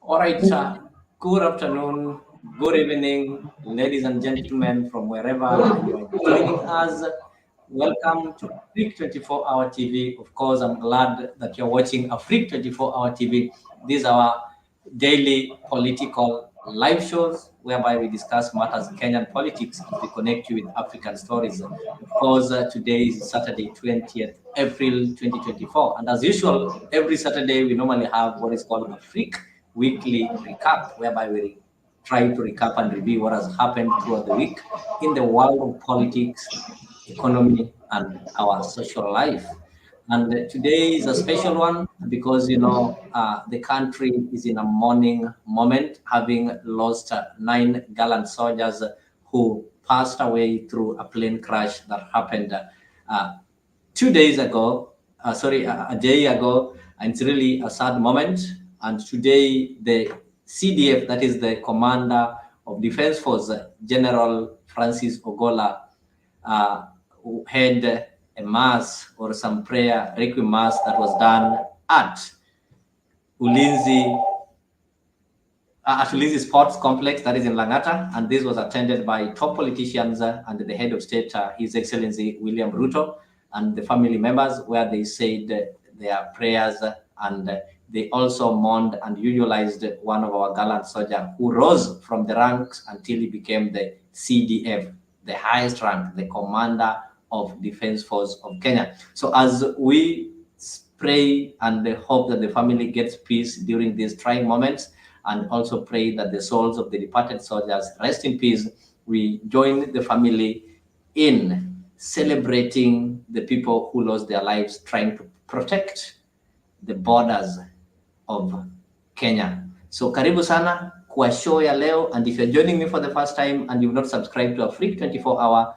All right, good afternoon, good evening, ladies and gentlemen, from wherever you are joining us. Welcome to Freak 24-Hour TV. Of course, I'm glad that you're watching a Freak 24-Hour TV. These are our daily political live shows whereby we discuss matters Kenyan politics and we connect you with African stories. Of course, today is Saturday, 20th April 2024. And as usual, every Saturday we normally have what is called a Freak weekly recap, whereby we try to recap and review what has happened throughout the week in the world of politics, economy, and our social life. And today is a special one because, the country is in a mourning moment, having lost 9 gallant soldiers who passed away through a plane crash that happened 2 days ago, a day ago. And it's really a sad moment. And today, the CDF, that is the Commander of Defense Force, General Francis Ogolla, who had a mass or some prayer, requiem mass that was done at Ulinzi Sports Complex, that is in Langata, and this was attended by top politicians and the head of state, His Excellency William Ruto, and the family members, where they said their prayers, and they also mourned and utilized one of our gallant soldiers who rose from the ranks until he became the CDF, the highest rank, the Commander of Defense Force of Kenya. So as we pray and hope that the family gets peace during these trying moments, and also pray that the souls of the departed soldiers rest in peace, we join the family in celebrating the people who lost their lives trying to protect the borders of Kenya. So karibu sana kwa show ya leo, and if you're joining me for the first time and you've not subscribed to a Freak 24-Hour,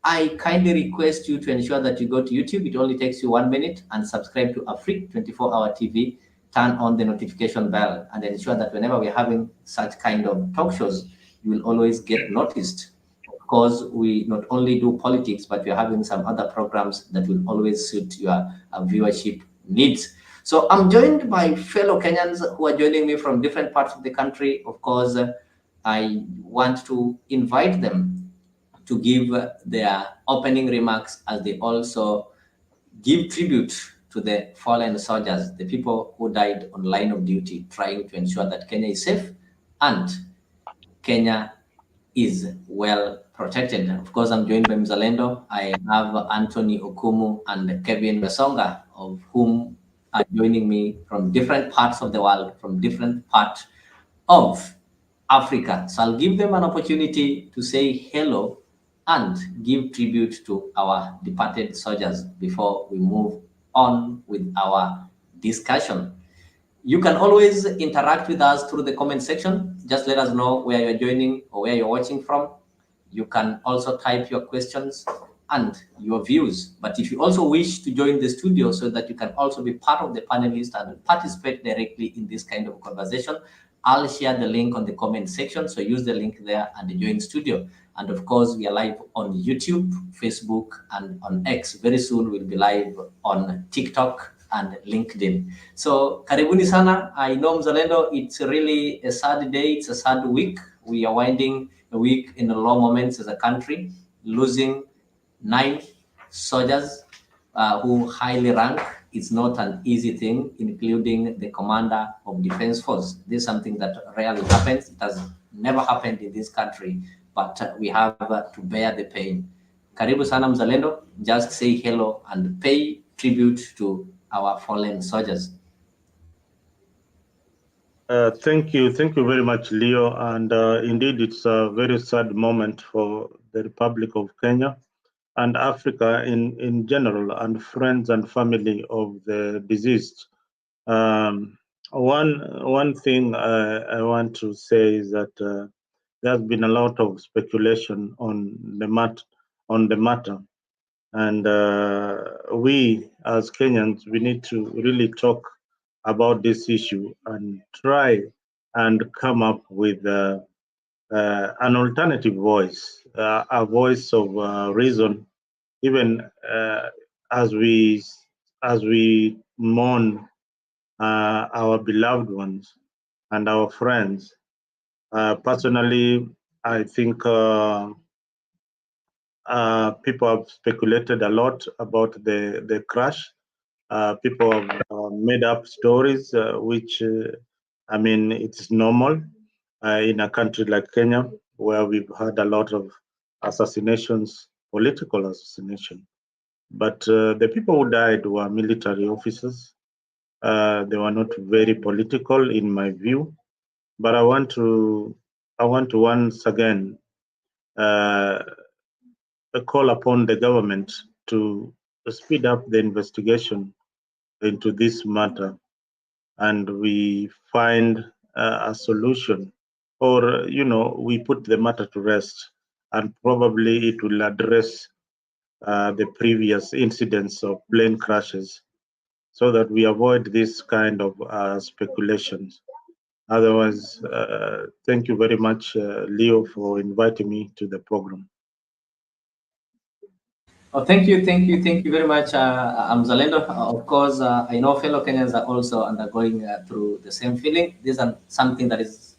I kindly request you to ensure that you go to YouTube. It only takes you 1 minute, and subscribe to a Freak 24-Hour TV. Turn on the notification bell and ensure that whenever we're having such kind of talk shows, you will always get noticed. Of course, we not only do politics, but we're having some other programs that will always suit your viewership needs. So I'm joined by fellow Kenyans who are joining me from different parts of the country. Of course, I want to invite them to give their opening remarks as they also give tribute to the fallen soldiers, the people who died on line of duty, trying to ensure that Kenya is safe and Kenya is well protected. Of course, I'm joined by Mzalendo. I have Anthony Okumu and Kevin Besonga, of whom are joining me from different parts of the world, from different parts of Africa. So I'll give them an opportunity to say hello and give tribute to our departed soldiers before we move on with our discussion. You can always interact with us through the comment section. Just let us know where you're joining or where you're watching from. You can also type your questions and your views. But if you also wish to join the studio so that you can also be part of the panelists and participate directly in this kind of conversation, I'll share the link on the comment section. So use the link there and join studio. And of course, we are live on YouTube, Facebook, and on X. Very soon we'll be live on TikTok and LinkedIn. So karibuni sana. I know Mzalendo, it's really a sad day. It's a sad week. We are winding a week in a low moments as a country, losing 9 soldiers who highly rank. It's not an easy thing, including the Commander of Defense Force. This is something that rarely happens. It has never happened in this country, but we have to bear the pain. Karibu sana Mzalendo. Just say hello and pay tribute to our fallen soldiers. Thank you very much, Leo. And indeed, it's a very sad moment for the Republic of Kenya and Africa in general, and friends and family of the deceased. One thing I want to say is that there's been a lot of speculation on the matter, and we as Kenyans, we need to really talk about this issue and try and come up with an alternative voice, a voice of reason, even as we mourn our beloved ones. and our friends. Personally, I think people have speculated a lot about the crash. People have made up stories, which, I mean, it's normal in a country like Kenya, where we've had a lot of assassinations, political assassination. But the people who died were military officers. They were not very political, in my view. But I want to once again uh, call upon the government to speed up the investigation into this matter, and we find a solution, or we put the matter to rest, and probably it will address the previous incidents of plane crashes, so that we avoid this kind of speculations. Otherwise, thank you very much, Leo, for inviting me to the program. Oh, thank you very much, Mzalendo. Of course, I know fellow Kenyans are also undergoing through the same feeling. This is something that is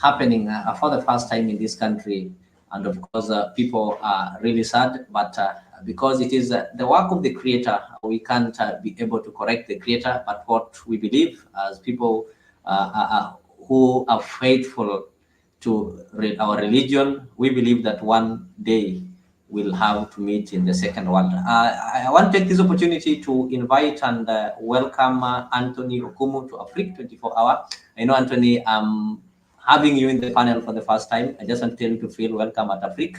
happening for the first time in this country, and of course, people are really sad. But because it is the work of the Creator, we can't be able to correct the Creator. But what we believe as people who are faithful to our religion, we believe that one day we'll have to meet in the second world. I want to take this opportunity to invite and welcome Anthony Okumu to Afrique 24 Hour. I know, Anthony, having you in the panel for the first time. I just want to tell you to feel welcome at Afrique.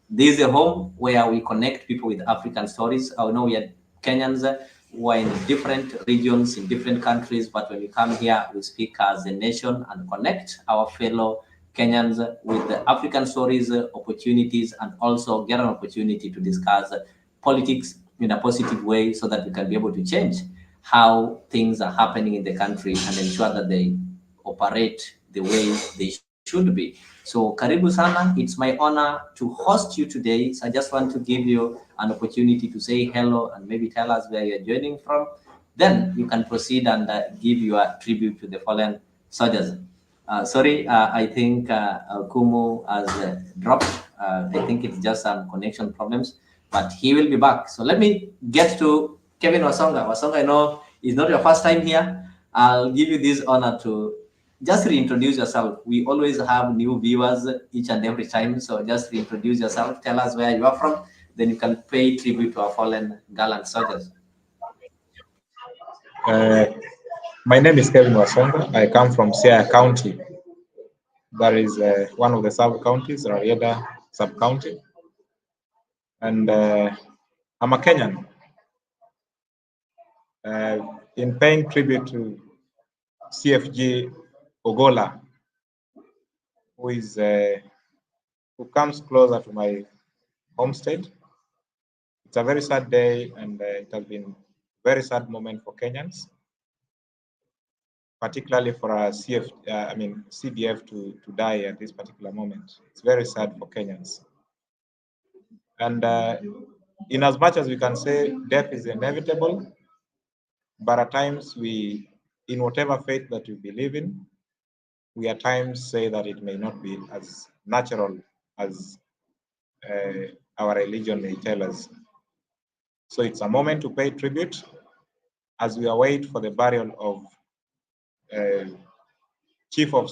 This is a home where we connect people with African stories. I know we are Kenyans who are in different regions, in different countries, but when we come here, we speak as a nation and connect our fellow Kenyans with the African stories, opportunities, and also get an opportunity to discuss politics in a positive way so that we can be able to change how things are happening in the country and ensure that they operate the way they should be. So karibu sana. It's my honor to host you today. So I just want to give you an opportunity to say hello and maybe tell us where you're joining from. Then you can proceed and give your tribute to the fallen soldiers. Sorry, I think Kumu has dropped. I think it's just some connection problems, but he will be back. So let me get to Kevin Wasonga. Wasonga, I know it's not your first time here. I'll give you this honor to just reintroduce yourself. We always have new viewers each and every time. So just reintroduce yourself. Tell us where you are from. Then you can pay tribute to our fallen gallant soldiers. My name is Kevin Wasonga. I come from Siaya County. That is one of the sub-counties, Rarieda sub-county. And I'm a Kenyan. In paying tribute to CFG Ogolla, who comes closer to my homestead. It's a very sad day, and it has been a very sad moment for Kenyans, particularly for our CDF to die at this particular moment. It's very sad for Kenyans. And in as much as we can say death is inevitable, but at times in whatever faith that we believe in, we at times say that it may not be as natural as our religion may tell us. So it's a moment to pay tribute as we await for the burial of Chief of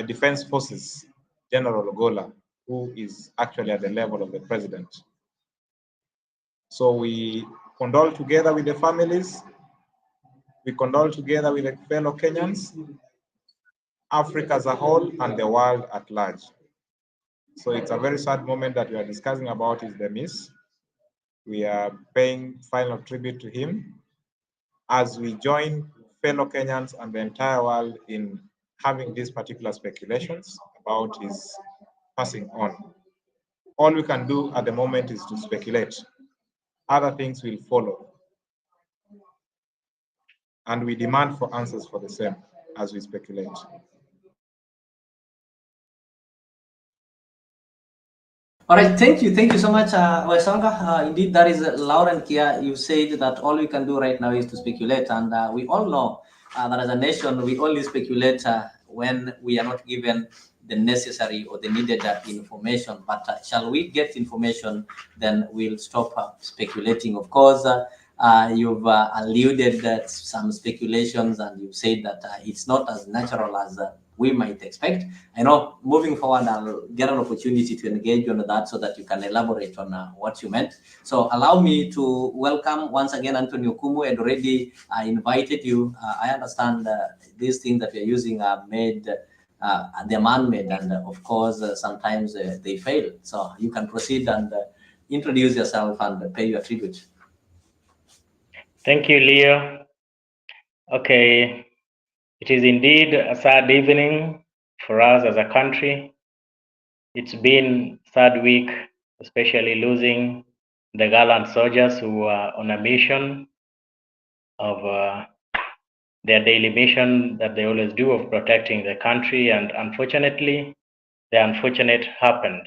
Defense Forces, General Ogolla, who is actually at the level of the president. So we condole together with the families, we condole together with the fellow Kenyans, Africa as a whole, and the world at large. So it's a very sad moment that we are discussing about is the miss. We are paying final tribute to him as we join fellow Kenyans and the entire world in having these particular speculations about his passing on. All we can do at the moment is to speculate. Other things will follow. And we demand for answers for the same as we speculate. All right, thank you so much, Wasonga. Indeed, that is loud and clear. You said that all we can do right now is to speculate, and we all know that as a nation, we only speculate when we are not given the necessary or the needed information. But shall we get information, then we'll stop speculating. Of course, you've alluded some speculations, and you've said that it's not as natural as we might expect. I know moving forward, I'll get an opportunity to engage on that so that you can elaborate on what you meant. So allow me to welcome once again Anthony Okumu, and already I invited you. I understand these things that we're using are made, they're man-made, and of course, sometimes they fail. So you can proceed and introduce yourself and pay your tribute. Thank you, Leo. Okay, it is indeed a sad evening for us as a country. It's been a sad week, especially losing the gallant soldiers who are on a mission of their daily mission that they always do of protecting the country, and unfortunately, the unfortunate happened.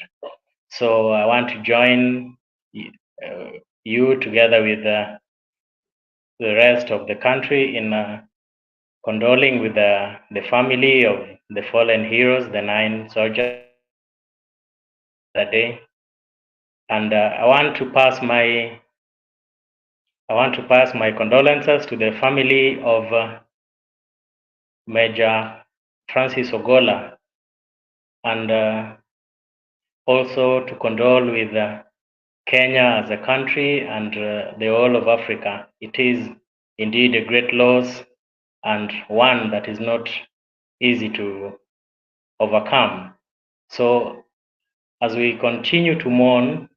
So I want to join you together with the rest of the country in condoling with the family of the fallen heroes, the 9 soldiers that day. And I want to pass my condolences to the family of Major Francis Ogolla, and also to condole with Kenya as a country and the whole of Africa. It is indeed a great loss, and one that is not easy to overcome. So as we continue to mourn,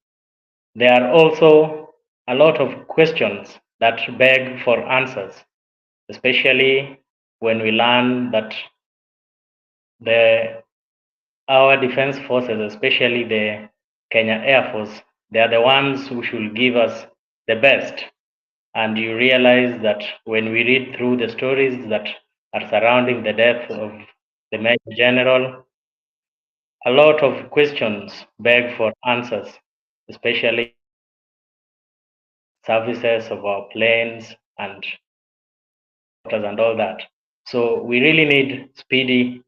there are also a lot of questions that beg for answers, especially when we learn that our defense forces, especially the Kenya Air Force, they are the ones who should give us the best. And you realize that when we read through the stories that are surrounding the death of the Major General, a lot of questions beg for answers, especially services of our planes and all that. So we really need speedy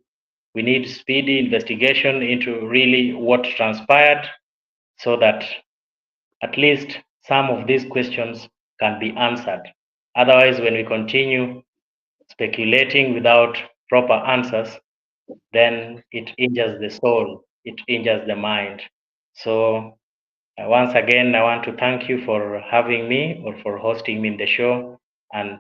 investigation into really what transpired, so that at least some of these questions can be answered. Otherwise, when we continue speculating without proper answers, then it injures the soul, it injures the mind. So once again, I want to thank you for having me or for hosting me in the show, and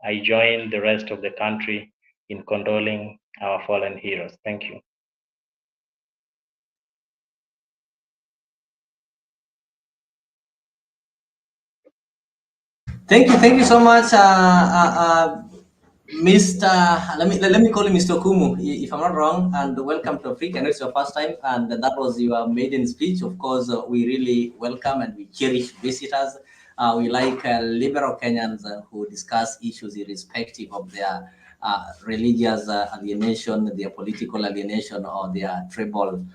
I join the rest of the country in condoling our fallen heroes. Thank you. Thank you so much, Mr. Let me call you Mr. Kumu, if I'm not wrong, and welcome to Africa. I know it's your first time, and that was your maiden speech. Of course, we really welcome and we cherish visitors. We like liberal Kenyans who discuss issues irrespective of their religious alienation, their political alienation, or their tribal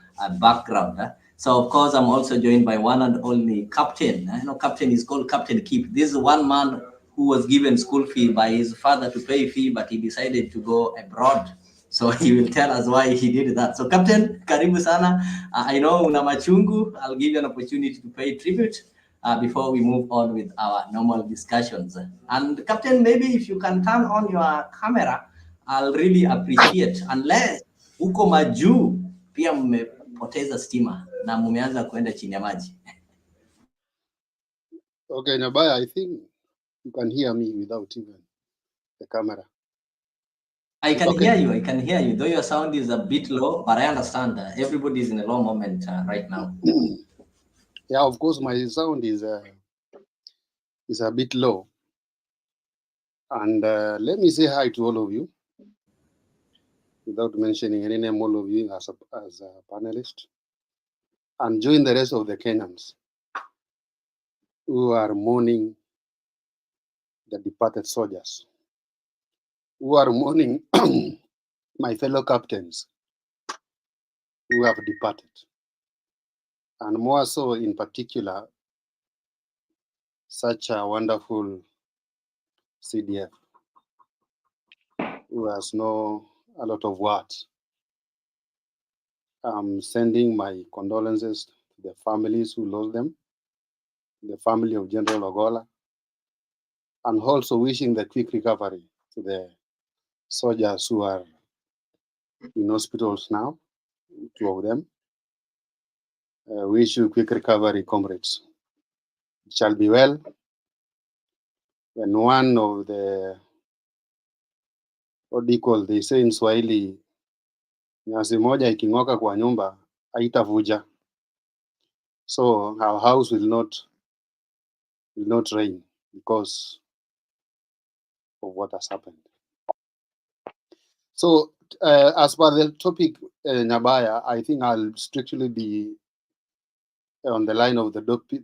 background. So, of course, I'm also joined by one and only Captain. I know Captain is called Captain Keep. This is one man who was given school fee by his father to pay fee, but he decided to go abroad. So he will tell us why he did that. So, Captain, karibu sana. I know una machungu. I'll give you an opportunity to pay tribute before we move on with our normal discussions. And, Captain, maybe if you can turn on your camera, I'll really appreciate. Unless uko majuu pia mmepoteza stima na mumeanza kuenda chini ya maji. Okay, Nabaya, I think you can hear me without even the camera. I can hear you, though your sound is a bit low, but I understand everybody is in a low moment right now. Yeah, of course, my sound is a bit low. And let me say hi to all of you, without mentioning any name, all of you as a panelist, and join the rest of the Kenyans who are mourning the departed soldiers, who are mourning my fellow captains who have departed, and more so in particular, such a wonderful CDF. who has no a lot of words. I'm sending my condolences to the families who lost them, the family of General Ogolla, and also wishing the quick recovery to the soldiers who are in hospitals now, 2 of them. Wish you quick recovery, comrades. It shall be well. When one of the, what do you call, they say in Swahili, nyasi moja iking'oka kwa nyumba haitavuja. So our house will not rain because of what has happened. So as per the topic, Nyabaya, I think I'll strictly be on the line of the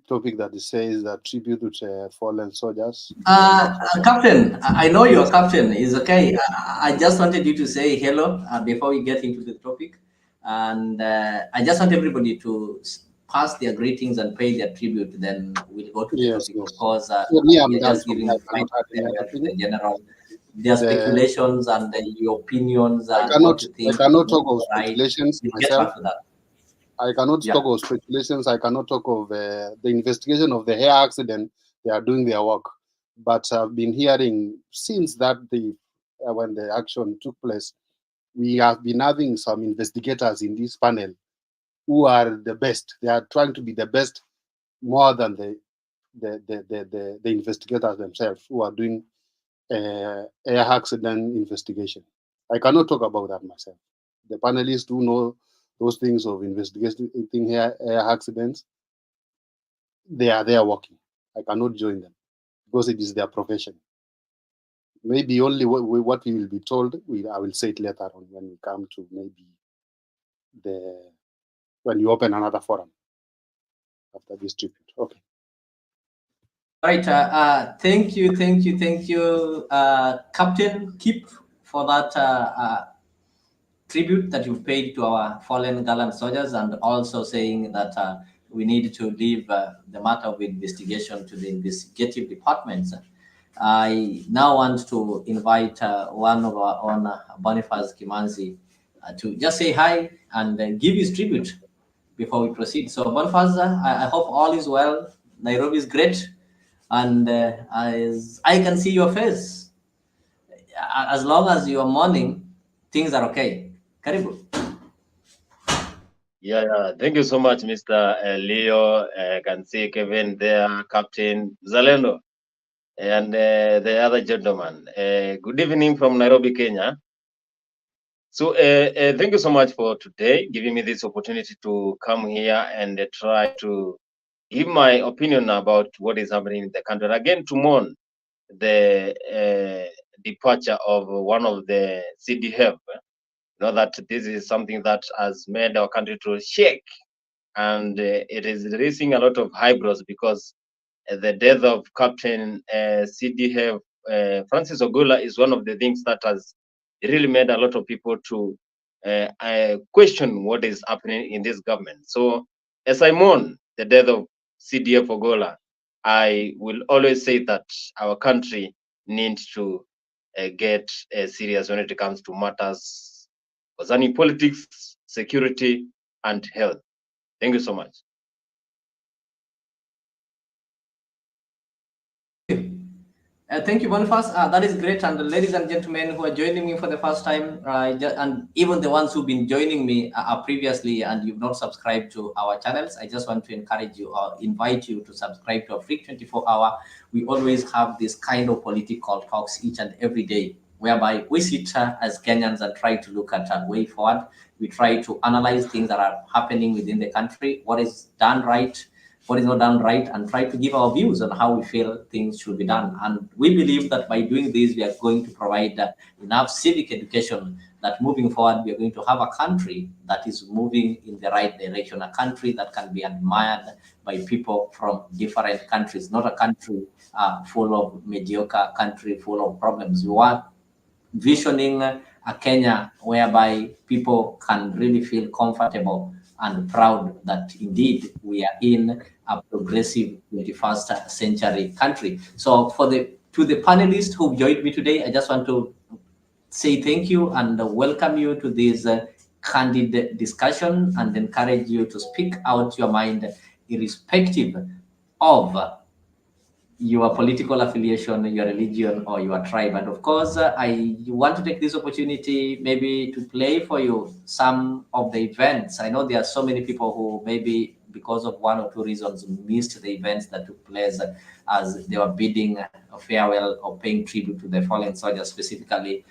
topic that says that tribute to fallen soldiers. Captain, I know you're captain. It's okay. I just wanted you to say hello before we get into the topic. And I just want everybody to pass their greetings and pay their tribute. Then we'll go to the topic. Yes. Of course, we're just giving the general their speculations and your opinions. I cannot talk of speculations myself. I cannot talk of speculations. I cannot talk of the investigation of the hair accident. They are doing their work, but I've been hearing since that when the action took place, we have been having some investigators in this panel who are the best. They are trying to be the best more than the investigators themselves who are doing air accident investigation. I cannot talk about that myself. The panelists who know those things of investigating air accidents, they are there working. I cannot join them because it is their profession. Maybe only what we will be told, I will say it later on when we come to maybe when you open another forum after this tribute. Okay. All right. Thank you, Captain Kip, for that tribute that you paid to our fallen gallant soldiers, and also saying that we need to leave the matter of investigation to the investigative departments. I now want to invite one of our own, Boniface Kimanzi, to just say hi and give his tribute before we proceed. So Boniface, I hope all is well. Nairobi is great. And as I can see your face, as long as you are mourning, things are okay. Karibu. Yeah, thank you so much, Mr. Leo. I can see Kevin there, Captain Zalendo, and the other gentleman. Good evening from Nairobi, Kenya. So thank you so much for today, giving me this opportunity to come here and try to give my opinion about what is happening in the country. Again, to mourn the departure of one of the CDF. You know that this is something that has made our country to shake, and it is raising a lot of eyebrows because the death of Captain CDF Francis Ogolla is one of the things that has really made a lot of people to question what is happening in this government. So as I mourn the death of CDF Ogolla, I will always say that our country needs to get serious when it comes to matters concerning politics, security, and health. Thank you so much. Thank you, Boniface. That is great. And ladies and gentlemen who are joining me for the first time, and even the ones who've been joining me previously and you've not subscribed to our channels, I just want to encourage you or invite you to subscribe to our Freak 24 Hour. We always have this kind of political talks each and every day, whereby we sit as Kenyans and try to look at a way forward. We try to analyze things that are happening within the country, what is done right, what is not done right, and try to give our views on how we feel things should be done. And we believe that by doing this, we are going to provide enough civic education that moving forward, we are going to have a country that is moving in the right direction, a country that can be admired by people from different countries, not a country full of mediocre, country full of problems. We want visioning a Kenya whereby people can really feel comfortable and proud that indeed we are in a progressive 21st century country. So to the panelists who joined me today, I just want to say thank you and welcome you to this candid discussion and encourage you to speak out your mind irrespective of your political affiliation, your religion, or your tribe. And of course, I want to take this opportunity maybe to play for you some of the events. I know there are so many people who maybe because of one or two reasons missed the events that took place as they were bidding a farewell or paying tribute to the fallen soldiers, specifically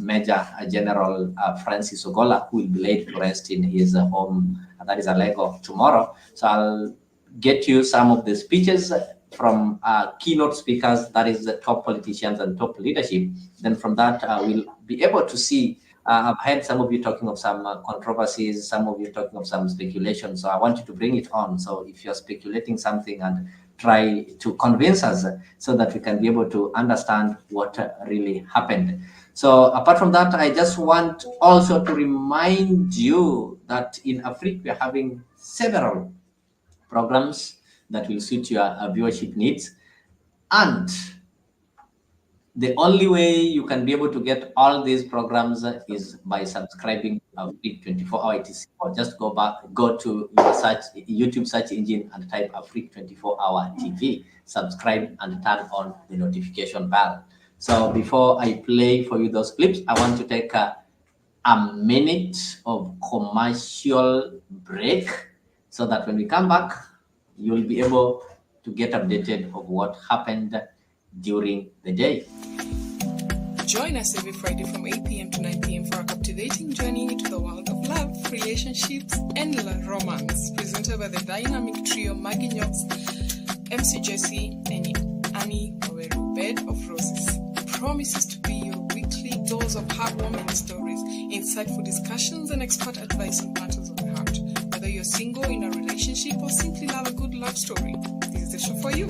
Major General Francis Ogolla, who will be laid to rest in his home, that is Alego, tomorrow. So I'll get you some of the speeches from keynote speakers, that is the top politicians and top leadership. Then from that, we'll be able to see, I've heard some of you talking of some controversies, some of you talking of some speculation. So I want you to bring it on. So if you're speculating something and try to convince us so that we can be able to understand what really happened. So apart from that, I just want also to remind you that in Africa, we're having several programs that will suit your viewership needs. And the only way you can be able to get all these programs is by subscribing to Afrique 24-hour ETC, or just go to your YouTube search engine and type Afrique 24-hour TV, subscribe and turn on the notification bell. So before I play for you those clips, I want to take a minute of commercial break so that when we come back, you'll be able to get updated of what happened during the day. Join us every Friday from 8 p.m. to 9 p.m. for a captivating journey into the world of love, relationships, and romance, presented by the dynamic trio Maggie Knox, MC Jesse, and Annie Oweru, Bed of Roses. Promises to be your weekly dose of heartwarming stories, insightful discussions, and expert advice on matters of the heart. Whether you're single, in a relationship, or simply love a good love story, this is the show for you.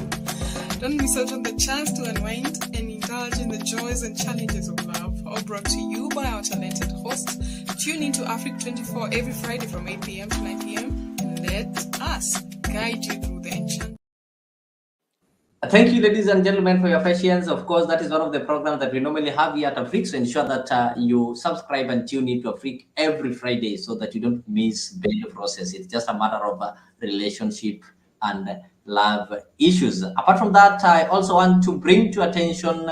Don't miss out on the chance to unwind and indulge in the joys and challenges of love, all brought to you by our talented hosts. Tune in to Afrique 24 every Friday from 8 p.m. to 9 p.m. and let us guide you through the enchantment. Thank you, ladies and gentlemen, for your patience. Of course, that is one of the programs that we normally have here at Afrique. So ensure that you subscribe and tune in to Afrique every Friday so that you don't miss the process. It's just a matter of relationship and love issues. Apart from that, I also want to bring to attention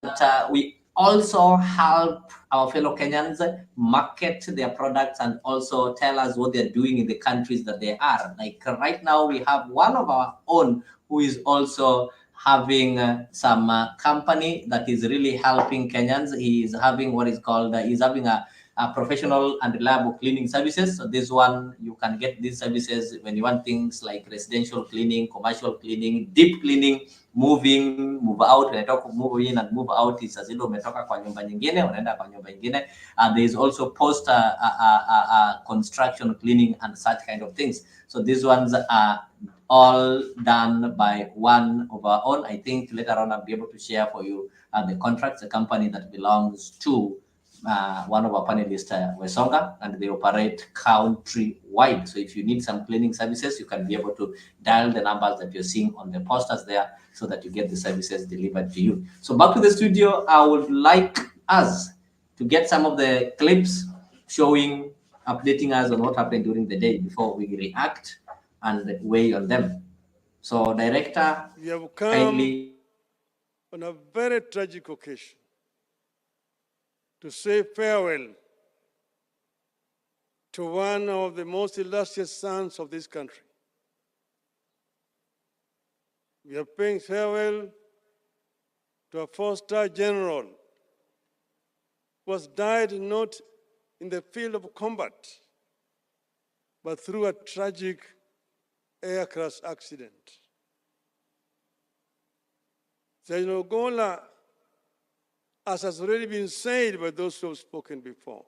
that we also help our fellow Kenyans market their products and also tell us what they're doing in the countries that they are. Like right now, we have one of our own who is also having some company that is really helping Kenyans. He is having what is called, he's having a professional and reliable cleaning services. So this one, you can get these services when you want things like residential cleaning, commercial cleaning, deep cleaning, moving, move out. When I talk of move in and move out, it's as if umetoka kwa nyumba nyingine, unaenda kwa nyumba nyingine. And there is also post construction cleaning and such kind of things. So these ones are all done by one of our own. I think later on I'll be able to share for you the contracts, a company that belongs to one of our panelists, Wesonga, and they operate country-wide. So if you need some cleaning services, you can be able to dial the numbers that you're seeing on the posters there so that you get the services delivered to you. So back to the studio, I would like us to get some of the clips showing, updating us on what happened during the day before we react and weigh on them. So director, we have come kindly on a very tragic occasion to say farewell to one of the most illustrious sons of this country. We are paying farewell to a four-star general who has died not in the field of combat, but through a tragic aircraft accident. General Ogolla, as has already been said by those who have spoken before,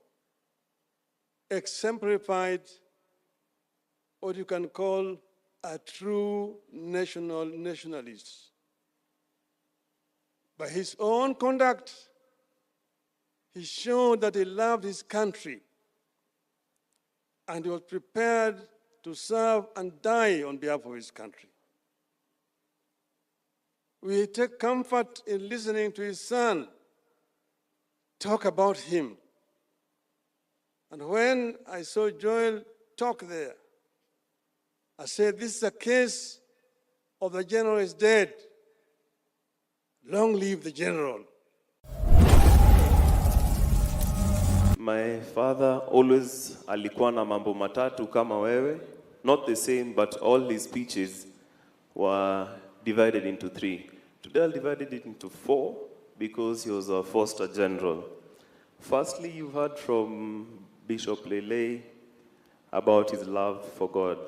exemplified what you can call a true nationalist. By his own conduct, he showed that he loved his country and he was prepared to serve and die on behalf of his country. We take comfort in listening to his son talk about him. And when I saw Joel talk there, I said, this is a case of the general is dead. Long live the general. My father always alikuwa na mambo matatu kama wewe, not the same, but all his speeches were divided into 3. Today I'll divide it into 4 because he was a foster general. Firstly, you've heard from Bishop Lele about his love for God.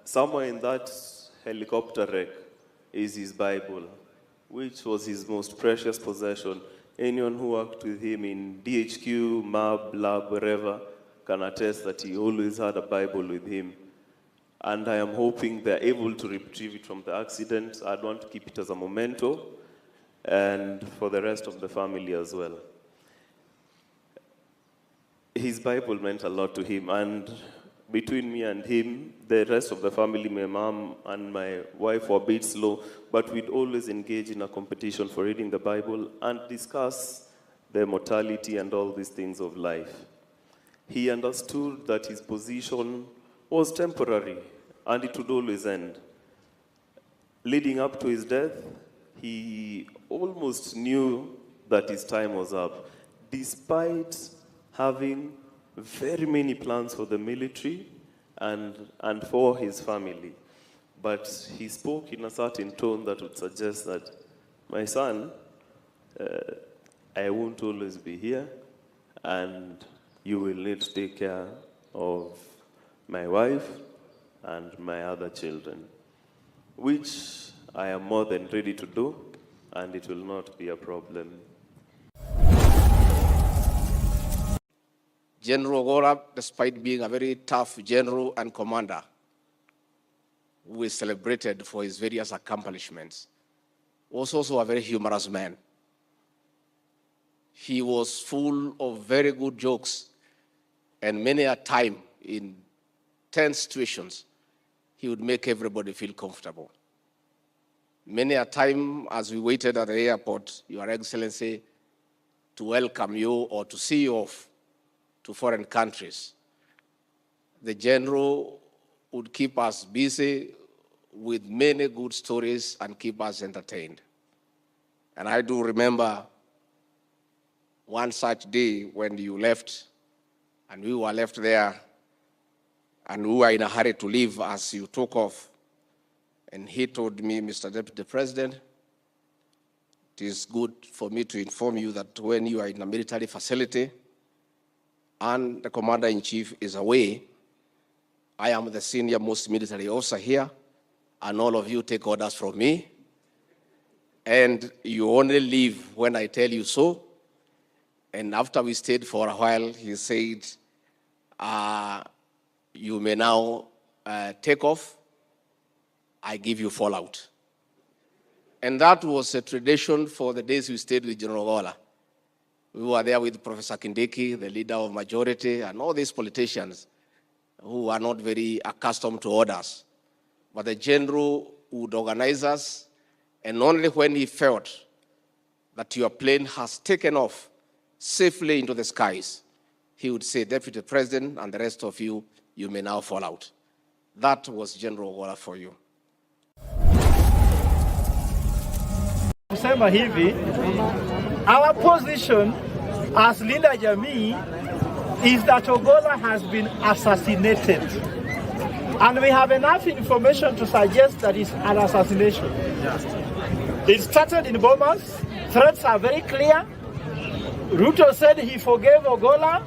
Somewhere in that helicopter wreck is his Bible, which was his most precious possession. Anyone who worked with him in DHQ, MAB, Lab, wherever, can attest that he always had a Bible with him. And I am hoping they're able to retrieve it from the accident. I'd want to keep it as a memento, and for the rest of the family as well. His Bible meant a lot to him, and between me and him, the rest of the family, my mom and my wife were a bit slow, but we'd always engage in a competition for reading the Bible and discuss the mortality and all these things of life. He understood that his position was temporary and it would always end. Leading up to his death, he almost knew that his time was up, despite having very many plans for the military and for his family. But he spoke in a certain tone that would suggest that, my son, I won't always be here, and you will need to take care of my wife and my other children, which I am more than ready to do, and it will not be a problem. General Ogolla, despite being a very tough general and commander, who is celebrated for his various accomplishments, was also a very humorous man. He was full of very good jokes, and many a time in tense situations, he would make everybody feel comfortable. Many a time as we waited at the airport, Your Excellency, to welcome you or to see you off to foreign countries, the general would keep us busy with many good stories and keep us entertained. And I do remember one such day when you left, and we were left there, and we were in a hurry to leave as you took off. And he told me, Mr. Deputy President, it is good for me to inform you that when you are in a military facility and the Commander-in-Chief is away, I am the senior most military officer here, and all of you take orders from me, and you only leave when I tell you so. And after we stayed for a while, he said, you may now take off. I give you fallout. And that was a tradition for the days we stayed with General Ogolla. We were there with Professor Kindiki, the leader of majority, and all these politicians who are not very accustomed to orders. But the general would organize us, and only when he felt that your plane has taken off safely into the skies, he would say, Deputy President and the rest of you, you may now fall out. That was General Ogolla for you. Kusema hivi, our position as Linda Jamii is that Ogolla has been assassinated. And we have enough information to suggest that it's an assassination. It started in Bomas. Threats are very clear. Ruto said he forgave Ogolla,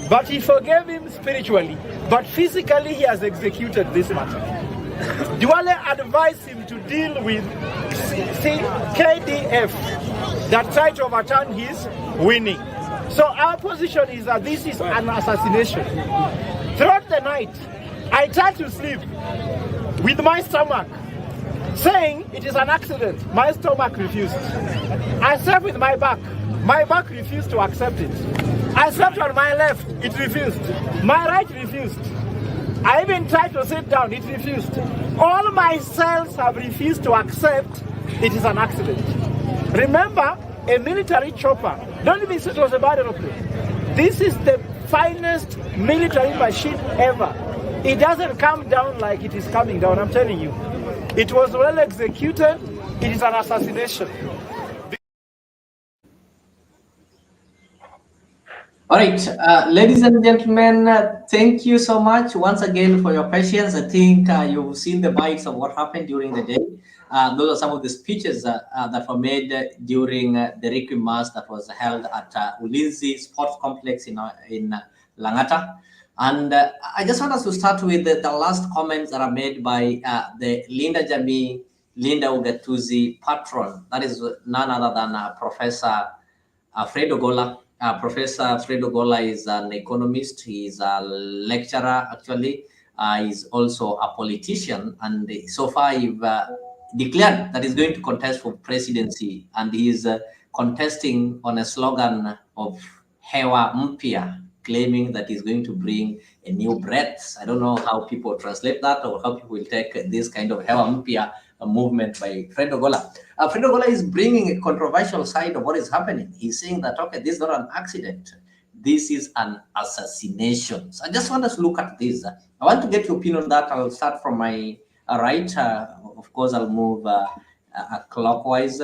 but he forgave him spiritually. But physically, he has executed this matter. Duale advised him to deal with KDF that tried to overturn his winning. So our position is that this is an assassination. Throughout the night, I tried to sleep with my stomach, saying it is an accident. My stomach refused. I slept with my back. My back refused to accept it. I slept on my left. It refused. My right refused. I even tried to sit down. It refused. All my cells have refused to accept it is an accident. Remember, a military chopper Don't miss it was a bad aeroplane. This is the finest military machine ever. It doesn't come down like it is coming down, I'm telling you. It was well executed. It is an assassination. All right, ladies and gentlemen, thank you so much once again for your patience. I think you've seen the bites of what happened during the day. Those are some of the speeches that were made during the Requiem Mass that was held at Ulinzi Sports Complex in Langata. And I just want us to start with the last comments that are made by the Linda Jamii, Linda Ugatuzi patron. That is none other than Professor Fred Ogolla. Professor Fred Ogolla is an economist. He is a lecturer, actually. He's also a politician. And so far, he's declared that he's going to contest for presidency. And he's contesting on a slogan of Hewa Mpya, claiming that he's going to bring a new breath. I don't know how people translate that or how people will take this kind of Hewa Mpya movement by Fred Ogolla. Fred Ogolla is bringing a controversial side of what is happening. He's saying that, okay, this is not an accident. This is an assassination. So I just want us to look at this. I want to get your opinion on that. I'll start from my right. Of course, I'll move clockwise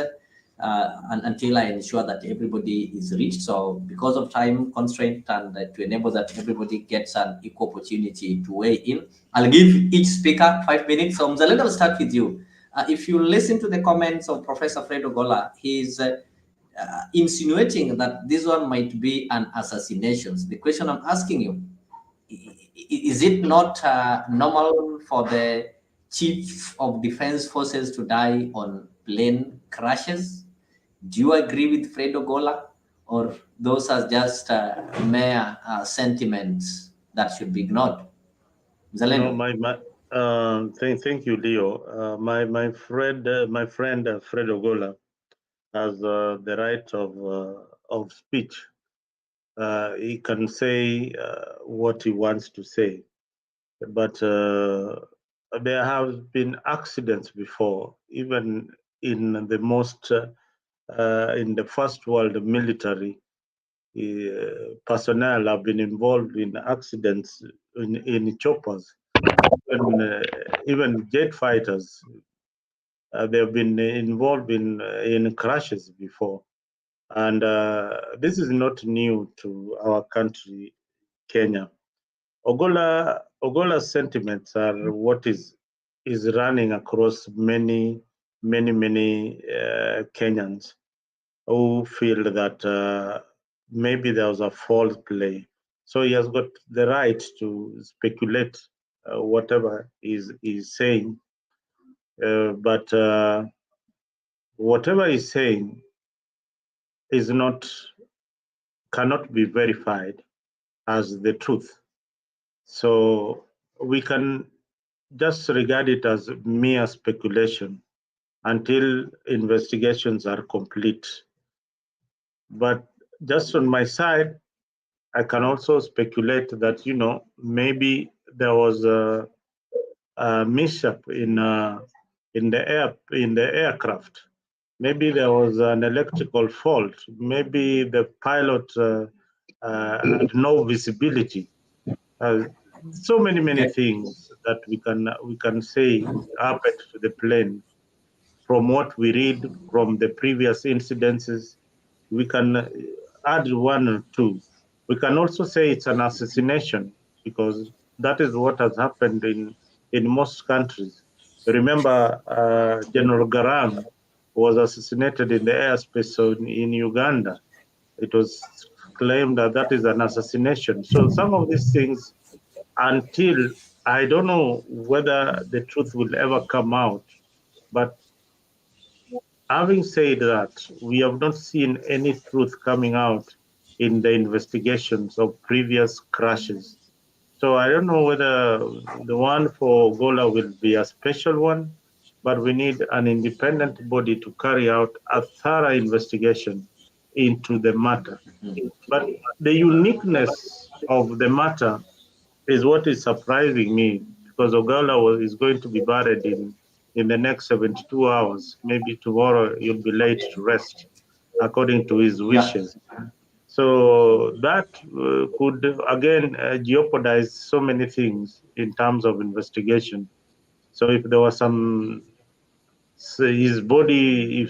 until I ensure that everybody is reached. So because of time constraint and to enable that everybody gets an equal opportunity to weigh in, I'll give each speaker 5 minutes. So Mzalendo, I'll start with you. If you listen to the comments of Professor Fred Ogolla, he's insinuating that this one might be an assassination. The question I'm asking you, is it not normal for the Chief of Defense Forces to die on plane crashes? Do you agree with Fred Ogolla, or those are just mere sentiments that should be ignored? No, thank you, Leo. My friend Fred Ogolla has the right of speech. He can say what he wants to say, but there have been accidents before, even in the most in the first world military. Personnel have been involved in accidents in choppers. Even jet fighters, they have been involved in crashes before. And this is not new to our country, Kenya. Ogolla's sentiments are what is running across many Kenyans who feel that maybe there was a foul play. So he has got the right to speculate whatever he's saying. But whatever he's saying is cannot be verified as the truth. So we can just regard it as mere speculation until investigations are complete. But just on my side, I can also speculate that, maybe there was a mishap in the aircraft. Maybe there was an electrical fault. Maybe the pilot had no visibility. So many things that we can say happened to the plane. From what we read from the previous incidences, we can add one or two. We can also say it's an assassination, because that is what has happened in most countries. Remember, General Garang was assassinated in the airspace in Uganda. It was claimed that is an assassination. So some of these things, until I don't know whether the truth will ever come out, but having said that, we have not seen any truth coming out in the investigations of previous crashes. So I don't know whether the one for Ogolla will be a special one, but we need an independent body to carry out a thorough investigation into the matter. But the uniqueness of the matter is what is surprising me, because Ogolla is going to be buried in the next 72 hours. Maybe tomorrow he'll be late to rest, according to his wishes. So that could again jeopardize so many things in terms of investigation. So if there was some, his body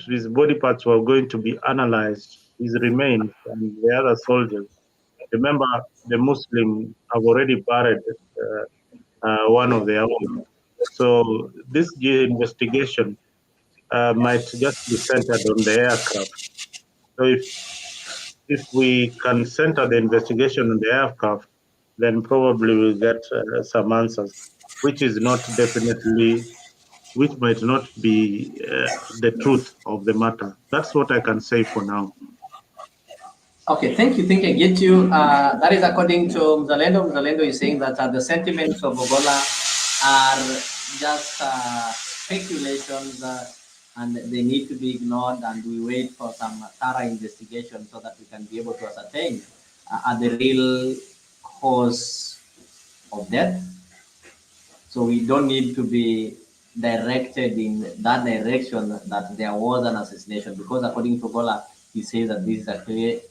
parts were going to be analyzed, his remains and the other soldiers. Remember, the Muslim have already buried one of their own. So this investigation might just be centered on the aircraft. So if we can center the investigation on the aircraft, then probably we'll get some answers, which is not definitely, which might not be the truth of the matter. That's what I can say for now. Okay, thank you. Think I get you. That is according to Mzalendo. Mzalendo is saying that the sentiments of Ogolla are just speculations and they need to be ignored, and we wait for some thorough investigation so that we can be able to ascertain the real cause of death. So we don't need to be directed in that direction that there was an assassination, because according to Ogolla, he says that this is a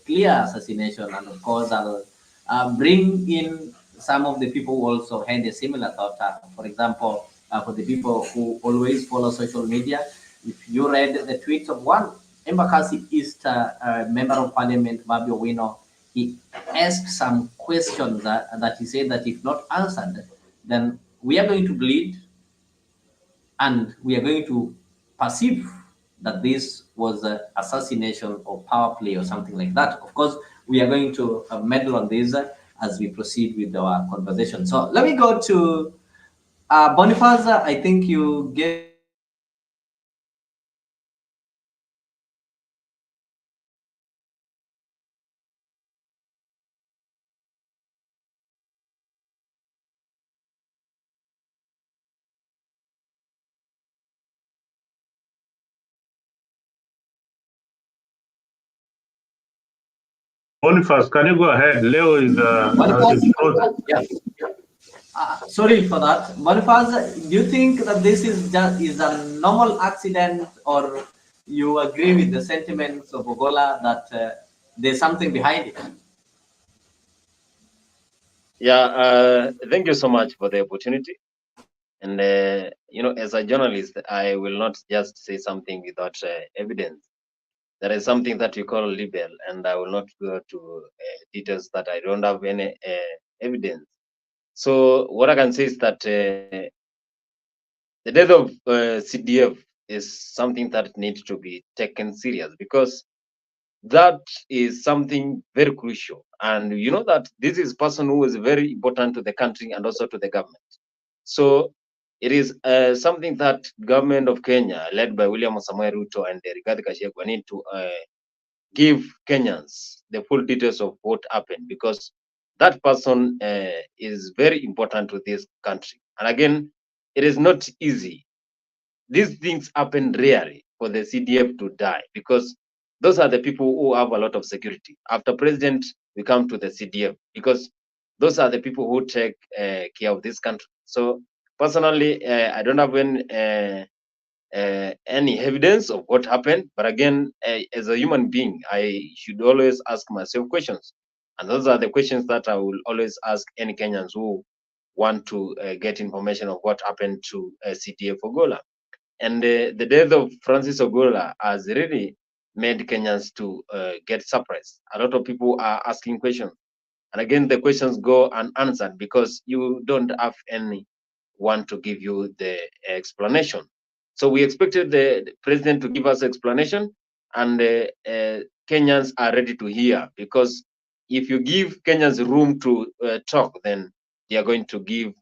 clear assassination. And of course, I'll bring in some of the people who also had a similar thought. For example, for the people who always follow social media, if you read the tweets of one Embakasi East member of parliament, Babio Wino, he asked some questions that he said that if not answered, then we are going to bleed and we are going to perceive that this was an assassination or power play or something like that. Of course, we are going to meddle on this as we proceed with our conversation. So let me go to Boniface. I think you gave Boniface, can you go ahead? Leo is yeah. Sorry for that. Boniface, do you think that this is just a normal accident, or you agree with the sentiments of Ogolla that there's something behind it? Yeah, thank you so much for the opportunity. And, as a journalist, I will not just say something without evidence. There is something that we call libel, and I will not go to details that I don't have any evidence. So what I can say is that the death of CDF is something that needs to be taken serious, because that is something very crucial. And you know that this is a person who is very important to the country and also to the government. So it is something that government of Kenya, led by William Samoei Ruto and Rigathi Gachagua, need to give Kenyans the full details of what happened, because that person is very important to this country. And again, it is not easy. These things happen rarely for the CDF to die, because those are the people who have a lot of security. After president, we come to the CDF, because those are the people who take care of this country. So personally, I don't have any evidence of what happened, but again, as a human being, I should always ask myself questions, and those are the questions that I will always ask any Kenyans who want to get information of what happened to CDF Ogolla. And the death of Francis Ogolla has really made Kenyans to get surprised. A lot of people are asking questions, and again, the questions go unanswered because you don't have anyone to give you the explanation. So we expected the president to give us explanation, and Kenyans are ready to hear, because if you give Kenyans room to talk, then they are going to give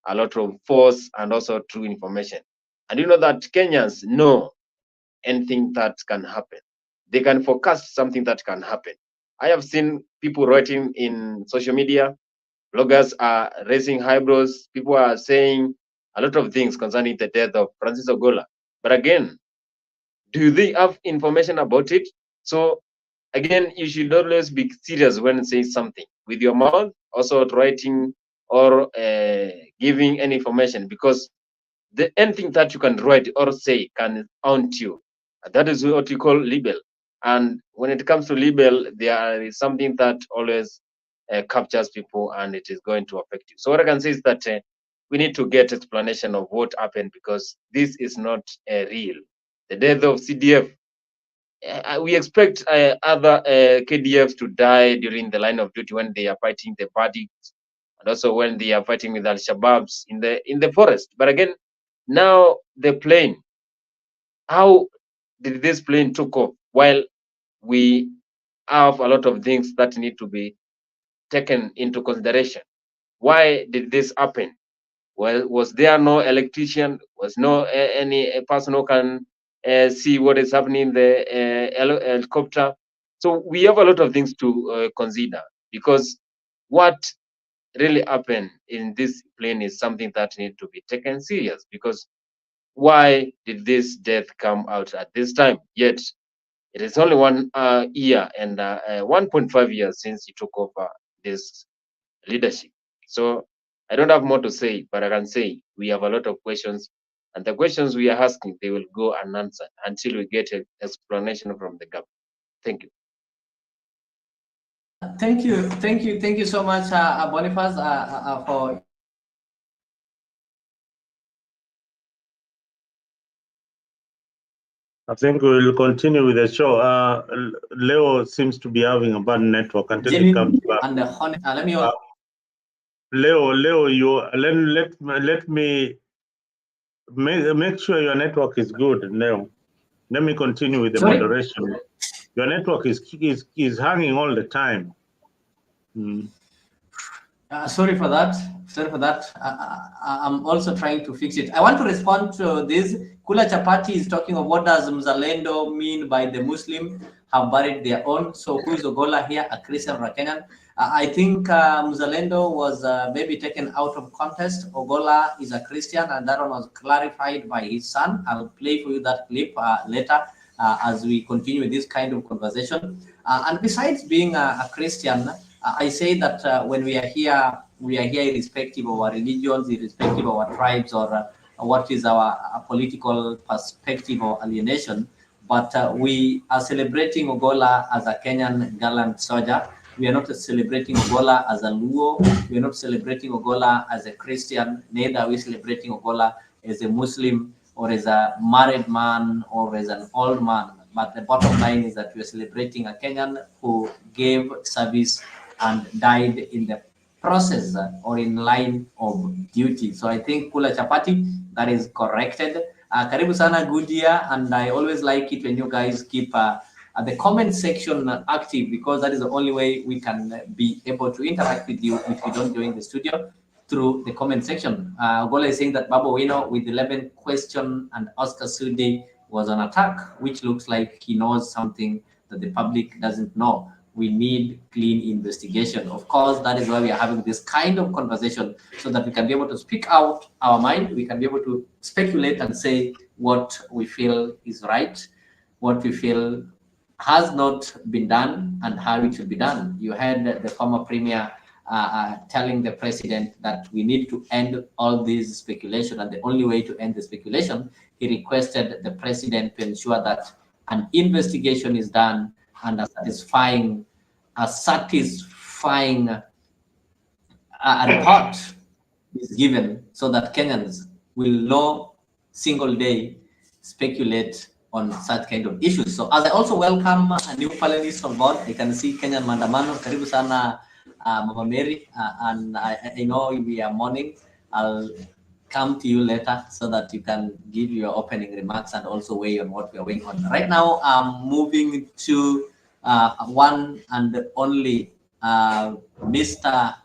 a lot of false and also true information. And you know that Kenyans know anything that can happen. They can forecast something that can happen. I have seen people writing in social media, bloggers are raising eyebrows, people are saying a lot of things concerning the death of Francis Ogolla. But again, do they have information about it? So again, you should always be serious when saying something with your mouth, also writing or giving any information, because anything that you can write or say can haunt you. That is what you call libel. And when it comes to libel, there is something that always captures people, and it is going to affect you. So what I can say is that we need to get explanation of what happened, because this is not real. The death of CDF, we expect other KDFs to die during the line of duty when they are fighting the bandits, and also when they are fighting with Al-Shabaabs in the forest. But again, now the plane, how did this plane took off while we have a lot of things that need to be taken into consideration? Why did this happen? Well, was there no electrician? Was no any person who can see what is happening in the helicopter? So we have a lot of things to consider, because what really happened in this plane is something that needs to be taken serious. Because why did this death come out at this time? Yet it is only 1 year and 1.5 years since he took over this leadership. So I don't have more to say, but I can say we have a lot of questions, and the questions we are asking, they will go unanswered until we get an explanation from the government. Thank you. Thank you so much, Boniface, for. I think we will continue with the show. Leo seems to be having a bad network until he comes back. And let me. Leo, you let me make sure your network is good, Leo. Let me continue with the moderation. Your network is hanging all the time. Sorry for that. I'm also trying to fix it. I want to respond to this. Kula Chapati is talking of what does Mzalendo mean by the Muslim have buried their own. So who is Ogolla here, a Christian or a Kenyan? I think Mzalendo was maybe taken out of context. Ogolla is a Christian, and that one was clarified by his son. I'll play for you that clip later as we continue with this kind of conversation. And besides being a Christian, I say that when we are here irrespective of our religions, irrespective of our tribes, or what is our political perspective or alienation. But we are celebrating Ogolla as a Kenyan gallant soldier. We are not celebrating Ogolla as a Luo. We are not celebrating Ogolla as a Christian. Neither are we celebrating Ogolla as a Muslim or as a married man or as an old man. But the bottom line is that we are celebrating a Kenyan who gave service and died in the process or in line of duty. So I think Kula Chapati, that is corrected. Karibu sana, good year, and I always like it when you guys keep the comment section active, because that is the only way we can be able to interact with you if you don't join the studio through the comment section. Ogolla is saying that Baba Wino with 11 question and Oscar Sudi was on attack, which looks like he knows something that the public doesn't know. We need clean investigation. Of course, that is why we are having this kind of conversation, so that we can be able to speak out our mind. We can be able to speculate and say what we feel is right, what we feel has not been done, and how it should be done. You heard the former premier telling the president that we need to end all this speculation, and the only way to end the speculation, he requested the president to ensure that an investigation is done and a satisfying report is given, so that Kenyans will no single day speculate on such kind of issues. So as I also welcome a new panelist on board, I can see Kenyan Mandamano. Karibu sana, Mama Mary, and I know we are mourning. I'll come to you later so that you can give your opening remarks and also weigh on what we are weighing on. Right now, I'm moving to one and only Mr.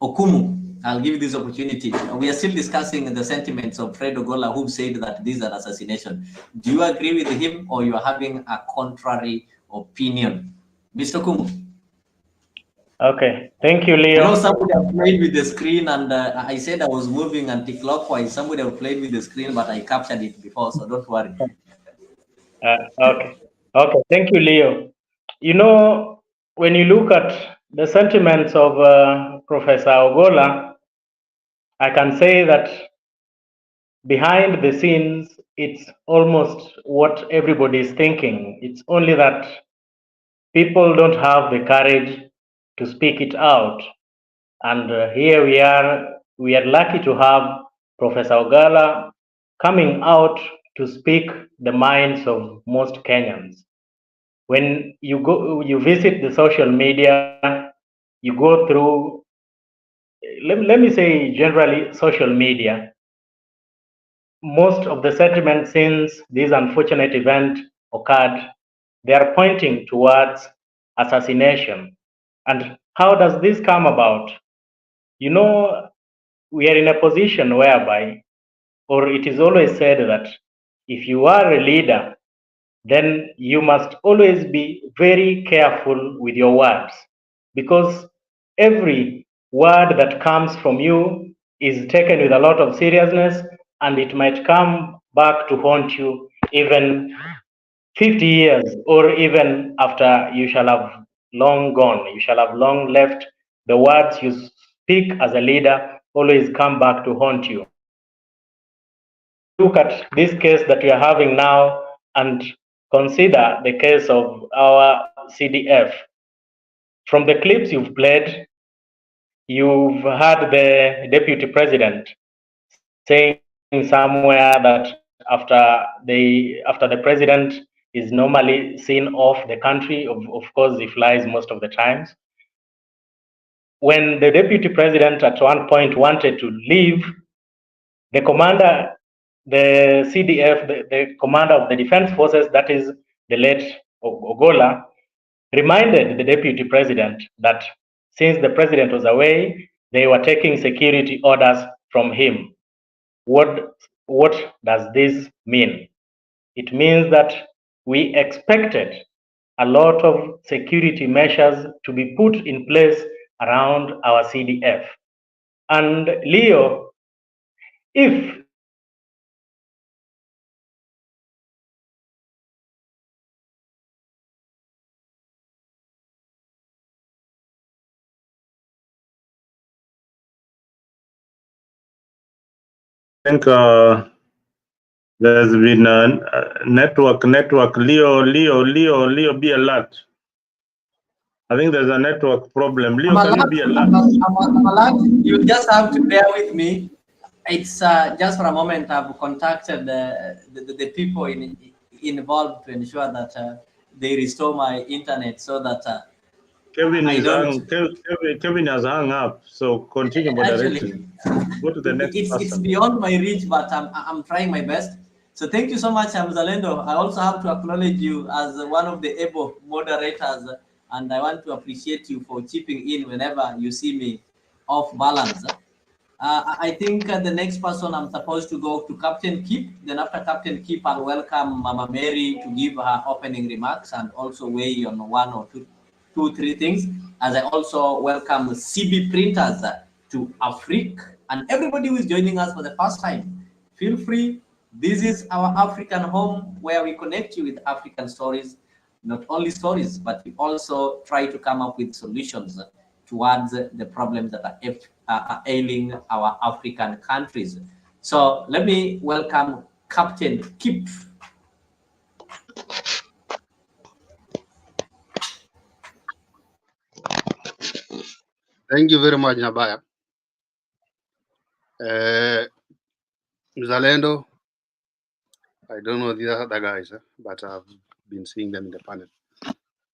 Okumu. I'll give you this opportunity. We are still discussing the sentiments of Fred Ogolla, who said that this is an assassination. Do you agree with him, or you are having a contrary opinion? Mr. Okumu. Okay, thank you, Leo. I know somebody have played with the screen, and I said I was moving anti-clockwise. Somebody have played with the screen, but I captured it before, so don't worry. Okay, thank you, Leo. You know, when you look at the sentiments of Professor Ogolla, I can say that behind the scenes, it's almost what everybody is thinking. It's only that people don't have the courage to speak it out. And here we are lucky to have Professor Ogolla coming out to speak the minds of most Kenyans. When you visit the social media, you go through, let me say generally social media, most of the sentiments since this unfortunate event occurred, they are pointing towards assassination. And how does this come about? You know, we are in a position whereby, or it is always said that if you are a leader, then you must always be very careful with your words, because every word that comes from you is taken with a lot of seriousness, and it might come back to haunt you even 50 years, or even after you shall have long gone, you shall have long left. The words you speak as a leader always come back to haunt you. Look at this case that we are having now and consider the case of our CDF. From the clips you've played, you've heard the deputy president saying somewhere that after the president is normally seen off the country, of course he flies most of the times. When the deputy president at one point wanted to leave, the commander, the CDF, the commander of the defense forces, that is the late Ogolla, reminded the deputy president that since the president was away, they were taking security orders from him. What does this mean? It means that we expected a lot of security measures to be put in place around our CDF. And Leo, if I think there's been a network. Leo, be alert. I think there's a network problem. Leo, can you be alert? I'm alert. You just have to bear with me. It's just for a moment. I've contacted the people involved to ensure that they restore my internet so that Kevin has hung up. So continue moderating. Go to the next person. It's beyond my reach, but I'm trying my best. So thank you so much, Zalendo. I also have to acknowledge you as one of the able moderators, and I want to appreciate you for chipping in whenever you see me off balance. I think the next person I'm supposed to go to Captain Keep. Then after Captain Keep, I'll welcome Mama Mary to give her opening remarks and also weigh on one or two, three things. As I also welcome CB Printers to Africa and everybody who is joining us for the first time. Feel free. This is our African home where we connect you with African stories, not only stories, but we also try to come up with solutions towards the problems that are ailing our African countries. So let me welcome Captain Kip. Thank you very much, Nabaya. Zalendo, I don't know the other guys, but I've been seeing them in the panel.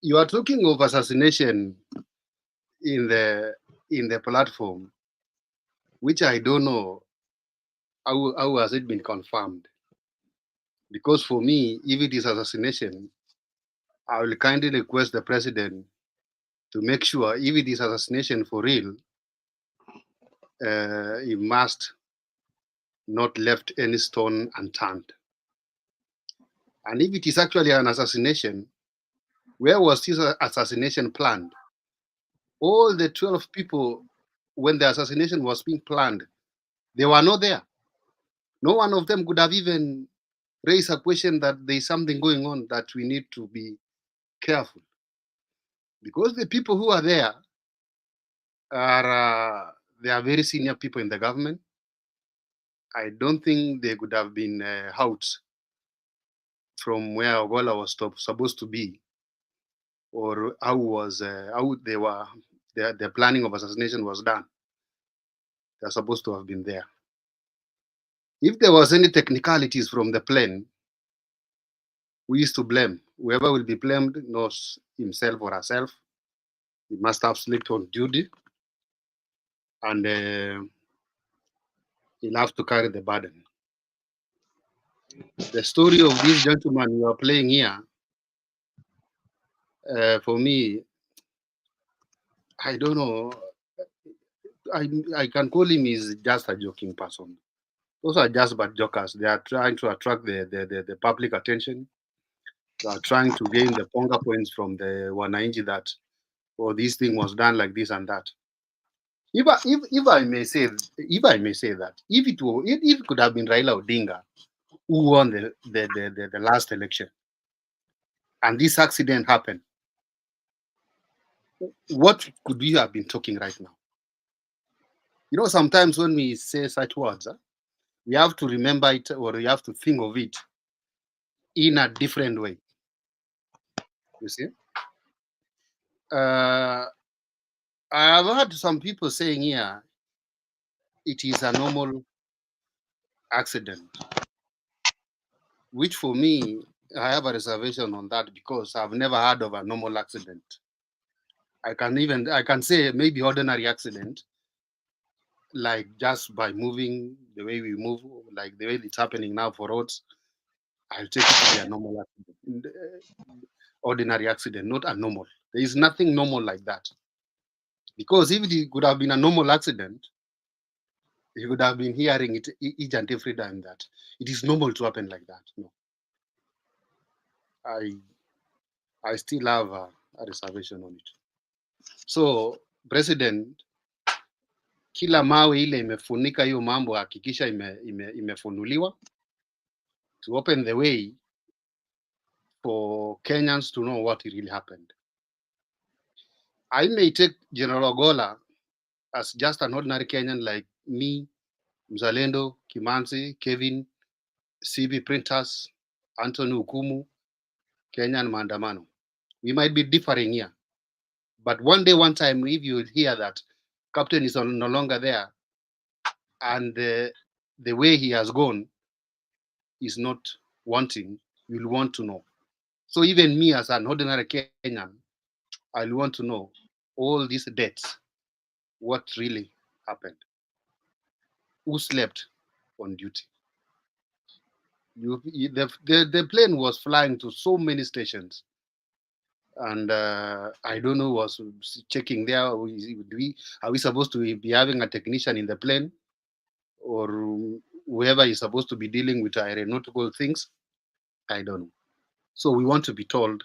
You are talking of assassination in the platform, which I don't know how has it been confirmed. Because for me, if it is assassination, I will kindly request the president to make sure if it is assassination for real, he must not left any stone unturned. And if it is actually an assassination, where was this assassination planned? All the 12 people, when the assassination was being planned, they were not there. No one of them could have even raised a question that there is something going on that we need to be careful. Because the people who are there are they are very senior people in the government, I don't think they could have been out from where Ogolla was supposed to be, or how they were, the planning of assassination was done. They're supposed to have been there. If there was any technicalities from the plane, we used to blame. Whoever will be blamed knows himself or herself. He must have slept on duty, and he'll have to carry the burden. The story of this gentleman you are playing here, for me, I don't know. I can call him is just a joking person. Those are just bad jokers. They are trying to attract the public attention. They are trying to gain the ponga points from the Wananchi that, oh, this thing was done like this and that. If I may say that, if it could have been Raila Odinga who won the last election, and this accident happened, what could we have been talking right now? You know, sometimes when we say such words, we have to remember it, or we have to think of it in a different way. You see? I have heard some people saying here, it is a normal accident, which for me, I have a reservation on that because I've never heard of a normal accident. I can say maybe ordinary accident, like just by moving the way we move, like the way it's happening now for roads. I'll take it to be a normal accident, ordinary accident, not a normal. There is nothing normal like that. Because if it could have been a normal accident, you would have been hearing it each and every time that it is normal to happen like that. No. I still have a reservation on it. So, President, kila mawe ile imefunika hiyo mambo, hakikisha imefunuliwa to open the way for Kenyans to know what really happened. I may take General Ogolla as just an ordinary Kenyan like me, Mzalendo, Kimanzi, Kevin, CB Printers, Anthony Ukumu, Kenyan Maandamano. We might be differing here. But one day, one time, if you hear that Captain is no longer there, and the way he has gone is not wanting, you'll want to know. So even me as an ordinary Kenyan, I'll want to know all these deaths, what really happened. Who slept on duty? The plane was flying to so many stations, and I don't know, was checking there. Are we supposed to be having a technician in the plane, or whoever is supposed to be dealing with aeronautical things? I don't know. So we want to be told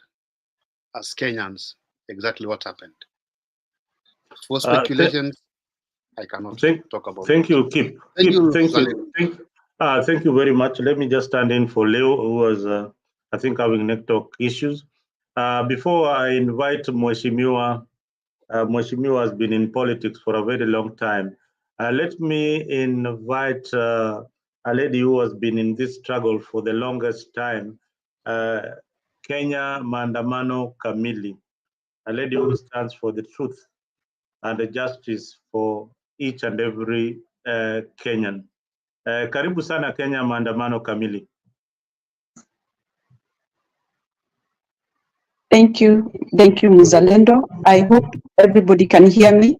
as Kenyans exactly what happened. For speculations, I cannot talk about. Thank you, Kip. Thank you very much. Let me just stand in for Leo, who was, I think, having network issues. Before I invite Mheshimiwa, Mheshimiwa has been in politics for a very long time. Let me invite a lady who has been in this struggle for the longest time, Kenya Maandamano Kamili, a lady who stands for the truth and the justice for each and every Kenyan. Karibu sana Kenya Maandamano Kamili. Thank you, Mzalendo. I hope everybody can hear me.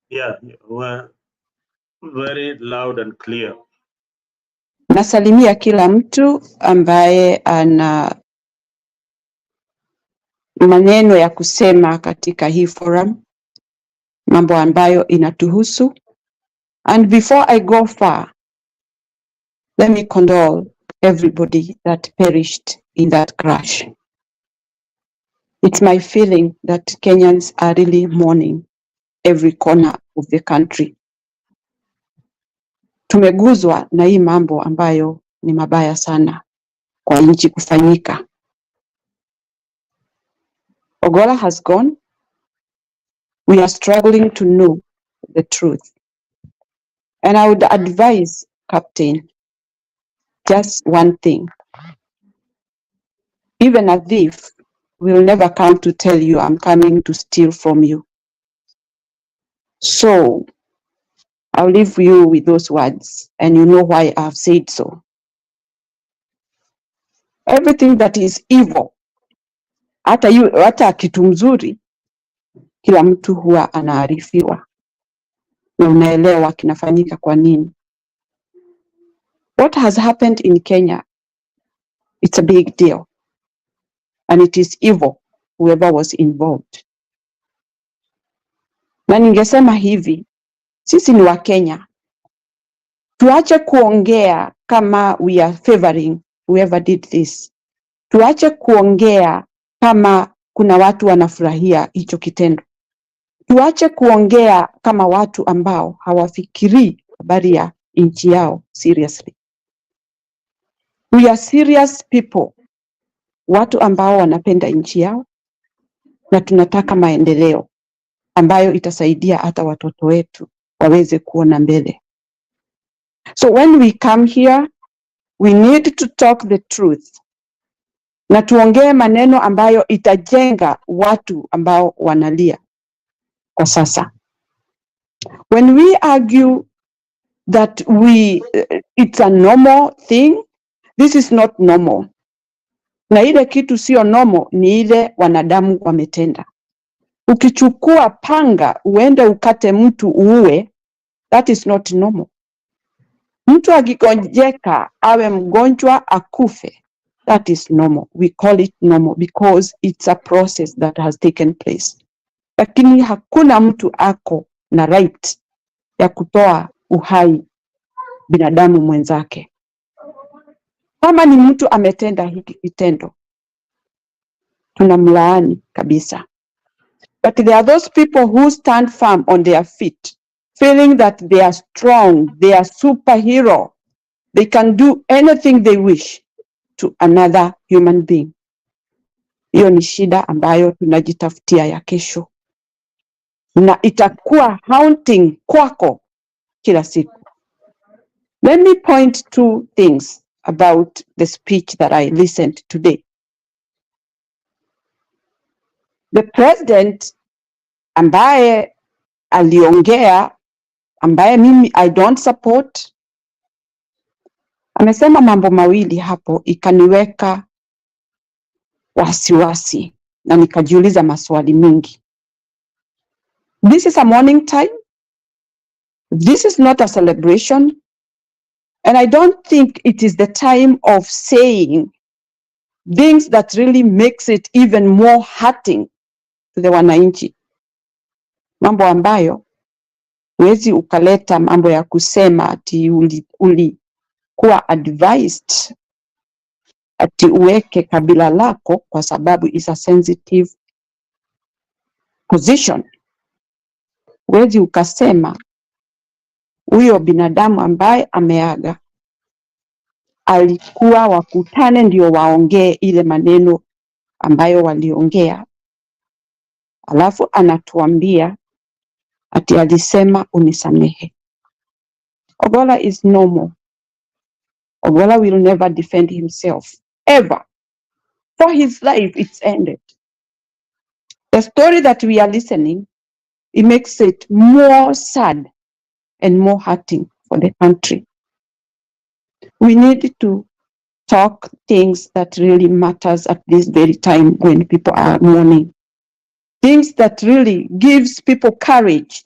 Yeah, we're very loud and clear. Nasalimia kila mtu ambaye ana maneno ya kusema katika hii forum, mambo ambayo inatuhusu. And before I go far, let me condole everybody that perished in that crash. It's my feeling that Kenyans are really mourning every corner of the country. Tumeguzwa na hii mambo ambayo ni mabaya sana kwa nchi kufanyika. Ogolla has gone. We are struggling to know the truth. And I would advise Captain, just one thing. Even a thief will never come to tell you, I'm coming to steal from you. So I'll leave you with those words, and you know why I've said so. Everything that is evil, hata kitu mzuri, kila mtu huwa anaarifiwa na unaelewa kinafanyika kwa nini. What has happened in Kenya, it's a big deal, and it is evil, whoever was involved. Na ningesema hivi, sisi ni wa Kenya, tuache kuongea kama we are favoring whoever did this. Tuache kuongea kama kuna watu wanafurahia hicho kitendo. Tuache kuongea kama watu ambao hawafikirii habari ya nchi yao seriously. We are serious people, watu ambao wanapenda nchi yao na tunataka maendeleo ambayo itasaidia hata watoto wetu waweze kuona mbele. So when we come here, we need to talk the truth. Na tuongee maneno ambayo itajenga watu ambao wanalia kwa sasa. When we argue that it's a normal thing, this is not normal. Na ile kitu sio normal ni ile wanadamu wametenda. Ukichukua panga uende ukate mtu uue, that is not normal. Mtu akigonjeka awe mgonjwa akufe, that is normal. We call it normal because it's a process that has taken place. Lakini hakuna mtu ako na right ya kutoa uhai binadamu mwenzake. Kama ni mtu ametenda hiki kitendo, tunamlaani kabisa. But there are those people who stand firm on their feet, feeling that they are strong, they are superhero, they can do anything they wish to another human being. Hiyo ni shida ambayo tunajitafutia ya kesho, na itakuwa haunting kwako kila siku. Let me point two things about the speech that I listened today. The president ambaye aliongea, ambaye mimi I don't support, amesema mambo mawili hapo ikaniweka wasiwasi na nikajiuliza maswali mengi. This is a mourning time. This is not a celebration. And I don't think it is the time of saying things that really makes it even more hurting to the wananchi. Mambo ambayo huwezi ukaleta mambo ya kusema ati ulikuwa advised ati uweke kabila lako kwa sababu is a sensitive position. Huwezi ukasema huyo binadamu ambaye ameaga alikuwa wakutane ndio waongee ile maneno ambayo waliongea, alafu anatuambia ati alisema unisamehe. Ogolla is normal. Ogolla will never defend himself, ever. For his life, it's ended. The story that we are listening, it makes it more sad and more hurting for the country. We need to talk things that really matters at this very time when people are mourning. Things that really gives people courage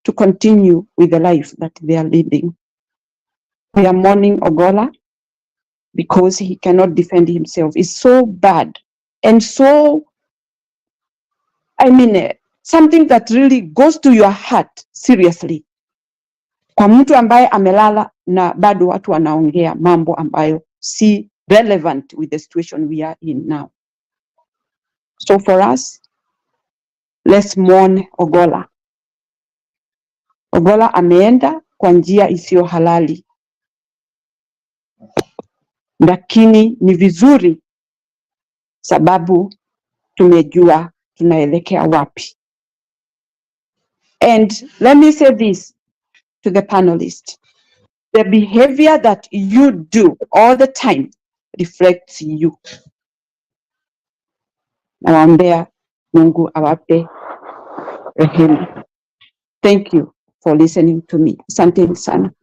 to continue with the life that they are leading. We are mourning Ogolla because he cannot defend himself. It's so bad and so, something that really goes to your heart seriously. Kwa mtu ambaye amelala na bado watu wanaongea mambo ambayo si relevant with the situation we are in now. So for us, let's mourn Ogolla. Ogolla ameenda kwa njia isiyo halali. Lakini ni vizuri sababu tumejua tunaelekea wapi. And let me say this to the panelists. the behavior that you do all the time reflects you. Nawaombea Mungu awape rehema. Thank you for listening to me. Asante sana.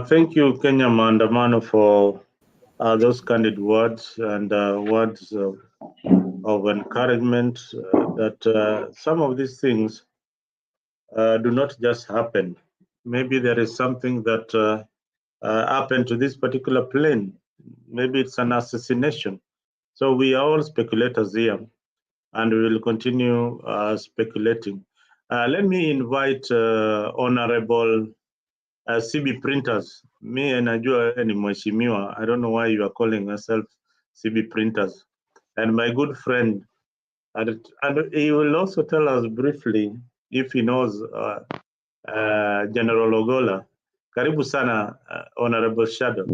Thank you, Kenya Maandamano, for those candid words and words of encouragement that some of these things do not just happen. Maybe there is something that happened to this particular plane. Maybe it's an assassination. So we are all speculators here, and we will continue speculating. Let me invite Honorable CB Printers. Me and Najua and Mheshimiwa. I don't know why you are calling yourself CB Printers. And my good friend, and he will also tell us briefly if he knows General Ogolla. Karibu sana, Honorable Shadow.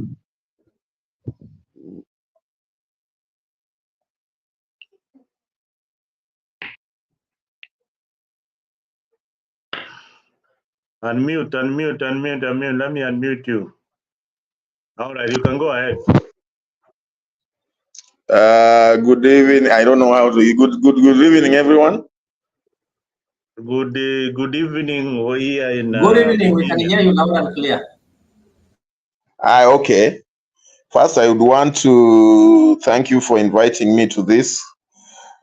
Unmute. Let me unmute you. All right, you can go ahead. Good evening. I don't know how to. Good evening, everyone. Good evening. We're here in. Good evening. We can hear you loud and clear. Okay. First, I would want to thank you for inviting me to this,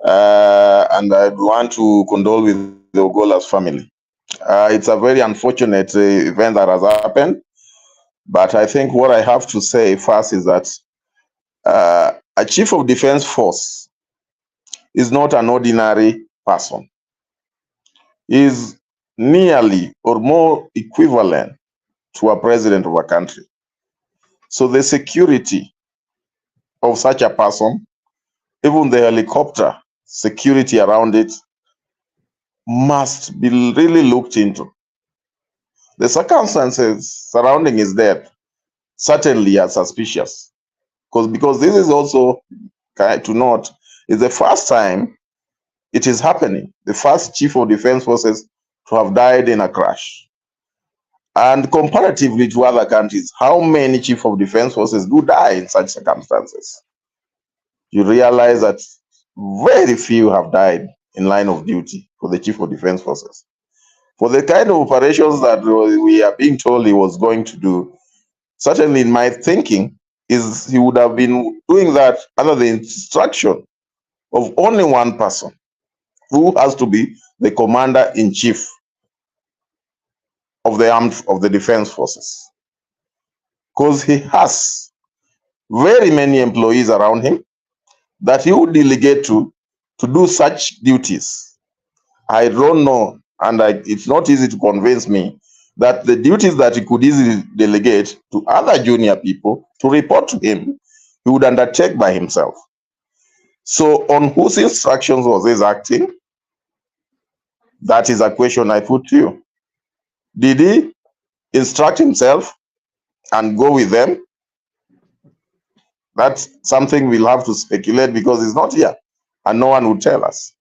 and I'd want to condole with the Ogolla's family. It's a very unfortunate event that has happened, but I think what I have to say first is that a chief of defense force is not an ordinary person. Is nearly or more equivalent to a president of a country. So the security of such a person, even the helicopter security around it, must be really looked into. The circumstances surrounding his death certainly are suspicious, because this is also, to note, is the first time it is happening. The first chief of defense forces to have died in a crash. And comparatively to other countries, how many chief of defense forces do die in such circumstances? You realize that very few have died in line of duty for the chief of defense forces. For the kind of operations that we are being told he was going to do, certainly in my thinking, is he would have been doing that under the instruction of only one person, who has to be the commander-in-chief of the defense forces, because he has very many employees around him that he would delegate to do such duties. I don't know, and it's not easy to convince me that the duties that he could easily delegate to other junior people to report to him, he would undertake by himself. So on whose instructions was he acting? That is a question I put to you. Did he instruct himself and go with them? That's something we'll have to speculate, because he's not here and no one would tell us.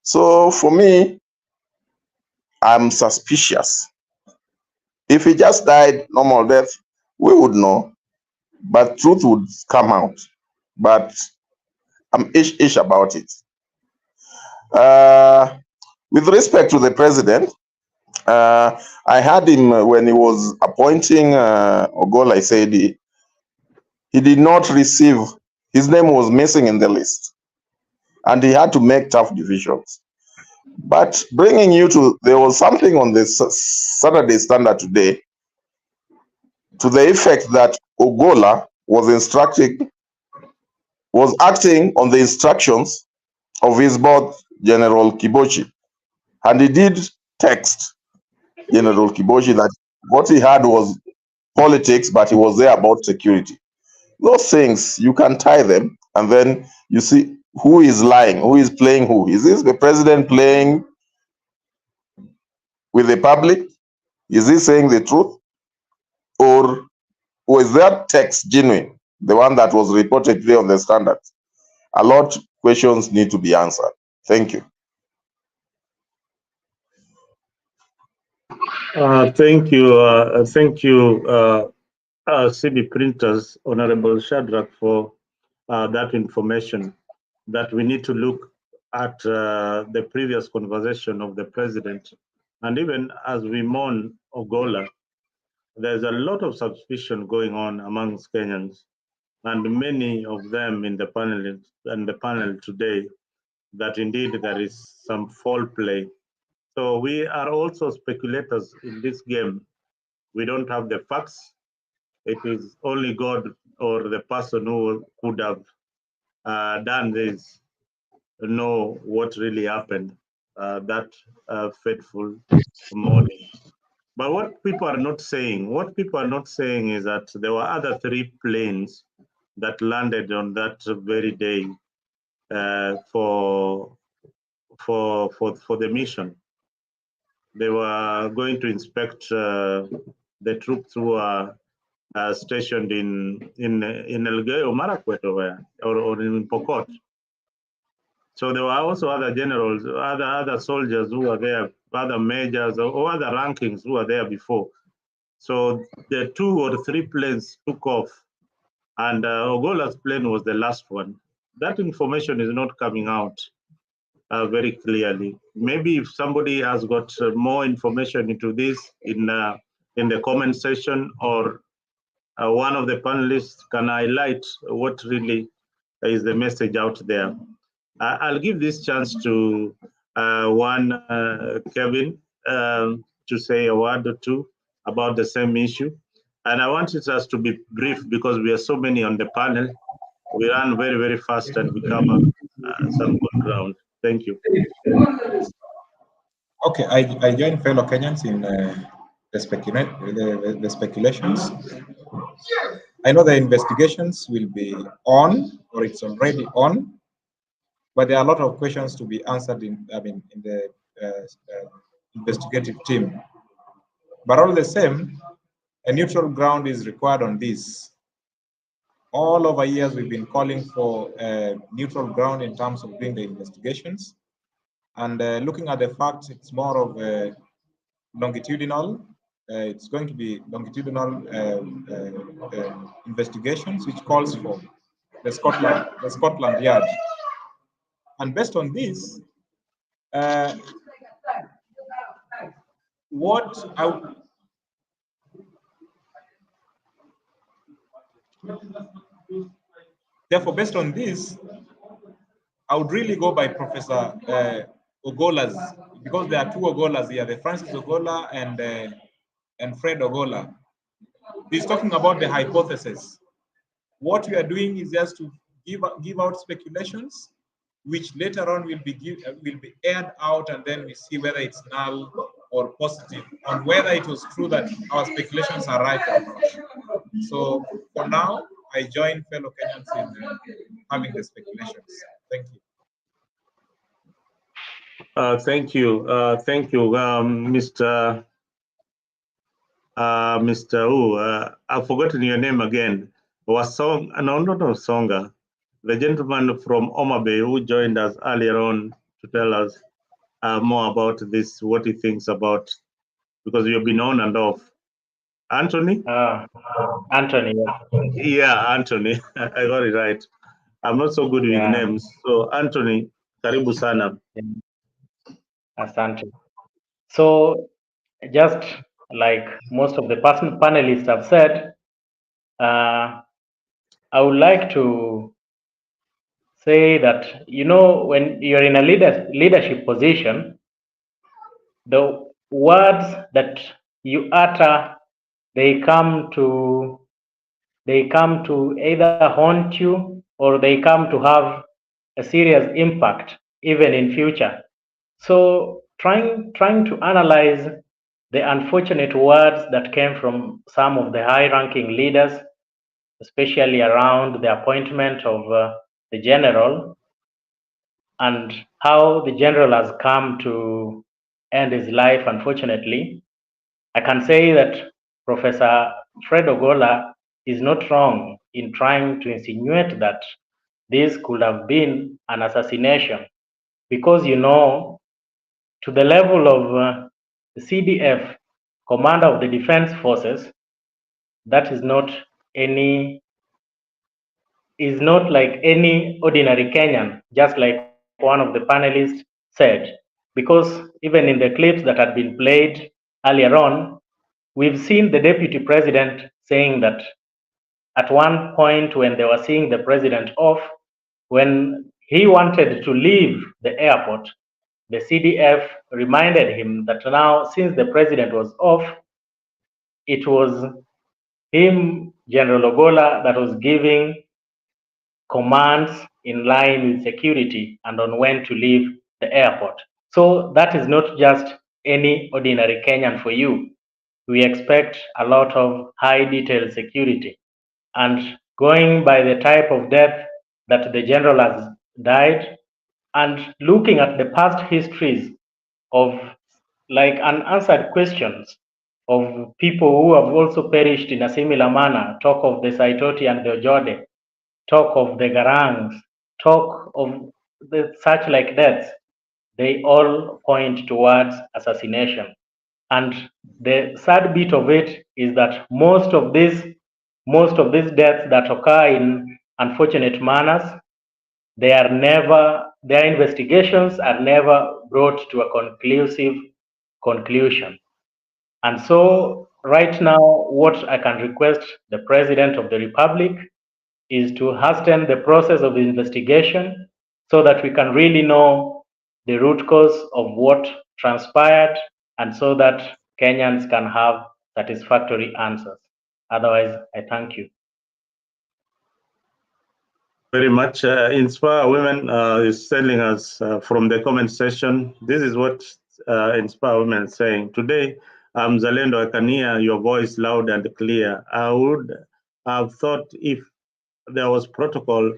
So for me, I'm suspicious. If he just died normal death, we would know, but truth would come out. But I'm ish about it. With respect to the president, I had him when he was appointing Ogolla. I said he did not receive, his name was missing in the list, and he had to make tough decisions. But bringing you to, there was something on the Saturday Standard today to the effect that Ogolla was acting on the instructions of his boss, General Kibochi. And he did text General Kibochi that what he had was politics, but he was there about security. Those things, you can tie them, and then you see who is lying, who is playing who. Is this the president playing with the public? Is he saying the truth? Or was that text genuine, the one that was reported today on the Standard? A lot of questions need to be answered. Thank you. Thank you, CD Printers, Honorable Shadrach, for that information, that we need to look at the previous conversation of the president. And even as we mourn Ogolla, there's a lot of suspicion going on amongst Kenyans, and many of them in the panel today, that indeed there is some foul play. So we are also speculators in this game. We don't have the facts. It is only God or the person who could have done this know what really happened that fateful morning. But what people are not saying, is that there were other 3 planes that landed on that very day for the mission. They were going to inspect the troops who are stationed in Elgeyo Marakwet or in Pokot. So there were also other generals, other soldiers who were there, other majors or other rankings who were there before. So the 2 or 3 planes took off, and Ogolla's plane was the last one. That information is not coming out very clearly. Maybe if somebody has got more information into this in the comment section, or one of the panelists can highlight what really is the message out there. I'll give this chance to Kevin, to say a word or two about the same issue. And I wanted us to be brief because we are so many on the panel. We run very, very fast and we cover some good ground. Thank you. Okay, I join fellow Kenyans in the speculations. I know the investigations will be on, or it's already on, but there are a lot of questions to be answered in the investigative team. But all the same, a neutral ground is required on this. All over years, we've been calling for a neutral ground in terms of doing the investigations. And looking at the facts, it's more of a longitudinal. It's going to be longitudinal investigations, which calls for the Scotland Yard. And based on this, therefore, based on this, I would really go by Professor Ogolla's, because there are 2 Ogollas here, the Francis Ogolla and Fred Ogolla. He's talking about the hypothesis. What we are doing is just to give out speculations, which later on will be aired out, and then we see whether it's null or positive, and whether it was true that our speculations are right or not. So for now, I join fellow Kenyans in having the speculations. Thank you. Thank you, Mr. I've forgotten your name again. Songa, the gentleman from Oma Bay who joined us earlier on to tell us more about this, what he thinks about, because you've been on and off. Anthony? Anthony. Yeah, Anthony. I got it right. I'm not so good with names. So, Anthony, karibu sana. Asante. So, just like most of the panelists have said, I would like to say that, when you're in a leadership position, the words that you utter, they come to either haunt you, or they come to have a serious impact even in future. So trying to analyze the unfortunate words that came from some of the high-ranking leaders, especially around the appointment of the general, and how the general has come to end his life, unfortunately, I can say that Professor Fred Ogolla is not wrong in trying to insinuate that this could have been an assassination, because, to the level of the CDF, commander of the defense forces, that is not like any ordinary Kenyan, just like one of the panelists said, because even in the clips that had been played earlier on, we've seen the deputy president saying that at one point when they were seeing the president off, when he wanted to leave the airport, the CDF reminded him that now, since the president was off, it was him, General Ogolla, that was giving commands in line with security and on when to leave the airport. So that is not just any ordinary Kenyan for you. We expect a lot of high detail security. And going by the type of death that the general has died, and looking at the past histories of like unanswered questions of people who have also perished in a similar manner, talk of the Saitoti and the Ojode, talk of the Garangs, talk of the such like deaths, they all point towards assassination. And the sad bit of it is that most of these deaths that occur in unfortunate manners, their investigations are never brought to a conclusive conclusion. And so right now, what I can request the President of the Republic is to hasten the process of investigation so that we can really know the root cause of what transpired, and so that Kenyans can have satisfactory answers. Otherwise, I thank you. Very much. Inspire Women is telling us from the comment section. This is what Inspire Women is saying. Today, Zalendo, I can hear your voice loud and clear. I would have thought if there was protocol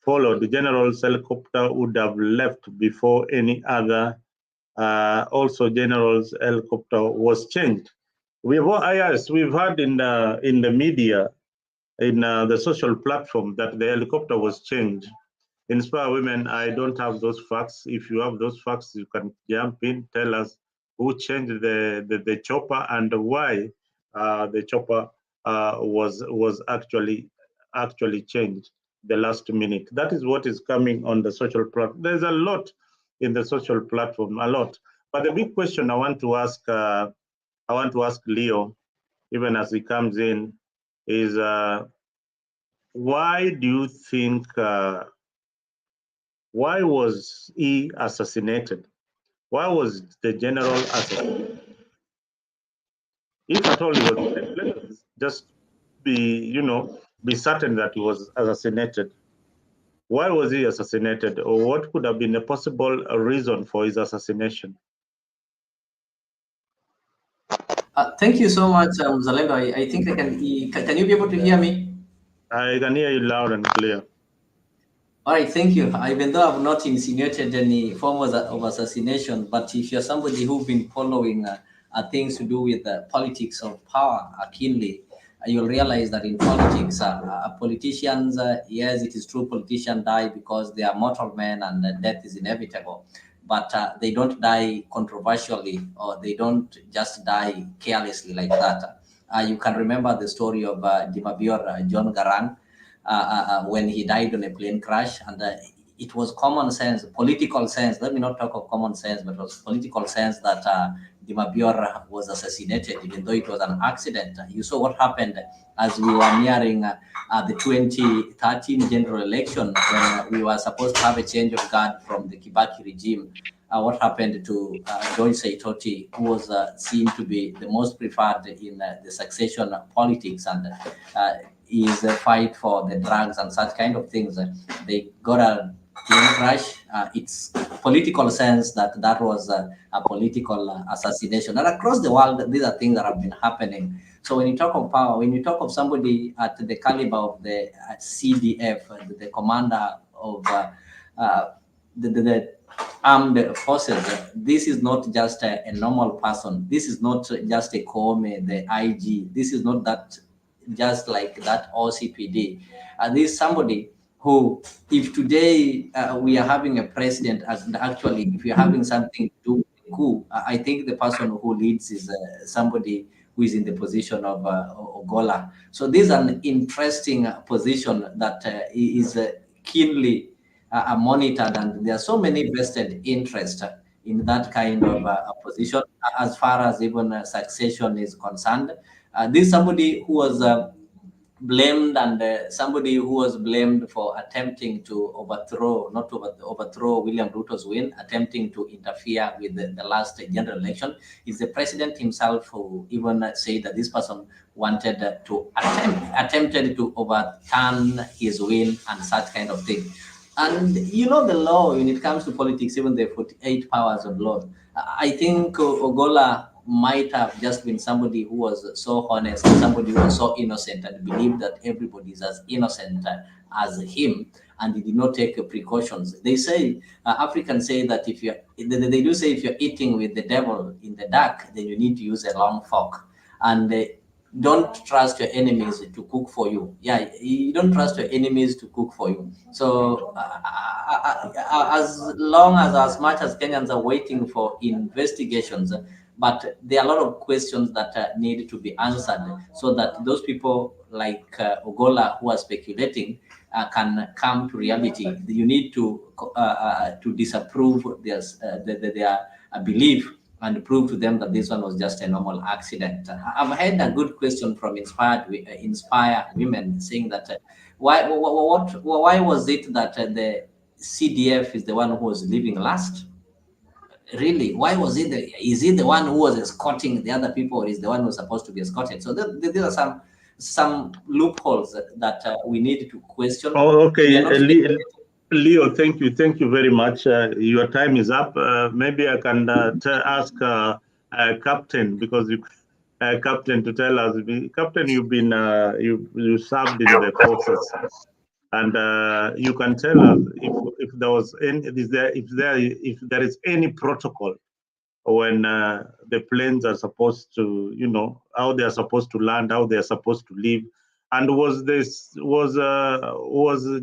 followed, the general's helicopter would have left before any other. Also, general's helicopter was changed. We've heard in the media, in the social platform, that the helicopter was changed. Inspire Women, I don't have those facts. If you have those facts, you can jump in, tell us who changed the chopper and why the chopper was actually changed the last minute. That is what is coming on the social platform. There's a lot in the social platform, a lot. But the big question I want to ask Leo, even as he comes in, is why do you think, why was he assassinated? Why was the general assassinated? If at all he was, let us just be certain that he was assassinated. Why was he assassinated, or what could have been a possible reason for his assassination? Thank you so much, Zalendo. I think can you be able to hear me? I can hear you loud and clear. All right, thank you. Even though I've not insinuated any form of assassination, but if you're somebody who's been following things to do with the politics of power keenly, you'll realize that in politics, politicians, yes, it is true, politicians die because they are mortal men and death is inevitable. But they don't die controversially, or they don't just die carelessly like that. You can remember the story of Dimabior John Garang, when he died on a plane crash, and it was common sense, political sense. Let me not talk of common sense, but it was political sense that Dimabior was assassinated, even though it was an accident. You saw what happened as we were nearing the 2013 general election, when we were supposed to have a change of guard from the Kibaki regime. What happened to George Saitoti, who was seen to be the most preferred in the succession politics, and is a fight for the drugs and such kind of things. They got a plane crash. It's political sense that was a political assassination. And across the world, these are things that have been happening. So when you talk of power, when you talk of somebody at the caliber of the CDF, the commander of the armed forces, this is not just a normal person. This is not just a Koome, the IG. This is not that just like that OCPD. This is somebody who, if today we are having a president, and actually if you're having something to do with who. I think the person who leads is somebody who is in the position of Ogolla. So this is an interesting position that is keenly monitored, and there are so many vested interests in that kind of position as far as even succession is concerned. This is somebody who was blamed, and somebody who was blamed for attempting to overthrow William Ruto's win, attempting to interfere with the last general election, is the president himself who even said that this person wanted attempted to overturn his win and such kind of thing. And you know the law when it comes to politics, even the 48 powers of law. I think Ogolla might have just been somebody who was so honest, somebody who was so innocent, and believed that everybody is as innocent as him, and he did not take precautions. They say, Africans say that if they do say if you're eating with the devil in the dark, then you need to use a long fork. And don't trust your enemies to cook for you. Yeah, you don't trust your enemies to cook for you. So as much as Kenyans are waiting for investigations, but there are a lot of questions that need to be answered so that those people like Ogolla who are speculating can come to reality. You need to disapprove their belief and prove to them that this one was just a normal accident. I've had a good question from Inspire Women saying that why was it that the CDF is the one who was leaving last? Really, why was it? Is it the one who was escorting the other people, or is the one who was supposed to be escorted? So there are some loopholes that we need to question. Oh, okay, Leo, thank you very much. Your time is up. Maybe I can ask Captain, because Captain, to tell us, Captain, you've been you served in the forces, and you can tell us if there was any, if there is any protocol when the planes are supposed to, how they are supposed to land, how they are supposed to leave. And was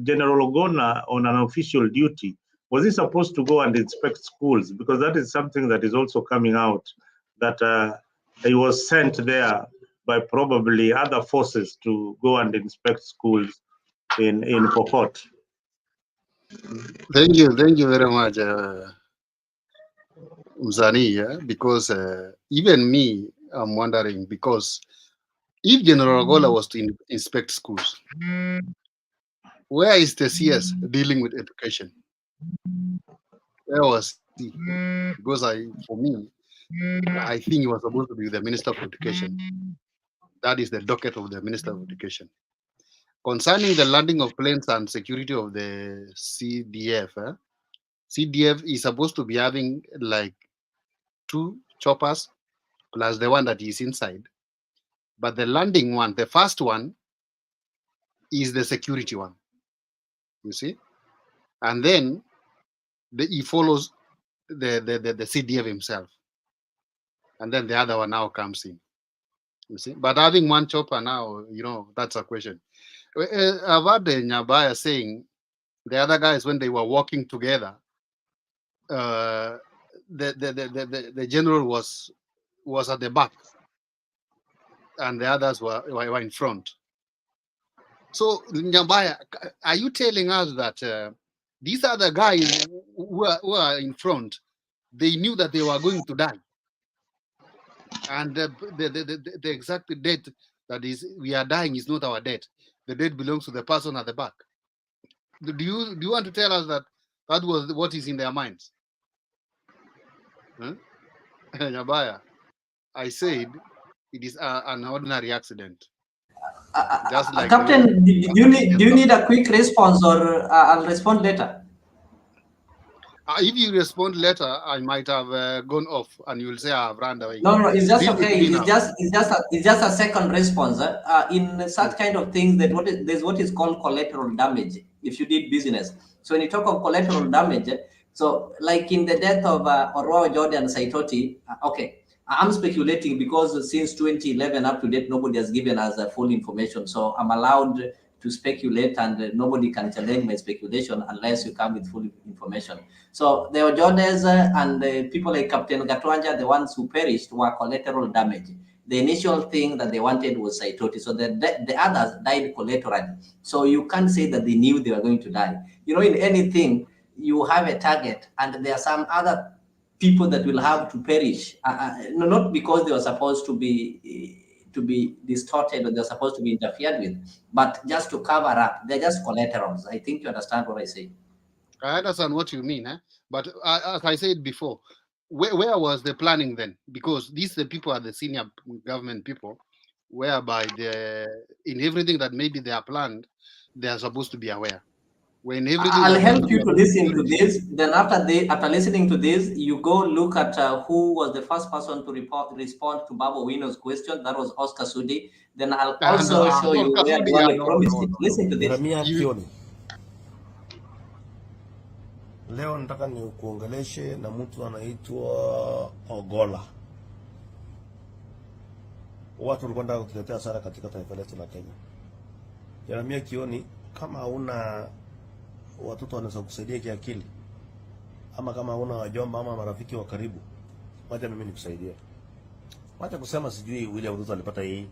General Ogolla on an official duty? Was he supposed to go and inspect schools? Because that is something that is also coming out, that he was sent there by probably other forces to go and inspect schools in Pokot. Thank you very much, Mzani, yeah? Because even me, I'm wondering, because if General Ogolla was to inspect schools, where is the CS dealing with education? Where was he? Because for me, I think he was supposed to be the Minister of Education. That is the docket of the Minister of Education. Concerning the landing of planes and security of the CDF, CDF is supposed to be having like 2 choppers plus the one that is inside. But the landing one, the first one, is the security one. You see? And then he follows the CDF himself. And then the other one now comes in. You see? But having one chopper now, that's a question. I've heard Nyabaya saying the other guys, when they were walking together, the general was at the back and the others were in front. So, Nyabaya, are you telling us that these other guys who are in front, they knew that they were going to die? And the exact date that is we are dying is not our death. The death belongs to the person at the back. Do you want to tell us that was what is in their minds? Nyabaya, I said it is an ordinary accident. Just like Captain, do you need a quick response, or I'll respond later? If you respond later, I might have gone off, and you will say I have run away. No, it's just okay. It's just a second response. In such kind of things, there's what is called collateral damage if you did business. So when you talk of collateral damage, so like in the death of Orowa Jordan Saitoti, okay, I'm speculating because since 2011 up to date, nobody has given us full information. So I'm allowed to speculate, and nobody can challenge my speculation unless you come with full information. So the Ojones and people like Captain Gatwanja, the ones who perished, were collateral damage. The initial thing that they wanted was Saitoti, so the others died collaterally. So you can't say that they knew they were going to die. You know, in anything, you have a target, and there are some other people that will have to perish, not because they were supposed to be distorted or they're supposed to be interfered with, but just to cover up. They're just collaterals. I think you understand what I say. I understand what you mean, but as I said before, where was the planning then? Because these the people are the senior government people, whereby in everything that maybe they are planned, they are supposed to be aware. When everything I'll help you to listen to this. Then after listening to this, you go look at who was the first person to respond to Babu Wino's question. That was Oscar Sudi. Then I'll also show you where Duale promised it. Listen to this. Leo nataka ni kuongeleshe na mtu anaitwa Ogolla. Watu walikuwa wanataka kutuletea sana katika taifa letu la Kenya. Jeremia Kioni, kama hauna watoto wanaweza kusaidia kiakili, ama kama hauna wajomba ama marafiki wa karibu, wacha mimi nikusaidie. Wacha kusema sijui William Ruto alipata hii,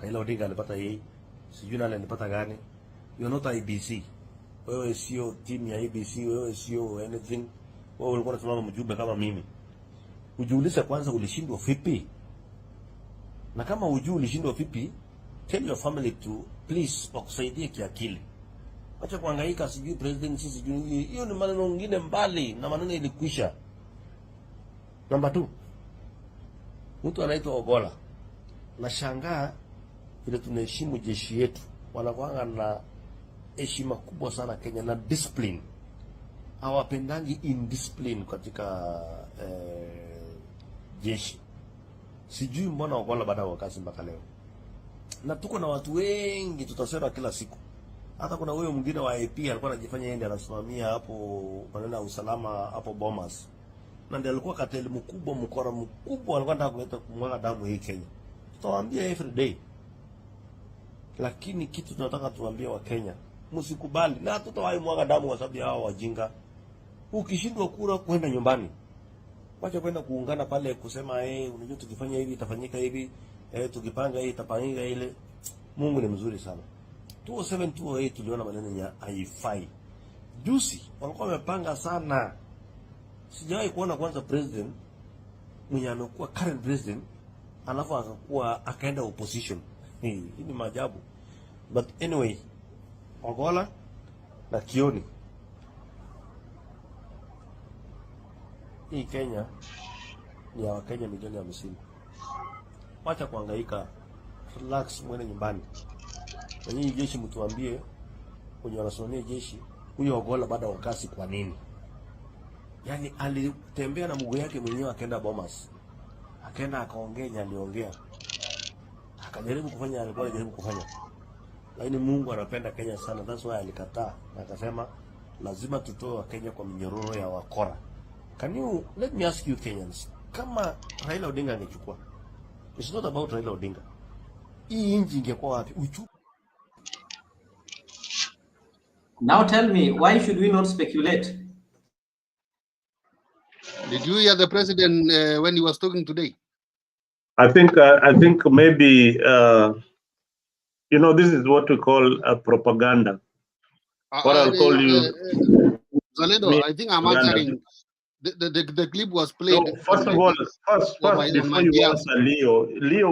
Raila Odinga alipata hii, sijui nani alipata gani. You are not IBC. Wewe sio timu ya IBC, wewe sio anything. Wewe ulikuwa unasimama mjumbe kama mimi. Ujiulize kwanza ulishindwa vipi? Na kama hujui ulishindwa vipi, tell your family to please wakusaidie kiakili. Acha kuhangaika sijui president sijui hiyo ni maneno mengine mbali na maneno ilikwisha. Number 2. Mtu anaitwa Ogolla. Nashangaa vile tunaheshimu jeshi yetu. Wanakuanga na heshima kubwa sana Kenya na discipline. Hawapendangi indiscipline katika jeshi. Sijui mbona Ogolla baada ya kazi mpaka leo. Na tuko na watu wengi tutasema kila siku. Hata kuna huyo mwingine wa AP alikuwa anajifanya yeye ndiye anasimamia hapo maneno ya usalama hapo Bomas. Na ndiye alikuwa kateli mkubwa, mkora mkubwa, alikuwa anataka kuleta kumwaga damu hii Kenya. Tutawaambia every day. Lakini kitu tunataka tuwaambie wa Kenya, msikubali na hatutawahi mwaga damu kwa sababu hao wajinga. Ukishindwa kura kwenda nyumbani. Wacha kwenda kuungana pale kusema unajua tukifanya hivi itafanyika hivi, tukipanga hii itafanyika ile. Mungu ni mzuri sana. 207 208 tuliona maneno ya haifai. Juzi walikuwa wamepanga sana. Sijawahi kuona kwanza president mwenye amekuwa current president alafu akaenda opposition. Hii ni maajabu. But anyway, Ogolla na Kioni, hii Kenya ni ya Wakenya milioni 50. Wacha kuhangaika, relax, mwende nyumbani. Na nyinyi jeshi mtuambie kwenye wanasimamia jeshi, huyo Ogolla baada ya wakati kwa nini? Yaani alitembea na mguu yake mwenyewe akaenda Bomas. Akaenda akaongea, aliongea. Akajaribu kufanya alikuwa anajaribu kufanya. Lakini Mungu anapenda Kenya sana, that's why alikataa. Na akasema lazima tutoe Kenya kwa minyororo ya wakora. Can you let me ask you Kenyans, kama Raila Odinga angechukua, it's not about Raila Odinga. Hii nchi ingekuwa wapi? Now tell me, why should we not speculate? Did you hear the president when he was talking today? I think maybe this is what we call propaganda. What I'll call you, Zalendo, I think I'm answering. The clip was played. No, first of all, before you answer Leo,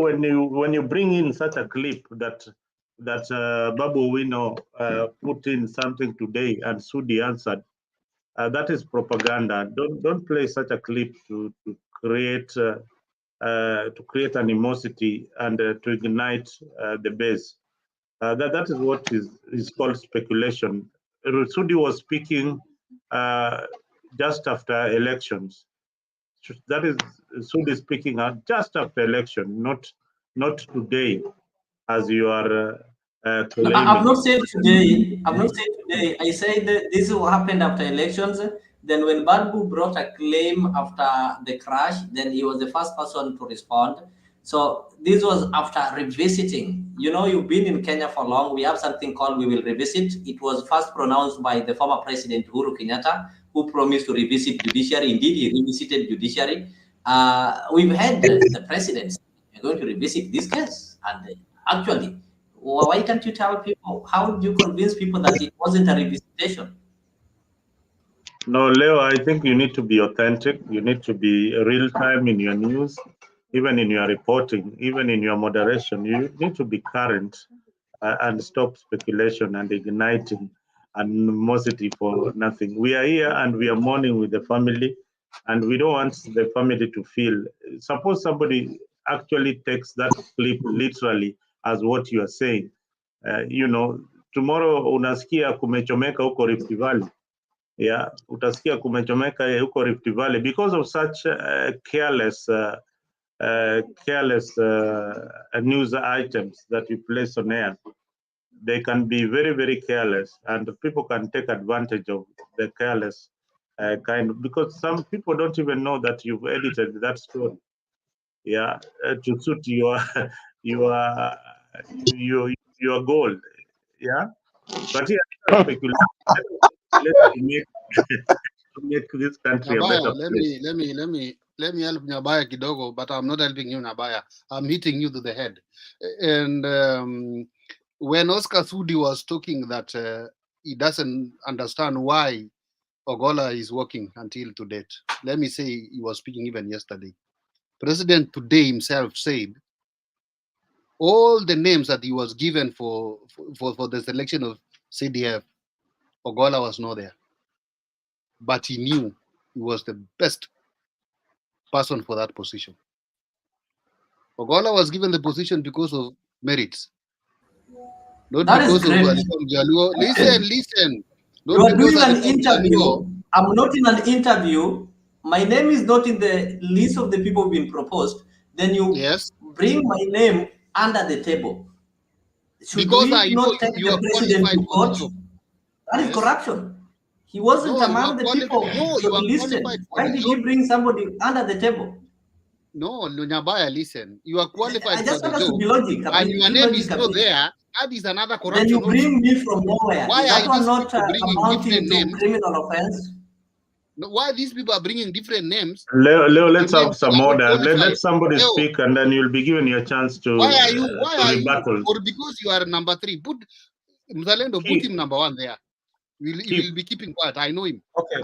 when you bring in such a clip that Babu Wino put in something today and Sudi answered, that is propaganda. Don't play such a clip to create animosity and to ignite the base. That is what is called speculation. Sudi was speaking just after elections. That is Sudi speaking just after election, not today, as you are claiming. I've not said today. I said that this is what happened after elections. Then when Babu brought a claim after the crash, then he was the first person to respond. So this was after revisiting. You know, you've been in Kenya for long. We have something called We Will Revisit. It was first pronounced by the former President Uhuru Kenyatta, who promised to revisit judiciary. Indeed, he revisited judiciary. We've had the president say, we're going to revisit this case. And actually, why can't you tell people? How do you convince people that it wasn't a revisitation? No, Leo, I think you need to be authentic. You need to be real time in your news, even in your reporting, even in your moderation. You need to be current and stop speculation and igniting animosity for nothing. We are here and we are mourning with the family, and we don't want the family to feel. Suppose somebody actually takes that clip literally as what you are saying. You know, tomorrow unasikia kumechomeka huko Rift Valley. Yeah, utasikia kumechomeka huko Rift Valley because of such careless news items that you place on air. They can be very, very careless, and people can take advantage of the careless kind, because some people don't even know that you've edited that story. Yeah, to suit your your goal. Yeah, but yeah, speculation. To make this country a better place. Let me help Nyabaya kidogo, but I'm not helping you, Nyabaya. I'm hitting you to the head. And when Oscar Sudi was talking that he doesn't understand why Ogolla is working until to date, let me say he was speaking even yesterday. President today himself said all the names that he was given for the selection of CDF, Ogolla was not there. But he knew he was the best person for that position. Ogolla was given the position because of merits. Not that because of Jaluo. Listen. You are doing an interview. I'm not in an interview. My name is not in the list of the people being proposed. Then you bring my name under the table. Should because we I know not take you the president to court? That is corruption. He wasn't among the people listed. Why did he bring somebody under the table? No, Nyabaya, listen. You are qualified I just for want the us job, to be logic. and your name is not there. That is another corruption. Then you bring me from nowhere. Why is that are one these not people bringing amounting different to names? Criminal offense? No, why these people are bringing different names? Leo, let's have some order. Let somebody speak, and then you'll be given your chance to Why are you? rebuttal. Or because you are number 3, put Mzalendo, put him number 1 there. He will be keeping quiet. I know him. Okay.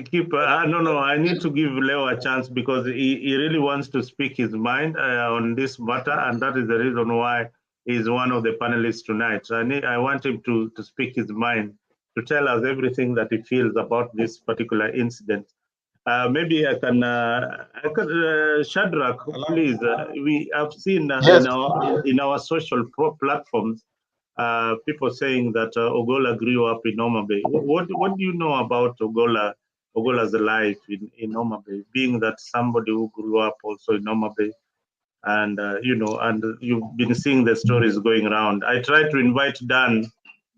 Keep. No. I need to give Leo a chance because he really wants to speak his mind on this matter, and that is the reason why he's one of the panelists tonight. So I want him to speak his mind, to tell us everything that he feels about this particular incident. Maybe I can Shadrach, please. We have seen in our social platforms people saying that Ogolla grew up in Homa Bay. What do you know about Ogolla's life in Homa Bay, being that somebody who grew up also in Homa Bay, and and you've been seeing the stories going around. I tried to invite Dan,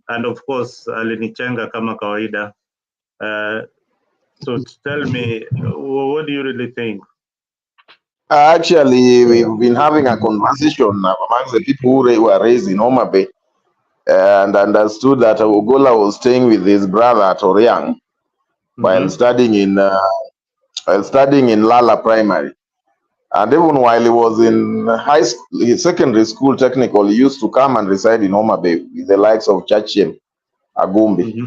and of course alinichenga kama kawaida. So tell me, what do you really think? Actually, we've been having a conversation among the people who were raised in Homa Bay, and understood that Ogolla was staying with his brother at Oriang while studying in Lala Primary. And even while he was in secondary school, technical, he used to come and reside in Homa Bay with the likes of Chachim, Agumbi.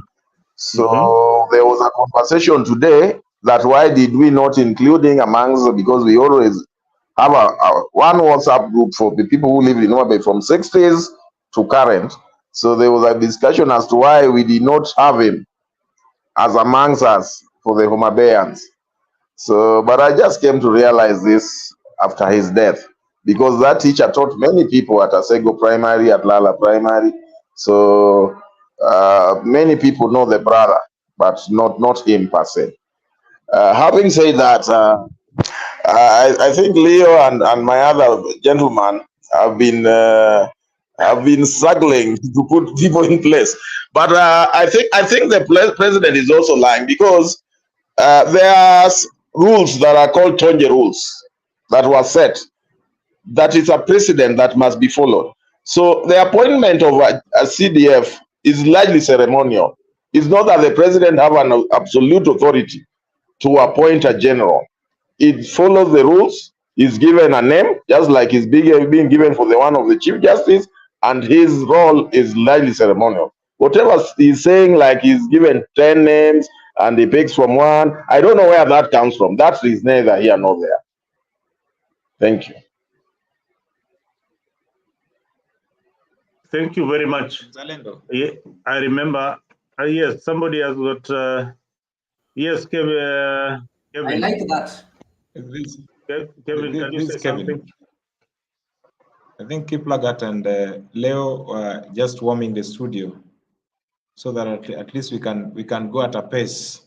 So there was a conversation today that why did we not including amongst, because we always have one WhatsApp group for the people who live in Homa Bay from 60s to current. So there was a discussion as to why we did not have him as amongst us for the Homa Bayans. So, but I just came to realize this after his death, because that teacher taught many people at Asego Primary, at Lala Primary. So many people know the brother, but not him per se. Having said that, I think Leo and my other gentleman have been struggling to put people in place. But I think the president is also lying, because there are rules that are called Tonje rules that were set that is a precedent that must be followed. So the appointment of a CDF is largely ceremonial. It's not that the president have an absolute authority to appoint a general. It follows the rules. He's given a name, just like he's being given for the one of the Chief Justice, and his role is largely ceremonial. Whatever he's saying, like he's given 10 names and he picks from one, I don't know where that comes from. That is neither here nor there. Thank you. Thank you very much. Zalendo. Yeah, I remember. Yes, somebody has got. Yes, Kevin. I like that. Kevin, can you say something? I think Kiplagat and Leo are just warming the studio, so that at least we can go at a pace.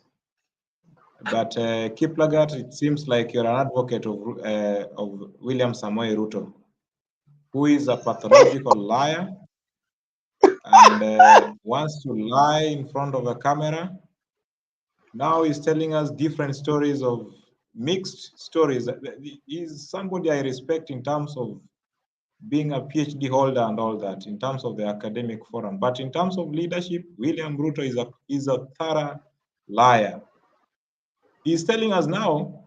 But Kiplagat, it seems like you're an advocate of William Samoei Ruto, who is a pathological liar and wants to lie in front of the camera. Now he's telling us different stories, of mixed stories. He's somebody I respect in terms of being a PhD holder and all that, in terms of the academic forum. But in terms of leadership, William Ruto is a thorough liar. He's telling us now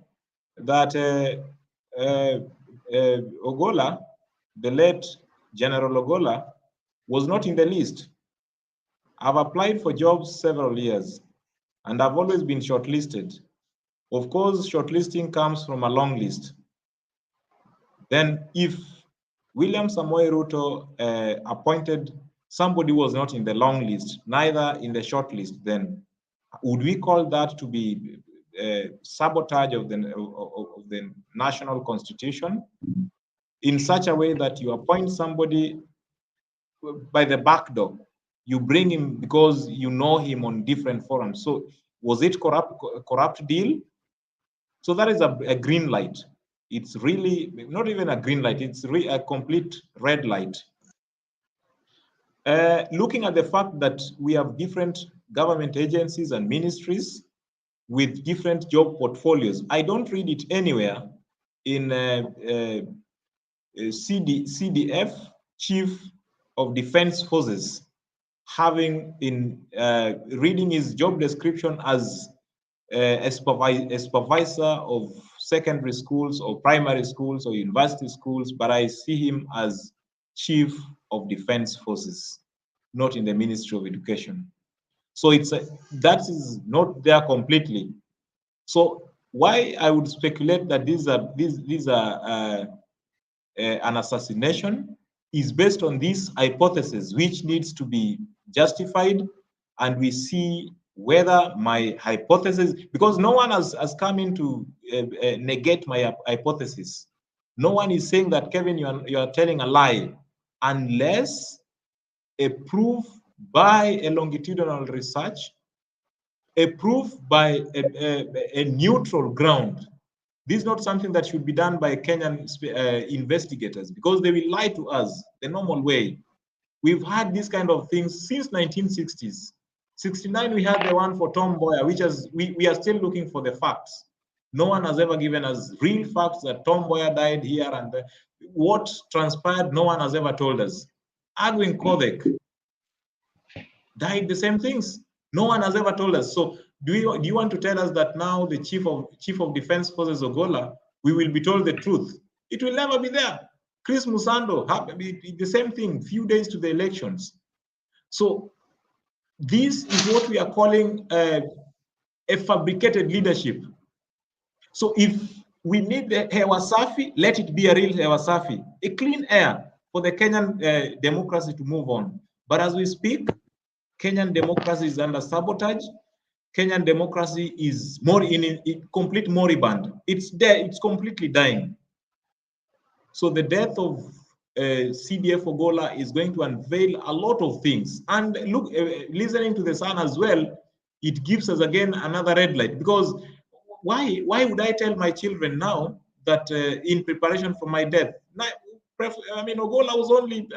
that Ogolla, the late General Ogolla, was not in the list. I've applied for jobs several years, and I've always been shortlisted. Of course, shortlisting comes from a long list. Then if William Samoei Ruto appointed somebody who was not in the long list, neither in the short list, then would we call that to be sabotage of the national constitution in such a way that you appoint somebody by the back door? You bring him because you know him on different forums. So was it corrupt deal? So that is a green light. It's really not even a green light. It's really a complete red light. Looking at the fact that we have different government agencies and ministries with different job portfolios, I don't read it anywhere in CDF, Chief of Defense Forces, having in reading his job description as a supervisor of secondary schools or primary schools or university schools, but I see him as Chief of Defense Forces, not in the Ministry of Education. So that is not there completely. So why I would speculate that these are an assassination is based on this hypothesis, which needs to be justified, and we see whether my hypothesis, because no one has come in to negate my hypothesis. No one is saying that, Kevin, you are telling a lie, unless a proof by a longitudinal research, a proof by a neutral ground. This is not something that should be done by Kenyan investigators, because they will lie to us the normal way. We've had these kind of things since 1960s. 69, we had the one for Tom Mboya, which is, we are still looking for the facts. No one has ever given us real facts that Tom Mboya died here, and what transpired, no one has ever told us. Agwin Kodek died the same things. No one has ever told us. So do you want to tell us that now the Chief of Defense Forces Ogolla, we will be told the truth? It will never be there. Chris Musando, the same thing, few days to the elections. So this is what we are calling a fabricated leadership. So if we need the hewa safi, let it be a real hewa safi, a clean air for the Kenyan democracy to move on. But as we speak, Kenyan democracy is under sabotage. Kenyan democracy is in complete moribund. It's there, it's completely dying. So the death of CDF Ogolla is going to unveil a lot of things. And look, listening to the Sun as well, it gives us again another red light. Because why would I tell my children now that in preparation for my death? I mean, Ogolla was only,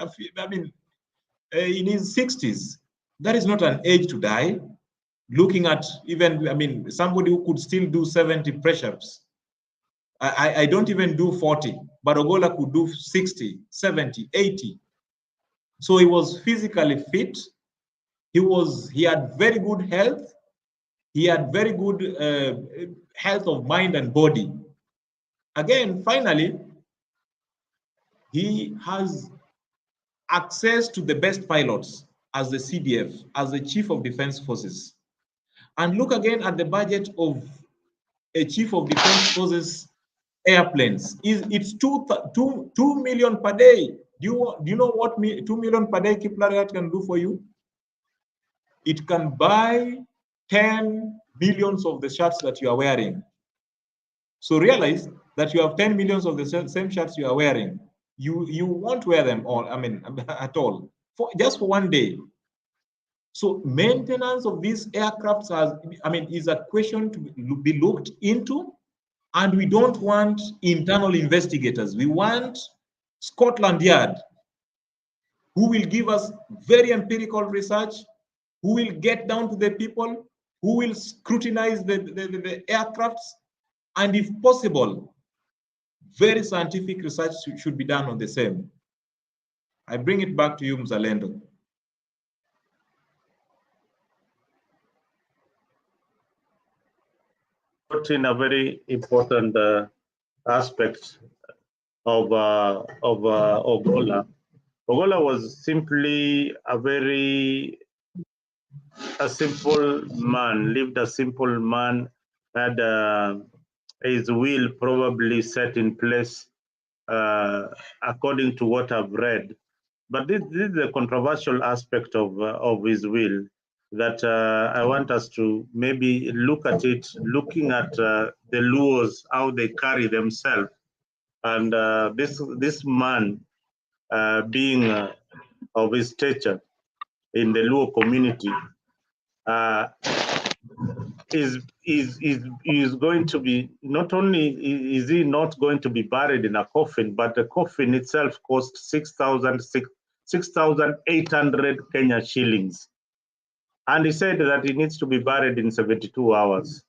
in his 60s. That is not an age to die. Looking at even, somebody who could still do 70 press-ups. I don't even do 40, but Ogolla could do 60, 70, 80. So he was physically fit. He had very good health. He had very good health of mind and body. Again, finally, he has access to the best pilots as the CDF, as the Chief of Defense Forces. And look again at the budget of a Chief of Defense Forces airplanes. It's 2 million per day. Do you know what 2 million per day Kiplariat can do for you? It can buy 10 millions of the shirts that you are wearing. So realize that you have 10 millions of the same shirts you are wearing. You won't wear them all, I mean, at all, just for one day. So maintenance of these aircrafts is a question to be looked into, and we don't want internal investigators. We want Scotland Yard, who will give us very empirical research, who will get down to the people, who will scrutinize the aircrafts, and if possible, very scientific research should be done on the same. I bring it back to you, Mzalendo. Put in a very important aspect of Ogolla. Ogolla was simply a simple man, lived a simple man, had his will probably set in place according to what I've read. But this is the controversial aspect of his will that I want us to maybe look at it, looking at the Luos, how they carry themselves. And this man being of his stature in the Luo community is going to be, not only is he not going to be buried in a coffin, but the coffin itself cost 6,800 Kenya shillings. And he said that he needs to be buried in 72 hours.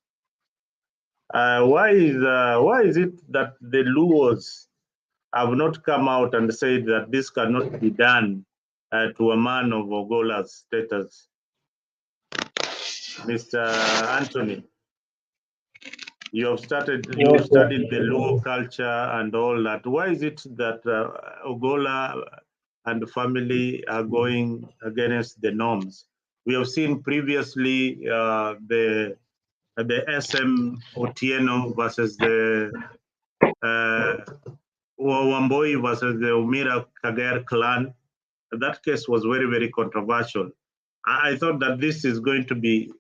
Why is it that the Luos have not come out and said that this cannot be done to a man of Ogolla's status? Mr. Anthony, you have studied the Luo culture and all that. Why is it that Ogolla and the family are going against the norms? We have seen previously the SM Otieno versus the Wamboi versus the Umira Kagere clan. That case was very, very controversial. I thought that this is going to be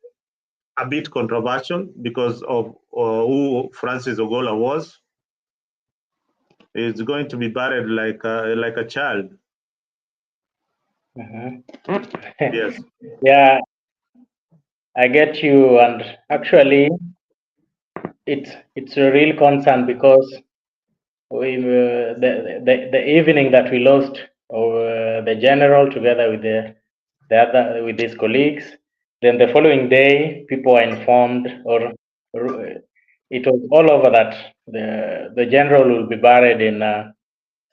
a bit controversial because of who Francis Ogolla was. He's going to be buried like a child. Yes. Yeah, I get you, and actually, it's a real concern because we the evening that we lost the general together with with his colleagues, then the following day people were informed, or it was all over, that the general will be buried in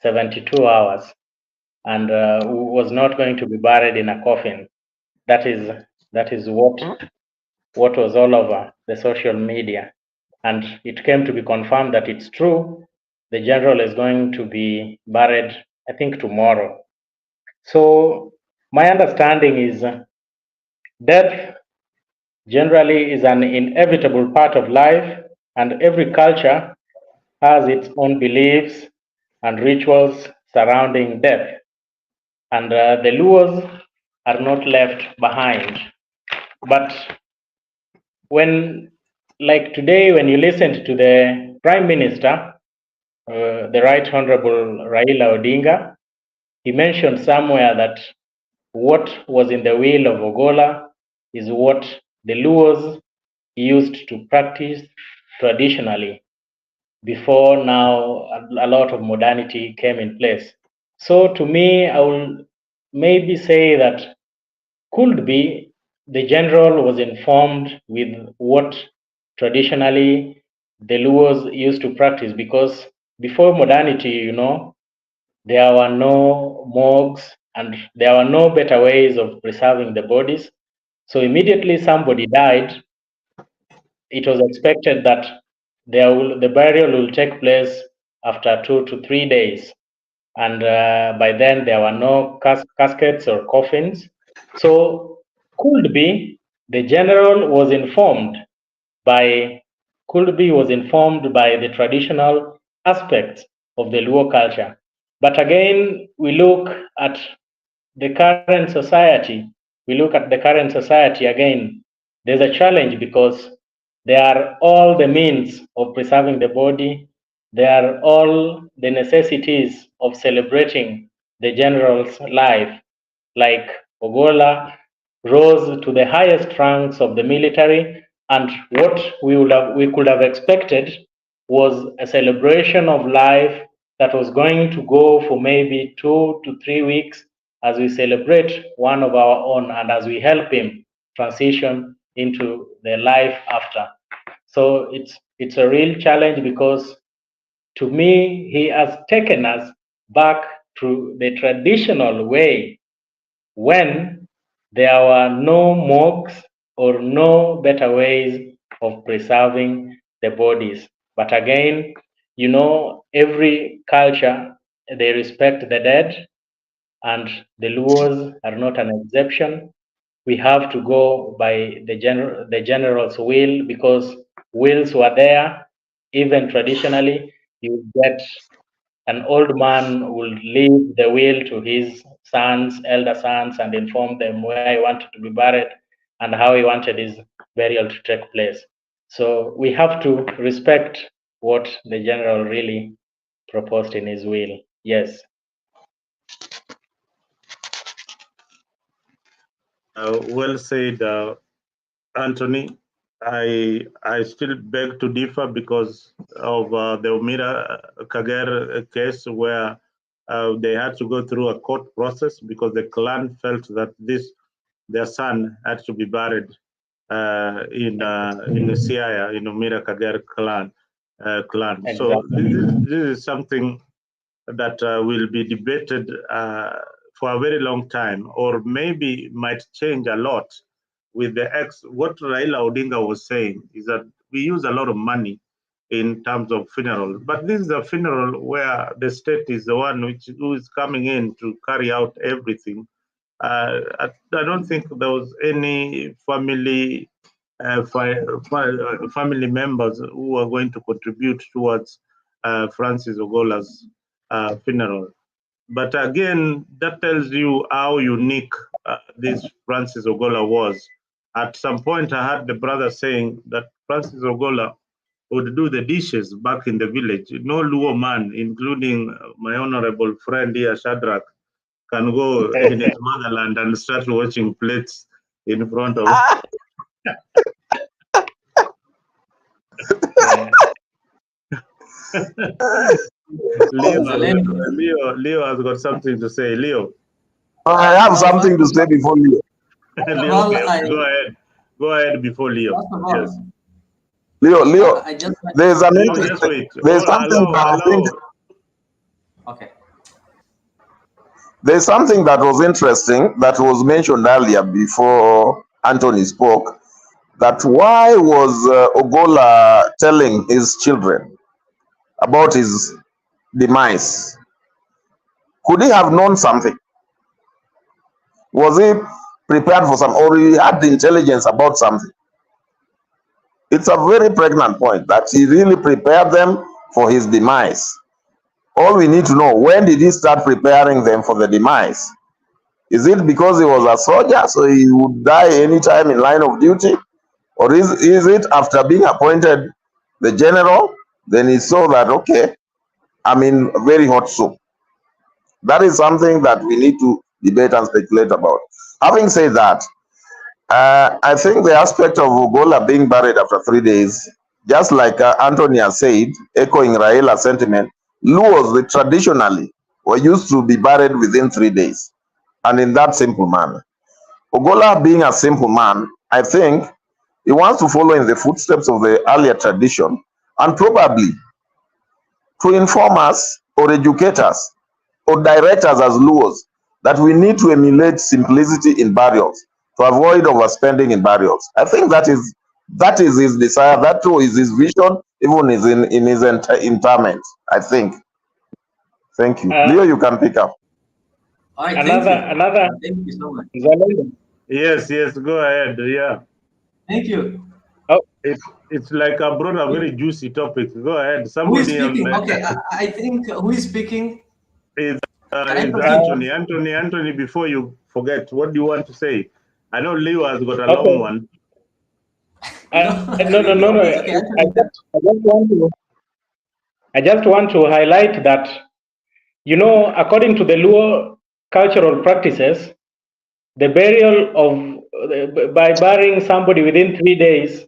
72 hours and was not going to be buried in a coffin. That is what was all over the social media, and it came to be confirmed that it's true. The general is going to be buried, I think, tomorrow. So my understanding is death generally is an inevitable part of life, and every culture has its own beliefs and rituals surrounding death. And the Luos are not left behind. But when, like today, when you listened to the Prime Minister, the Right Honorable Raila Odinga, he mentioned somewhere that what was in the will of Ogolla is what the Luos used to practice traditionally before now a lot of modernity came in place. So to me, I will maybe say that could be the general was informed with what traditionally the Luos used to practice, because before modernity, you know, there were no morgues and there were no better ways of preserving the bodies. So immediately somebody died, it was expected that the burial will take place after 2 to 3 days. And by then there were no caskets or coffins. So could be the general was informed by the traditional aspects of the Luo culture. But again, we look at the current society. Again, there's a challenge because there are all the means of preserving the body. There are all the necessities of celebrating the general's life, like Ogolla rose to the highest ranks of the military, and what we could have expected was a celebration of life that was going to go for maybe 2 to 3 weeks as we celebrate one of our own and as we help him transition into the life after. So it's a real challenge, because to me he has taken us back to the traditional way when there were no morgues or no better ways of preserving the bodies. But again, you know, every culture, they respect the dead, and the Luos are not an exception. We have to go by the general's will, because wills were there. Even traditionally, you get an old man will leave the will to his sons, elder sons, and inform them where he wanted to be buried and how he wanted his burial to take place. So we have to respect what the general really proposed in his will. Yes. Well said, Anthony. I still beg to differ because of the Umira Kagere case, where they had to go through a court process because the clan felt that their son had to be buried in Siaya, in Umira Kagere clan. Exactly. So this is something that will be debated for a very long time, or maybe might change a lot with what Raila Odinga was saying is that we use a lot of money in terms of funeral, but this is a funeral where the state is the one who is coming in to carry out everything. I don't think there was any family family members who are going to contribute towards Francis Ogolla's funeral. But again, that tells you how unique this Francis Ogolla was. At some point, I heard the brother saying that Francis Ogolla would do the dishes back in the village. No Luo man, including my honorable friend here, Shadrach, can go in his motherland and start washing plates in front of. Leo has got something to say. Leo. I have something to say before Leo. Leo, okay. Go ahead before Leo. Yes. Leo, there's an just wait. There's something that I think. Okay. There's something that was interesting that was mentioned earlier before Anthony spoke. That why was Ogolla telling his children about his demise? Could he have known something? Was he prepared for something, or he had the intelligence about something? It's a very pregnant point that he really prepared them for his demise. All we need to know, when did he start preparing them for the demise? Is it because he was a soldier, so he would die anytime in line of duty? Or is it after being appointed the general, then he saw that, okay, I'm in very hot soup? That is something that we need to debate and speculate about. Having said that, I think the aspect of Ogolla being buried after 3 days, just like Anthony has said, echoing Raila's sentiment, Luos traditionally were used to be buried within 3 days, and in that simple manner. Ogolla being a simple man, I think he wants to follow in the footsteps of the earlier tradition and probably to inform us or educate us or direct us as Luos that we need to emulate simplicity in burials to avoid overspending in burials. I think that is his desire. That too is his vision, even is in his interment, I think. Thank you. Leo, you can pick up. All right, Another. Thank you so much. Yes, go ahead. Yeah. Thank you. Oh, it's like I brought a very juicy topic. Go ahead. Somebody who is speaking? Okay, I think who is speaking? It's Anthony. Anthony, before you forget, what do you want to say? I know Leo has got a long one. No. I just want to highlight that, according to the Luo cultural practices, the burial by burying somebody within 3 days,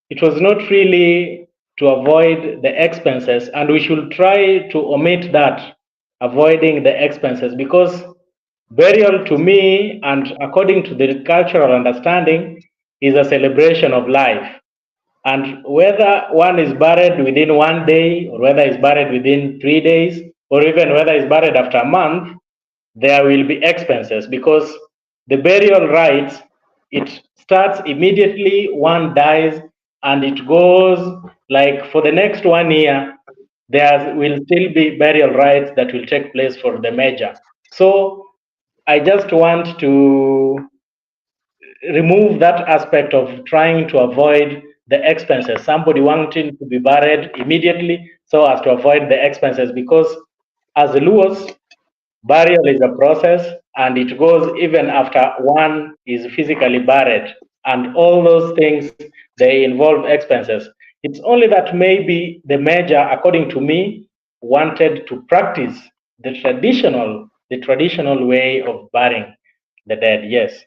it was not really to avoid the expenses, and we should try to omit that, avoiding the expenses, because burial to me, and according to the cultural understanding, is a celebration of life. And whether one is buried within 1 day, or whether it's buried within 3 days, or even whether it's buried after a month, there will be expenses, because the burial rites, it starts immediately one dies, and it goes like for the next 1 year, there will still be burial rites that will take place for the major. So I just want to remove that aspect of trying to avoid the expenses, somebody wanting to be buried immediately so as to avoid the expenses, because as the Luos, burial is a process, and it goes even after one is physically buried, and all those things, they involve expenses. It's only that maybe the major, according to me, wanted to practice the traditional way of burying the dead. Yes.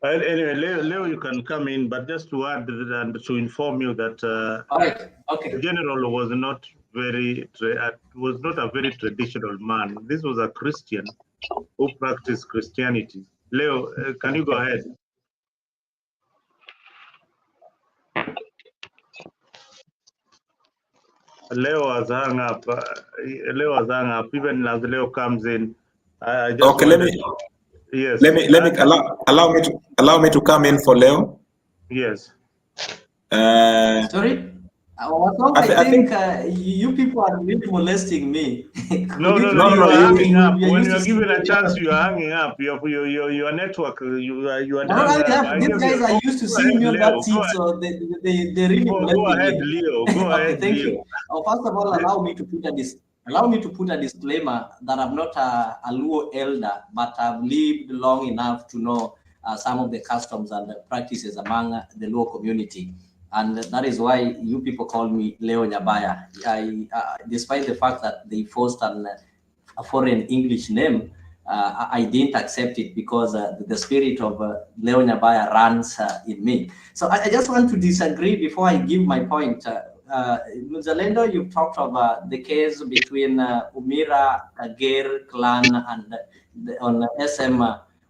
Anyway, Leo, you can come in, but just to add and to inform you that the general was not a very traditional man. This was a Christian who practiced Christianity. Leo, can you go ahead? Leo has hung up. Even as Leo comes in, I just yes. Allow me to come in for Leo. Yes. Sorry. I think you people are really molesting me. No, you are hanging up. When you are given a chance, you are hanging up. Your network, you are done. These guys are used to seeing me on that seat, so they really go ahead, Leo. Go ahead, thank Leo. you. First of all, allow me to put a disclaimer that I'm not a Luo elder, but I've lived long enough to know some of the customs and the practices among the Luo community. And that is why you people call me Leo Nyabaya. Despite the fact that they forced a foreign English name, I didn't accept it because the spirit of Leo Nyabaya runs in me. So I just want to disagree before I give my point. Zalendo, you've talked about the case between Umira, Ager clan, and on SM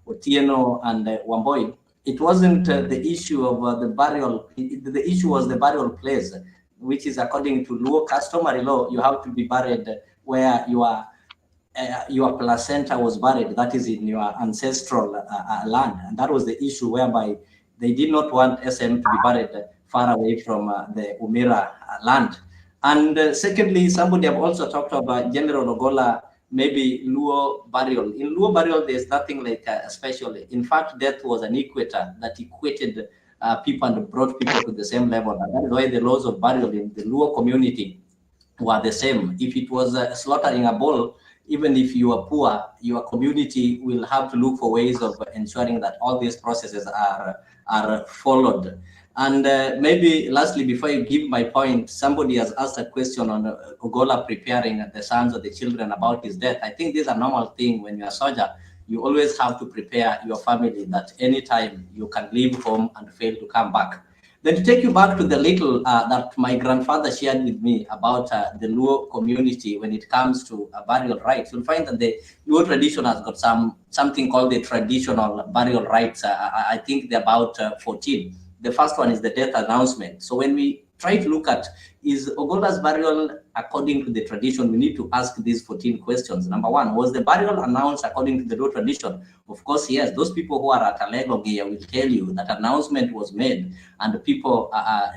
Otieno and Wamboi. It wasn't the issue of the burial. The issue was the burial place, which is according to Luo customary law, you have to be buried where your placenta was buried. That is in your ancestral land, and that was the issue whereby they did not want SM to be buried far away from the Umira land. And secondly, somebody have also talked about General Ogolla. Maybe Luo burial. In Luo burial, there's nothing like special. In fact, death was an equator that equated people and brought people to the same level. And that is why the laws of burial in the Luo community were the same. If it was slaughtering a bull, even if you are poor, your community will have to look for ways of ensuring that all these processes are followed. And maybe lastly, before you give my point, somebody has asked a question on Ogolla preparing the sons or the children about his death. I think this is a normal thing when you're a soldier. You always have to prepare your family that anytime you can leave home and fail to come back. Then to take you back to the little that my grandfather shared with me about the Luo community when it comes to burial rites, you'll find that the Luo tradition has got something called the traditional burial rites. I think they're about 14. The first one is the death announcement. So when we try to look at, is Ogolla's burial according to the tradition? We need to ask these 14 questions. Number one, was the burial announced according to the Luo tradition? Of course, yes. Those people who are at Nairobi will tell you that announcement was made and people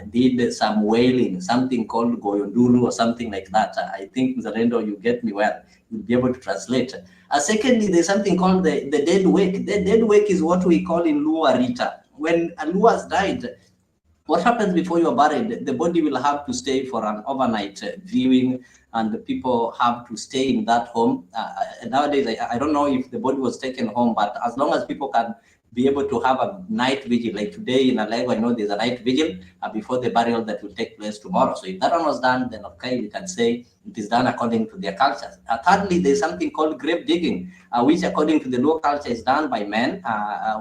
did some wailing, something called Goyonduru or something like that. I think, Zalendo, you get me well. You'll be able to translate. Secondly, there's something called the dead wake. The dead wake is what we call in Luo Arita. When a Luo has died, what happens before you are buried? The body will have to stay for an overnight viewing, and the people have to stay in that home. Nowadays, I don't know if the body was taken home, but as long as people can be able to have a night vigil, like today in Alego, I know there's a night vigil before the burial that will take place tomorrow. So if that one was done, then okay, we can say it is done according to their cultures. Thirdly, there's something called grave digging, which according to the Luo culture is done by men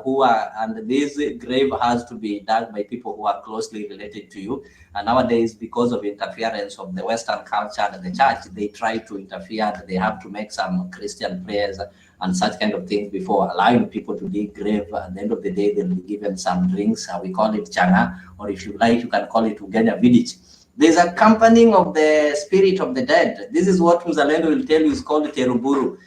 who are, and this grave has to be dug by people who are closely related to you. And nowadays, because of interference of the Western culture and the church, they try to interfere. They have to make some Christian prayers and such kind of things before allowing people to dig grave. At the end of the day, they'll be given some drinks. We call it changa, or if you like, you can call it Ugenya village. There's accompanying of the spirit of the dead. This is what Mzalendo will tell you is called teruburu.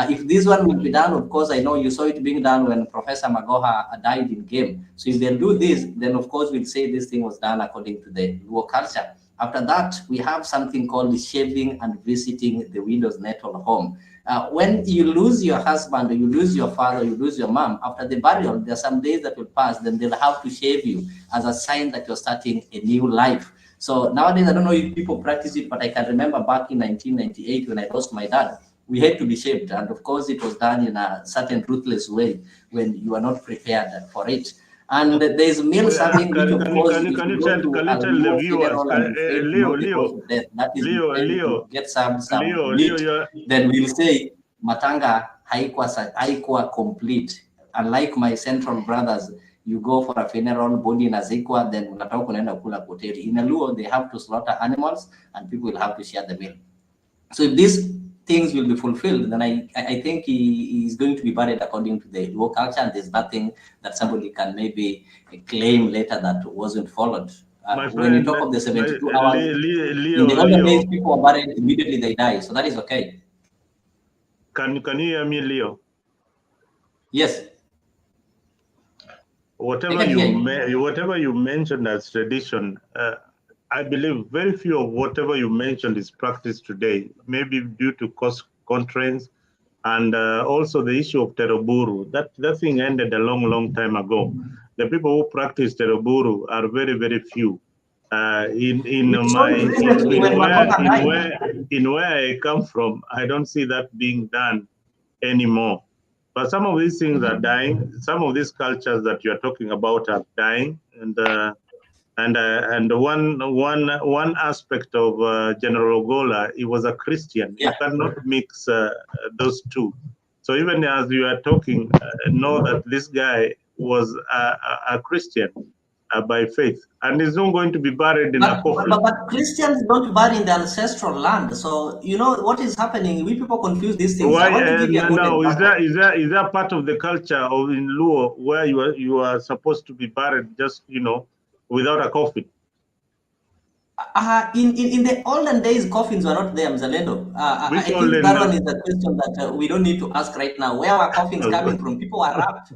If this one will be done, of course, I know you saw it being done when Professor Magoha died in game. So if they'll do this, then of course we'll say this thing was done according to the Luo culture. After that, we have something called shaving and visiting the widow's natal home. When you lose your husband, or you lose your father, or you lose your mom, after the burial, there are some days that will pass, then they'll have to shave you as a sign that you're starting a new life. So nowadays, I don't know if people practice it, but I can remember back in 1998 when I lost my dad, we had to be shaved. And of course, it was done in a certain ruthless way when you are not prepared for it. And there's meal serving, which of course, can you tell the viewers, Leo, get some meat. Then we'll say matanga haikuwa complete. Unlike my central brothers, you go for a funeral, body inazikwa, then unataka kunaenda kula hoteli. In a Luo, they have to slaughter animals and people will have to share the meal. So if these things will be fulfilled, then I think he is going to be buried according to the Luo culture, and there's nothing that somebody can maybe claim later that wasn't followed. When you talk of the 72 hours, in the older days, people were buried immediately they die, so that is okay. Can you hear me, Leo? Yes. Whatever you mentioned as tradition, I believe very few of whatever you mentioned is practiced today, maybe due to cost constraints and also the issue of teruburu. That thing ended a long time ago. The people who practice teruburu are very, very few. In where I come from, I don't see that being done anymore. But some of these things are dying. Some of these cultures that you are talking about are dying, and one aspect of General Ogolla, he was a Christian. You cannot mix those two. So even as you are talking, know that this guy was a Christian by faith, and he's not going to be buried in a coffin. But Christians don't bury in the ancestral land. So you know what is happening. We people confuse these things. Why? Is that part of the culture of in Luo where you are supposed to be buried just without a coffin? In the olden days, coffins were not there, Mzalendo. I think that one is a question that we don't need to ask right now. Where are coffins coming from? People are wrapped.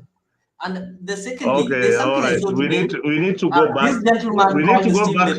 And the secondly, there's something I showed today. We need to go back. This gentleman We need to go back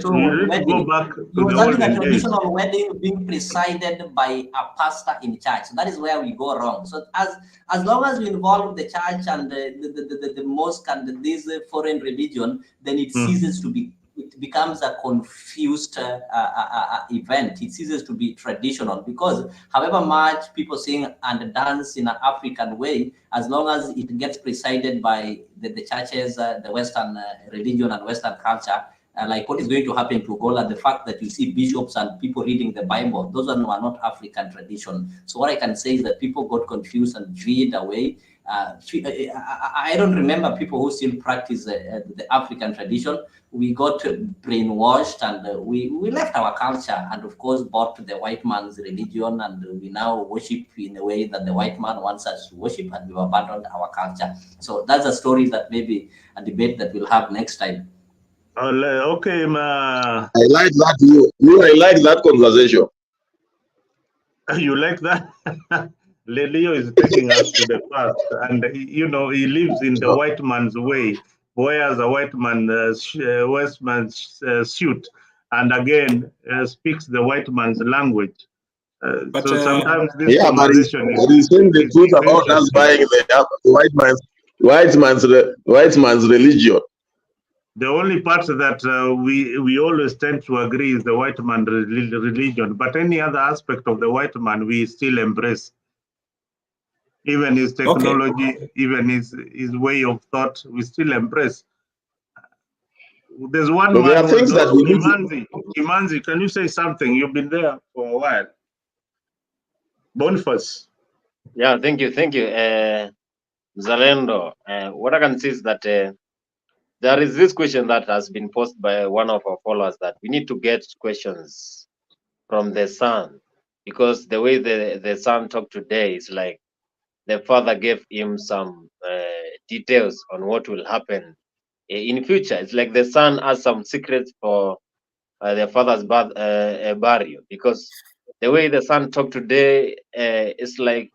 to the olden days. A traditional wedding being presided by a pastor in church. So that is where we go wrong. So as long as we involve the church and the mosque and this foreign religion, then it ceases to be. It becomes a confused event. It ceases to be traditional because however much people sing and dance in an African way, as long as it gets presided by the churches, the Western religion and Western culture, like what is going to happen to Ogolla, the fact that you see bishops and people reading the Bible, those are not African tradition. So what I can say is that people got confused and veered away. I don't remember people who still practice the African tradition. We got brainwashed and we left our culture and of course bought the white man's religion, and we now worship in a way that the white man wants us to worship, and we've abandoned our culture. So that's a story that maybe a debate that we'll have next time. Okay, I like that. I like that conversation. You like that? Leo is taking us to the past, and he lives in the white man's way, wears a white man's suit, and again speaks the white man's language. So sometimes this conversation but he's saying the truth is about us interesting. buying the white man's religion. The only part that we always tend to agree is the white man religion, but any other aspect of the white man we still embrace. Even his technology, even his way of thought, we still embrace. There's one So man, there are things that we need Imanzi, can you say something? You've been there for a while. Boniface. Yeah, thank you. Zalendo, what I can say is that there is this question that has been posed by one of our followers that we need to get questions from the son, because the way the son talked today is like the father gave him some details on what will happen in future. It's like the son has some secrets for their father's burial, because the way the son talked today is like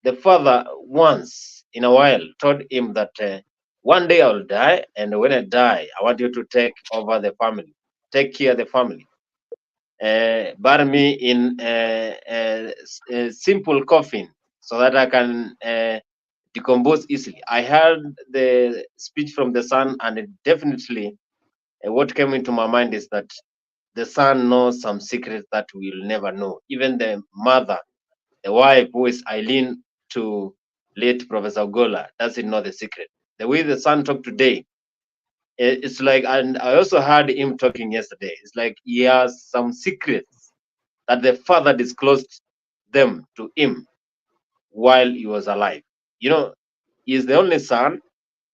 the father once in a while told him that one day I'll die, and when I die, I want you to take over the family, take care of the family. Bury me in a simple coffin so that I can decompose easily. I heard the speech from the son, and it definitely what came into my mind is that the son knows some secrets that we'll never know. Even the mother, the wife, who is Eileen to late Professor Ogolla, doesn't know the secret. The way the son talked today, it's like, and I also heard him talking yesterday, it's like he has some secrets that the father disclosed them to him while he was alive. He's the only son,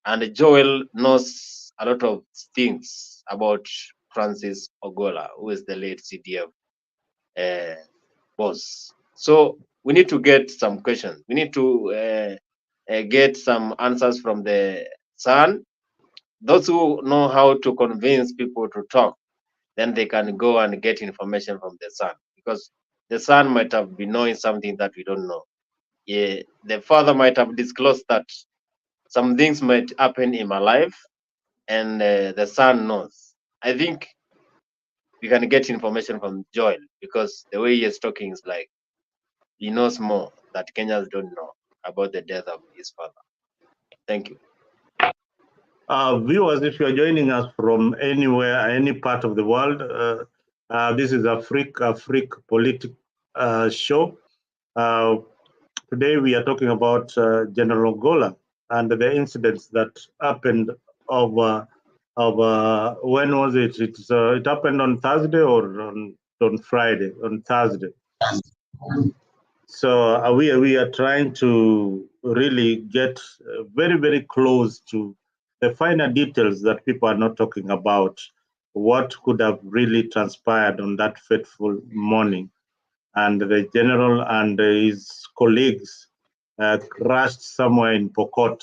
and Joel knows a lot of things about Francis Ogolla, who is the late CDF boss. So we need to get some questions. We need to get some answers from the son. Those who know how to convince people to talk, then they can go and get information from the son, because the son might have been knowing something that we don't know. Yeah, the father might have disclosed that some things might happen in my life, and the son knows. I think we can get information from Joel, because the way he is talking is like he knows more that Kenyans don't know about the death of his father. Thank you. Viewers, if you are joining us from anywhere, any part of the world, this is a Freak Politic show. Today we are talking about General Ogolla and the incidents that happened when was it? It happened on Thursday or on Friday? On Thursday. So we are trying to really get very, very close to the finer details that people are not talking about, what could have really transpired on that fateful morning. And the general and his colleagues crashed somewhere in Pokot.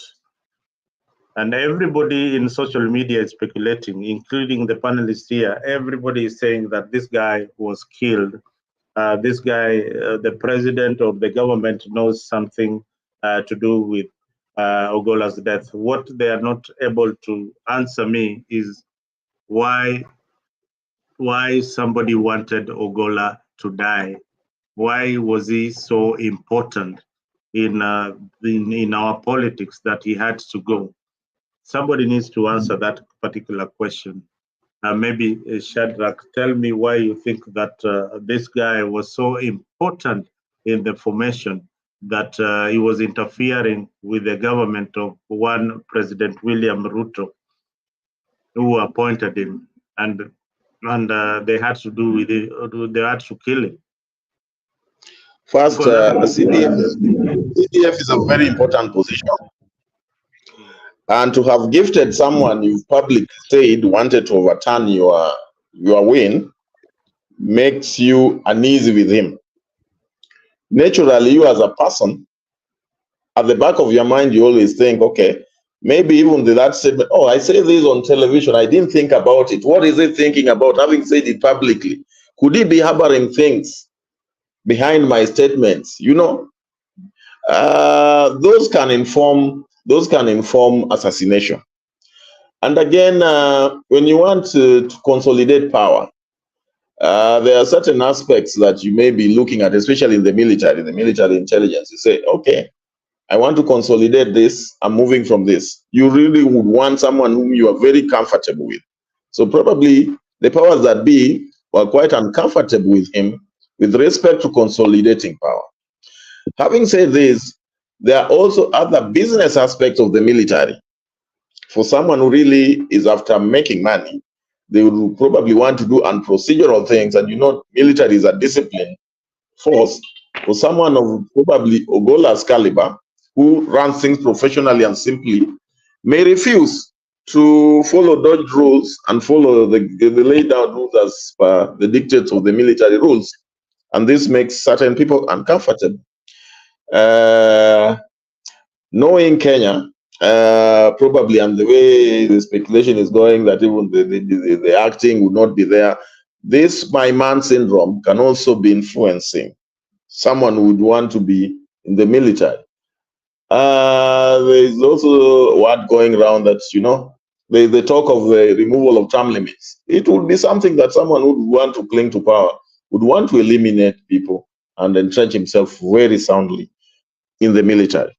And everybody in social media is speculating, including the panelists here. Everybody is saying that this guy was killed. This guy, the president of the government, knows something to do with Ogolla's death. What they are not able to answer me is why somebody wanted Ogolla to die. Why was he so important in our politics that he had to go? Somebody needs to answer that particular question. Maybe Shadrach, tell me why you think that this guy was so important in the formation that he was interfering with the government of one President William Ruto, who appointed him, and they had to do with it. They had to kill him. First, CDF is a very important position. And to have gifted someone you've publicly said wanted to overturn your win makes you uneasy with him. Naturally, you as a person, at the back of your mind, you always think, okay, maybe even that statement, oh, I say this on television, I didn't think about it. What is it thinking about having said it publicly? Could he be harboring things behind my statements? You know, those can inform assassination. And again, when you want to consolidate power, there are certain aspects that you may be looking at, especially in the military intelligence. You say, okay, I want to consolidate this, I'm moving from this. You really would want someone whom you are very comfortable with. So probably the powers that be were quite uncomfortable with him with respect to consolidating power. Having said this, there are also other business aspects of the military. For someone who really is after making money, they would probably want to do unprocedural things, and you know, military is a disciplined force. For someone of probably Ogolla's caliber, who runs things professionally and simply, may refuse to follow Dodge rules and follow the laid down rules as per the dictates of the military rules. And this makes certain people uncomfortable. Knowing Kenya, probably, and the way the speculation is going that even the acting would not be there, this my man syndrome can also be influencing someone who would want to be in the military. There is also what going around that, you know, the talk of the removal of term limits. It would be something that someone who would want to cling to power would want to eliminate people and entrench himself very soundly in the military.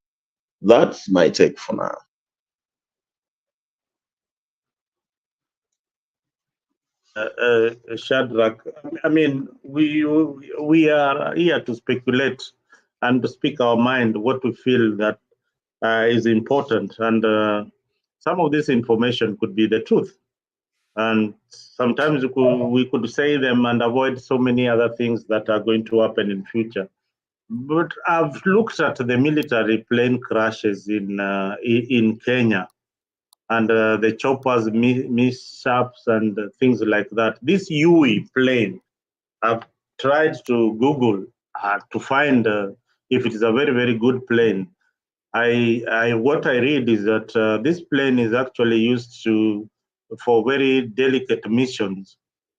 That's my take for now. Shadrach, I mean, we are here to speculate and to speak our mind, what we feel that is important. And some of this information could be the truth. And sometimes we could say them and avoid so many other things that are going to happen in future. But I've looked at the military plane crashes in Kenya, and the choppers mishaps and things like that. This UE plane, I've tried to Google to find if it is a very, very good plane. What I read is that this plane is actually used for very delicate missions.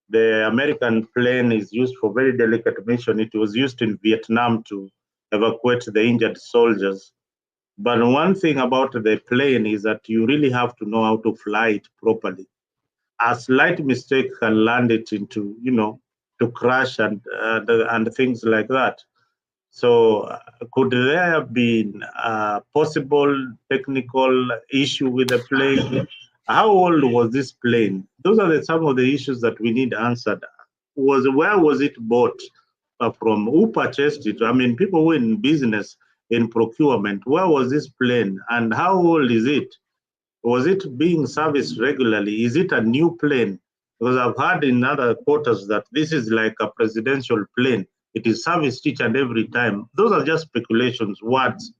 The American plane is used for very delicate mission. It was used in Vietnam to evacuate the injured soldiers. But one thing about the plane is that you really have to know how to fly it properly. A slight mistake can land it into, you know, to crash and things like that. So could there have been a possible technical issue with the plane? How old was this plane? Those are some of the issues that we need answered. Where was it bought from? Who purchased it? I mean, people who are in business, in procurement, where was this plane and how old is it? Was it being serviced regularly? Is it a new plane? Because I've heard in other quarters that this is like a presidential plane. It is serviced each and every time. Those are just speculations, words,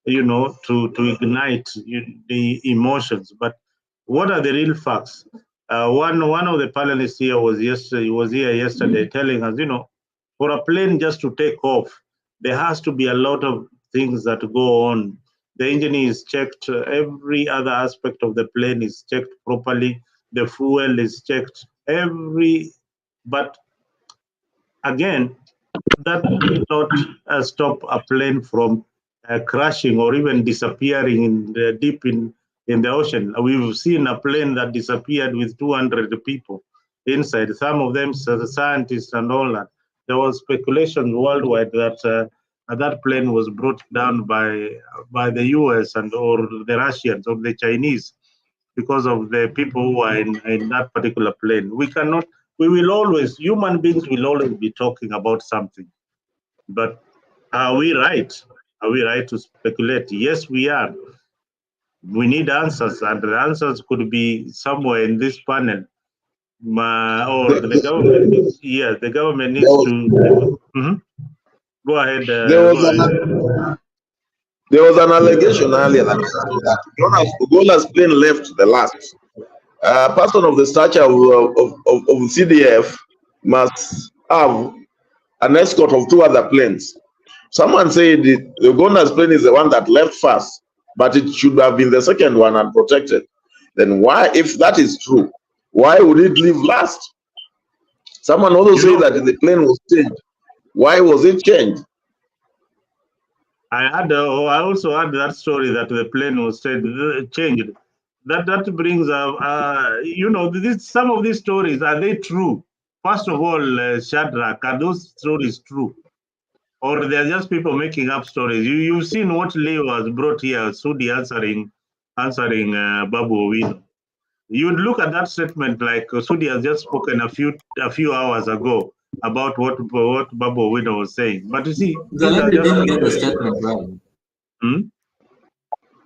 you know, to ignite the emotions. But what are the real facts? One of the panelists here was here yesterday telling us, you know, for a plane just to take off, there has to be a lot of things that go on. The engine is checked, every other aspect of the plane is checked properly, the fuel is checked, but again, that did not stop a plane from crashing or even disappearing deep in the ocean. We've seen a plane that disappeared with 200 people inside, some of them scientists and all that. There was speculation worldwide that that plane was brought down by the US or the Russians or the Chinese because of the people who are in that particular plane. Human beings will always be talking about something. But are we right? Are we right to speculate? Yes, we are. We need answers, and the answers could be somewhere in this panel. Or the government, yes, the government needs to. Go ahead. There was an allegation earlier that General Ogolla's plane left the last. A person of the stature of CDF must have an escort of 2 other planes. Someone said the Ogolla's plane is the one that left first, but it should have been the second one unprotected. Then why, if that is true, why would it leave last? Someone also said that the plane was changed. Why was it changed? I also had that story that the plane was changed. That brings up, some of these stories, are they true? First of all, Shadrach, are those stories true? Or they're just people making up stories? You've seen what Leo has brought here, Sudi answering Babu Owino. You'd look at that statement like Sudi has just spoken a few hours ago about what Babu Owino was saying. But you see, Zalendo didn't get the statement well.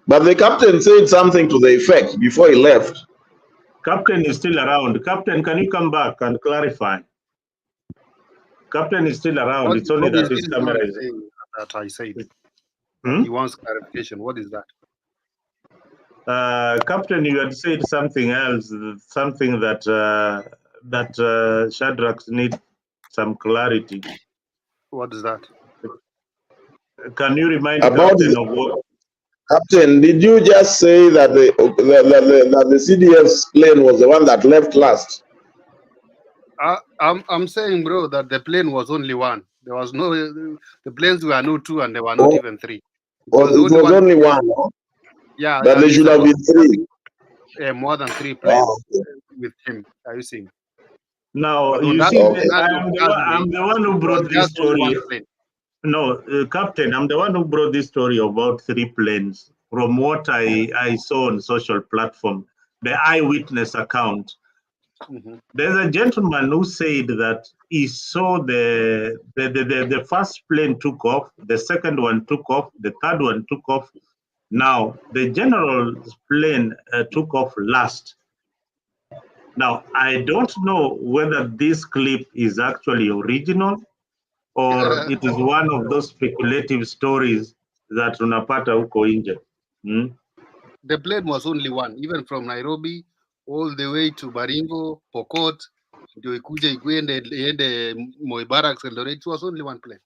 But the captain said something to the effect before he left. Captain is still around. Captain, can you come back and clarify? Captain is still around. It's only that his camera is. That I said. He wants clarification. What is that? Captain, you had said something else, something that Shadrach need some clarity. What is that? Can you remind about Captain of what? Captain, did you just say that the CDF's plane was the one that left last? I'm saying, bro, that the plane was only one. There was no, the planes were no two, and there were not even three. It was only one. No? Yeah, but there should have been three. More than 3 planes with him. Are you seeing? Now you see, I'm the one who brought this story. No, Captain, I'm the one who brought this story about 3 planes from what I saw on social platform, the eyewitness account. There's a gentleman who said that he saw the first plane took off, the second one took off, the third one took off. Now, the general's plane took off last. Now, I don't know whether this clip is actually original or it is one of those speculative stories that unapata huko nje. The plane was only one, even from Nairobi all the way to Baringo, Pokot, ndio ikuje iende Moi Barracks, Eldoret. It was only one plane.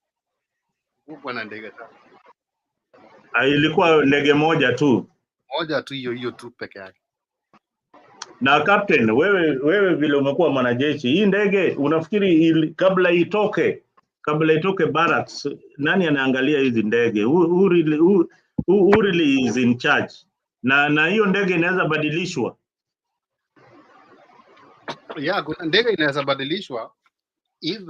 Ilikuwa ndege moja tu. Moja tu, hiyo tu peke yake. Na Captain, wewe vile umekuwa mwanajeshi, hii ndege unafikiri kabla itoke barracks, nani anaangalia hizi ndege? Who really is in charge? Na hiyo ndege inaweza badilishwa? Yeah, ndege inaweza badilishwa if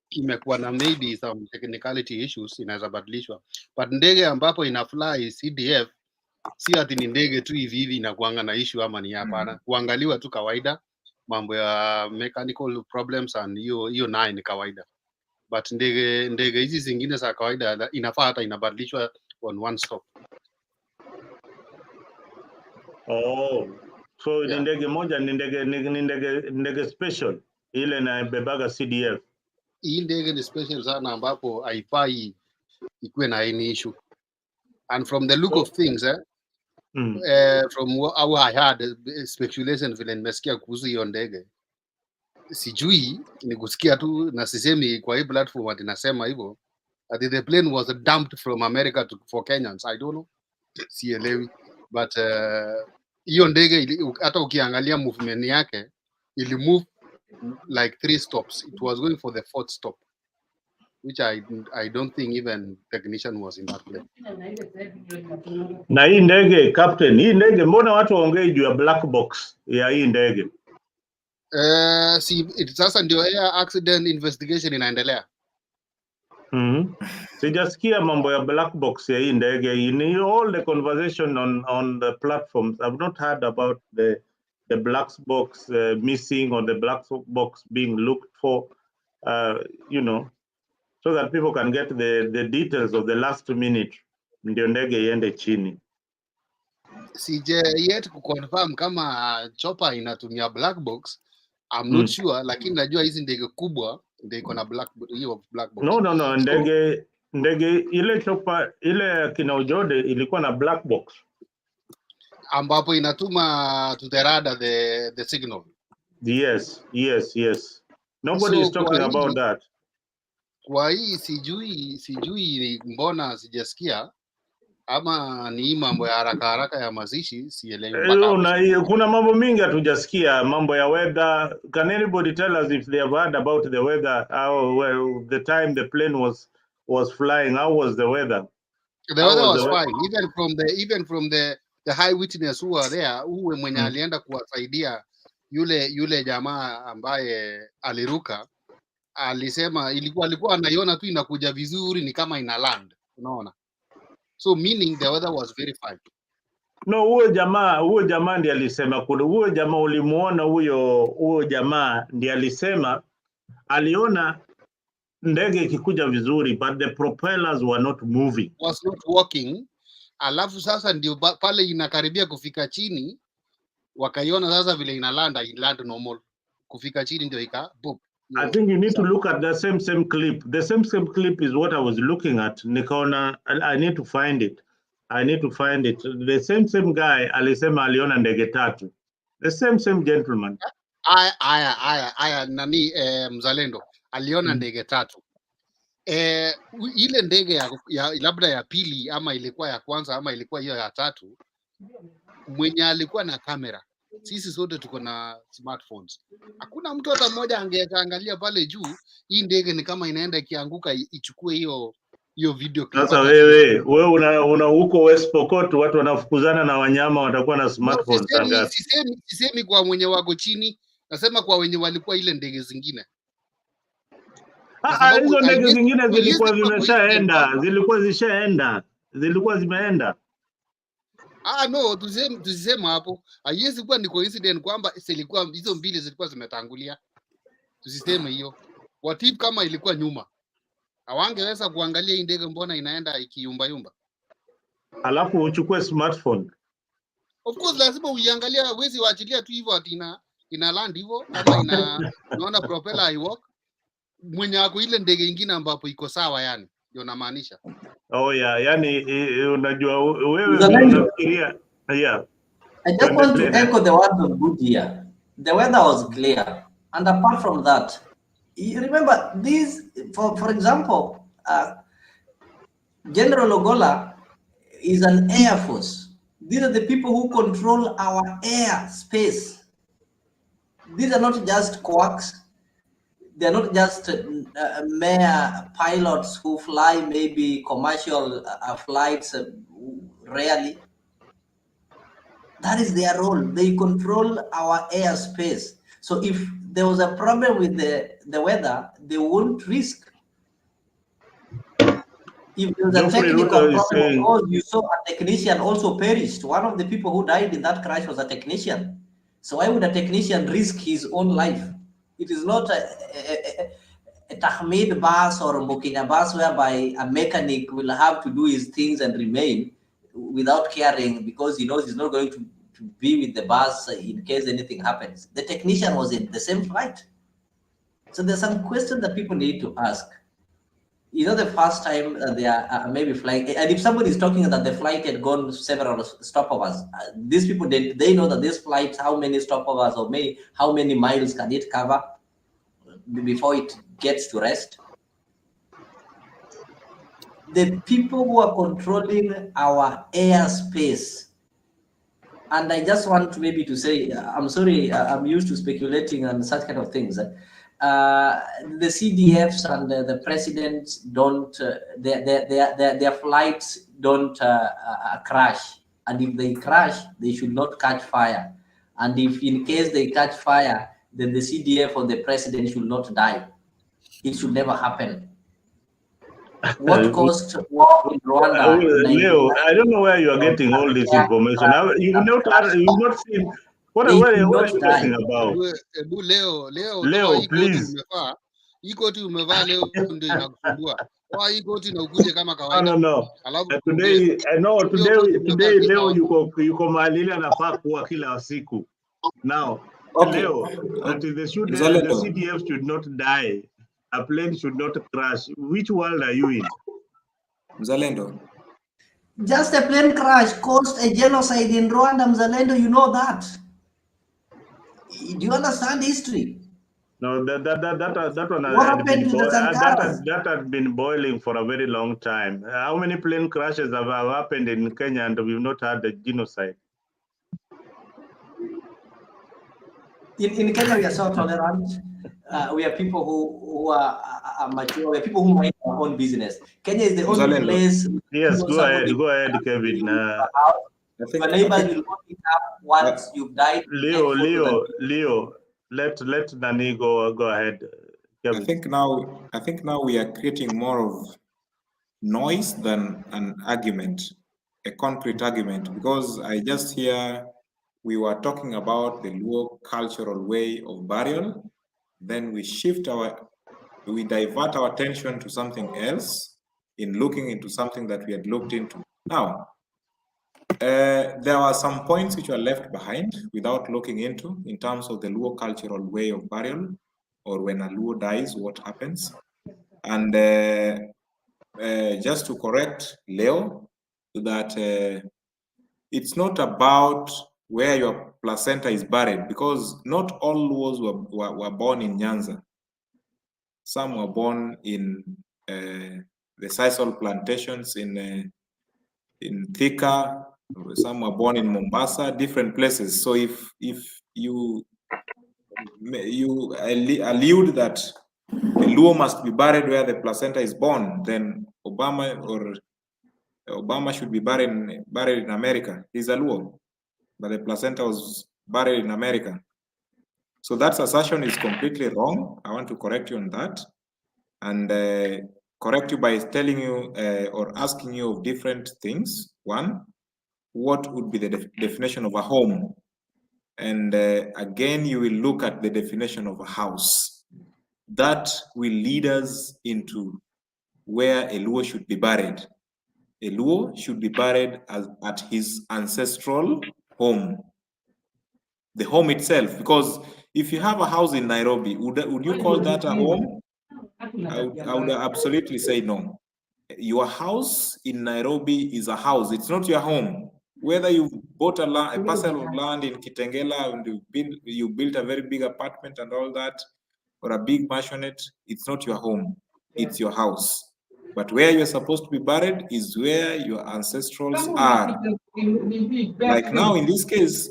imekuwa na maybe some technicality issues, inaweza badilishwa. But ndege ambapo ina fly CDF si ati ni ndege tu hivi inakuanga na issue ama ni hapana. Kuangaliwa tu kawaida, mambo ya mechanical problems and hiyo nayo ni kawaida. But ndege hizi zingine za kawaida inafaa hata inabadilishwa on one stop. Oh, so ni ndege moja, ni ndege special ile na bebaga CDF. Hii ndege ni special sana ambapo haifai ikuwe na any issue. And from the look of things, from how I had speculation vile nimesikia kuhusu hiyo ndege, sijui ni kusikia tu na sisemi kwa hii platform ati nasema hivyo, that the plane was dumped from America for Kenyans. I don't know, sielewi, but hiyo ndege hata ukiangalia movement yake ili move like 3 stops. It was going for the 4th stop, which I don't think even technician was in that plane. Na hii ndege, Captain, hii ndege mbona watu waongei juu ya black box ya hii ndege? Sasa ndio air accident investigation inaendelea. Sijasikia mambo ya black box ya hii ndege. In all the conversation on the platforms, I've not heard about the black box missing or the black box being looked for, so that people can get the details of the last minute ndio ndege iende chini. Sije yet kuconfirm kama chopper inatumia black box. I'm not sure, lakini najua hizi ndege kubwa ndio iko na black box. No, ndege ile chopper ile kina Ojode ilikuwa na black box ambapo inatuma to the radar the signal. Yes. Nobody is talking about that. Kwa hii sijui mbona sijasikia, ama ni hii mambo ya haraka ya mazishi sielewi mpaka hapo. Kuna mambo mingi hatujasikia, mambo ya weather. Can anybody tell us if they have heard about the weather? How the time the plane was flying, how was the weather? The weather was fine, even from the high witness who were there, who mwenye alienda kuwasaidia yule jamaa ambaye aliruka, alisema alikuwa anaiona tu inakuja vizuri, ni kama ina land, unaona. So meaning the weather was very fine. No, huyo jamaa ndiye alisema kule. Huyo jamaa ulimuona, huyo jamaa ndiye alisema aliona ndege ikikuja vizuri, but the propellers were not moving. Was not working. Alafu sasa ndio pale inakaribia kufika chini, wakaiona sasa vile ina land normal. Kufika chini ndio boop. I think you need to look at the same clip. The same clip is what I was looking at. Nikaona, I need to find it. The same guy alisema aliona ndege 3. The same gentleman. Aya nani mzalendo aliona ndege 3. Ile ndege ya labda ya pili ama ilikuwa ya kwanza ama ilikuwa hiyo ya 3, mwenye alikuwa na kamera. Sisi sote tuko na smartphones. Hakuna mtu hata mmoja angeangalia pale juu, hii ndege ni kama inaenda ikianguka ichukue hiyo video clip. Sasa wewe una huko West Pokot, watu wanafukuzana na wanyama, watakuwa na smartphones ngapi? Sisemi kwa mwenye wako chini, nasema kwa wenye walikuwa ile ndege zingine. Hizo ndege zingine zilikuwa zimeenda. No, tusisema hapo. Haiwezi kuwa ni coincidence kwamba ilikuwa hizo mbili zilikuwa zimetangulia. Tusiseme hiyo. What if kama ilikuwa nyuma? Hawangeweza kuangalia hii ndege mbona inaenda ikiyumba. Alafu uchukue smartphone. Of course lazima uiangalia, huwezi waachilia tu hivyo ati ina land hivyo ama unaona propeller haiwork. Mwenye ako ile ndege nyingine ambapo iko sawa, yani ndio namaanisha. Oh yeah, yani unajua wewe unafikiria. Yeah. I just want to echo the words of good here. The weather was clear, and apart from that, you remember these, for example, General Ogolla is an air force. These are the people who control our air space. These are not just quacks. They're not just mere pilots who fly maybe commercial flights rarely. That is their role. They control our airspace. So if there was a problem with the weather, they won't risk. If there was a technical problem, because you saw a technician also perished. One of the people who died in that crash was a technician. So why would a technician risk his own life? It is not a Tahmid bus or Mokina bus whereby a mechanic will have to do his things and remain without caring because he knows he's not going to be with the bus in case anything happens. The technician was in the same flight. So there's some questions that people need to ask. You know, the first time they are maybe flying, and if somebody is talking that the flight had gone several stopovers, these people, they know that this flight, how many stopovers or how many miles can it cover before it gets to rest? The people who are controlling our airspace, and I just want maybe to say, I'm sorry, I'm used to speculating on such kind of things. The CDFs and the presidents don't, their flights don't crash. And if they crash, they should not catch fire. And if in case they catch fire, then the CDF or the president should not die. It should never happen. What caused war in Rwanda? Leo, I don't know where you are getting all this information. You've not seen. What are you talking about? Leo, please. Hii koti umevaa leo ndio inakusumbua. Kwa hii koti na ukuje kama kawaida. No. Today leo yuko mahali ile anafaa kuwa kila siku. Now, Leo, the CDF should not die. A plane should not crash. Which world are you in? Mzalendo. Just a plane crash caused a genocide in Rwanda, Mzalendo, you know that. Do you understand history? No, that one What happened to the Sankaras? that had been boiling for a very long time. How many plane crashes have happened in Kenya and we've not had a genocide? In Kenya, we are so tolerant. We are people who are mature. We are people who mind our own business. Kenya is the only place. Yes, go ahead, Kevin. Your neighbors will not pick up once you've died. Leo, let Nani go ahead. Kevin. I think now we are creating more of noise than an argument, a concrete argument, because I just hear we were talking about the Luo cultural way of burial, then we divert our attention to something else in looking into something that we had looked into. Now, there are some points which were left behind without looking into in terms of the Luo cultural way of burial, or when a Luo dies, what happens. And just to correct Leo, that it's not about where your placenta is buried, because not all Luos were born in Nyanza. Some were born in the sisal plantations in Thika. Some were born in Mombasa, different places. So if you allude that a Luo must be buried where the placenta is born, then Obama should be buried in America. He's a Luo, but the placenta was buried in America. So that assertion is completely wrong. I want to correct you on that, and correct you by telling you or asking you of different things. One, what would be the definition of a home? And again, you will look at the definition of a house. That will lead us into where a Luo should be buried. A Luo should be buried at his ancestral home, the home itself. Because if you have a house in Nairobi, would you call that a home? I would absolutely say no. Your house in Nairobi is a house. It's not your home. Whether you bought a parcel of land in Kitengela and you built a very big apartment and all that, or a big mansionette, it's not your home. It's your house. But where you're supposed to be buried is where your ancestrals are. Like now, in this case,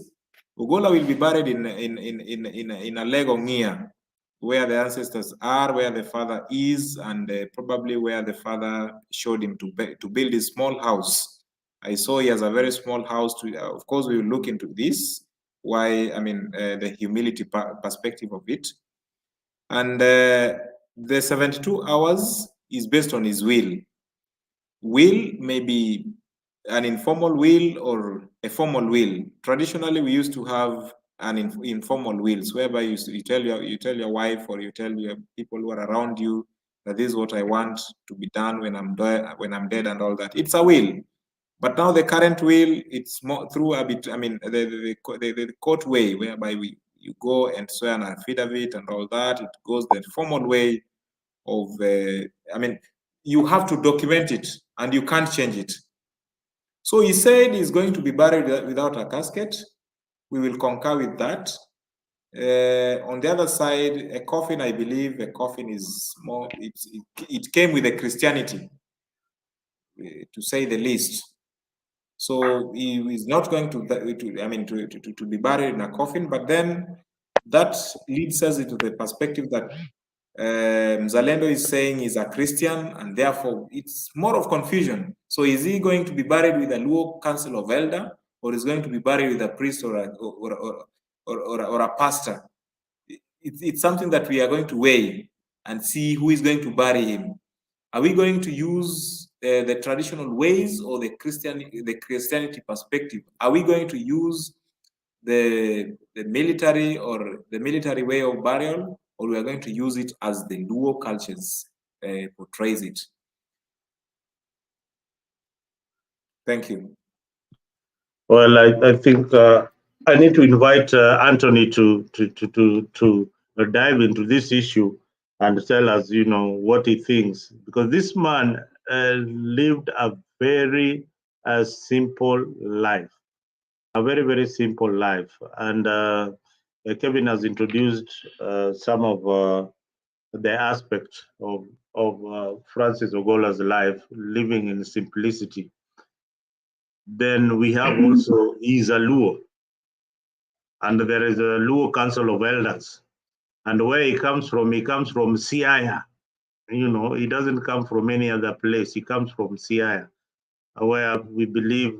Ogolla will be buried in a leg of Nia, where the ancestors are, where the father is, and probably where the father showed him to build his small house. I saw he has a very small house. Of course, we will look into this. Why? I mean, the humility perspective of it. And the 72 hours is based on his will. Will may be an informal will or a formal will. Traditionally, we used to have an informal wills, whereby you tell your wife or you tell your people who are around you that this is what I want to be done when I'm dead and all that. It's a will. But now the current will, it's more through the court way, whereby you go and swear an affidavit and all that. It goes the formal way of, you have to document it and you can't change it. So he said he's going to be buried without a casket. We will concur with that. On the other side, a coffin, I believe a coffin is more, it came with a Christianity, to say the least. So he is not going to be buried in a coffin, but then that leads us into the perspective that Mzalendo is saying he's a Christian, and therefore it's more of confusion. So is he going to be buried with a Luo Council of Elder, or is going to be buried with a priest or a pastor? It's something that we are going to weigh and see who is going to bury him. Are we going to use the traditional ways or the Christianity perspective? Are we going to use the military or the military way of burial, or we are going to use it as the Luo cultures portrays it? Thank you. Well, I think I need to invite Anthony to dive into this issue and tell us, what he thinks, because this man lived a very simple life, a very, very simple life. And Kevin has introduced some of the aspects of Francis Ogolla's life, living in simplicity. Then we have also, he's a Luo, and there is a Luo Council of Elders. And where he comes from Siaya. You know, he doesn't come from any other place. He comes from Siaya, where we believe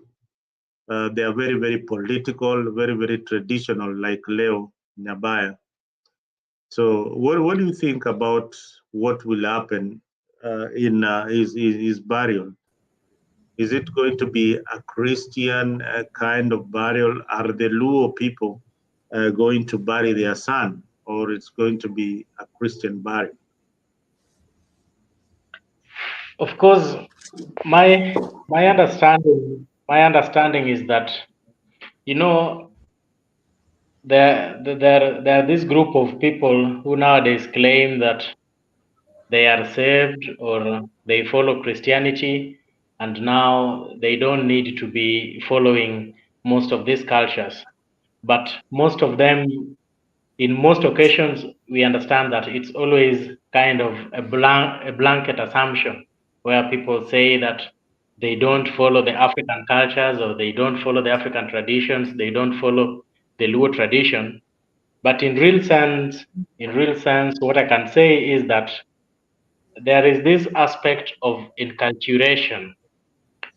they are very, very political, very, very traditional, like Leo Nyabaya. So what do you think about what will happen in his burial? Is it going to be a Christian kind of burial? Are the Luo people going to bury their son, or it's going to be a Christian burial? Of course, my understanding is that, you know, there are this group of people who nowadays claim that they are saved or they follow Christianity, and now they don't need to be following most of these cultures. But most of them, in most occasions, we understand that it's always kind of a blanket assumption where people say that they don't follow the African cultures, or they don't follow the African traditions, they don't follow the Luo tradition. But in real sense, what I can say is that there is this aspect of enculturation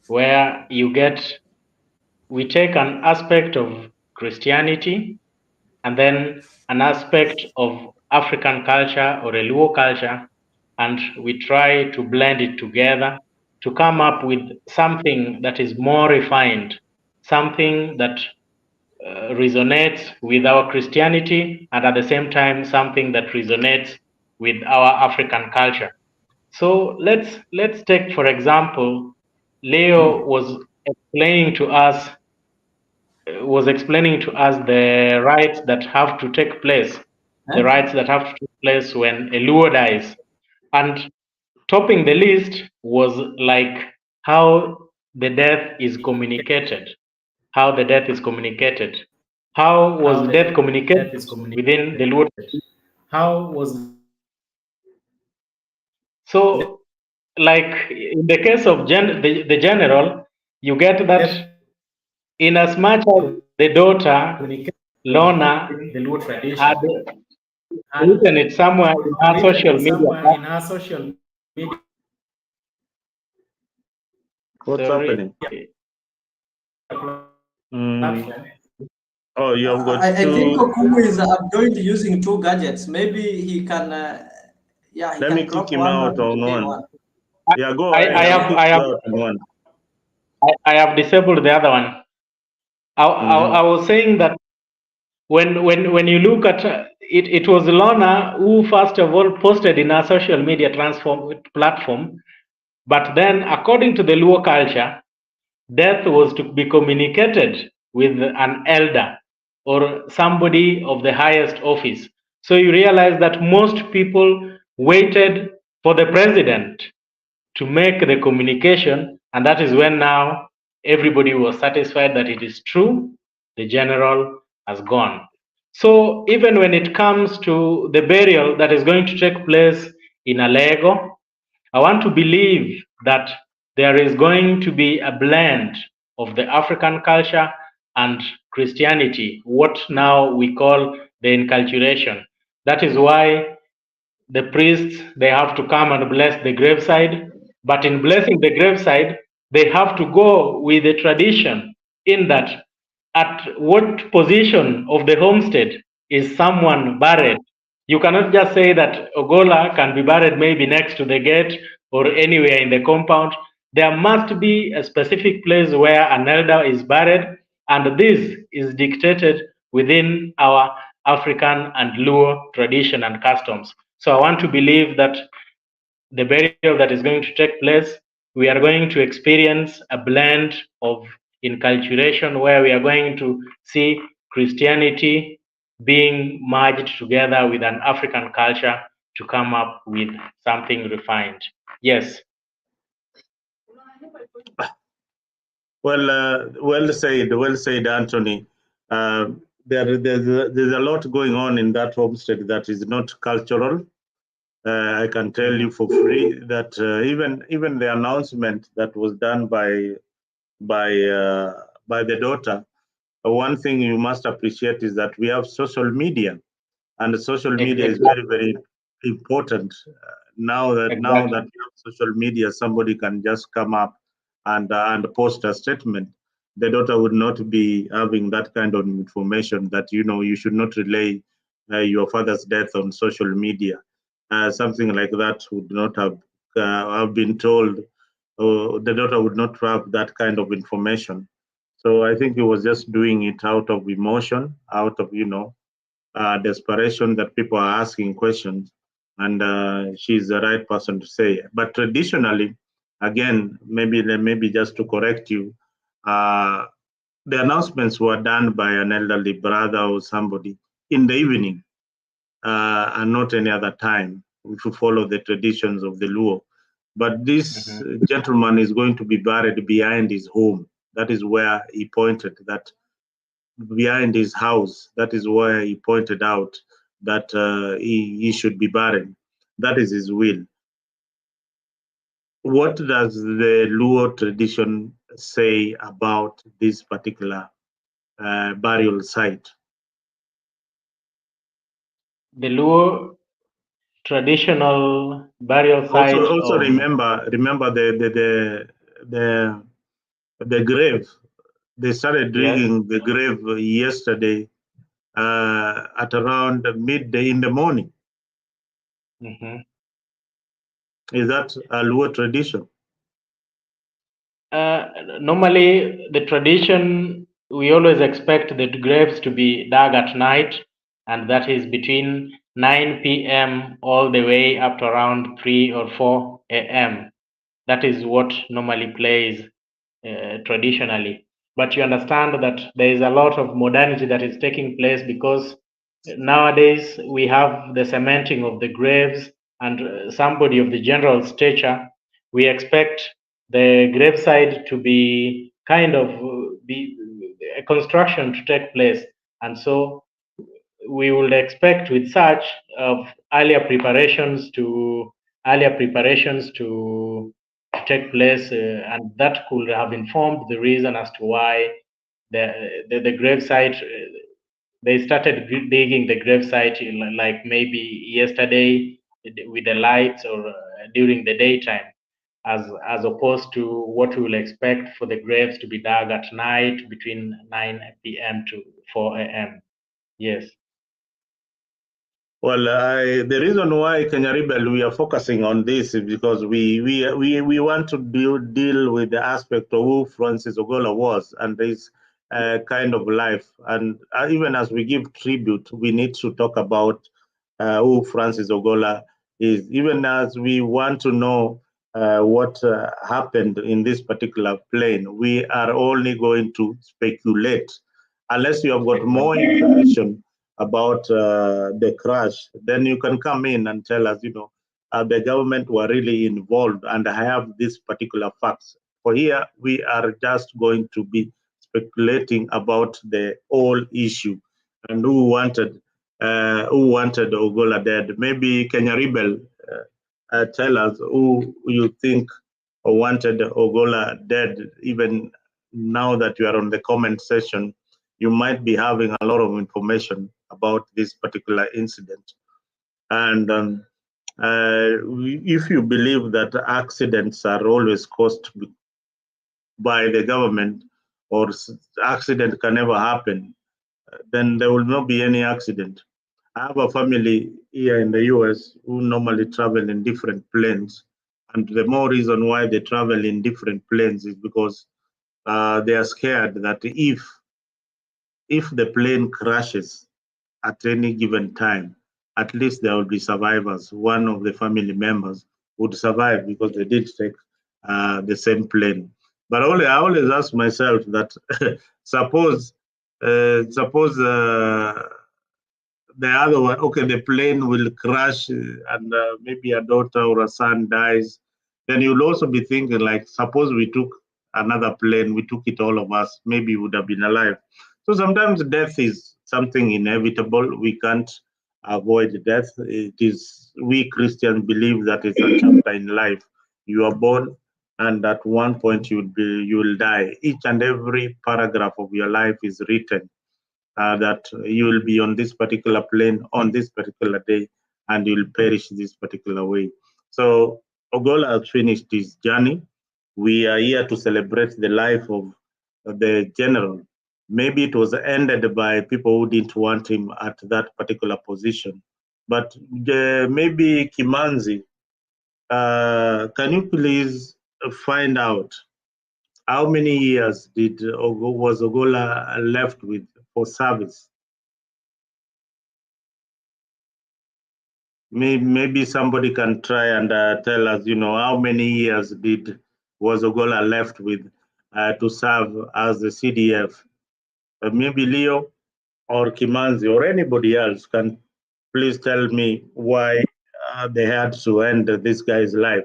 where we take an aspect of Christianity and then an aspect of African culture or a Luo culture, and we try to blend it together to come up with something that is more refined, something that resonates with our Christianity, and at the same time something that resonates with our African culture. So let's take, for example, Leo was explaining to us the rites that have to take place, the rites that have to take place when a Luo dies. And topping the list was like how the death is communicated. How the death is communicated. How was death communicated within the Luo? How was so, like in the case of the general, you get that in as much as the daughter Lorna the Luo tradition had written it somewhere in her social media. What's happening? Oh, you have got I think two. Okumu is joined using two gadgets. Maybe he can, Let me kick him out on one. Yeah, go I ahead. I have disabled the other one. I was saying that when you look at it was Lorna who first of all posted in her social media platform, but then according to the Luo culture, death was to be communicated with an elder or somebody of the highest office. So you realize that most people waited for the president to make the communication, and that is when now everybody was satisfied that it is true, the general has gone. So even when it comes to the burial that is going to take place in Alego, I want to believe that there is going to be a blend of the African culture and Christianity, what now we call the enculturation. That is why the priests, they have to come and bless the graveside, but in blessing the graveside, they have to go with the tradition in that at what position of the homestead is someone buried. You cannot just say that Ogolla can be buried maybe next to the gate or anywhere in the compound. There must be a specific place where an elder is buried, and this is dictated within our African and Luo tradition and customs. So I want to believe that the burial that is going to take place, we are going to experience a blend of enculturation where we are going to see Christianity being merged together with an African culture to come up with something refined. Yes. Well said, Anthony. there's a lot going on in that homestead that is not cultural. I can tell you for free that even the announcement that was done by the daughter, one thing you must appreciate is that we have social media, and social media is very, very important. Now that we have social media, somebody can just come up and post a statement. The daughter would not be having that kind of information that you should not relay your father's death on social media. Something like that would not have been told. The daughter would not have that kind of information. So I think he was just doing it out of emotion, out of desperation that people are asking questions, and she's the right person to say. But traditionally, again, maybe just to correct you, the announcements were done by an elderly brother or somebody in the evening, and not any other time, if you follow the traditions of the Luo. But this gentleman is going to be buried behind his home. That is where he pointed, that behind his house. That is where he pointed out that he should be buried. That is his will. What does the Luo tradition say about this particular burial site? The Luo traditional burial site. Also remember the grave. They started digging the grave yesterday at around midday in the morning. Is that a Luo tradition? Normally, the tradition, we always expect the graves to be dug at night, and that is between 9 p.m. all the way up to around 3 or 4 a.m. That is what normally plays traditionally. But you understand that there is a lot of modernity that is taking place, because nowadays we have the cementing of the graves, and somebody of the general stature, we expect the graveside to be kind of be a construction to take place, and so we would expect with such of earlier preparations to take place, and that could have informed the reason as to why the gravesite, they started digging the gravesite like maybe yesterday with the lights, or during the daytime, as opposed to what we will expect for the graves to be dug at night between 9 p.m. to 4 a.m. Yes. Well, the reason why Kenya Rebel we are focusing on this is because we want to deal with the aspect of who Francis Ogolla was and his kind of life. And even as we give tribute, we need to talk about who Francis Ogolla is. Even as we want to know what happened in this particular plane, we are only going to speculate. Unless you have got more information about the crash, then you can come in and tell us, the government were really involved, and I have this particular facts. For here, we are just going to be speculating about the whole issue and who wanted Ogolla dead. Maybe Kenya Rebel tell us who you think wanted Ogolla dead. Even now that you are on the comment section, you might be having a lot of information about this particular incident. And if you believe that accidents are always caused by the government, or accident can never happen, then there will not be any accident. I have a family here in the US who normally travel in different planes. And the more reason why they travel in different planes is because they are scared that if the plane crashes at any given time, at least there will be survivors. One of the family members would survive because they did take the same plane. But I always ask myself that suppose the other one, okay, the plane will crash and maybe a daughter or a son dies, then you'll also be thinking, like, suppose we took another plane, we took it all of us, maybe we would have been alive. So sometimes death is something inevitable. We can't avoid death. It is, we Christians believe that it's a chapter in life. You are born, and at one point you will die. Each and every paragraph of your life is written that you will be on this particular plane on this particular day, and you will perish this particular way. So Ogolla has finished his journey. We are here to celebrate the life of the general. Maybe it was ended by people who didn't want him at that particular position. But maybe Kimanzi, can you please find out how many years was Ogolla left with for service? Maybe somebody can try and tell us, how many years was Ogolla left with to serve as the CDF? Maybe Leo or Kimanzi or anybody else can please tell me why they had to end this guy's life.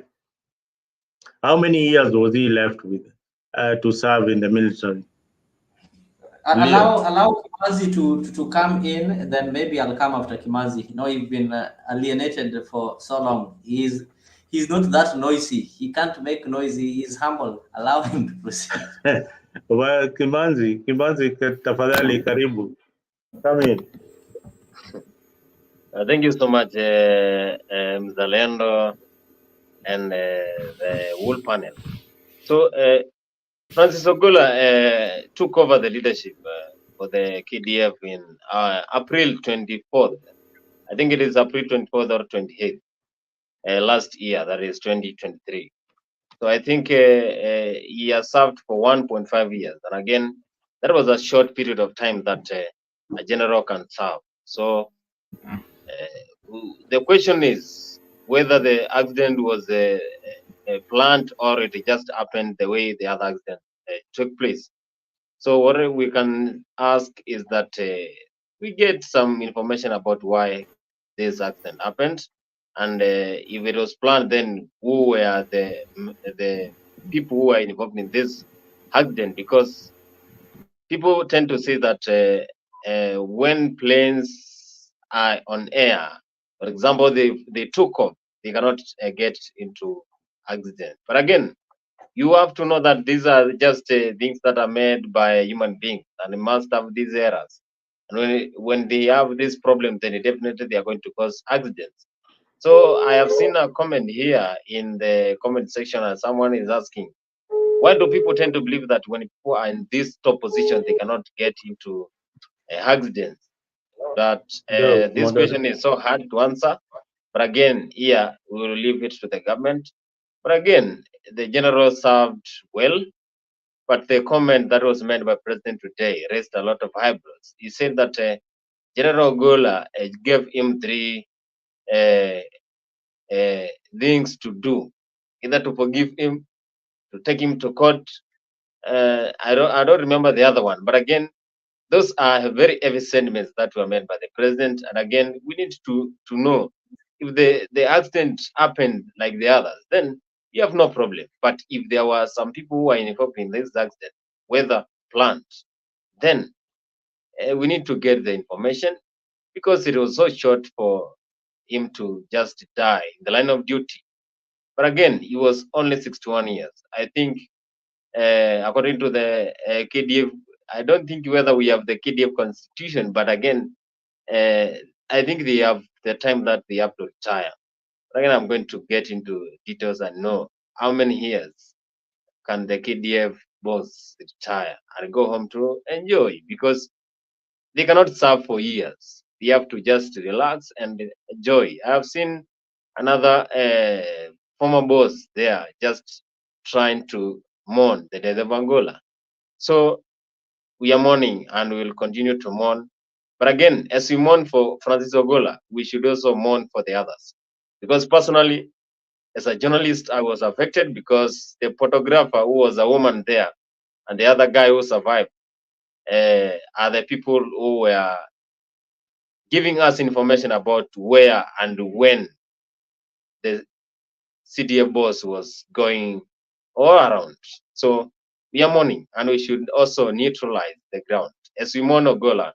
How many years was he left with to serve in the military? Allow Kimazi to come in, then maybe I'll come after Kimazi. You've been alienated for so long. He's not that noisy. He can't make noisy. He's humble. Allow him to proceed. Well, Kimanzi, tafadhali karibu. Come in. Thank you so much, Mzalendo and the whole panel. So Francis Ogolla took over the leadership for the KDF in April 24th. I think it is April 24th or 28th last year, that is 2023. So I think he has served for 1.5 years. And again, that was a short period of time that a general can serve. So the question is whether the accident was planned or it just happened the way the other accident took place. So what we can ask is that we get some information about why this accident happened, and if it was planned, then who were the people who were involved in this accident? Because people tend to say that when planes are on air, for example, they took off, they cannot get into accident. But again, you have to know that these are just things that are made by human beings, and they must have these errors. And when they have this problem, then definitely they are going to cause accidents. So I have seen a comment here in the comment section, and someone is asking, why do people tend to believe that when people are in this top position, they cannot get into accidents? That this question is so hard to answer. But again, here we will leave it to the government. But again, the general served well, but the comment that was made by President today raised a lot of eyebrows. He said that General Ogolla gave him three things to do, either to forgive him, to take him to court. I don't remember the other one, but again, those are very heavy sentiments that were made by the president. And again, we need to know if the accident happened like the others, then you have no problem. But if there were some people who are involved in this accident, whether planned, then we need to get the information, because it was so short for him to just die in the line of duty. But again, he was only 61 years. I think, according to the KDF, I don't think whether we have the KDF constitution, but again, I think they have the time that they have to retire. But again, I'm going to get into details and know how many years can the KDF boss retire and go home to enjoy, because they cannot serve for years. They have to just relax and enjoy. I have seen another former boss there just trying to mourn the death of Angola. So we are mourning and we will continue to mourn. But again, as we mourn for Francis Ogolla, we should also mourn for the others. Because personally, as a journalist, I was affected because the photographer who was a woman there and the other guy who survived are the people who were giving us information about where and when the CDF boss was going all around. So we are mourning, and we should also neutralize the ground. As we mourn Ogolla,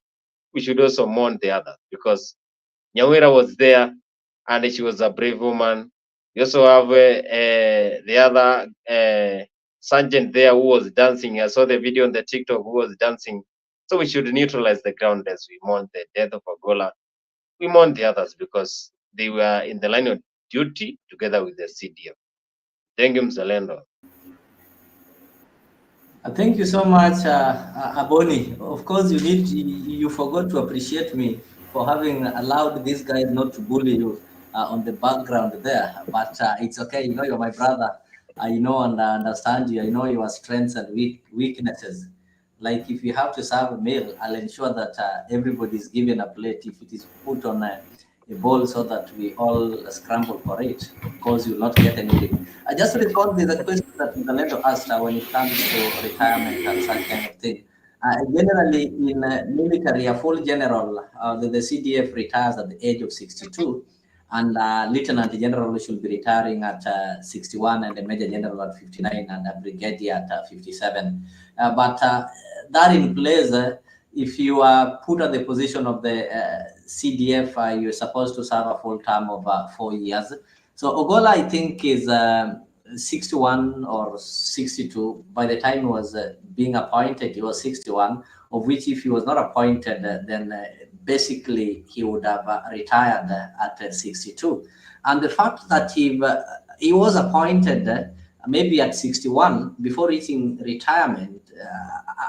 we should also mourn the others, because Nyawira was there and she was a brave woman. We also have the other sergeant there who was dancing. I saw the video on the TikTok who was dancing. So we should neutralize the ground as we mourn the death of Ogolla. We mourn the others because they were in the line of duty together with the CDF. Thank you, Mzalendo. Thank you so much, Aboni. Of course, you forgot to appreciate me for having allowed these guys not to bully you on the background there. But it's okay. You know, you're my brother. I know and understand you. I know your strengths and weaknesses. Like if you have to serve a meal, I'll ensure that everybody is given a plate. If it is put on a bowl so that we all scramble for it, of course, you will not get anything. I just respond to the question that Mzalendo asked when it comes to retirement and such kind of thing. Generally, in military, a full general, the CDF retires at the age of 62, and lieutenant general should be retiring at 61, and a major general at 59, and a brigadier at 57. But that in place, if you are put at the position of the CDF, you're supposed to serve a full term of 4 years. So Ogolla, I think, is 61 or 62. By the time he was being appointed, he was 61, of which if he was not appointed, then basically he would have retired at 62. And the fact that he was appointed maybe at 61 before reaching retirement,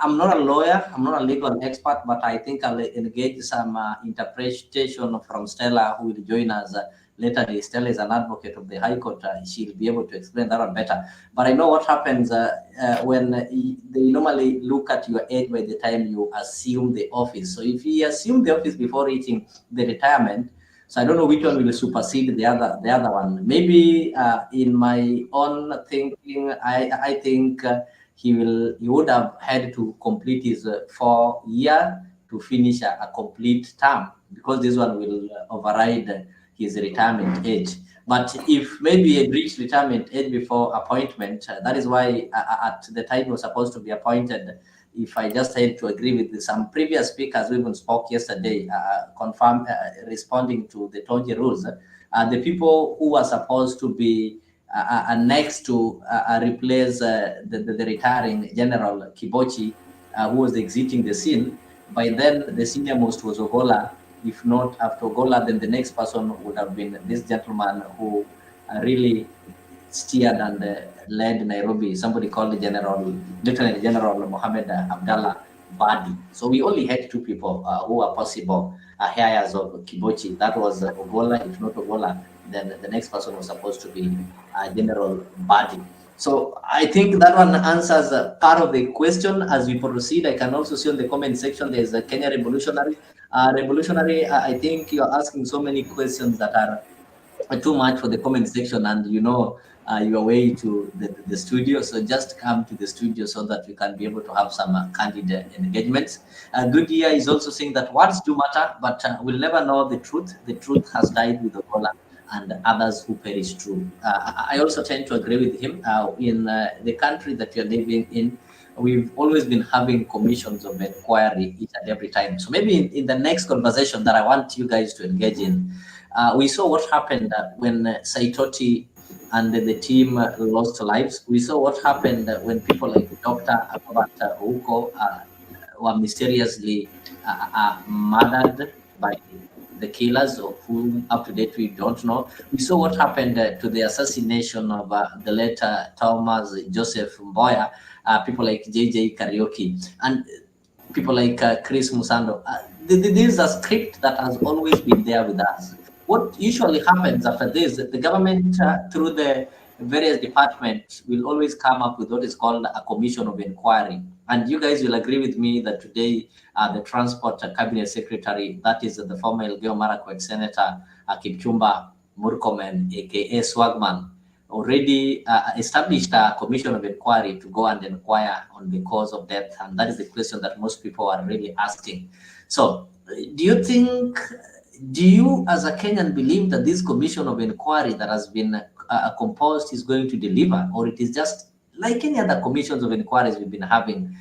I'm not a lawyer, I'm not a legal expert, but I think I'll engage some interpretation from Stella, who will join us later. Stella is an advocate of the High Court. She'll be able to explain that one better. But I know what happens when they normally look at your age by the time you assume the office. So if you assume the office before reaching the retirement, so I don't know which one will supersede the other one. Maybe in my own thinking, I think he would have had to complete his 4 year to finish a complete term, because this one will override his retirement age. But if maybe he reached retirement age before appointment, that is why at the time he was supposed to be appointed. If I just had to agree with some previous speakers who even spoke yesterday, responding to the Tonji rules, the people who are supposed to be next to replace the retiring General Kibochi, who was exiting the scene, by then the senior most was Ogolla. If not after Ogolla, then the next person would have been this gentleman who really steered and led Nairobi, somebody called Lieutenant General Mohammed Abdallah Badi. So we only had 2 people who were possible heirs of Kibochi. That was Ogolla. If not Ogolla, then the next person was supposed to be General Badi. So I think that one answers part of the question. As we proceed, I can also see on the comment section there's a Kenya Revolutionary. I think you're asking so many questions that are too much for the comment section, and you know your way to the studio. So just come to the studio so that we can be able to have some candid engagements. Goodyear is also saying that words do matter, but we'll never know the truth. The truth has died with Ogolla and others who perish true. I also tend to agree with him. In the country that you're living in, we've always been having commissions of inquiry each and every time. So maybe in the next conversation that I want you guys to engage in, we saw what happened when Saitoti and the team lost lives. We saw what happened when people like Dr. Robert Ouko were mysteriously murdered by the killers, of whom up to date we don't know. We saw what happened to the assassination of the late Thomas Joseph Mboya, people like JJ Karaoke, and people like Chris Musando. This is a script that has always been there with us. What usually happens after this, the government, through the various departments, will always come up with what is called a commission of inquiry. And you guys will agree with me that today, the Transport Cabinet Secretary, that is the former Elgeyo Marakwet Senator Kipchumba Murkomen, aka Swagman, already established a commission of inquiry to go and inquire on the cause of death. And that is the question that most people are really asking. So do you as a Kenyan believe that this commission of inquiry that has been composed is going to deliver, or it is just like any other commissions of inquiries we've been having,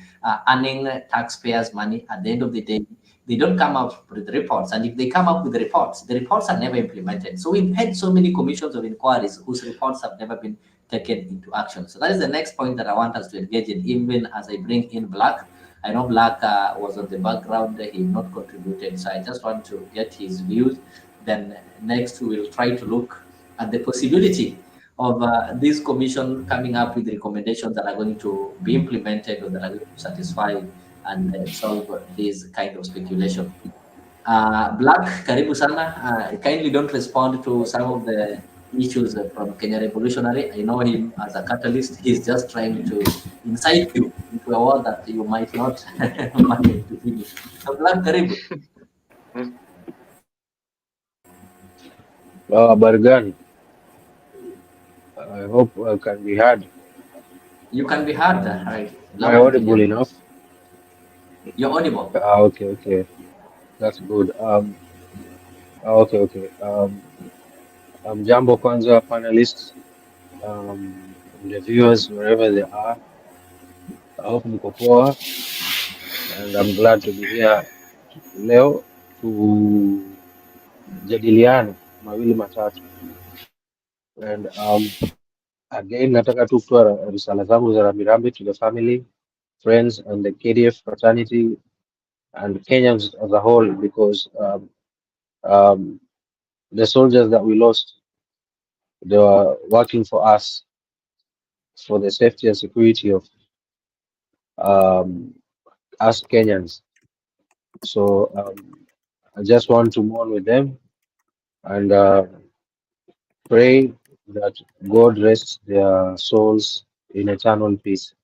earning taxpayers' money? At the end of the day, they don't come up with reports. And if they come up with the reports are never implemented. So we've had so many commissions of inquiries whose reports have never been taken into action. So that is the next point that I want us to engage in, even as I bring in Black. I know Black was on the background, he not contributed. So I just want to get his views. Then next we will try to look at the possibility of this commission coming up with recommendations that are going to be implemented or that are going to satisfy and solve this kind of speculation. Black, karibu sana. Kindly don't respond to some of the issues from Kenya Revolutionary. I know him as a catalyst. He's just trying to incite you into a world that you might not manage to finish. So Black, karibu. Bargan, I hope I can be heard. You can be heard, right? Am I audible enough? You're audible. Okay. That's good. Okay. Jambo kwanza panelists, the viewers wherever they are. I hope mko poa, and I'm glad to be here leo tujadiliane mawili matatu. And again, nataka tu kutoa risala zangu za rambirambi to the family, friends, and the KDF fraternity and Kenyans as a whole, because the soldiers that we lost, they were working for us, for the safety and security of us Kenyans. So I just want to mourn with them and pray that God rests their souls in eternal peace.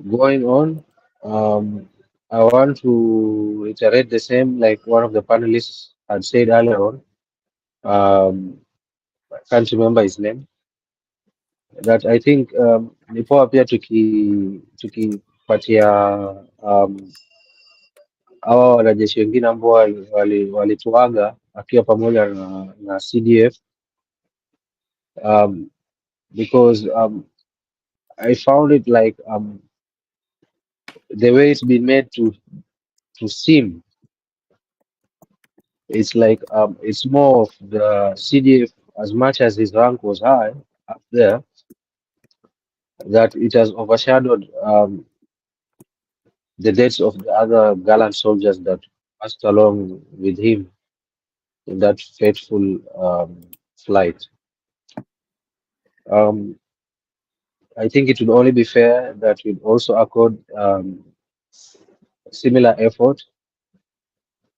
Going on, I want to reiterate the same like one of the panelists had said earlier on. I can't remember his name. That I think ni poa pia tukipatia hawa wanajeshi wengine ambao walituaga akiwa pamoja na CDF, because I found it like the way it's been made to seem, it's like it's more of the CDF, as much as his rank was high up there, that it has overshadowed the deaths of the other gallant soldiers that passed along with him in that fateful flight. I think it would only be fair that we also accord similar effort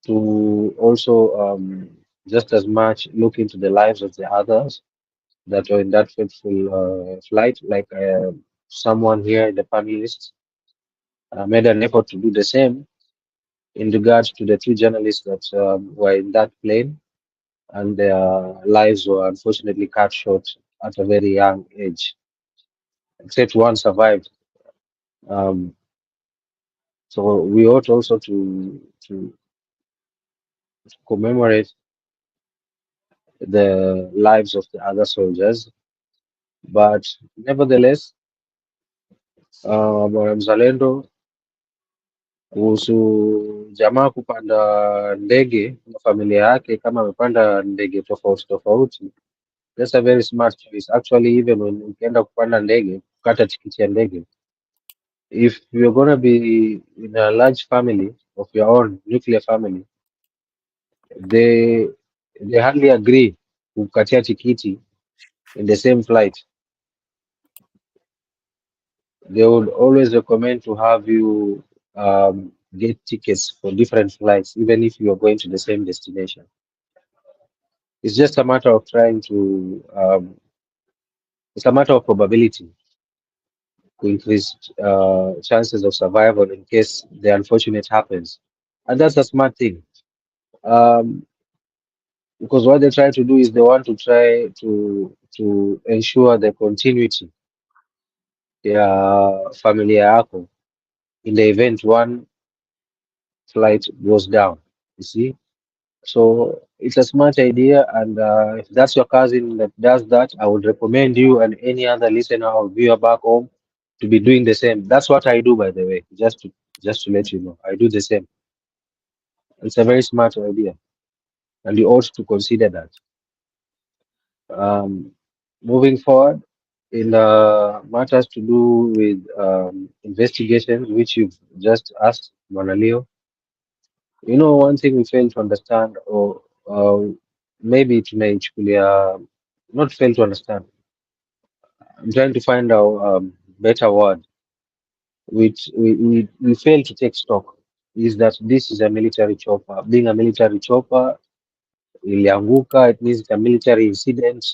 to also just as much look into the lives of the others that were in that fateful flight. Like someone here in the panelists made an effort to do the same in regards to the two journalists that were in that plane, and their lives were unfortunately cut short at a very young age, except one survived. So we ought also to commemorate the lives of the other soldiers, but nevertheless, Bwana Mzalendo, kuhusu jamaa kupanda ndege na familia yake, kama amepanda ndege tofauti, that's a very smart choice. Actually, even when ukienda kupanda ndege, kukata tikiti ya ndege, if you're gonna be in a large family of your own nuclear family, they hardly agree kukatia tikiti in the same flight. They would always recommend to have you get tickets for different flights, even if you are going to the same destination. It's just a matter of trying to, it's a matter of probability to increase chances of survival in case the unfortunate happens. And that's a smart thing. Because what they try to do is they want to try to ensure the continuity ya familia yako in the event one flight goes down, you see. So it's a smart idea, and if that's your cousin that does that, I would recommend you and any other listener or viewer back home to be doing the same. That's what I do, by the way, just to let you know. I do the same. It's a very smart idea, and you ought to consider that. Moving forward, in matters to do with investigations, which you've just asked, Manalio, you know, one thing we fail to understand, or maybe tunaichukulia, not fail to understand. I'm trying to find out better word, which we fail to take stock, is that this is a military chopper. Being a military chopper, ilianguka, it means it's a military incident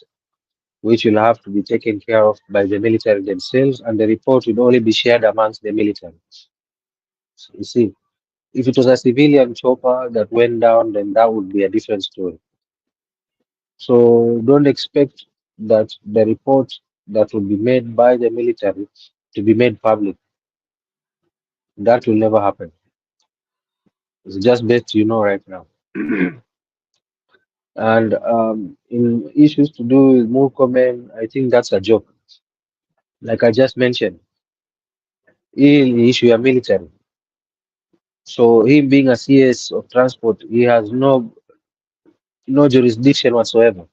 which will have to be taken care of by the military themselves, and the report will only be shared amongst the military. So you see, if it was a civilian chopper that went down, then that would be a different story. So don't expect that the report that will be made by the military to be made public. That will never happen. It's just best you know right now. And in issues to do with Murkomen, I think that's a joke. Like I just mentioned, he issue a military. So him being a CS of transport, he has no jurisdiction whatsoever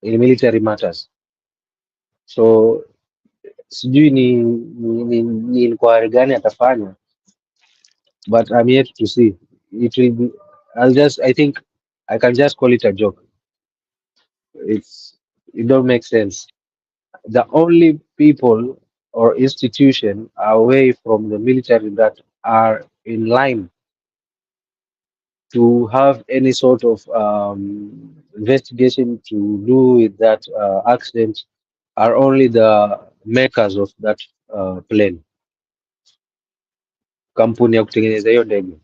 in military matters. So sijui ni inquiry gani atafanya, but I'm yet to see. It will be, I think I can just call it a joke. It don't make sense. The only people or institution away from the military that are in line to have any sort of investigation to do with that accident are only the makers of that plane, kampuni ya kutengeneza hiyo ndege.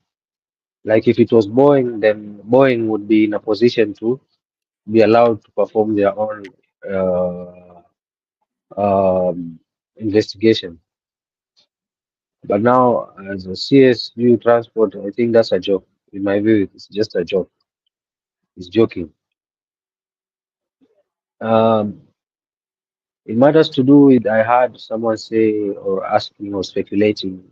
Like if it was Boeing, then Boeing would be in a position to be allowed to perform their own investigation. But now, as a CSU transport, I think that's a joke. In my view, it's just a joke. It's joking. It matters to do with, I heard someone say or asking or speculating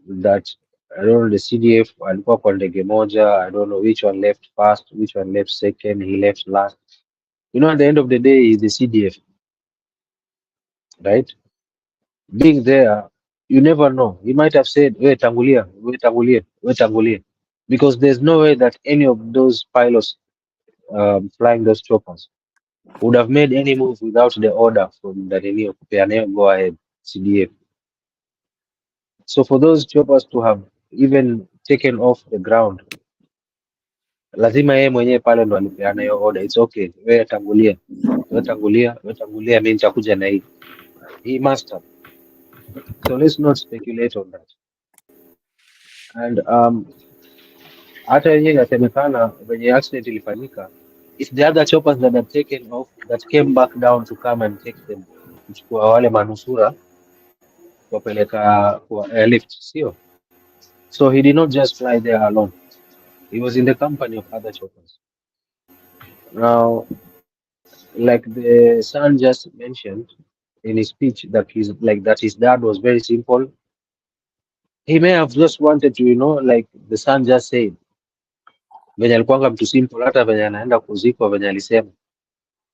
that, I don't know, the CDF alikuwa kwa ndege moja, I don't know which one left first, which one left second, he left last. You know, at the end of the day, is the CDF, right? Being there, you never know. He might have said, we tangulia, we tangulia, we tangulia. Because there's no way that any of those pilots flying those choppers would have made any move without the order from the Nini Kupeaneo, go ahead, CDF. So for those choppers to have even taken off the ground, lazima yeye mwenyewe pale ndo alipeana hiyo order. It's okay, wewe tangulia, wewe tangulia, wewe tangulia, mimi nitakuja na hii. He must have. So let's not speculate on that. And hata yenyewe inasemekana venye accident ilifanyika, it's the other choppers that had taken off that came back down to come and take them, kuchukua wale manusura kuwapeleka kwa airlift, sio? So he did not just fly there alone. He was in the company of other choppers. Now, like the son just mentioned in his speech, that his dad was very simple. He may have just wanted to, like the son just said, venye alikuwanga mtu simple, hata venye anaenda kuzikwa, venye alisema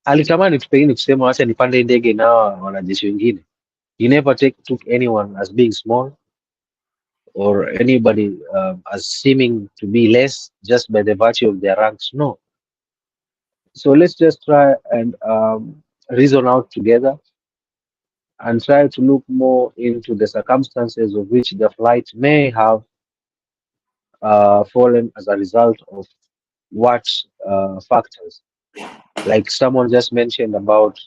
alitamani tu pengine kusema acha nipande ndege na wanajeshi wengine. He never took anyone as being small or anybody as seeming to be less just by the virtue of their ranks. No. So let's just try and reason out together and try to look more into the circumstances of which the flight may have fallen as a result of what factors. Like someone just mentioned about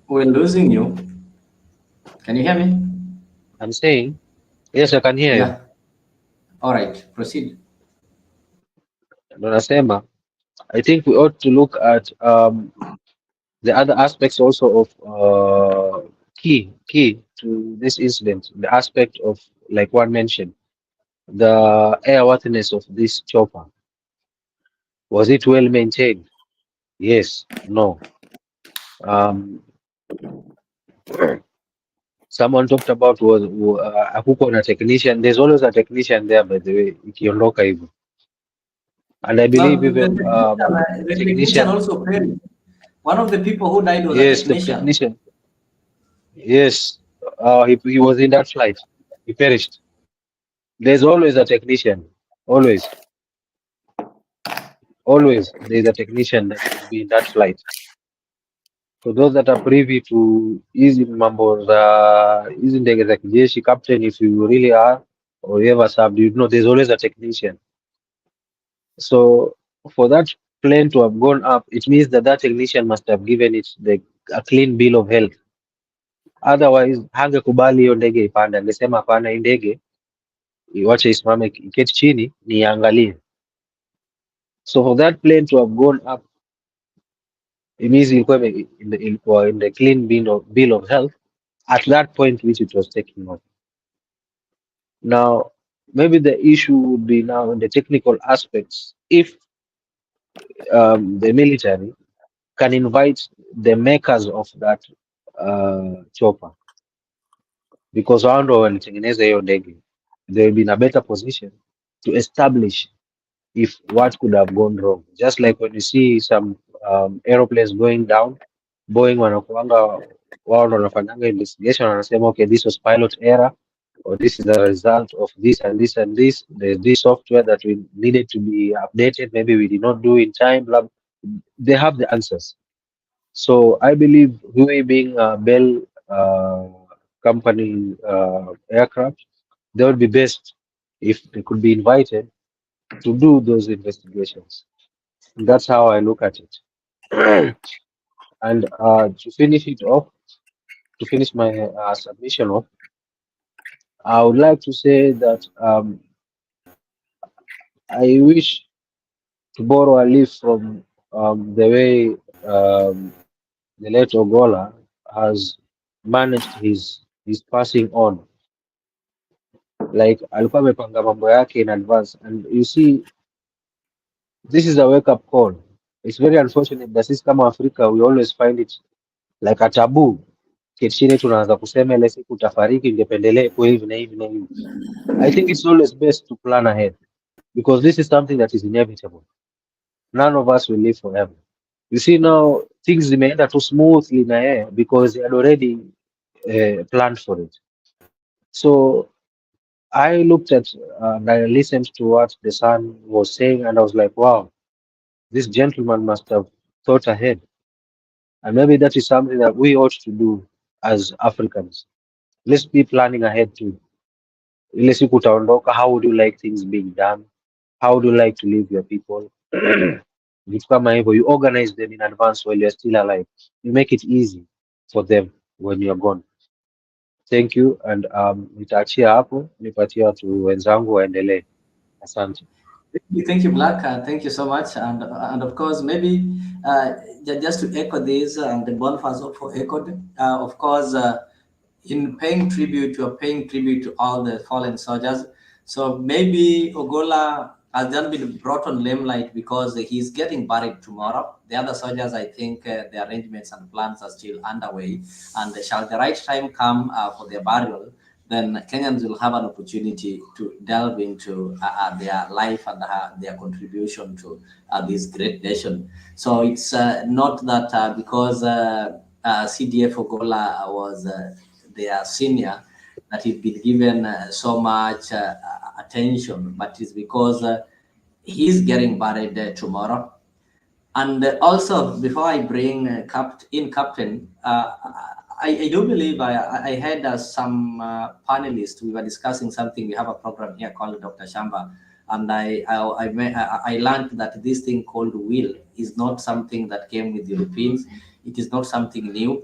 we're losing you. Can you hear me? I'm saying, yes, I can hear you. All right, proceed. Nasema, I think we ought to look at the other aspects also of key to this incident, the aspect of, like one mentioned, the airworthiness of this chopper, was it well maintained? Yes, no. Someone talked about hakuko na technician. There's always a technician there, by the way, ikiondoka hivyo. And I believe Now, even the technician also perished. One of the people who died was a technician. The technician. Yes, he was in that flight. He perished. There's always a technician. Always. Always there's a technician that will be in that flight. So those that are privy to hizi mambo za hizi ndege za kijeshi, captain, if you really are or you ever served, you know there's always a technician. So for that plane to have gone up, it means that that technician must have given it a clean bill of health. Otherwise hangekubali hiyo ndege ipande, angesema hapana, hii ndege iwache isimame, iketi chini niangalie. So for that plane to have gone up, it means ilikuwa in the clean bill of health at that point which it was taking off. Now, maybe the issue would be now in the technical aspects. If the military can invite the makers of that chopper, because wao ndo walitengeneza hiyo ndege, they will be in a better position to establish if what could have gone wrong. Just like when you see some aeroplanes going down, Boeing wanakuanga wao ndo wanafanyanga investigation, wanasema okay, this was pilot error, or this is the result of this and this and this. There's this software that we needed to be updated. Maybe we did not do in time. Blah. They have the answers. So I believe we being a Bell company aircraft, they would be best if they could be invited to do those investigations. That's how I look at it. And to finish it off, to finish my submission off, I would like to say that I wish to borrow a leaf from the way the late Ogolla has managed his passing on. Like alikuwa amepanga mambo yake in advance, and you see, this is a wake-up call. It's very unfortunate that sisi kama Africa we always find it like a taboo. Kechini tunaanza kusema ile siku utafariki, ingependelea kwa hivi na hivi na hivi. I think it's always best to plan ahead, because this is something that is inevitable. None of us will live forever. You see now things zimeenda too smoothly na yeye because he had already planned for it. So I looked at and I listened to what the son was saying, and I was like, wow, this gentleman must have thought ahead. And maybe that is something that we ought to do as Africans. Let's be planning ahead too. Ile siku utaondoka, how would you like things being done? How would you like to leave your people? Vitu kama hivyo, you organize them in advance while you're still alive. You make it easy for them when you're gone. Thank you, and nitaachia hapo, nipatie watu wenzangu waendelee. Asante. Thank you, Black. Thank you so much. And of course, maybe just to echo this, and the Boniface also echoed, of course, in paying tribute, you're paying tribute to all the fallen soldiers. So maybe Ogolla has just been brought on limelight because he's getting buried tomorrow. The other soldiers, I think the arrangements and plans are still underway. And shall the right time come for their burial, then Kenyans will have an opportunity to delve into their life and their contribution to this great nation. So it's not that because CDF Ogolla was their senior, that he'd been given so much attention, but it's because he's getting buried tomorrow. And also, before I bring Captain, I do believe I had some panelists. We were discussing something. We have a program here called Dr. Shamba, and I learned that this thing called will is not something that came with Europeans. It is not something new.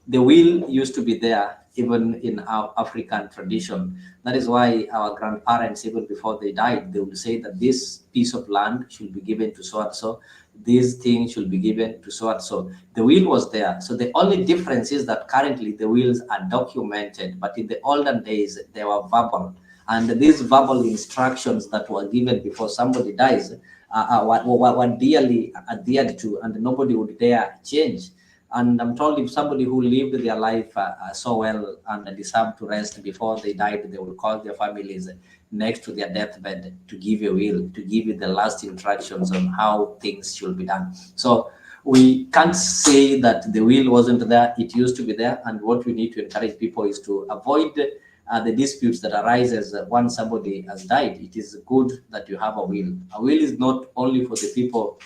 The will used to be there even in our African tradition. That is why our grandparents, even before they died, they would say that this piece of land should be given to so and so. These things should be given to so and so. The will was there. So the only difference is that currently the wills are documented, but in the olden days they were verbal. And these verbal instructions that were given before somebody dies were dearly adhered to, and nobody would dare change. And I'm told if somebody who lived their life so well and deserved to rest before they died, they will call their families next to their deathbed to give a will, to give you the last instructions on how things should be done. So we can't say that the will wasn't there. It used to be there. And what we need to encourage people is to avoid the disputes that arises once somebody has died. It is good that you have a will. A will is not only for the people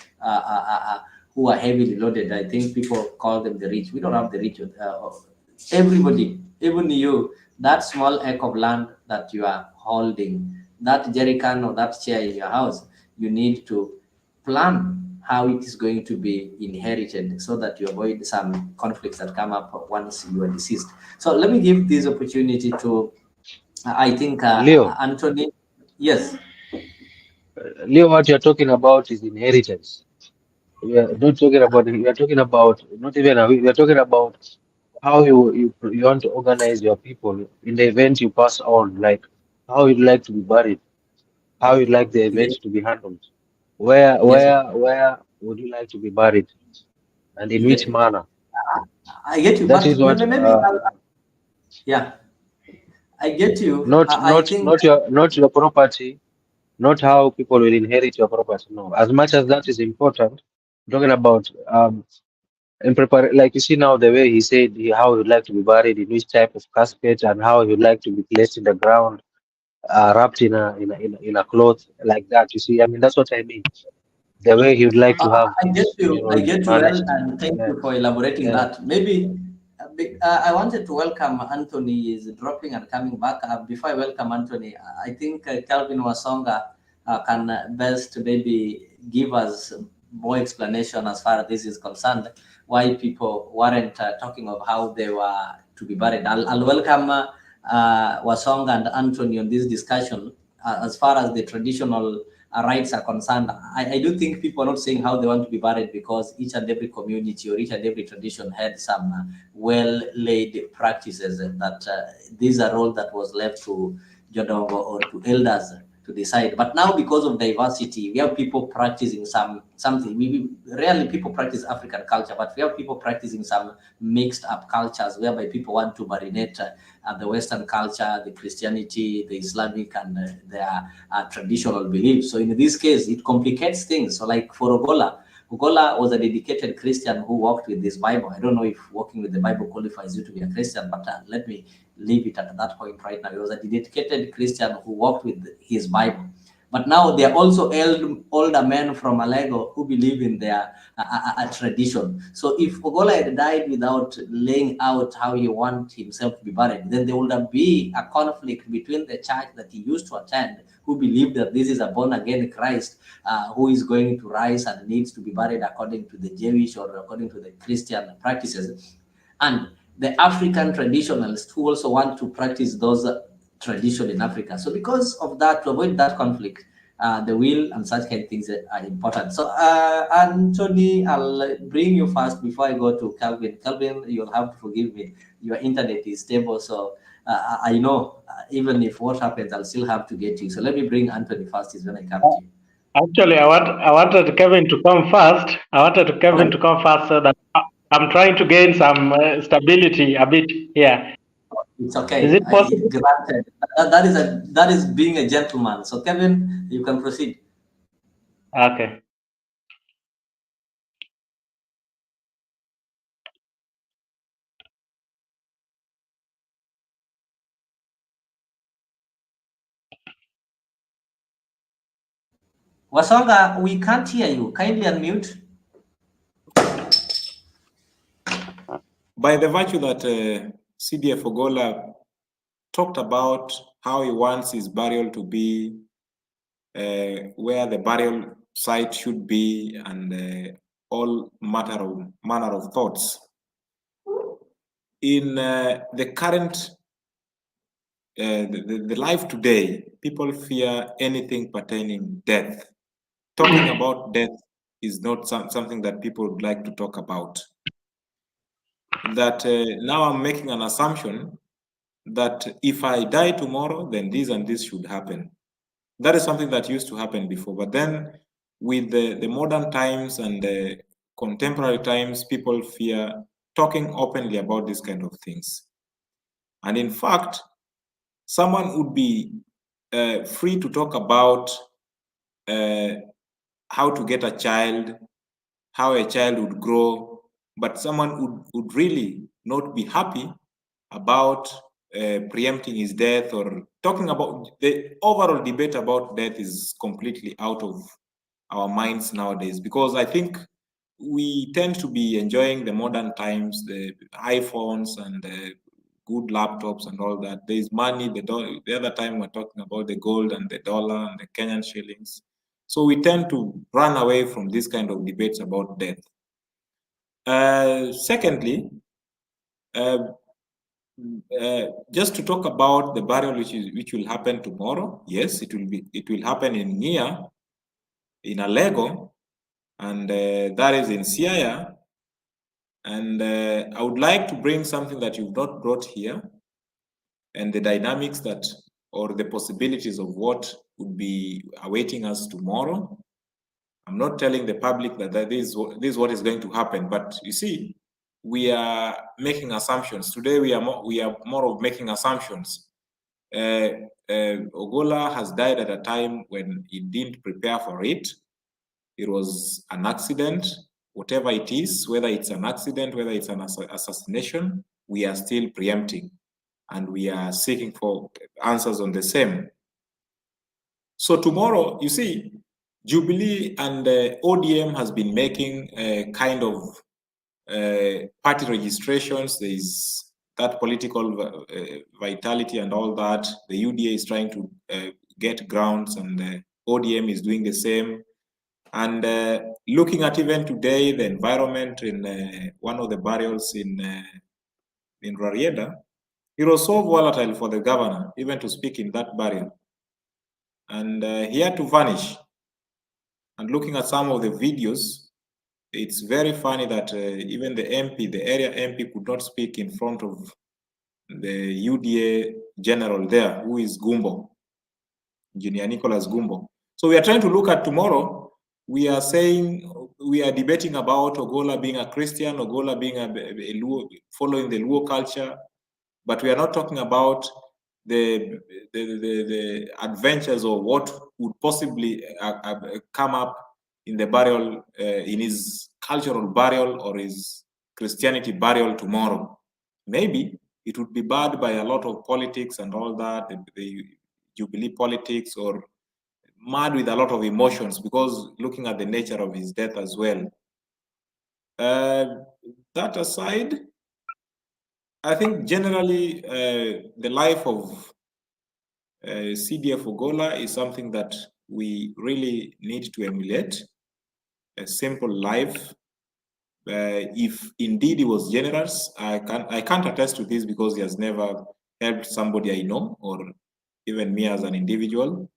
who are heavily loaded. I think people call them the rich. We don't have the rich. Everybody, even you, that small acre of land that you are holding, that jerrycan or that chair in your house, you need to plan how it is going to be inherited so that you avoid some conflicts that come up once you are deceased. So let me give this opportunity to, I think, Leo. Anthony. Yes. Leo, what you're talking about is inheritance. We are not talking about it. We are talking about not even we are talking about how you want to organize your people in the event you pass on, like how you'd like to be buried, how you'd like the event to be handled. Where would you like to be buried, and in which manner? I get you, That but is what. Yeah, I get you. Not your property, not how people will inherit your property. No, as much as that is important, I'm talking about in like you see now the way he said how he'd like to be buried, in which type of casket, and how he'd like to be placed in the ground, wrapped in a cloth like that. You see, I mean that's what I mean. The way he would like to have I get his you. I funeral get you well, managed. and thank you for elaborating that. Maybe I wanted to welcome Anthony. Is dropping and coming back. Before I welcome Anthony, I think Calvin Wasonga can best maybe give us more explanation as far as this is concerned. Why people weren't talking of how they were to be buried. I'll welcome Wasonga and Anthony on this discussion as far as the traditional rights are concerned. I do think people are not saying how they want to be buried, because each and every community or each and every tradition had some well-laid practices that these are all that was left to General or to elders to decide. But now, because of diversity, we have people practicing something. We rarely people practice African culture, but we have people practicing some mixed up cultures whereby people want to marinate the Western culture, the Christianity, the Islamic, and their traditional beliefs. So in this case, it complicates things. So like for Ogolla was a dedicated Christian who walked with this Bible. I don't know if walking with the Bible qualifies you to be a Christian, but let me leave it at that point right now. He was a dedicated Christian who walked with his Bible. But now there are also older men from Alego who believe in their tradition. So if Ogolla had died without laying out how he wants himself to be buried, then there would be a conflict between the church that he used to attend, who believed that this is a born-again Christ who is going to rise and needs to be buried according to the Jewish or according to the Christian practices, and the African traditionalists who also want to practice those tradition in Africa. So because of that, to avoid that conflict, the will and such kind of things are important. So Anthony, I'll bring you first before I go to Calvin. Calvin, you'll have to forgive me. Your internet is stable, so I know even if what happens, I'll still have to get you. So let me bring Anthony first, is when I come to you. Actually, I wanted Kevin to come first. To come first so that I'm trying to gain some stability a bit here. It's okay. Is it possible? Granted. That is being a gentleman. So Kevin, you can proceed. Okay. Wasonga, we can't hear you. Kindly unmute. By the virtue that CDF Ogolla talked about how he wants his burial to be, where the burial site should be, and all manner of thoughts. In the current, the life today, people fear anything pertaining death. Talking about death is not something that people would like to talk about. That now I'm making an assumption that if I die tomorrow, then this and this should happen. That is something that used to happen before. But then with the modern times and the contemporary times, people fear talking openly about these kind of things. And in fact, someone would be free to talk about how to get a child, how a child would grow, but someone would really not be happy about preempting his death or talking about the overall debate about death is completely out of our minds nowadays, because I think we tend to be enjoying the modern times, the iPhones and the good laptops and all that. There is money. The other time we're talking about the gold and the dollar and the Kenyan shillings. So we tend to run away from this kind of debates about death. Secondly, just to talk about the burial which will happen tomorrow. Yes, it will happen in Nia, in Alego, and that is in Siaya. And I would like to bring something that you've not brought here, and the dynamics that, or the possibilities of what would be awaiting us tomorrow. I'm not telling the public that this is what is going to happen, but you see, we are making assumptions. Today we are more of making assumptions. Ogolla has died at a time when he didn't prepare for it. It was an accident, whatever it is, whether it's an accident, whether it's an assassination, we are still preempting and we are seeking for answers on the same. So tomorrow, you see, Jubilee and ODM has been making a kind of party registrations. There is that political vitality and all that. The UDA is trying to get grounds, and ODM is doing the same. And looking at even today, the environment in one of the burials in Rarieda, it was so volatile for the governor even to speak in that burial. And he had to vanish. And looking at some of the videos, it's very funny that even the MP, the area MP, could not speak in front of the UDA general there, who is Gumbo, Engineer Nicholas Gumbo. So we are trying to look at tomorrow. We are saying, we are debating about Ogolla being a Christian, Ogolla being a Luo, following the Luo culture, but we are not talking about the adventures or what would possibly come up in the burial, in his cultural burial or his Christianity burial tomorrow. Maybe it would be barred by a lot of politics and all that, the Jubilee politics, or mad with a lot of emotions, because looking at the nature of his death as well. That aside, I think generally the life of CDF Ogolla is something that we really need to emulate. A simple life. If indeed he was generous, I can't attest to this because he has never helped somebody I know, or even me as an individual.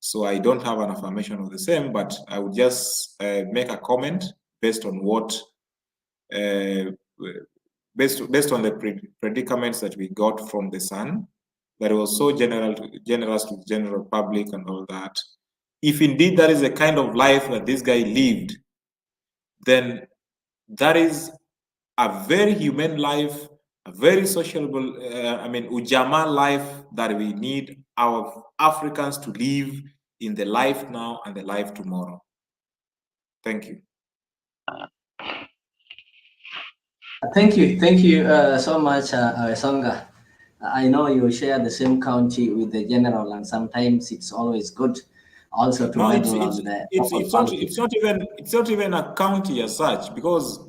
So I don't have an affirmation of the same, but I would just make a comment based on what, based on the predicaments that we got from the Sun, that it was so generous to the general public and all that. If indeed that is the kind of life that this guy lived, then that is a very human life, a very sociable, Ujamaa life that we need our Africans to live in the life now and the life tomorrow. Thank you. Thank you so much, Songa. I know you share the same county with the general, and sometimes it's always good also to meddle on the. It's not even a county as such, because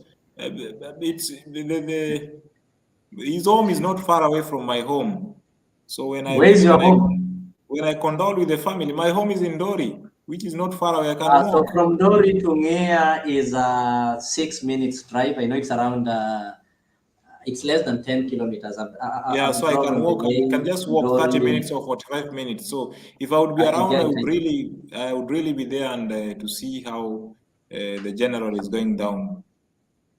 his home is not far away from my home. So when I condole with the family, my home is in Dori, which is not far away. I can walk. So from Dori to Ngea is a 6 minutes drive. I know it's around. It's less than 10 kilometers. Yeah, so I can walk. I can just walk 30 minutes or 45 minutes. So if I would be around, I would really be there and to see how the general is going down.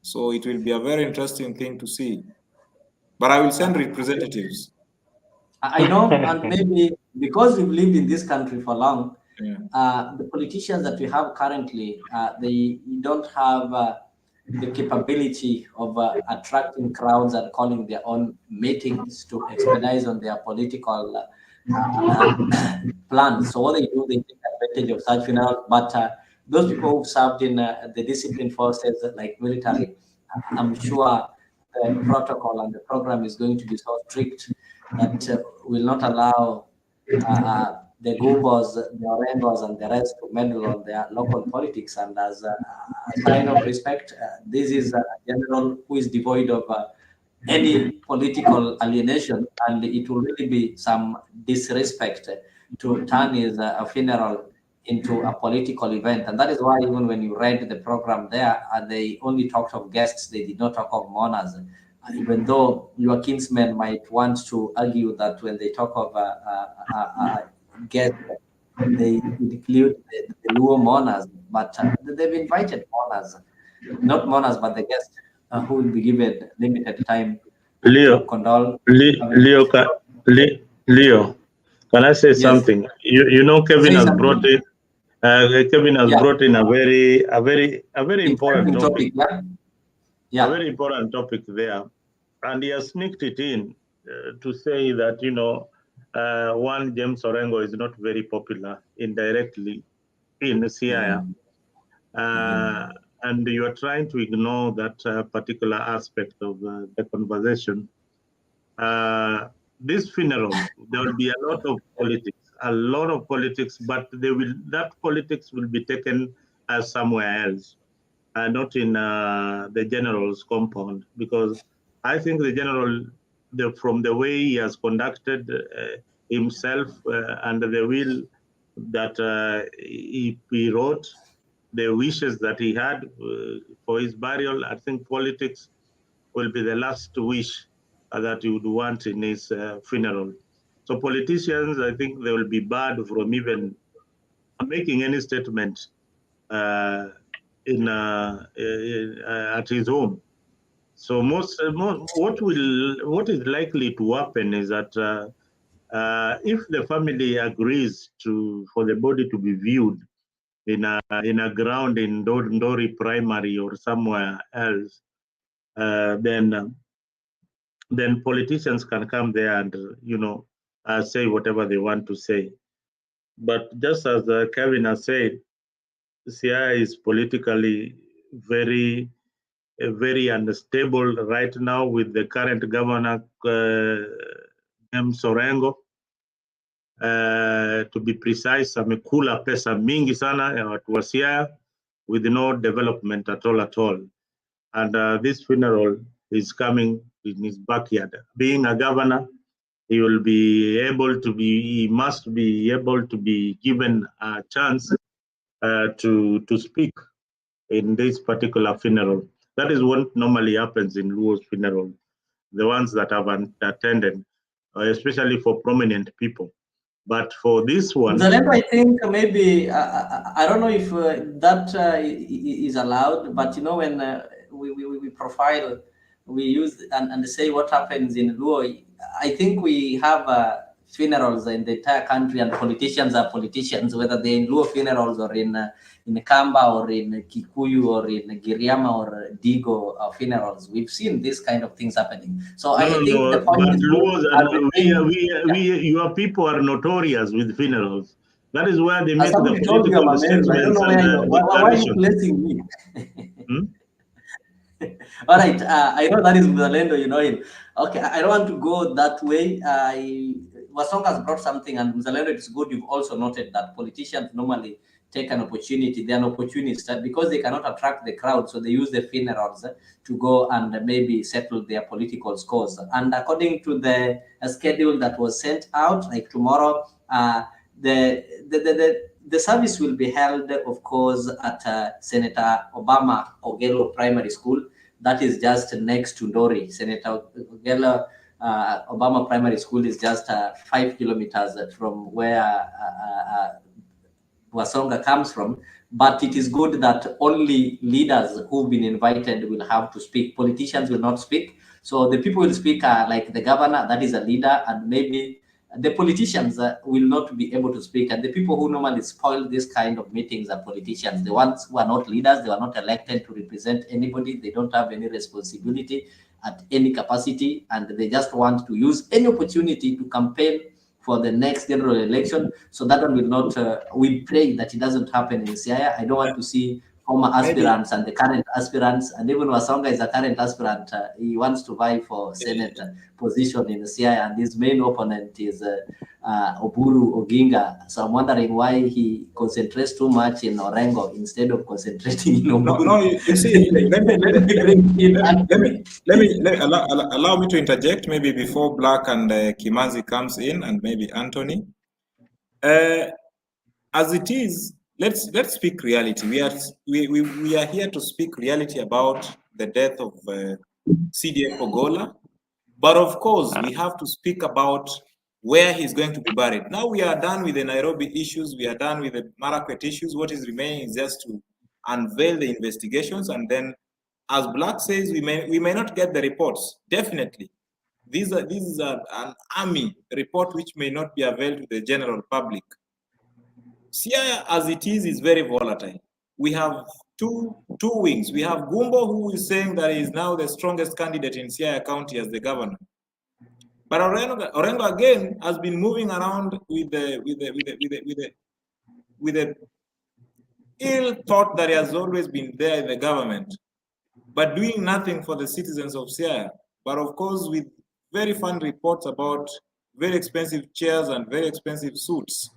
So it will be a very interesting thing to see. But I will send representatives. I know, and maybe because we've lived in this country for long, the politicians that we have currently, they don't have the capability of attracting crowds and calling their own meetings to expedite on their political plans. So what they do, they take advantage of such funerals. But those people who served in the discipline forces like military, I'm sure the protocol and the program is going to be so strict that will not allow the Gubos, the Orengos, and the rest to meddle on their local politics. And as a sign of respect, this is a general who is devoid of any political alienation, and it will really be some disrespect to turn his funeral into a political event. And that is why even when you read the program there, they only talked of guests, they did not talk of mourners. Even though your kinsmen might want to argue that when they talk of guests, they include the Luo mourners, but they've invited mourners, not mourners, but the guests who will be given limited time to condole. Leo, can I say something? You know, Kevin has brought in. Kevin has brought in a very important topic. A very important topic there, and he has sneaked it in to say that, you know, one James Orengo is not very popular indirectly in Siaya, and you are trying to ignore that particular aspect of the conversation. This funeral, there will be a lot of politics, but that politics will be taken as somewhere else, not in the general's compound, because I think the general, from the way he has conducted himself and the will that he wrote, the wishes that he had for his burial, I think politics will be the last wish that you would want in his funeral. So politicians, I think they will be barred from even making any statement at his home. So what is likely to happen is that if the family agrees for the body to be viewed in a ground in Ndori Primary or somewhere else, then politicians can come there and, you know, say whatever they want to say. But just as Kevin has said, Siaya is politically very unstable right now with the current governor, James Orengo. To be precise, amekula pesa mingi sana ya watu wa Siaya with no development at all. And this funeral is coming in his backyard. Being a governor, he must be able to be given a chance to speak in this particular funeral. That is what normally happens in Luo's funeral, the ones that have attended, especially for prominent people. But for this one, I think maybe I don't know if that is allowed, but you know, when we profile, we use and say what happens in Luo. I think we have funerals in the entire country, and politicians are politicians, whether they're in Luo funerals or in Kamba or in Kikuyu or in Giriama or Digo funerals. We've seen this kind of things happening. So I think the point is, your people are notorious with funerals. That is where they make the political statements. I don't know why are you placing me? All right, I know that is Mzalendo, you know him. Okay, I don't want to go that way. Wasonga has brought something, and Mzalendo, it's good you've also noted that politicians normally take an opportunity. They're an opportunist because they cannot attract the crowd, so they use the funerals to go and maybe settle their political scores. And according to the schedule that was sent out, like tomorrow, the service will be held, of course, at Senator Obama Ogolla Primary School. That is just next to Ndori. Senator Ogolla Obama Primary School is just 5 kilometers from where Wasonga comes from. But it is good that only leaders who've been invited will have to speak. Politicians will not speak. So the people will speak like the governor, that is a leader, and maybe the politicians will not be able to speak, and the people who normally spoil this kind of meetings are politicians, the ones who are not leaders. They are not elected to represent anybody. They don't have any responsibility at any capacity, and they just want to use any opportunity to campaign for the next general election. So that one will not, we pray that it doesn't happen in Siaya. I don't want to see former aspirants and the current aspirants, and even Wasonga is a current aspirant. He wants to vie for Senate position in Siaya, and his main opponent is Oburu Oginga. So I'm wondering why he concentrates too much in Orengo instead of concentrating in Oburu. No, you see, allow me to interject maybe before Black and Kimazi comes in, and maybe Anthony. As it is, let's speak reality. We are here to speak reality about the death of CDF Ogolla, but of course we have to speak about where he's going to be buried. Now we are done with the Nairobi issues. We are done with the Marakwet issues. What is remaining is just to unveil the investigations, and then, as Black says, we may not get the reports. Definitely, these are an army report which may not be available to the general public. Siaya, as it is very volatile. We have two wings. We have Gumbo, who is saying that he is now the strongest candidate in Siaya County as the governor. But Orengo again has been moving around with the ill thought that he has always been there in the government, but doing nothing for the citizens of Siaya. But of course, with very fun reports about very expensive chairs and very expensive suits.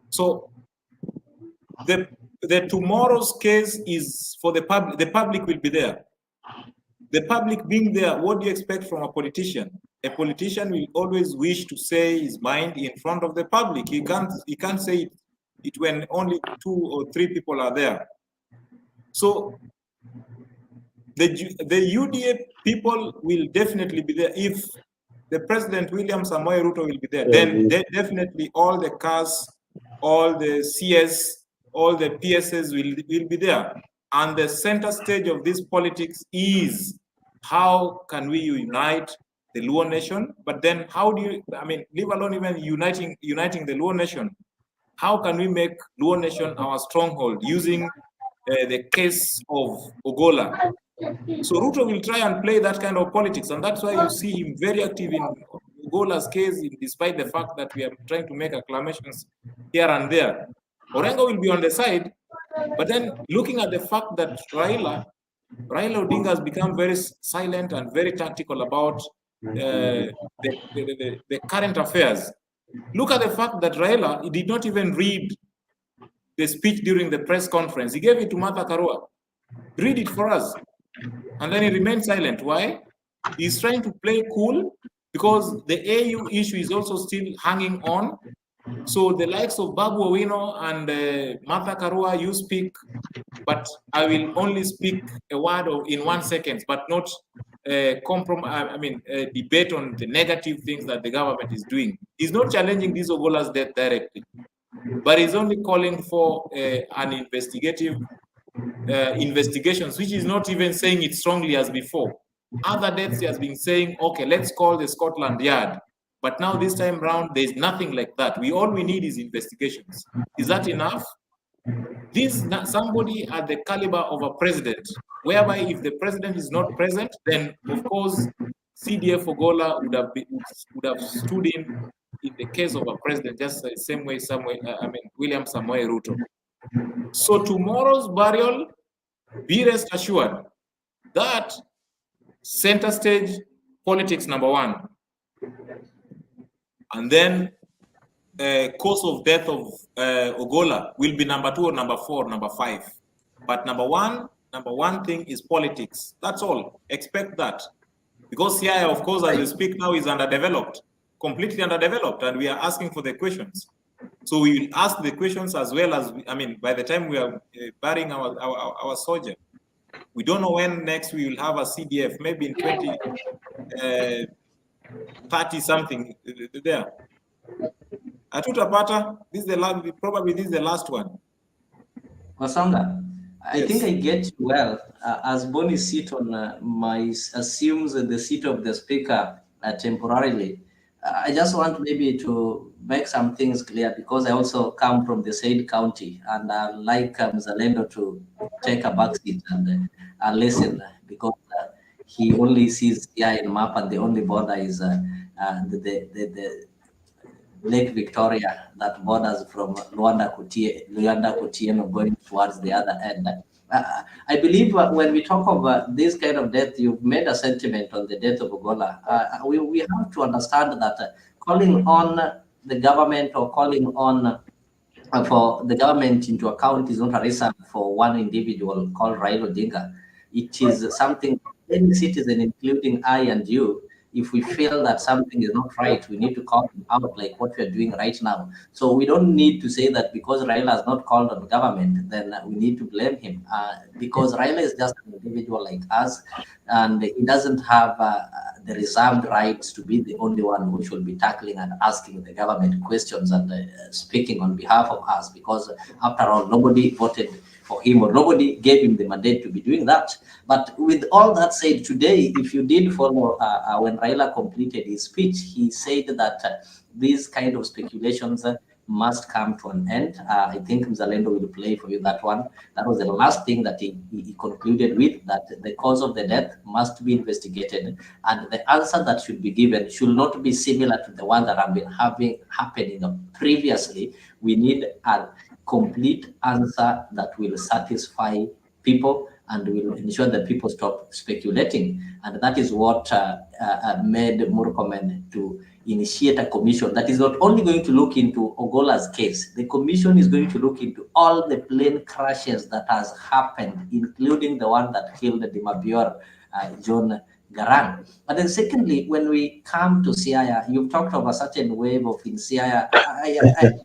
So the tomorrow's case is for the public. The public will be there. The public being there, what do you expect from a politician? A politician will always wish to say his mind in front of the public. He can't say it when only 2 or 3 people are there. So the UDA people will definitely be there. If the President William Samoei Ruto will be there, then definitely all the cars, all the CS, all the PSs will be there. And the center stage of this politics is how can we unite the Luo nation? But then how do you, leave alone even uniting the Luo nation, how can we make Luo nation our stronghold using the case of Ogolla? So Ruto will try and play that kind of politics, and that's why you see him very active in Ogolla's case, despite the fact that we are trying to make acclamations here and there. Orengo will be on the side, but then looking at the fact that Raila Odinga has become very silent and very tactical about the current affairs. Look at the fact that Raila, he did not even read the speech during the press conference. He gave it to Martha Karua. Read it for us. And then he remained silent. Why? He's trying to play cool because the AU issue is also still hanging on. So the likes of Babu Owino and Martha Karua, you speak, but I will only speak a word in 1 second, but not debate on the negative things that the government is doing. He's not challenging this Ogolla's death directly, but he's only calling for an investigations, which is not even saying it strongly as before. Other deaths, he has been saying, okay, let's call the Scotland Yard. But now this time round, there's nothing like that. All we need is investigations. Is that enough? This somebody at the caliber of a president, whereby if the president is not present, then of course CDF Ogolla would have stood in the case of a president, just the same way William Samoei Ruto. So tomorrow's burial, be rest assured that center stage politics #1, and then cause of death of Ogolla will be #2 or #4, #5. But number one thing is politics. That's all. Expect that. Because Siaya, of course, as we speak now, is underdeveloped, completely underdeveloped, and we are asking for the questions. So we will ask the questions as well as, by the time we are burying our soldier. We don't know when next we will have a CDF, maybe in 2030 something there. Atutapata, this is the last, probably this is the last one. Wasonga, I think I get you well. As Boni sit on assumes the seat of the speaker temporarily, I just want maybe to make some things clear because I also come from the said county, and I like Zalendo to take a backseat and listen because he only sees here in map, and the only border is the Lake Victoria that borders from Luanda Kutieno going towards the other end. I believe when we talk of this kind of death, you've made a sentiment on the death of Ogolla. We have to understand that calling on the government or calling on for the government into account is not a reason for one individual called Raila Odinga. It is something any citizen, including I and you, if we feel that something is not right, we need to call him out like what we are doing right now. So we don't need to say that because Raila has not called on government, then we need to blame him. Because Raila is just an individual like us, and he doesn't have the reserved rights to be the only one who should be tackling and asking the government questions and speaking on behalf of us, because after all, nobody voted for him or nobody gave him the mandate to be doing that. But with all that said, today, if you did follow when Raila completed his speech, he said that these kind of speculations must come to an end. I think Mzalendo will play for you that one. That was the last thing that he concluded with, that the cause of the death must be investigated, and the answer that should be given should not be similar to the one that have been happening previously. We need a complete answer that will satisfy people and will ensure that people stop speculating. And that is what made Murkomen to initiate a commission that is not only going to look into Ogolla's case. The commission is going to look into all the plane crashes that has happened, including the one that killed the Dimabior, John Garang. But then secondly, when we come to Siaya, you've talked of a certain wave of in Siaya. I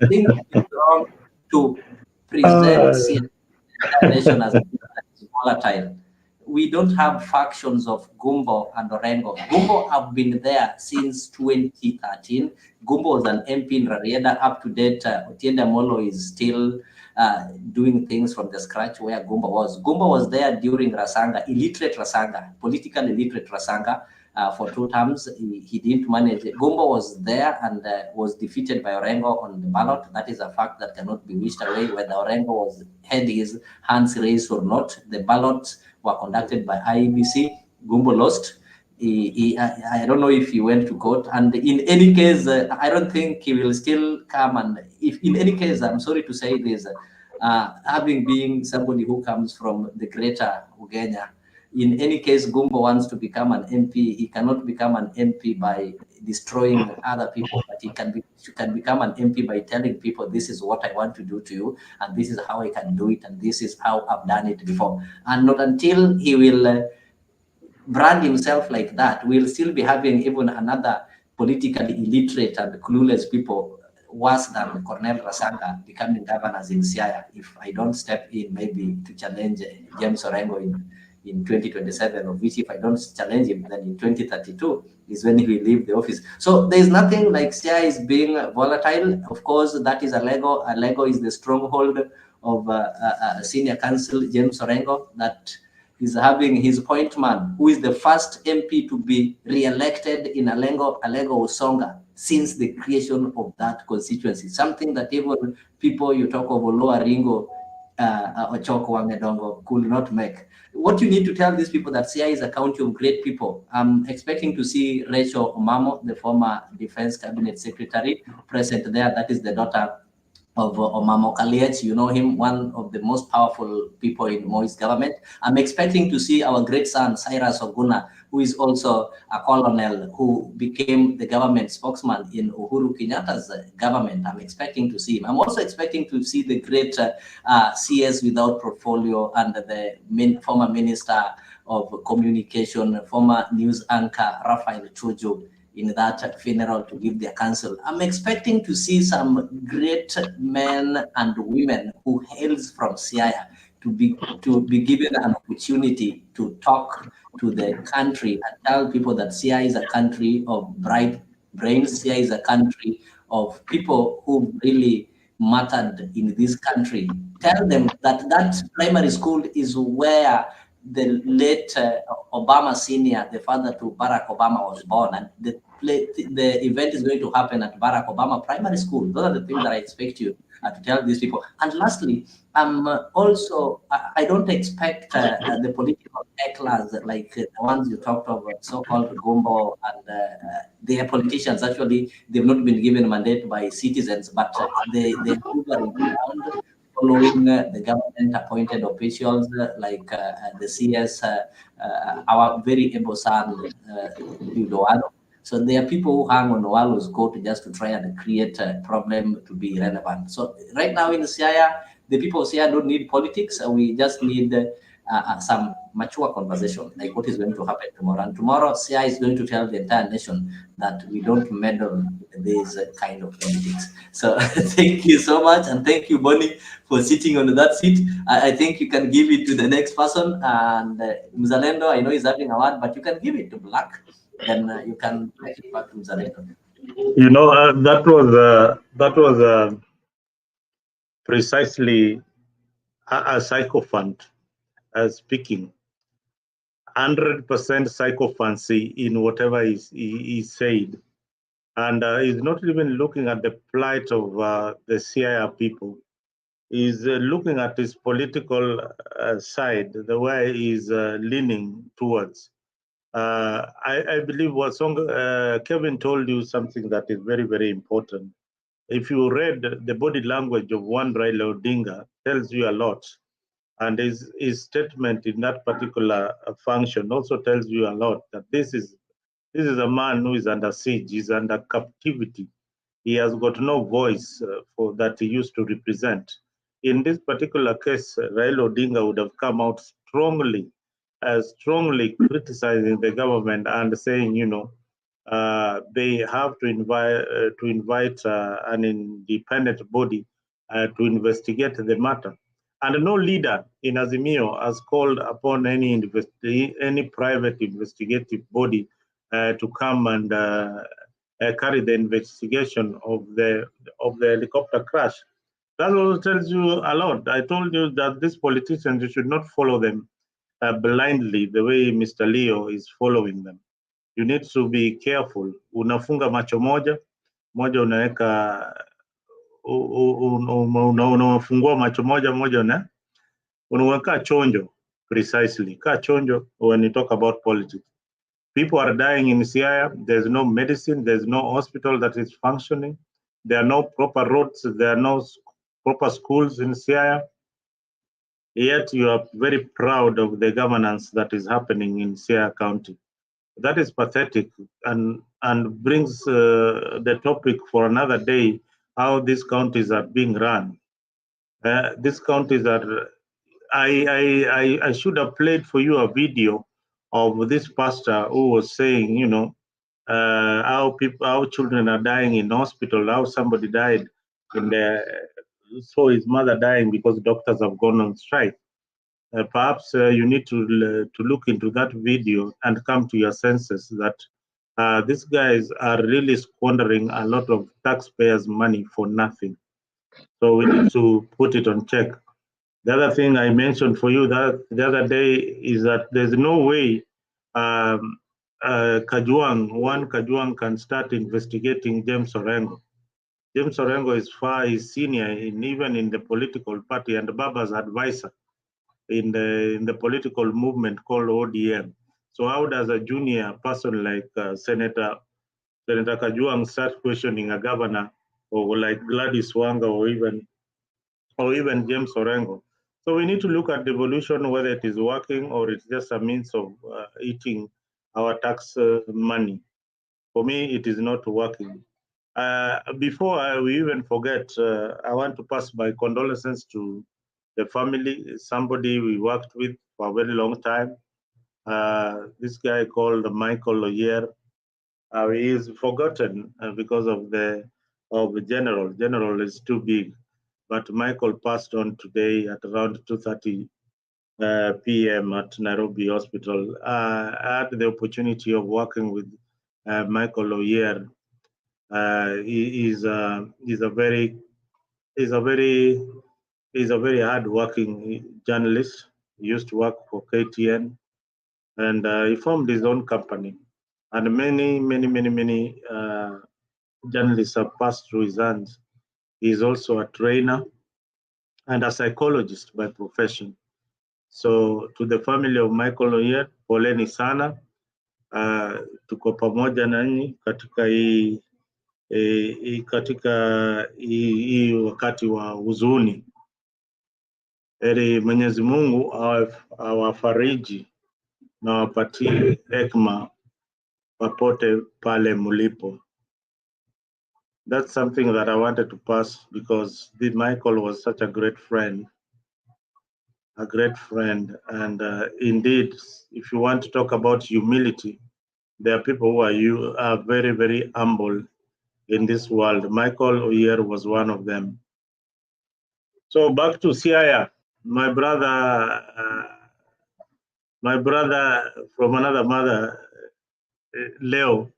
think it's wrong to present Siaya nation as volatile. We don't have factions of Gumbo and Orengo. Gumbo have been there since 2013. Gumbo was an MP in Rarieda. Up to date, Otiende Molo is still doing things from the scratch where Gumbo was. Gumbo was there during Rasanga, illiterate Rasanga, political illiterate Rasanga. For 2 terms, he didn't manage it. Gumbo was there and was defeated by Orengo on the ballot. That is a fact that cannot be wished away, whether Orengo had his hands raised or not. The ballots were conducted by IEBC. Gumbo lost. I don't know if he went to court. And in any case, I don't think he will still come. And if in any case, I'm sorry to say this, having been somebody who comes from the greater Ugenya, in any case, Gumbo wants to become an MP. He cannot become an MP by destroying other people, but he can become an MP by telling people, this is what I want to do to you, and this is how I can do it, and this is how I've done it before. And not until he will brand himself like that, we'll still be having even another politically illiterate and clueless people worse than Cornel Rasanga becoming governors in Siaya, if I don't step in maybe to challenge James Orengo in 2027, of which if I don't challenge him, then in 2032 is when he will leave the office. So there's nothing like Siaya is being volatile. Of course, that is a Lego. A Lego is the stronghold of senior counsel James Orengo, that is having his point man, who is the first MP to be re-elected in Alego Usonga since the creation of that constituency. Something that even people you talk of Oloa Ringo, Ochoko Wangedongo could not make. What you need to tell these people that Siaya is a county of great people. I'm expecting to see Rachel Omamo, the former Defense Cabinet Secretary, present there. That is the daughter of Omamo Kaliech. You know him, one of the most powerful people in Moi's government. I'm expecting to see our great son, Cyrus Oguna, who is also a colonel who became the government spokesman in Uhuru Kenyatta's government. I'm expecting to see him. I'm also expecting to see the great CS without portfolio and the former Minister of Communication, former news anchor, Raphael Chojo, in that funeral to give their counsel. I'm expecting to see some great men and women who hails from Siaya to be given an opportunity to talk to the country and tell people that Siaya is a country of bright brains. Siaya is a country of people who really mattered in this country. Tell them that that primary school is where the late Obama Senior, the father to Barack Obama, was born, and the event is going to happen at Barack Obama Primary School. Those are the things that I expect you to tell these people. And lastly, also, I don't expect the political hecklers like the ones you talked of, so-called Gumbo, and their politicians. Actually, they've not been given a mandate by citizens, but they're hovering around, following the government-appointed officials like the CS, our very able son, Udoado. So there are people who hang on Owalo's coat just to try and create a problem to be relevant. So right now in Siaya, the people of Siaya don't need politics. We just need some mature conversation, like what is going to happen tomorrow. And tomorrow, Siaya is going to tell the entire nation that we don't meddle with this kind of politics. So thank you so much. And thank you, Bonnie, for sitting on that seat. I think you can give it to the next person. And Mzalendo, I know he's having a word, but you can give it to Black. Then you can take it back to Mzalendo. You know, that was precisely a sycophant speaking. 100% sycophancy in whatever he said. And he's not even looking at the plight of the CIA people. He's looking at his political side, the way he's leaning towards. I believe what Kevin told you something that is very, very important. If you read the body language of one Raila Odinga, tells you a lot. And his statement in that particular function also tells you a lot, that this is a man who is under siege, he's under captivity. He has got no voice for that he used to represent. In this particular case, Raila Odinga would have come out strongly criticizing the government and saying, you know, they have to invite an independent body to investigate the matter. And no leader in Azimio has called upon any private investigative body to come and carry the investigation of the helicopter crash. That also tells you a lot. I told you that these politicians, you should not follow them blindly the way Mr. Leo is following them. You need to be careful. Unafunga macho moja unaweka unafungua macho moja unaweka chonjo. Precisely, ka chonjo when you talk about politics. People are dying in Siaya. There's no medicine. There's no hospital that is functioning. There are no proper roads. There are no proper schools in Siaya. Yet you are very proud of the governance that is happening in Siaya County. That is pathetic and brings the topic for another day, how these counties are being run. These counties are, I should have played for you a video of this pastor who was saying, you know, how children are dying in hospital, how somebody died saw his mother dying because doctors have gone on strike. Perhaps you need to look into that video and come to your senses that these guys are really squandering a lot of taxpayers' money for nothing. So we need to put it on check. The other thing I mentioned for you that the other day is that there's no way Kajwang can start investigating James Orengo. James Orengo is senior even in the political party and Baba's advisor in the political movement called ODM. So how does a junior person like Senator Kajwang start questioning a governor or like Gladys Wanga or even James Orengo? So we need to look at the evolution, whether it is working or it's just a means of eating our tax money. For me, it is not working. Before we even forget, I want to pass my condolences to the family, somebody we worked with for a very long time. This guy called Michael Oyer. He is forgotten because of the General. General is too big, but Michael passed on today at around 2:30 p.m. at Nairobi Hospital. I had the opportunity of working with Michael Oyer. He's a very hardworking journalist. He used to work for KTN, and he formed his own company. And many journalists have passed through his hands. He's also a trainer and a psychologist by profession. So to the family of Michael Oyer, poleni sana. Tuko pamoja nanyi katika hii wakati wa huzuni. Heri Mwenyezi Mungu awafariji na wapatie hekima popote pale mlipo. That's something that I wanted to pass because Michael was such a great friend. And indeed, if you want to talk about humility, there are people who are very, very humble in this world. Michael Oyer was one of them. So back to Siaya, my brother from another mother, Leo.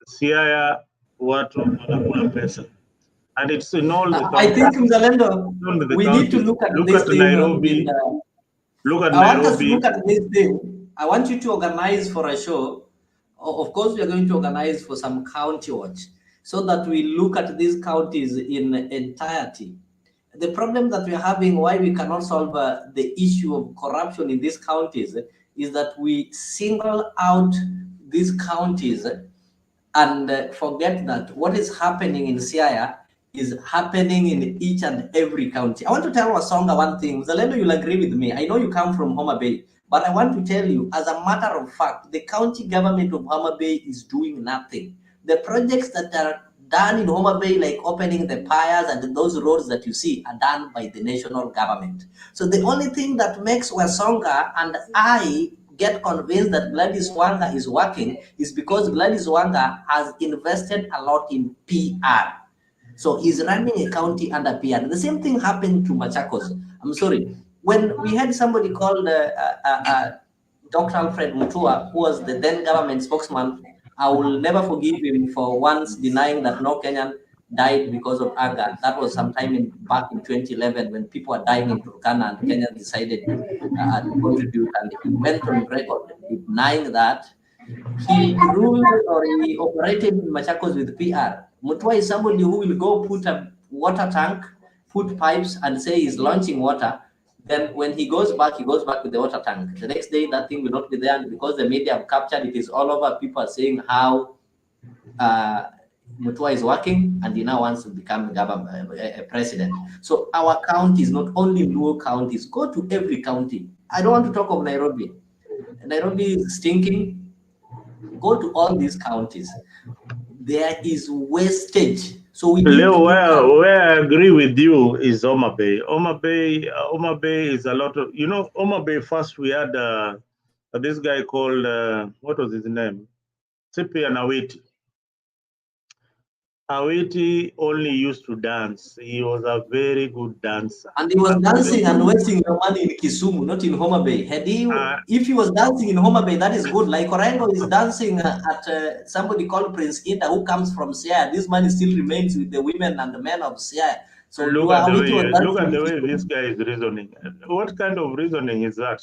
Siaya watu wanakula pesa. And it's in all the counties. I think, Mzalendo, we need to look at this thing. Nairobi. Look at I Nairobi. want us to look at this thing. I want you to organize for a show. Of course, we are going to organize for some county watch so that we look at these counties in entirety. The problem that we're having, why we cannot solve the issue of corruption in these counties, is that we single out these counties and forget that what is happening in Siaya is happening in each and every county. I want to tell Wasonga one thing. Zalendo, you'll agree with me. I know you come from Homa Bay, but I want to tell you, as a matter of fact, the county government of Homa Bay is doing nothing. The projects that are done in Homa Bay, like opening the piers and those roads that you see, are done by the national government. So the only thing that makes Wasonga and I get convinced that Gladys Wanga is working is because Gladys Wanga has invested a lot in PR. So he's running a county under PR. The same thing happened to Machakos. I'm sorry. When we had somebody called Dr. Alfred Mutua, who was the then government spokesman, I will never forgive him for once denying that no Kenyan died because of anger. That was sometime back in 2011 when people were dying in Turkana and Kenya decided to contribute, and he went on record denying that. He ruled or he operated in Machakos with PR. Mutua is somebody who will go put a water tank, put pipes and say he's launching water. Then when he goes back with the water tank. The next day, that thing will not be there. And because the media have captured it, is all over. People are saying how Mutua is working and he now wants to become a president. So our counties, not only Luo counties, go to every county. I don't want to talk of Nairobi. Nairobi is stinking. Go to all these counties. There is wastage. So we need Leo, where I agree with you is Homa Bay. Homa Bay is a lot of, Homa Bay first we had this guy called, what was his name? Cyprian Awiti. Awiti only used to dance. He was a very good dancer. And he was dancing and wasting your money in Kisumu, not in Homa Bay. If he was dancing in Homa Bay, that is good. Like Orengo is dancing at somebody called Prince Ida, who comes from Siaya. This man still remains with the women and the men of Siaya. So look at the way this guy is reasoning. What kind of reasoning is that?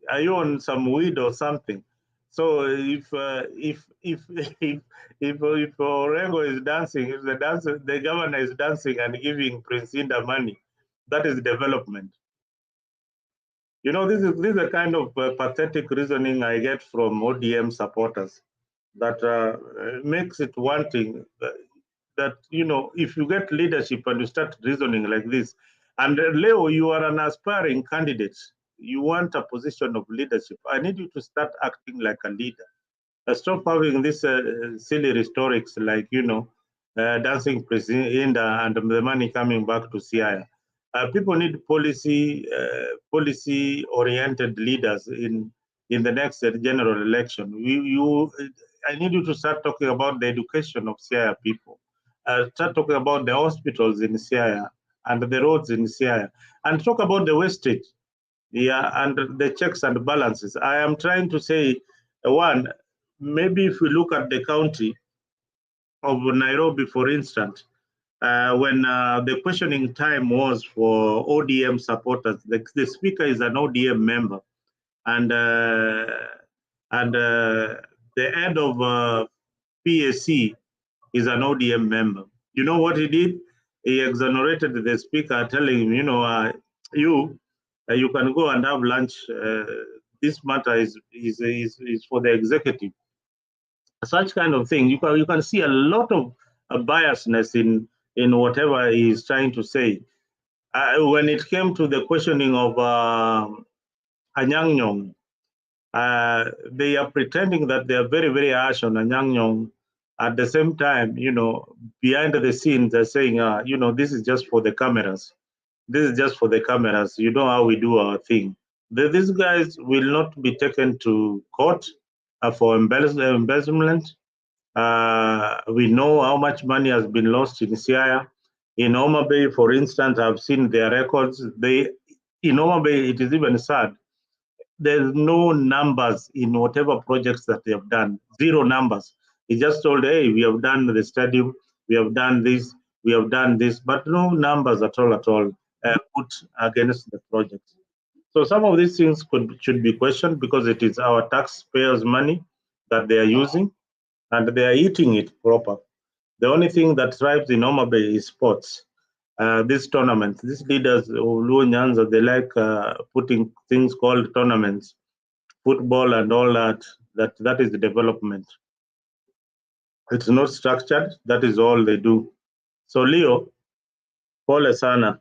Are you on some weed or something? So if Orengo is dancing, if the governor is dancing and giving Prince Inda money, that is development. This is a kind of pathetic reasoning I get from ODM supporters that makes it wanting that if you get leadership and you start reasoning like this, and Leo, you are an aspiring candidate. You want a position of leadership. I need you to start acting like a leader. Stop having this silly rhetorics like, dancing president and the money coming back to Siaya. People need policy-oriented leaders in the next general election. I need you to start talking about the education of Siaya people. Start talking about the hospitals in Siaya and the roads in Siaya, and talk about the wastage. And the checks and balances. I am trying to say, one, maybe if we look at the county of Nairobi, for instance, when the questioning time was for ODM supporters, the speaker is an ODM member, and the head of PAC is an ODM member. You know what he did? He exonerated the speaker, telling him, you can go and have lunch. This matter is for the executive. Such kind of thing. You can see a lot of biasness in whatever he is trying to say. When it came to the questioning of Anyang' Nyong'o, they are pretending that they are very, very harsh on Anyang' Nyong'o. At the same time, behind the scenes, they're saying, this is just for the cameras. This is just for the cameras. You know how we do our thing. These guys will not be taken to court for embezzlement. We know how much money has been lost in Siaya. In Homa Bay, for instance, I've seen their records. In Homa Bay, it is even sad. There's no numbers in whatever projects that they have done. Zero numbers. He just told, hey, we have done the stadium, we have done this, we have done this, but no numbers at all put against the project. So some of these things should be questioned because it is our taxpayers' money that they are using, and they are eating it proper. The only thing that thrives in Homa Bay is sports. These tournaments, these leaders of Luo Nyanza, they like putting things called tournaments, football and all that. That is the development. It's not structured. That is all they do. So Leo, pole sana.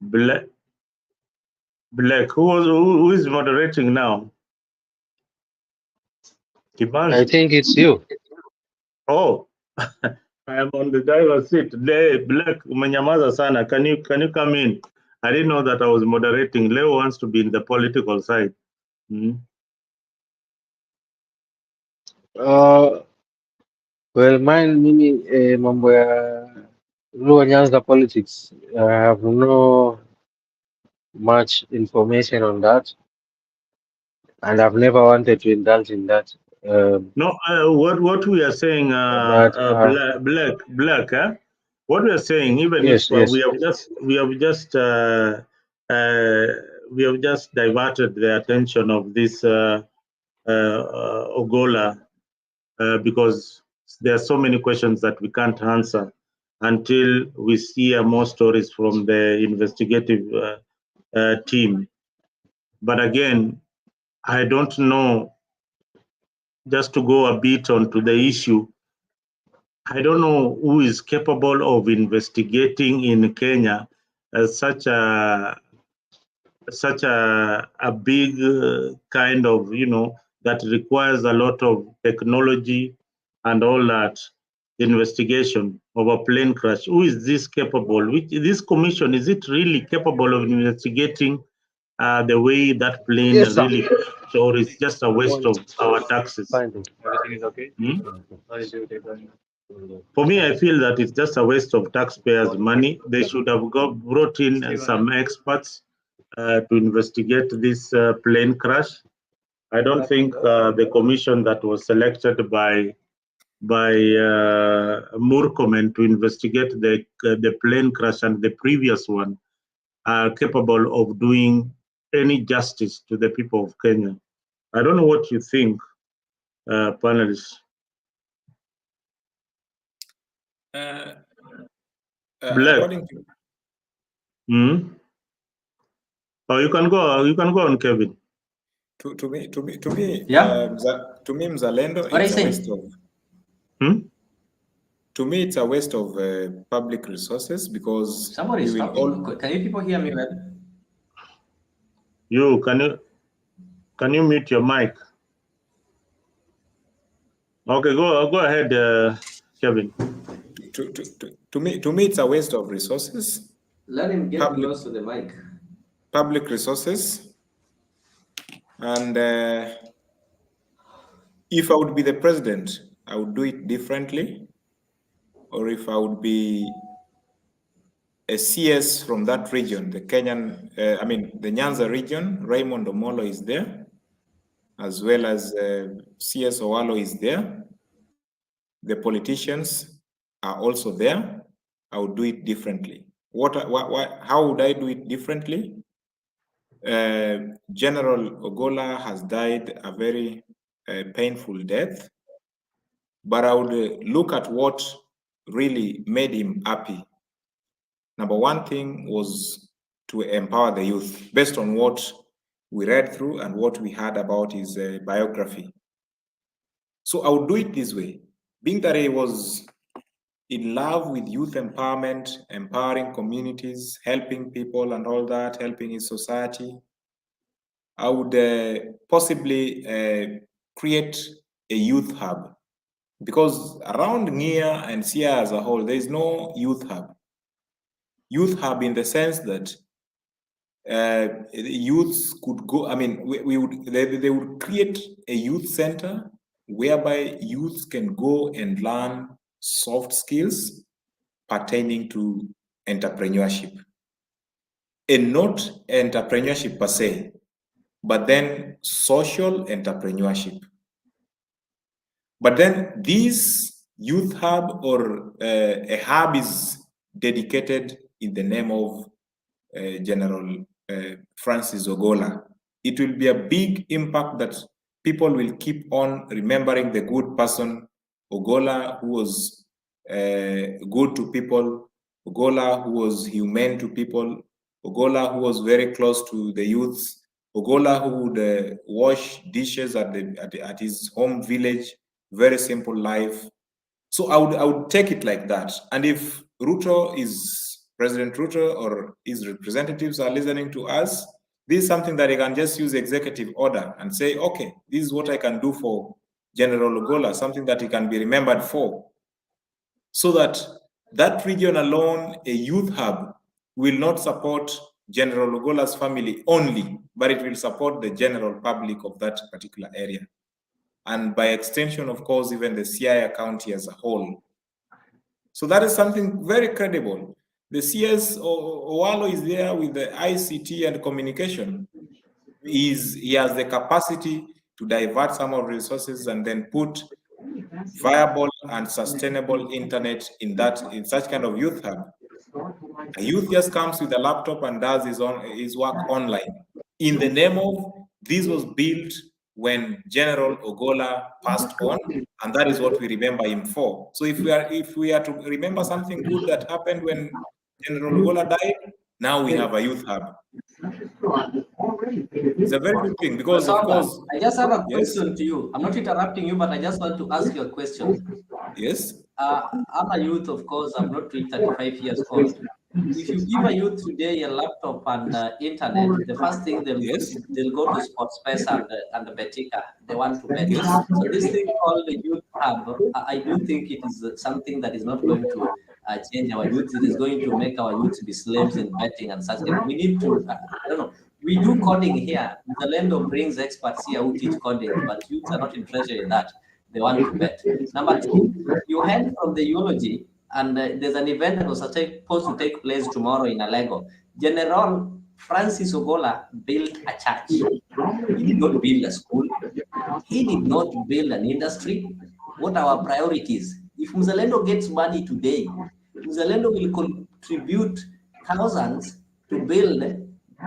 Black. Who is moderating now? Kibanzi. I think it's you. Oh, I am on the driver's seat. Black, umenyamaza sana. Can you come in? I didn't know that I was moderating. Leo wants to be in the political side. Well, mimi mambo ya Luo Nyanza politics, I have no much information on that, and I've never wanted to indulge in that. No, what we are saying, But black, huh? What we are saying, even yes, if yes. we have just diverted the attention of this Ogolla because there are so many questions that we can't answer until we see more stories from the investigative team. But again, I don't know. Just to go a bit onto the issue, I don't know who is capable of investigating in Kenya such a big kind of, that requires a lot of technology and all that investigation of a plane crash. Who is this capable? This commission, is it really capable of investigating the way that plane really crashed, or it's just a waste of our taxes? Everything is okay? For me, I feel that it's just a waste of taxpayers' money. They should have brought in some experts to investigate this plane crash. I don't think the commission that was selected by Murkomen to investigate the plane crash and the previous one are capable of doing any justice to the people of Kenya. I don't know what you think, panelists. Black. According to Oh, you can go on, Kevin. To me, Yeah. To me, Mzalendo, What it's are a you waste saying? of. To me, it's a waste of public resources because Somebody is talking. Can you people hear me well? Can you mute your mic? Okay, go ahead, Kevin. To me, it's a waste of resources. Let him get close to the mic. Public resources. And if I would be the president, I would do it differently. Or if I would be a CS from that region, the Kenyan, the Nyanza region, Raymond Omolo is there, as well as CS Owalo is there. the politicians are also there, I would do it differently. How would I do it differently? General Ogolla has died a very painful death, but I would look at what really made him happy. Number one thing was to empower the youth based on what we read through and what we heard about his biography. So I would do it this way, being that he was in love with youth empowerment, empowering communities, helping people and all that, helping his society. I would possibly create a youth hub, because around Nia and Sia as a whole, there is no youth hub. Youth hub in the sense that youths could go, I mean, they would create a youth center whereby youths can go and learn soft skills pertaining to entrepreneurship. And not entrepreneurship per se, but then social entrepreneurship. But then this youth hub or a hub is dedicated in the name of General Francis Ogolla. It will be a big impact that people will keep on remembering the good person, Ogolla, who was good to people, Ogolla, who was humane to people, Ogolla, who was very close to the youths, Ogolla, who would wash dishes at his home village, very simple life. So I would take it like that. And if President Ruto or his representatives are listening to us, this is something that he can just use executive order and say, okay, this is what I can do for General Ogolla, something that he can be remembered for. So that region alone, a youth hub, will not support General Ogolla's family only, but it will support the general public of that particular area. And by extension, of course, even the Siaya County as a whole. So that is something very credible. The CS Owalo is there with the ICT and communication. He has the capacity to divert some of the resources and then put viable and sustainable internet in such kind of youth hub. A youth just comes with a laptop and does his work online. In the name of, this was built when General Ogolla passed on, and that is what we remember him for. So if we are to remember something good that happened when General Ogolla died, now we have a youth hub. It's a very good thing, because of course... I just have a question to you. I'm not interrupting you, but I just want to ask you a question. Yes. I'm a youth, of course. I'm not reached 35 years old. If you give a youth today a laptop and internet, the first thing they'll go to Sports Space and the Betika. They want to bet. So this thing called the youth hub, I do think it is something that is not going to change our youth. It is going to make our youth be slaves in betting and such. We need to, I don't know. We do coding here. Zalendo brings experts here who teach coding, but youths are not interested in that. They want to bet. Number two, you heard from the eulogy, and there's an event that was supposed to take place tomorrow in Alego. General Francis Ogolla built a church. He did not build a school. He did not build an industry. What are our priorities? If Mzalendo gets money today, Mzalendo will contribute thousands to build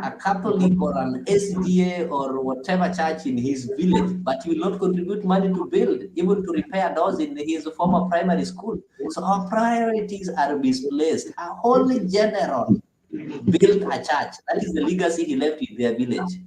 a Catholic or an SDA or whatever church in his village, but he will not contribute money to build, even to repair doors in his former primary school. So our priorities are misplaced. A holy general built a church. That is the legacy he left in their village.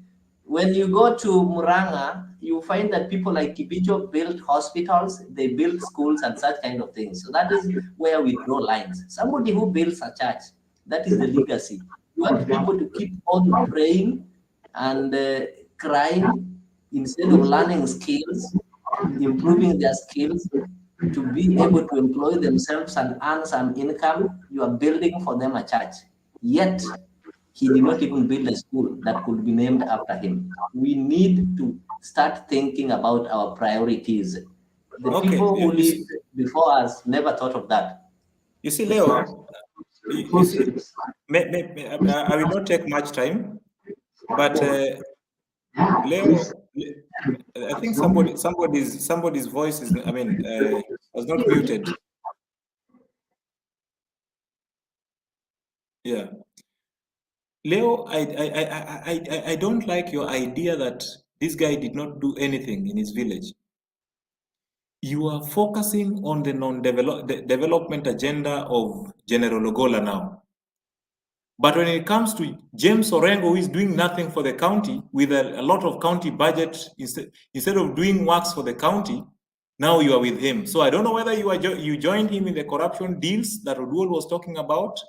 When you go to Muranga, you find that people like Kibicho built hospitals, they built schools and such kind of things. So that is where we draw lines. Somebody who builds a church, that is the legacy. You want people to keep on praying and crying instead of learning skills, improving their skills to be able to employ themselves and earn some income. You are building for them a church. Yet, he did not even build a school that could be named after him. We need to start thinking about our priorities. The people who lived before us never thought of that. You see, Leo, you see, I will not take much time, but Leo, I think somebody's voice is, was not muted. Yeah. Leo, I don't like your idea that this guy did not do anything in his village. You are focusing on the development agenda of General Ogolla now. But when it comes to James Orengo, who is doing nothing for the county with a lot of county budget, instead of doing works for the county, now you are with him. So I don't know whether you joined him in the corruption deals that Oduol was talking about.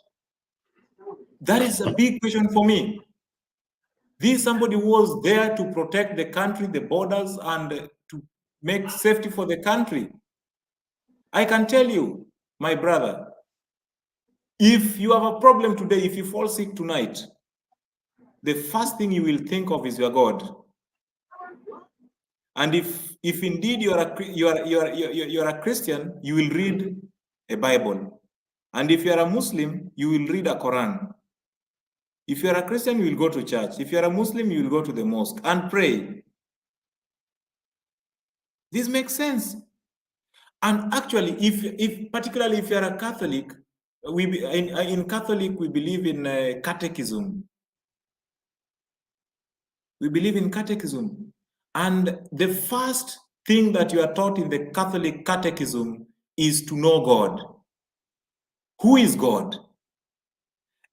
That is a big question for me. This is somebody who was there to protect the country, the borders, and to make safety for the country. I can tell you, my brother, if you have a problem today, if you fall sick tonight, the first thing you will think of is your God. And if indeed you are a Christian, you will read a Bible. And if you are a Muslim, you will read a Quran. If you are a Christian, you will go to church. If you are a Muslim, you will go to the mosque and pray. This makes sense. And actually, particularly if you are a Catholic, in Catholic we believe in catechism. We believe in catechism. And the first thing that you are taught in the Catholic catechism is to know God. Who is God?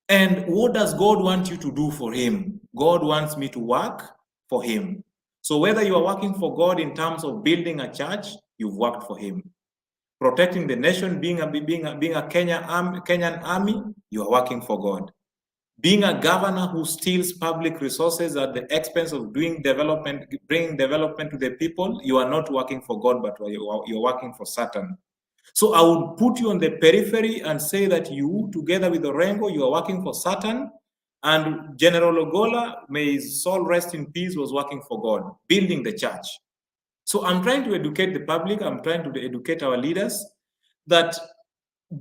And what does God want you to do for him? God wants me to work for him. So whether you are working for God in terms of building a church, you've worked for him. Protecting the nation, being a Kenyan army, you are working for God. Being a governor who steals public resources at the expense of doing development, bringing development to the people, you are not working for God, but you're working for Satan. So I would put you on the periphery and say that you, together with Orengo, you are working for Satan, and General Ogolla, may his soul rest in peace, was working for God, building the church. So I'm trying to educate the public, I'm trying to educate our leaders that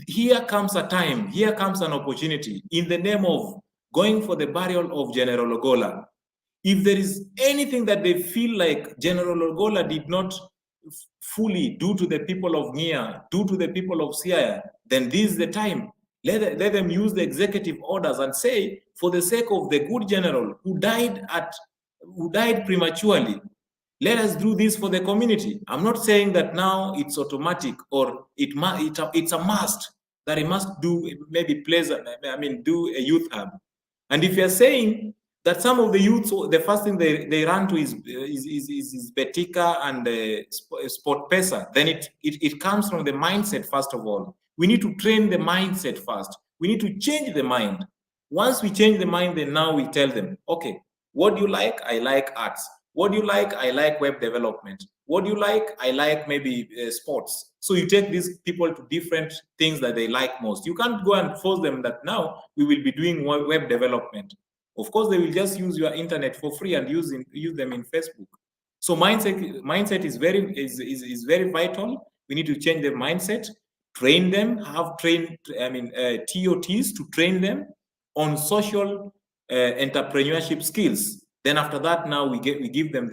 here comes a time, here comes an opportunity in the name of going for the burial of General Ogolla. If there is anything that they feel like General Ogolla did not fully do to the people of Nia, do to the people of Siaya, then this is the time. Let them use the executive orders and say, for the sake of the good general who died prematurely, let us do this for the community. I'm not saying that now it's automatic or it's a must that it must do maybe do a youth hub. And if you're saying that some of the youths, the first thing they run to is Betika and Sport Pesa, then it comes from the mindset first of all. We need to train the mindset first. We need to change the mind. Once we change the mind, then now we tell them, okay, what do you like? I like arts. What do you like? I like web development. What do you like? I like maybe sports. So you take these people to different things that they like most. You can't go and force them that now we will be doing web development. Of course, they will just use your internet for free and use them in Facebook. So mindset is very vital. We need to change the mindset, train them, TOTs to train them on social entrepreneurship skills. Then after that, now we give them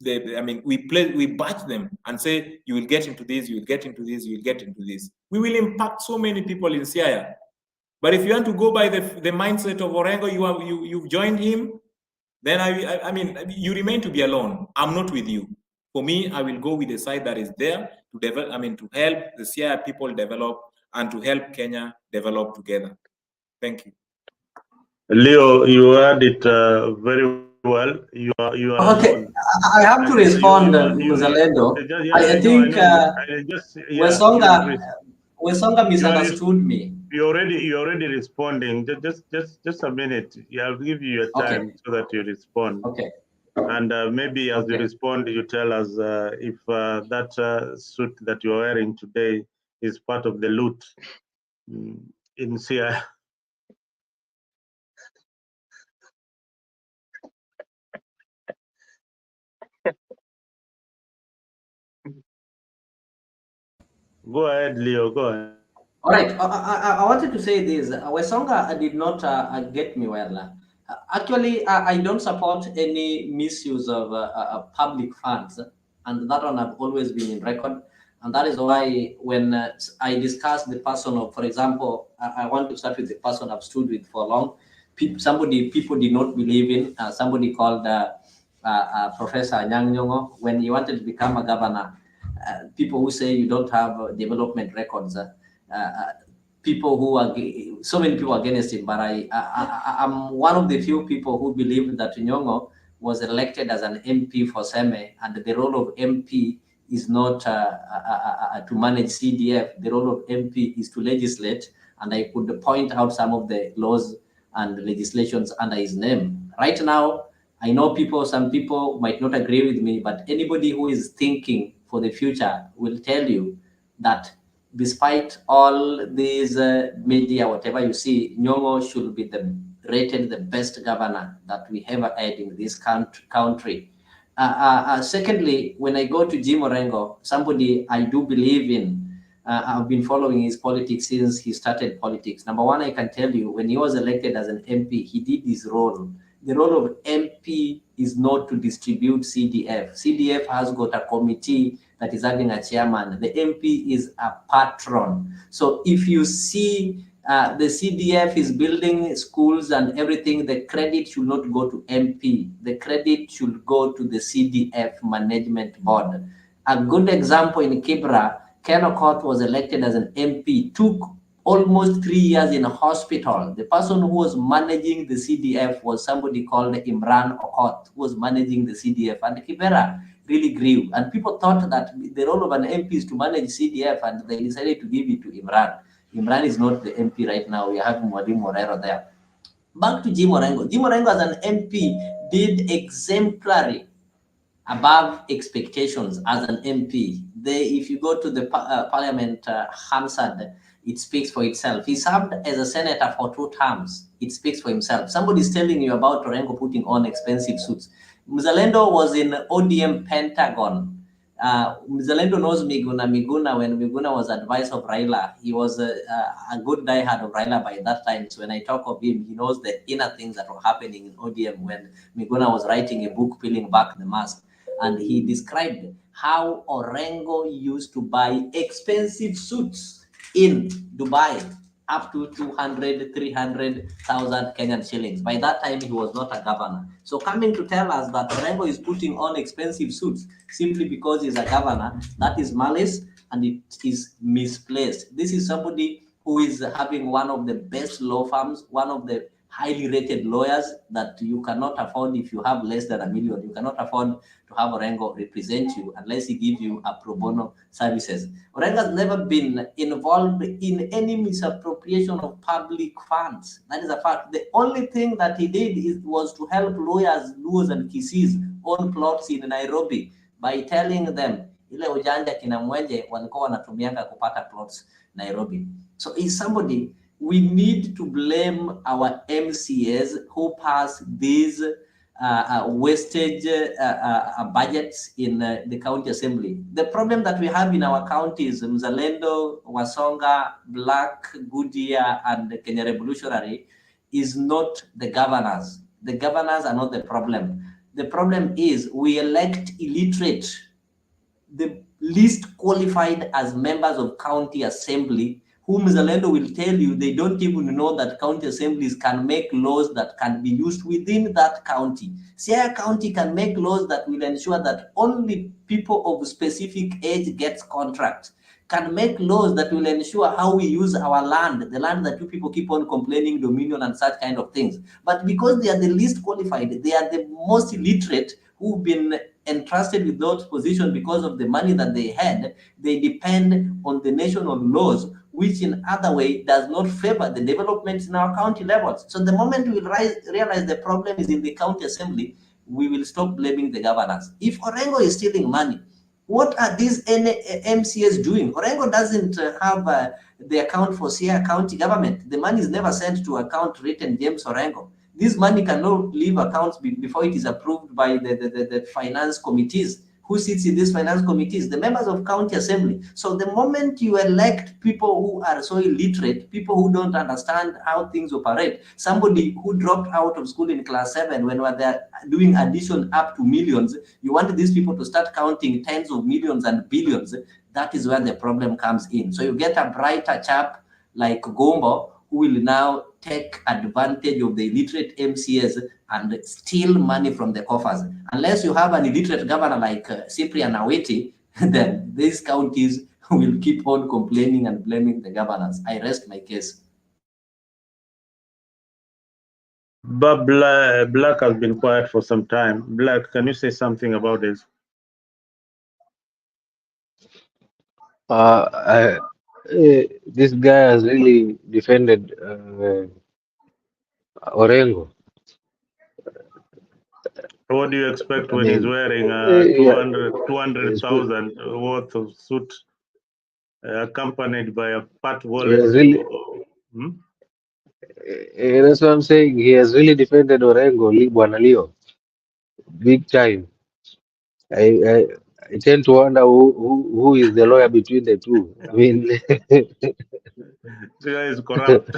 we batch them and say, you will get into this, you will get into this, you will get into this. We will impact so many people in Siaya. But if you want to go by the mindset of Orengo, you've joined him, then you remain to be alone. I'm not with you. For me, I will go with the side that is there to develop, to help the Siaya people develop and to help Kenya develop together. Thank you. Leo, you had it very well. You are okay. alone. I have to respond, Muzalendo. I think Wesonga misunderstood me. You're already responding. Just a minute. I'll give you your time so that you respond. Okay. And maybe as you respond, you tell us if that suit that you're wearing today is part of the loot in Sia. Go ahead, Leo. Go ahead. All right. I wanted to say this. Wesonga did not get me well. Actually, I don't support any misuse of public funds, and that one I've always been in record. And that is why when I discuss the person of, for example, I want to start with the person I've stood with for long. People did not believe in, somebody called Professor Anyang' Nyong'o, when he wanted to become a governor. People who say you don't have development records, people who are, so many people against him, but I'm one of the few people who believe that Nyong'o was elected as an MP for Seme, and the role of MP is not to manage CDF. The role of MP is to legislate, and I could point out some of the laws and legislations under his name. Right now, I know some people might not agree with me, but anybody who is thinking for the future will tell you that despite all these media, whatever you see, Nyong'o should be rated the best governor that we ever had in this country. Secondly, when I go to Jim Orengo, somebody I do believe in, I've been following his politics since he started politics. Number one, I can tell you, when he was elected as an MP, he did his role. The role of MP is not to distribute CDF. CDF has got a committee that is having a chairman. The MP is a patron. So if you see the CDF is building schools and everything, the credit should not go to MP. The credit should go to the CDF management board. A good example in Kibra, Ken Okoth was elected as an MP, took almost 3 years in a hospital. The person who was managing the CDF was somebody called Imran Okoth, who was managing the CDF, and Kibera really grew. And people thought that the role of an MP is to manage CDF, and they decided to give it to Imran. Imran is not the MP right now. We have Mwalimu Morero there. Back to Jim Orengo. Jim Orengo as an MP did exemplary, above expectations as an MP. If you go to the Parliament Hansard, it speaks for itself. He served as a senator for 2 terms. It speaks for himself. Somebody's telling you about Orengo putting on expensive suits. Mzalendo was in ODM Pentagon. Mzalendo knows Miguna. When Miguna was advisor of Raila, he was a good diehard of Raila by that time. So when I talk of him, he knows the inner things that were happening in ODM when Miguna was writing a book, Peeling Back the Mask. And he described how Orengo used to buy expensive suits in Dubai, up to 200, 300,000 Kenyan shillings. By that time, he was not a governor. So coming to tell us that Orengo is putting on expensive suits simply because he's a governor, that is malice and it is misplaced. This is somebody who is having one of the best law firms, one of the highly rated lawyers that you cannot afford if you have less than $1 million. You cannot afford to have Orengo represent you unless he gives you a pro bono services. Orengo has never been involved in any misappropriation of public funds. That is a fact. The only thing that he did was to help lawyers, Luos and Kisis own plots in Nairobi by telling them ile ujanja kina mwenje walikuwa wanatumianga kupata plots Nairobi. So he's somebody we need to blame our MCAs who pass these wastage budgets in the county assembly. The problem that we have in our counties, Mzalendo, Wasonga, Black, Goodyear, and Kenya Revolutionary, is not the governors. The governors are not the problem. The problem is we elect illiterate, the least qualified as members of county assembly, whom Mzalendo will tell you they don't even know that county assemblies can make laws that can be used within that county. Siaya County can make laws that will ensure that only people of specific age gets contracts, can make laws that will ensure how we use our land, the land that you people keep on complaining, dominion and such kind of things. But because they are the least qualified, they are the most illiterate who've been entrusted with those positions because of the money that they had, they depend on the national laws, which in other way does not favor the development in our county levels. So the moment we realize the problem is in the county assembly, we will stop blaming the governors. If Orengo is stealing money, what are these MCAs doing? Orengo doesn't have the account for Siaya County government. The money is never sent to account written James Orengo. This money cannot leave accounts before it is approved by the finance committees. who sits in these finance committees? The members of county assembly. So the moment you elect people who are so illiterate, people who don't understand how things operate, somebody who dropped out of school in class 7 when they're doing addition up to millions, you want these people to start counting tens of millions and billions. That is where the problem comes in. So you get a brighter chap like Gombo, who will now take advantage of the illiterate MCAs and steal money from the coffers. Unless you have an illiterate governor like Cyprian Awiti, then these counties will keep on complaining and blaming the governors. I rest my case. But Black has been quiet for some time. Black, can you say something about this? This guy has really defended Orengo. What do you expect I when he's mean, wearing yeah, 200,000 worth of suit, accompanied by a pat he wallet? has really, that's what I'm saying. He has really defended Orengo, Bwana Leo, big time. I tend to wonder who is the lawyer between the two. I mean, this guy is corrupt.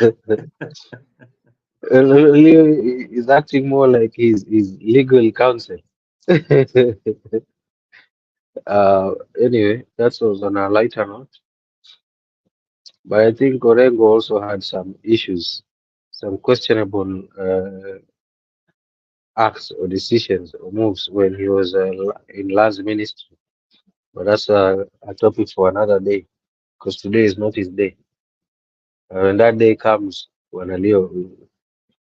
Leo is acting more like his legal counsel. Anyway, that was on a lighter note. But I think Orengo also had some issues, some questionable acts or decisions or moves when he was in last ministry. But that's a topic for another day, because today is not his day. When that day comes, when Leo,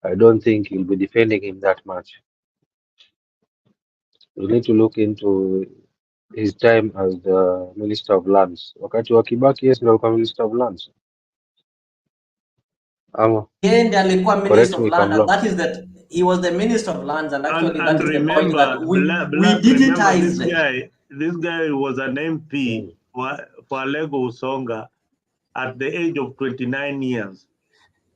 I don't think he'll be defending him that much. We need to look into his time as the Minister of Lands. Wakati wa Kibaki, yes, ndio alikuwa Minister of Lands. And alikuwa Correct Minister me of if I'm Land, and wrong. that is that he was the Minister of Lands, and actually that is the point remember, that we Black, remember this digitized. this guy was an MP for Alego Usonga at the age of 29 years.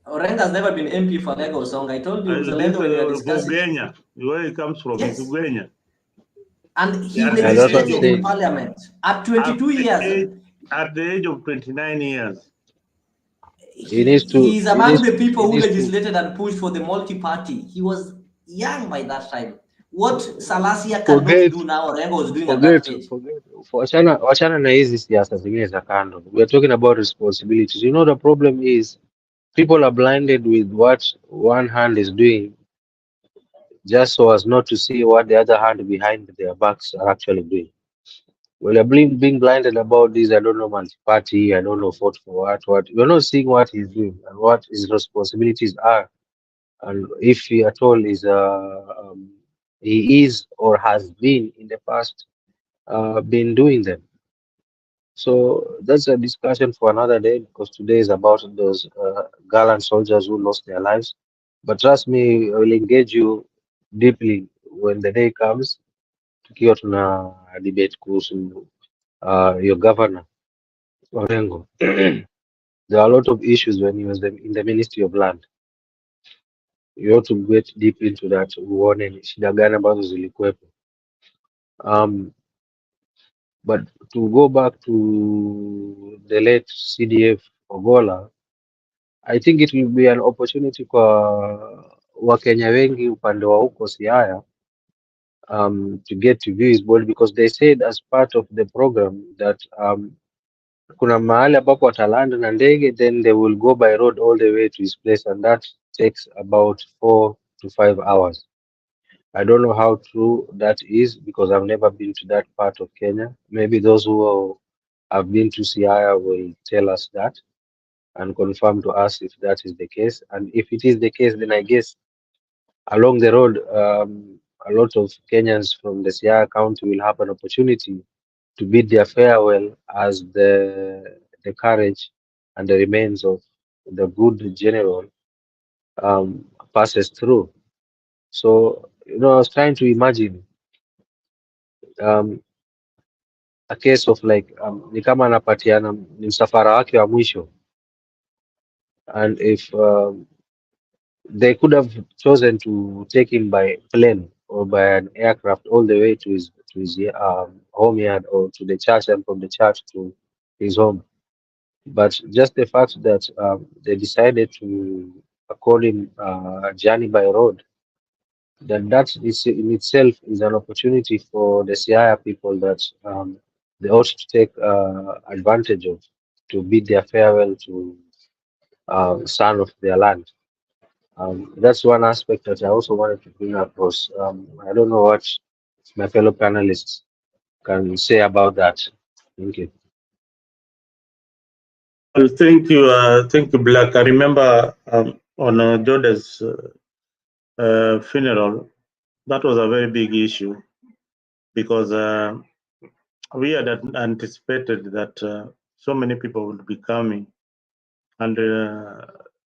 Orengo has never been MP for Lagos Song. I told you, This when we were discussing. Ugenya, where he comes from, Yes. is Ugenya. And he At legislated in parliament at 22 years. At the age of 29 years. He needs to. He's among the people who legislated and pushed for the multi-party. He was young by that time. What Salasia cannot do now, Orengo was doing at that age. Wachana na hizi siasa zingine za kando. We are talking about responsibilities. You know, the problem is people are blinded with what one hand is doing just so as not to see what the other hand behind their backs are actually doing. Well, you're being blinded about this, I don't know, multi-party, I don't know, vote for what. You're not seeing what he's doing and what his responsibilities are. And if he at all is, he is or has been in the past, been doing them. So that's a discussion for another day, because today is about those gallant soldiers who lost their lives. But trust me, I will engage you deeply when the day comes, tukiwa tuna debate kuhusu your governor Orengo. There are a lot of issues when he was in the Ministry of Land. You have to get deep into that, uone shida gani ambazo zilikuwepo. But to go back to the late CDF Ogolla, I think it will be an opportunity kwa Wakenya wengi upande wa huko Siaya to get to view his body, because they said as part of the program that kuna mahali ambapo watalanda na ndege, then they will go by road all the way to his place, and that takes about 4 to 5 hours. I don't know how true that is, because I've never been to that part of Kenya. Maybe those who have been to Siaya will tell us that and confirm to us if that is the case. And if it is the case, then I guess along the road, a lot of Kenyans from the Siaya County will have an opportunity to bid their farewell as the courage and the remains of the good general passes through. So, you know, I was trying to imagine a case of like ni kama anapatiana ni msafara wake wa mwisho, and if they could have chosen to take him by plane or by an aircraft all the way to his to his home yard, or to the church, and from the church to his home. But just the fact that they decided to call him journey by road, then that is in itself is an opportunity for the Siaya people that they ought to take advantage of, to bid their farewell to son of their land. That's one aspect that I also wanted to bring up. Was I don't know what my fellow panelists can say about that. Thank you. Well, thank you, Black. I remember on Joda's funeral, that was a very big issue because we had anticipated that so many people would be coming, and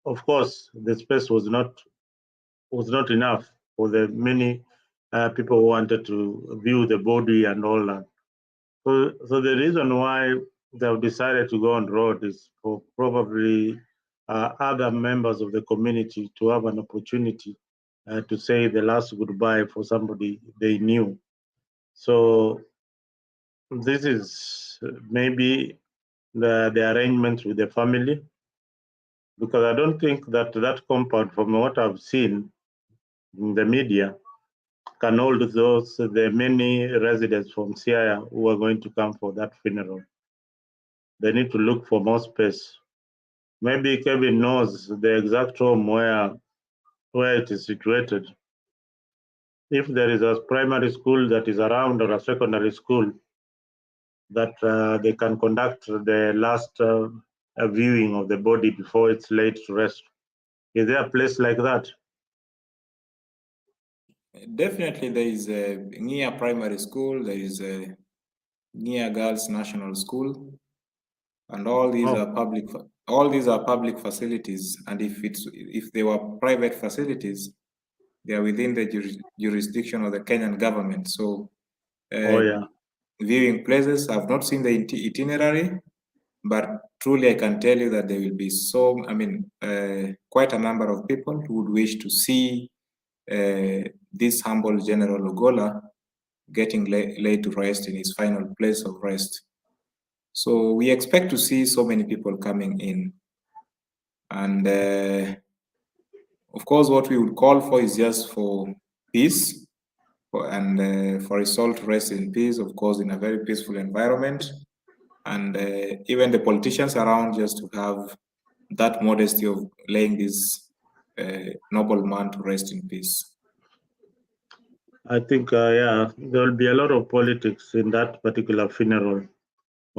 of course, the space was not enough for the many people who wanted to view the body and all that. So the reason why they've decided to go on road is for probably other members of the community to have an opportunity to say the last goodbye for somebody they knew. So this is maybe the arrangement with the family, because I don't think that compound, from what I've seen in the media, can hold the many residents from Siaya who are going to come for that funeral. They need to look for more space. Maybe Kevin knows the exact home where it is situated. If there is a primary school that is around, or a secondary school, that they can conduct the last viewing of the body before it's laid to rest. Is there a place like that? Definitely, there is a near primary school, there is a near Girls National School, and all these are public. All these are public facilities, and if they were private facilities, they are within the jurisdiction of the Kenyan government. So, viewing places, I've not seen the itinerary, but truly I can tell you that there will be quite a number of people who would wish to see this humble General Ogolla getting laid to rest in his final place of rest. So we expect to see so many people coming in. And of course, what we would call for is just for peace, and for his soul to rest in peace, of course, in a very peaceful environment. And even the politicians around, just to have that modesty of laying this noble man to rest in peace. I think, there will be a lot of politics in that particular funeral.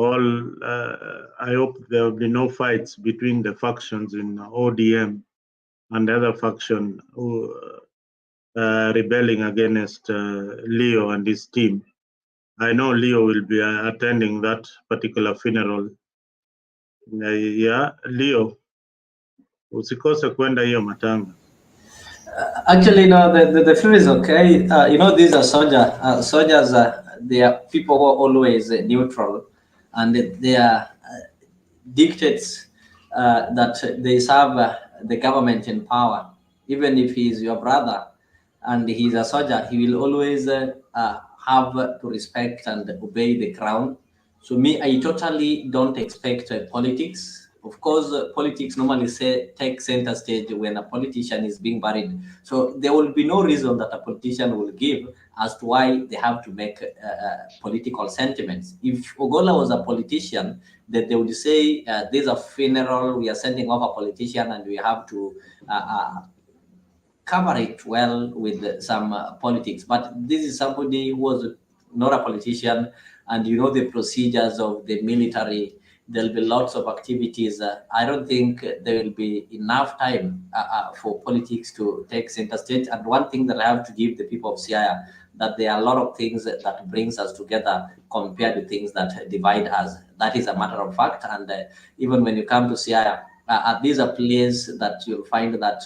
I hope there will be no fights between the factions in ODM and the other faction who rebelling against Leo and his team. I know Leo will be attending that particular funeral. Leo, usikose kwenda hiyo matanga. Actually, no, the film is okay. These are soldiers. They are people who are always neutral, and they are dictates that they serve the government in power. Even if he is your brother and he's a soldier, he will always have to respect and obey the crown. So me, I totally don't expect politics. Of course, politics normally take center stage when a politician is being buried. So there will be no reason that a politician will give as to why they have to make political sentiments. If Ogolla was a politician, that they would say, there's a funeral, we are sending off a politician and we have to cover it well with some politics. But this is somebody who was not a politician, and the procedures of the military. There'll be lots of activities. I don't think there will be enough time for politics to take center stage. And one thing that I have to give the people of Siaya, that there are a lot of things that brings us together compared to things that divide us. That is a matter of fact. And even when you come to Siaya, these are places that you'll find that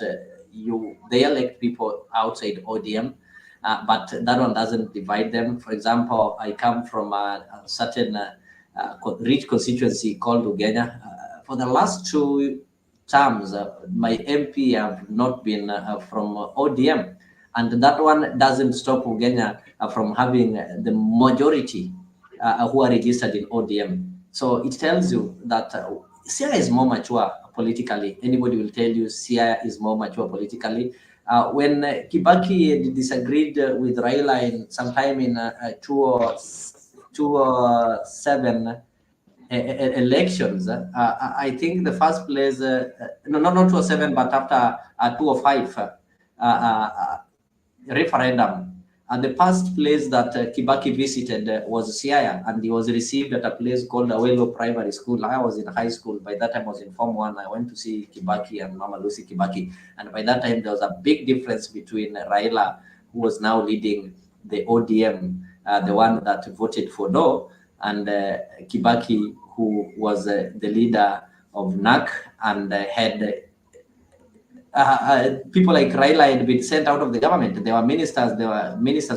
they elect people outside ODM, but that one doesn't divide them. For example, I come from a certain rich constituency called Ugenya. For the last 2 terms, my MP have not been from ODM, And that one doesn't stop Ugenya from having the majority who are registered in ODM. So it tells you that Siaya is more mature politically. Anybody will tell you Siaya is more mature politically. When Kibaki disagreed with Raila in sometime in 2007 elections, I think the first place, no, not 2007, but after 2005 referendum, and the first place that Kibaki visited was Siaya, and he was received at a place called Awelo Primary School. I was in high school. By that time, I was in Form 1. I went to see Kibaki and Mama Lucy Kibaki. And by that time, there was a big difference between Raila, who was now leading the ODM, the one that voted for no, and Kibaki, who was the leader of NAC and had people like Raila had been sent out of the government. There were ministers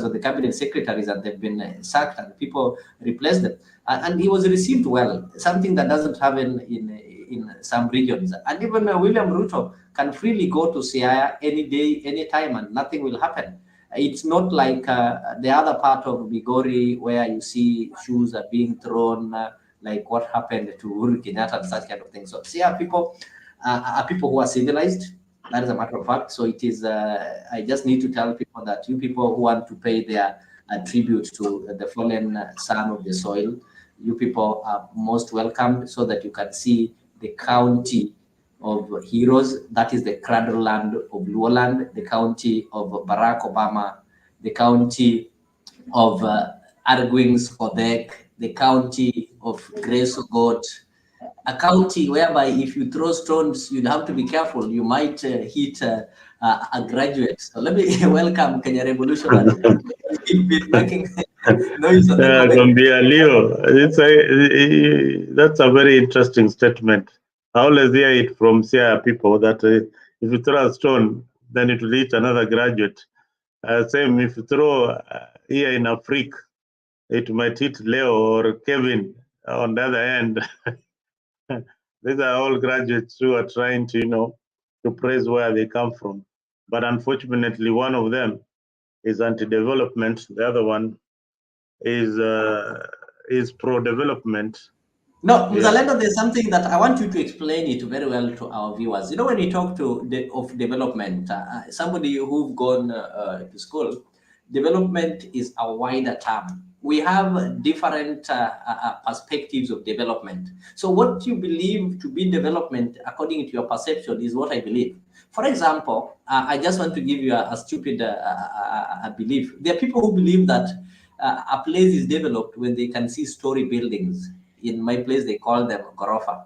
of the cabinet secretaries, and they've been sacked, and people replaced them. And he was received well, something that doesn't happen in some regions. And even William Ruto can freely go to Siaya any day, any time, and nothing will happen. It's not like the other part of Migori where you see shoes are being thrown, like what happened to Uhuru Kenyatta and such kind of things. So Siaya people are people who are civilized. That is a matter of fact. So it is, I just need to tell people that you people who want to pay their tribute to the fallen son of the soil, you people are most welcome, so that you can see the county of heroes. That is the cradle land of Luoland, the county of Barack Obama, the county of Arguings Odek, the county of Grace Ogot, a county whereby if you throw stones, you'd have to be careful. You might hit a graduate. So let me welcome Kenya Revolutionary. We've been making noise on the Gambia Leo, that's a very interesting statement. I always hear it from Siaya people that if you throw a stone, then it will hit another graduate. Same if you throw here in Africa, it might hit Leo or Kevin on the other end. These are all graduates who are trying to, to praise where they come from. But unfortunately, one of them is anti-development. The other one is pro-development. No, Mzalendo, there's something that I want you to explain it very well to our viewers. When you talk of development, somebody who've gone to school, development is a wider term. We have different perspectives of development. So what you believe to be development, according to your perception, is what I believe. For example, I just want to give you a stupid belief. There are people who believe that a place is developed when they can see story buildings. In my place, they call them Gorofa.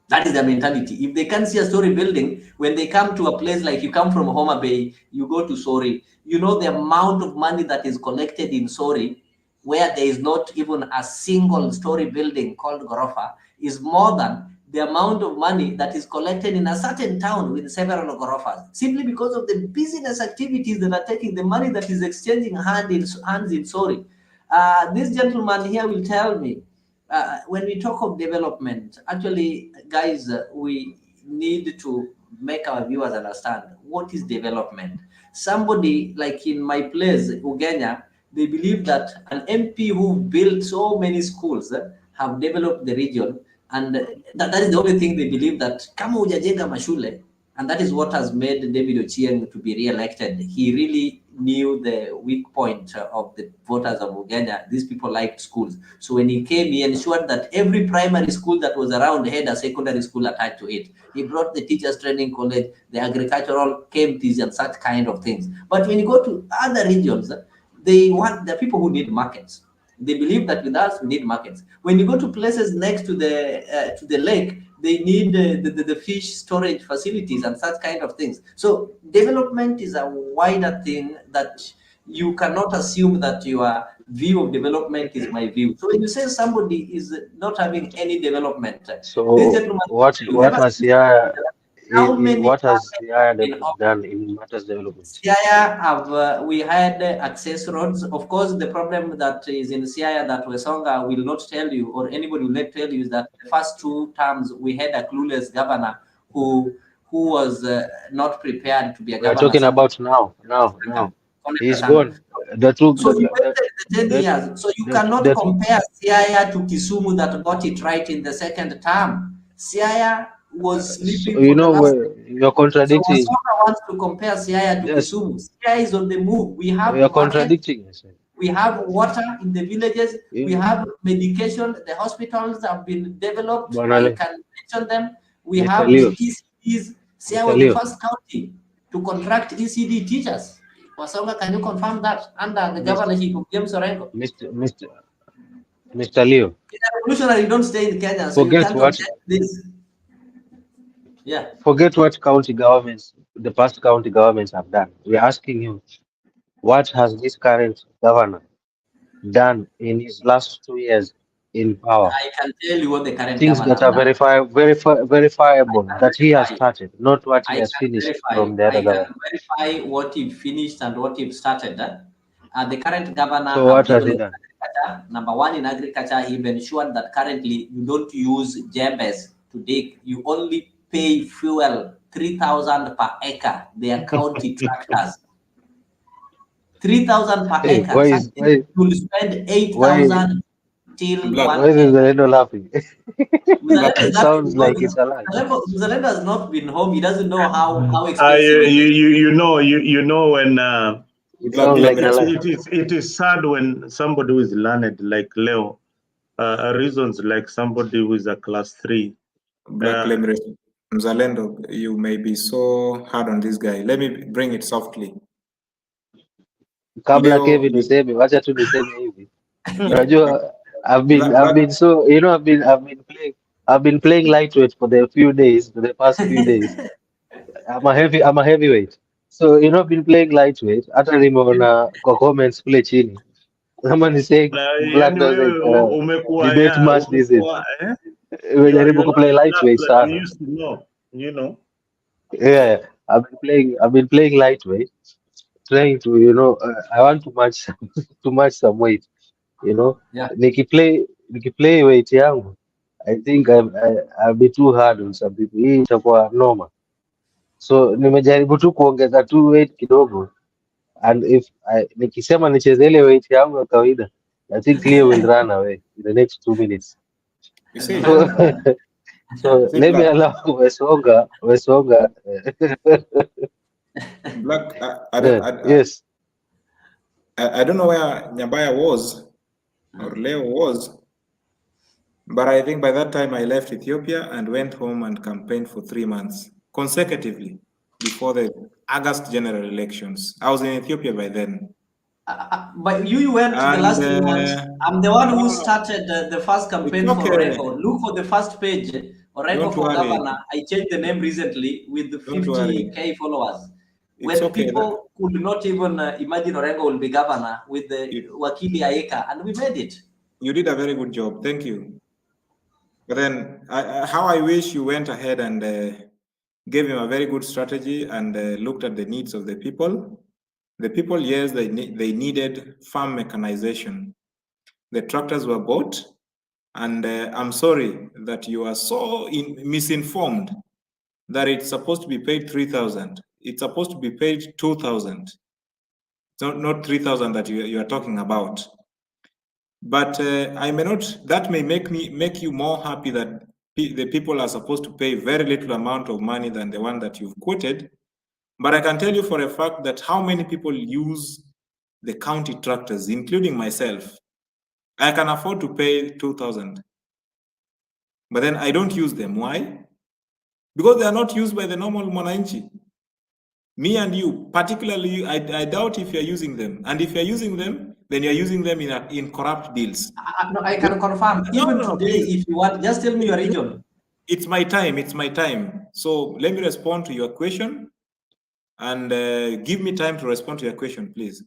That is their mentality. If they can't see a story building, when they come to a place like you come from Homa Bay, you go to Sori, you know the amount of money that is collected in Sori, where there is not even a single story building called Gorofa, is more than the amount of money that is collected in a certain town with several Gorofas, simply because of the business activities that are taking the money that is exchanging hands in Sori. This gentleman here will tell me, when we talk of development, actually, guys, we need to make our viewers understand what is development. Somebody like in my place, Ugenya, they believe that an MP who built so many schools have developed the region, and that is the only thing they believe, that kama hujajenga mashule, and that is what has made David Ochieng to be re-elected. He really knew the weak point of the voters of Ugenya. These people liked schools. So when he came, he ensured that every primary school that was around had a secondary school attached to it. He brought the teachers training college, the agricultural KMTs and such kind of things. But when you go to other regions, the people who need markets. They believe that with us, we need markets. When you go to places next to the lake, they need the fish storage facilities and such kind of things. So development is a wider thing that you cannot assume that your view of development is my view. So when you say somebody is not having any development, so what has Siaya done in matters development? Siaya we had access roads. Of course, the problem that is in Siaya that Wesonga will not tell you, or anybody will not tell you, is that the first 2 terms we had a clueless governor who was not prepared to be a governor. We're talking about now. He's gone. The two, So you waited the 10 years. So you cannot compare Siaya to Kisumu that got it right in the second term. Siaya was sleeping so, you for know, the last. you're contradicting. So Wasonga wants to compare Siaya to Kisumu. Siaya is on the move. We have You're contradicting yourself. We have water in the villages. We have medication. The hospitals have been developed. I can mention them. We have the ECDs. Siaya was the first county to contract ECD teachers. Wasonga, can you confirm that under the governorship of James Orengo? Mr. Leo. In a revolutionary, you don't stay in Kenya, so Forget you can't what. this. Yeah. Forget what county governments, the past county governments have done. We're asking you, what has this current governor done in his last 2 years in power? I can tell you what the current Things governor that are verifiable that he has started, not what he has finished from the other government. Verify what he finished and what he started. The current governor So what has he done? Number one, in agriculture, he ensured that currently you don't use jembes to dig. You only pay fuel 3,000 per acre. They are county tractors. 3,000 per acre. You will spend 8,000 till 1 Why is Zalendo laughing? It sounds like it's a lie. Zalendo has not been home. He doesn't know how expensive it is. You know when it sounds like a lie. It is sad when somebody who is learned like Leo reasons like somebody who is a class 3. Black Zalendo, you may be so hard on this guy. Let me bring it softly. Kabla Kevin useme, wacha tu niseme hivi. Unajua, I've been so, you know, I've been playing lightweight for the past few days. I'm a heavyweight. So, you know, I've been playing lightweight. Hata nimeona kwa comments kule chini. Someone is saying Black doesn't debate match this is. Umejaribu ku play lightweight sana. You used to know, you know. Yeah, I've been playing lightweight, trying to, you know, I want to match some weight, you know. Yeah. Nikiplay weight yangu, I think I'll be too hard on some people. Hii itakuwa normal. So nimejaribu tu kuongeza tu weight kidogo, and if nikisema nicheze ile weight yangu ya kawaida, I think Leo will run away in the next 2 minutes. You see? So let me allow Wesonga. Black, yes. I don't know where Nyambaya was or Leo was, but I think by that time I left Ethiopia and went home and campaigned for 3 months consecutively before the August general elections. I was in Ethiopia by then. But you went to the last 3 months. I'm the one who started the first campaign for Orengo. Look for the first page, Orengo for governor. I changed the name recently with 50K followers. When people could not even imagine Orengo will be governor with the Wakili Aeka, and we made it. You did a very good job. Thank you. But then, how I wish you went ahead and gave him a very good strategy and looked at the needs of the people. The people, yes, they needed farm mechanization. The tractors were bought, and I'm sorry that you are so misinformed that it's supposed to be paid 3,000. It's supposed to be paid 2,000. Not 3,000 that you are talking about. But I may not. That may make you more happy that the people are supposed to pay very little amount of money than the one that you've quoted. But I can tell you for a fact that how many people use the county tractors, including myself. I can afford to pay 2,000. But then I don't use them. Why? Because they are not used by the normal Mwananchi. Me and you, particularly, I doubt if you're using them. And if you're using them, then you're using them in corrupt deals. No, I can confirm. Even today, if you want, just tell me your region. It's my time. It's my time. So let me respond to your question. And give me time to respond to your question, please.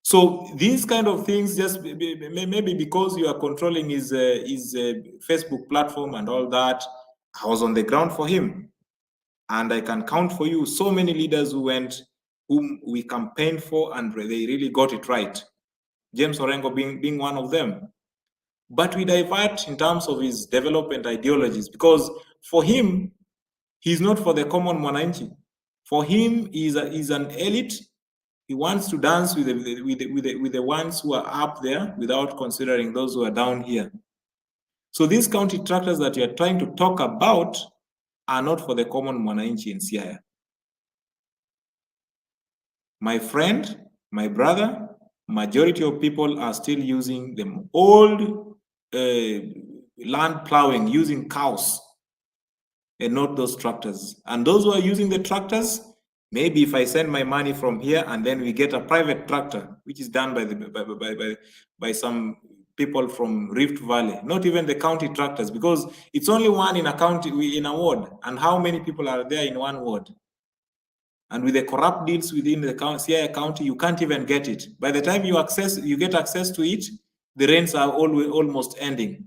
So these kind of things, just maybe because you are controlling his Facebook platform and all that, I was on the ground for him. And I can count for you so many leaders whom we campaigned for, and they really got it right. James Orengo being one of them. But we divert in terms of his development ideologies, because for him, he's not for the common Mwananchi. For him, he's an elite He wants to dance with the ones who are up there without considering those who are down here. So these county tractors that you are trying to talk about are not for the common mwananchi in Siaya. My friend, my brother, majority of people are still using the old land plowing, using cows, and not those tractors. And those who are using the tractors, maybe if I send my money from here and then we get a private tractor, which is done by some people from Rift Valley, not even the county tractors, because it's only one in a county, in a ward. And how many people are there in one ward? And with the corrupt deals within the Siaya County, you can't even get it. By the time you get access to it, the rains are almost ending.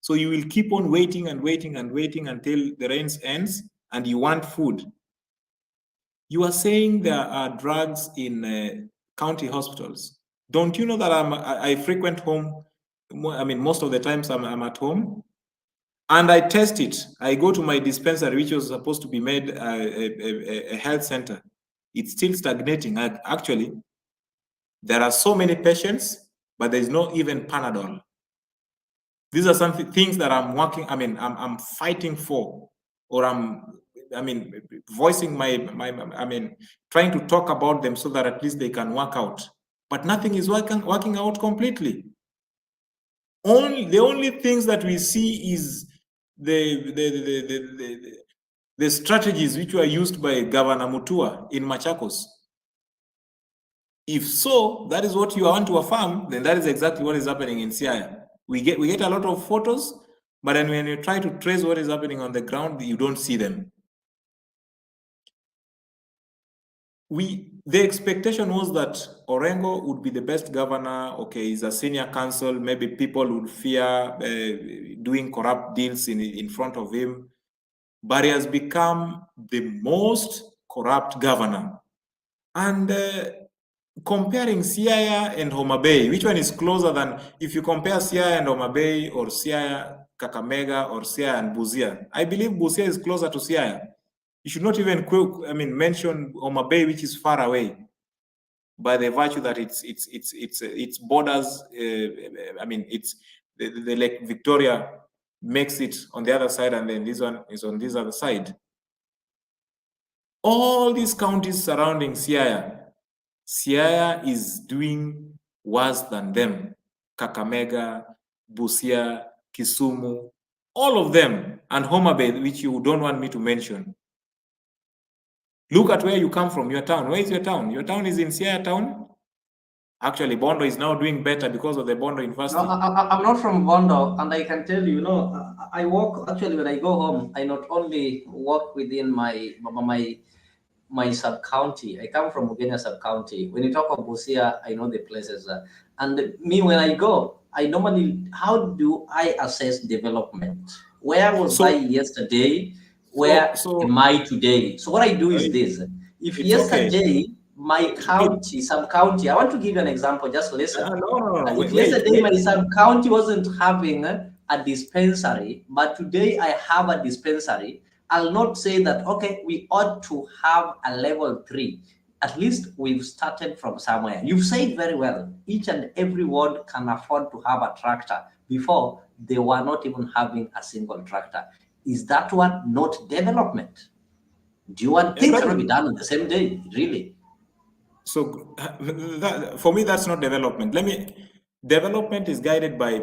So you will keep on waiting and waiting and waiting until the rains ends and you want food. You are saying there are drugs in county hospitals. Don't you know that I frequent home? I mean, most of the times I'm at home. And I test it. I go to my dispensary, which was supposed to be made a health center. It's still stagnating. Actually, there are so many patients, but there's not even Panadol. These are some things that I'm working. I mean, I'm fighting for, or voicing trying to talk about them so that at least they can work out. But nothing is working out completely. The only things that we see is the strategies which were used by Governor Mutua in Machakos. If so, that is what you want to affirm, then that is exactly what is happening in Siaya. We get a lot of photos, but then when you try to trace what is happening on the ground, you don't see them. The expectation was that Orengo would be the best governor. Okay, he's a senior counsel. Maybe people would fear doing corrupt deals in front of him. But he has become the most corrupt governor. And comparing Siaya and Homa Bay, which one is closer than, if you compare Siaya and Homa Bay, or Siaya, Kakamega, or Siaya and Busia? I believe Busia is closer to Siaya. You should not even mention Homa Bay, which is far away, by the virtue that its borders. It's the Lake Victoria makes it on the other side, and then this one is on this other side. All these counties surrounding Siaya is doing worse than them. Kakamega, Busia, Kisumu, all of them, and Homa Bay, which you don't want me to mention. Look at where you come from, your town. Where is your town? Your town is in Siaya town. Actually, Bondo is now doing better because of the Bondo University. No, I'm not from Bondo, and I can tell you, I work, actually, when I go home, I not only work within my sub-county. I come from Ugenya sub-county. When you talk of Busia, I know the places. And me, when I go, I normally, how do I assess development? Where was I yesterday? Where am I today? So what I do is this. If yesterday, my county, sub-county, I want to give you an example, just listen. If yesterday my sub-county wasn't having a dispensary, but today I have a dispensary, I'll not say that, okay, we ought to have a level 3. At least we've started from somewhere. You've said very well, each and every ward can afford to have a tractor. Before, they were not even having a single tractor. Is that one not development? Do you want things to be done on the same day, really? So for me, that's not development. Development is guided by,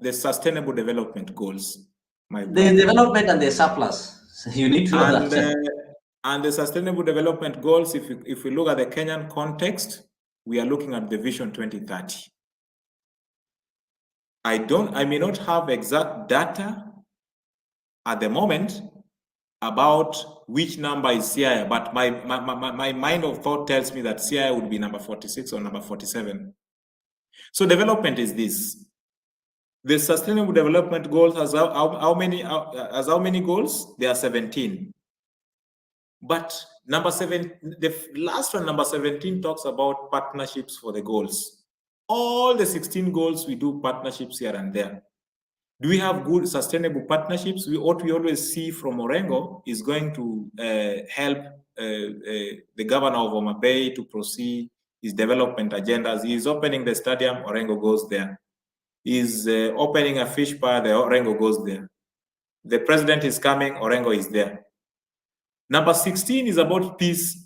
the sustainable development goals. The development and the surplus. So you need to know that. And the sustainable development goals, if we look at the Kenyan context, we are looking at the Vision 2030. I may not have exact data at the moment about which number is Siaya, but my mind of thought tells me that Siaya would be number 46 or number 47. So development is this. The Sustainable Development Goals has how many goals? There are 17. But the last one, number 17, talks about partnerships for the goals. All the 16 goals, we do partnerships here and there. Do we have good sustainable partnerships? What we always see from Orengo is going to help the governor of Homa Bay to proceed, his development agendas. He is opening the stadium, Orengo goes there. He is opening a fish pie, the Orengo goes there. The president is coming, Orengo is there. Number 16 is about peace,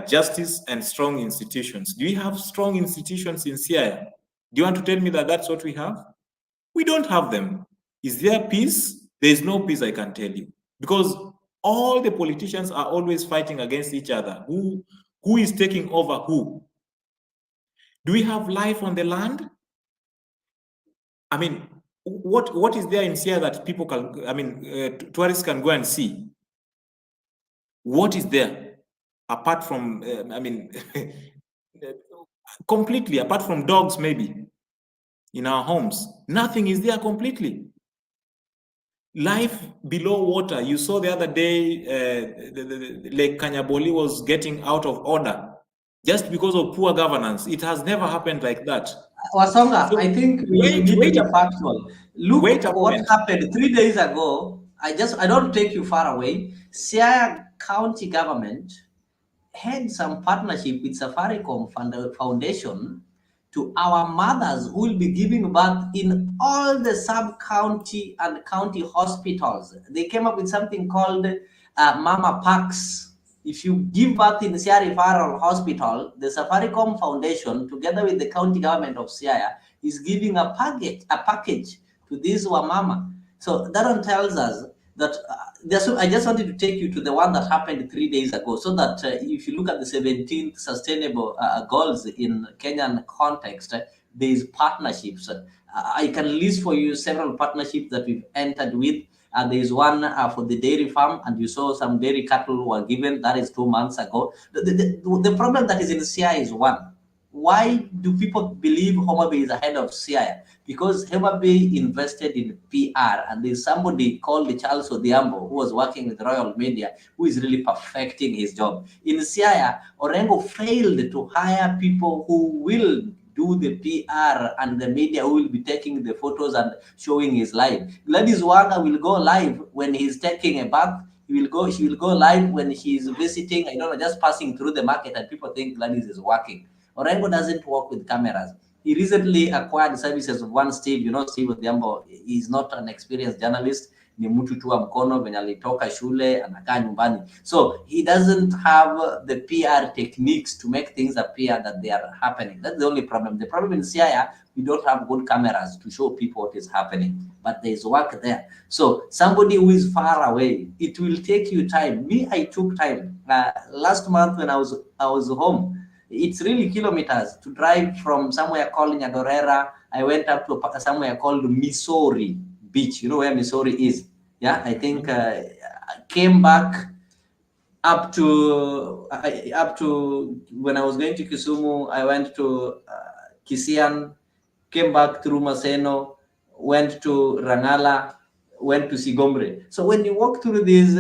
justice, and strong institutions. Do we have strong institutions in Siaya? Do you want to tell me that that's what we have? We don't have them. Is there peace? There is no peace, I can tell you. Because all the politicians are always fighting against each other. Who is taking over who? Do we have life on the land? I mean, what is there in Siaya that people can, I mean, tourists can go and see? What is there apart from, I mean, completely apart from dogs maybe in our homes? Nothing is there completely. Life below water. You saw the other day, Lake Kanyaboli was getting out of order just because of poor governance. It has never happened like that. Wasonga, So, I think we need to be factual. Look a what moment. happened 3 days ago. I don't take you far away. Siaya County government had some partnership with Safaricom Foundation to our mothers who will be giving birth in all the sub-county and county hospitals. They came up with something called Mama Packs. If you give birth in Siaya Referral Hospital, the Safaricom Foundation, together with the county government of Siaya, is giving a package to this Wamama. So that one tells us that I just wanted to take you to the one that happened 3 days ago, so that if you look at the 17th sustainable goals in Kenyan context, there is partnerships. I can list for you several partnerships that we've entered with. There is one for the dairy farm, and you saw some dairy cattle were given. That is 2 months ago. The problem that is in Siaya is one. Why do people believe Homa Bay is ahead of Siaya? Because Homa Bay invested in PR, and there's somebody called Charles Odhiambo who was working with Royal Media, who is really perfecting his job. In Siaya, Orengo failed to hire people who will do the PR and the media who will be taking the photos and showing his live. Gladys Wanga will go live when he's taking a bath. She will go live when she's visiting, I don't know, just passing through the market, and people think Gladys is working. Orengo doesn't work with cameras. He recently acquired services of one Steve. You know, Steve Odhiambo is not an experienced journalist. Ni mtu tu wa mkono venye alitoka shule anakaa nyumbani. So he doesn't have the PR techniques to make things appear that they are happening. That's the only problem. The problem in Siaya, we don't have good cameras to show people what is happening, but there is work there. So somebody who is far away, it will take you time. Me, I took time. Last month when I was home, it's really kilometers to drive from somewhere called Nyadorera. I went up to somewhere called Missouri Beach. You know where Missouri is? Yeah, I think came back up to when I was going to Kisumu. I went to Kisian, came back through Maseno, went to Rangala, went to Sigombre. So when you walk through these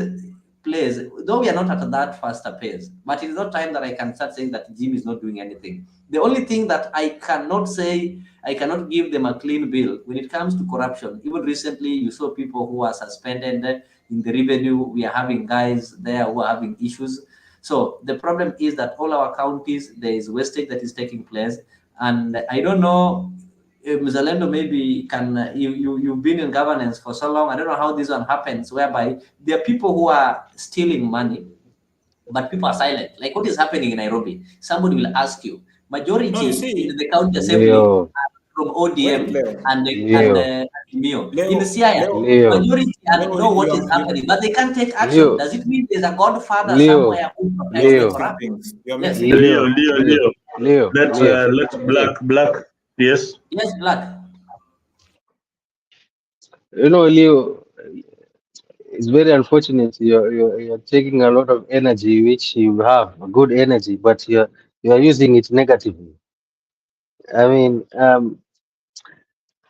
plays, though we are not at that faster pace, but it's not time that I can start saying that Jim is not doing anything. The only thing that I cannot say, I cannot give them a clean bill when it comes to corruption. Even recently, you saw people who are suspended in the revenue. We are having guys there who are having issues. So the problem is that all our counties, there is wastage that is taking place. And I don't know, Mzalendo, maybe can you've been in governance for so long. I don't know how this one happens, whereby there are people who are stealing money, but people are silent. Like what is happening in Nairobi? Somebody will ask you. Majority in the county assembly are from ODM and Mio. In Siaya, majority know what is happening, but they can't take action. Does it mean there's a godfather somewhere who protects the corrupt? Leo. Let's Black. Yes. Yes, Black. You know, Leo, it's very unfortunate. You're taking a lot of energy, which you have good energy, but you're using it negatively. I mean,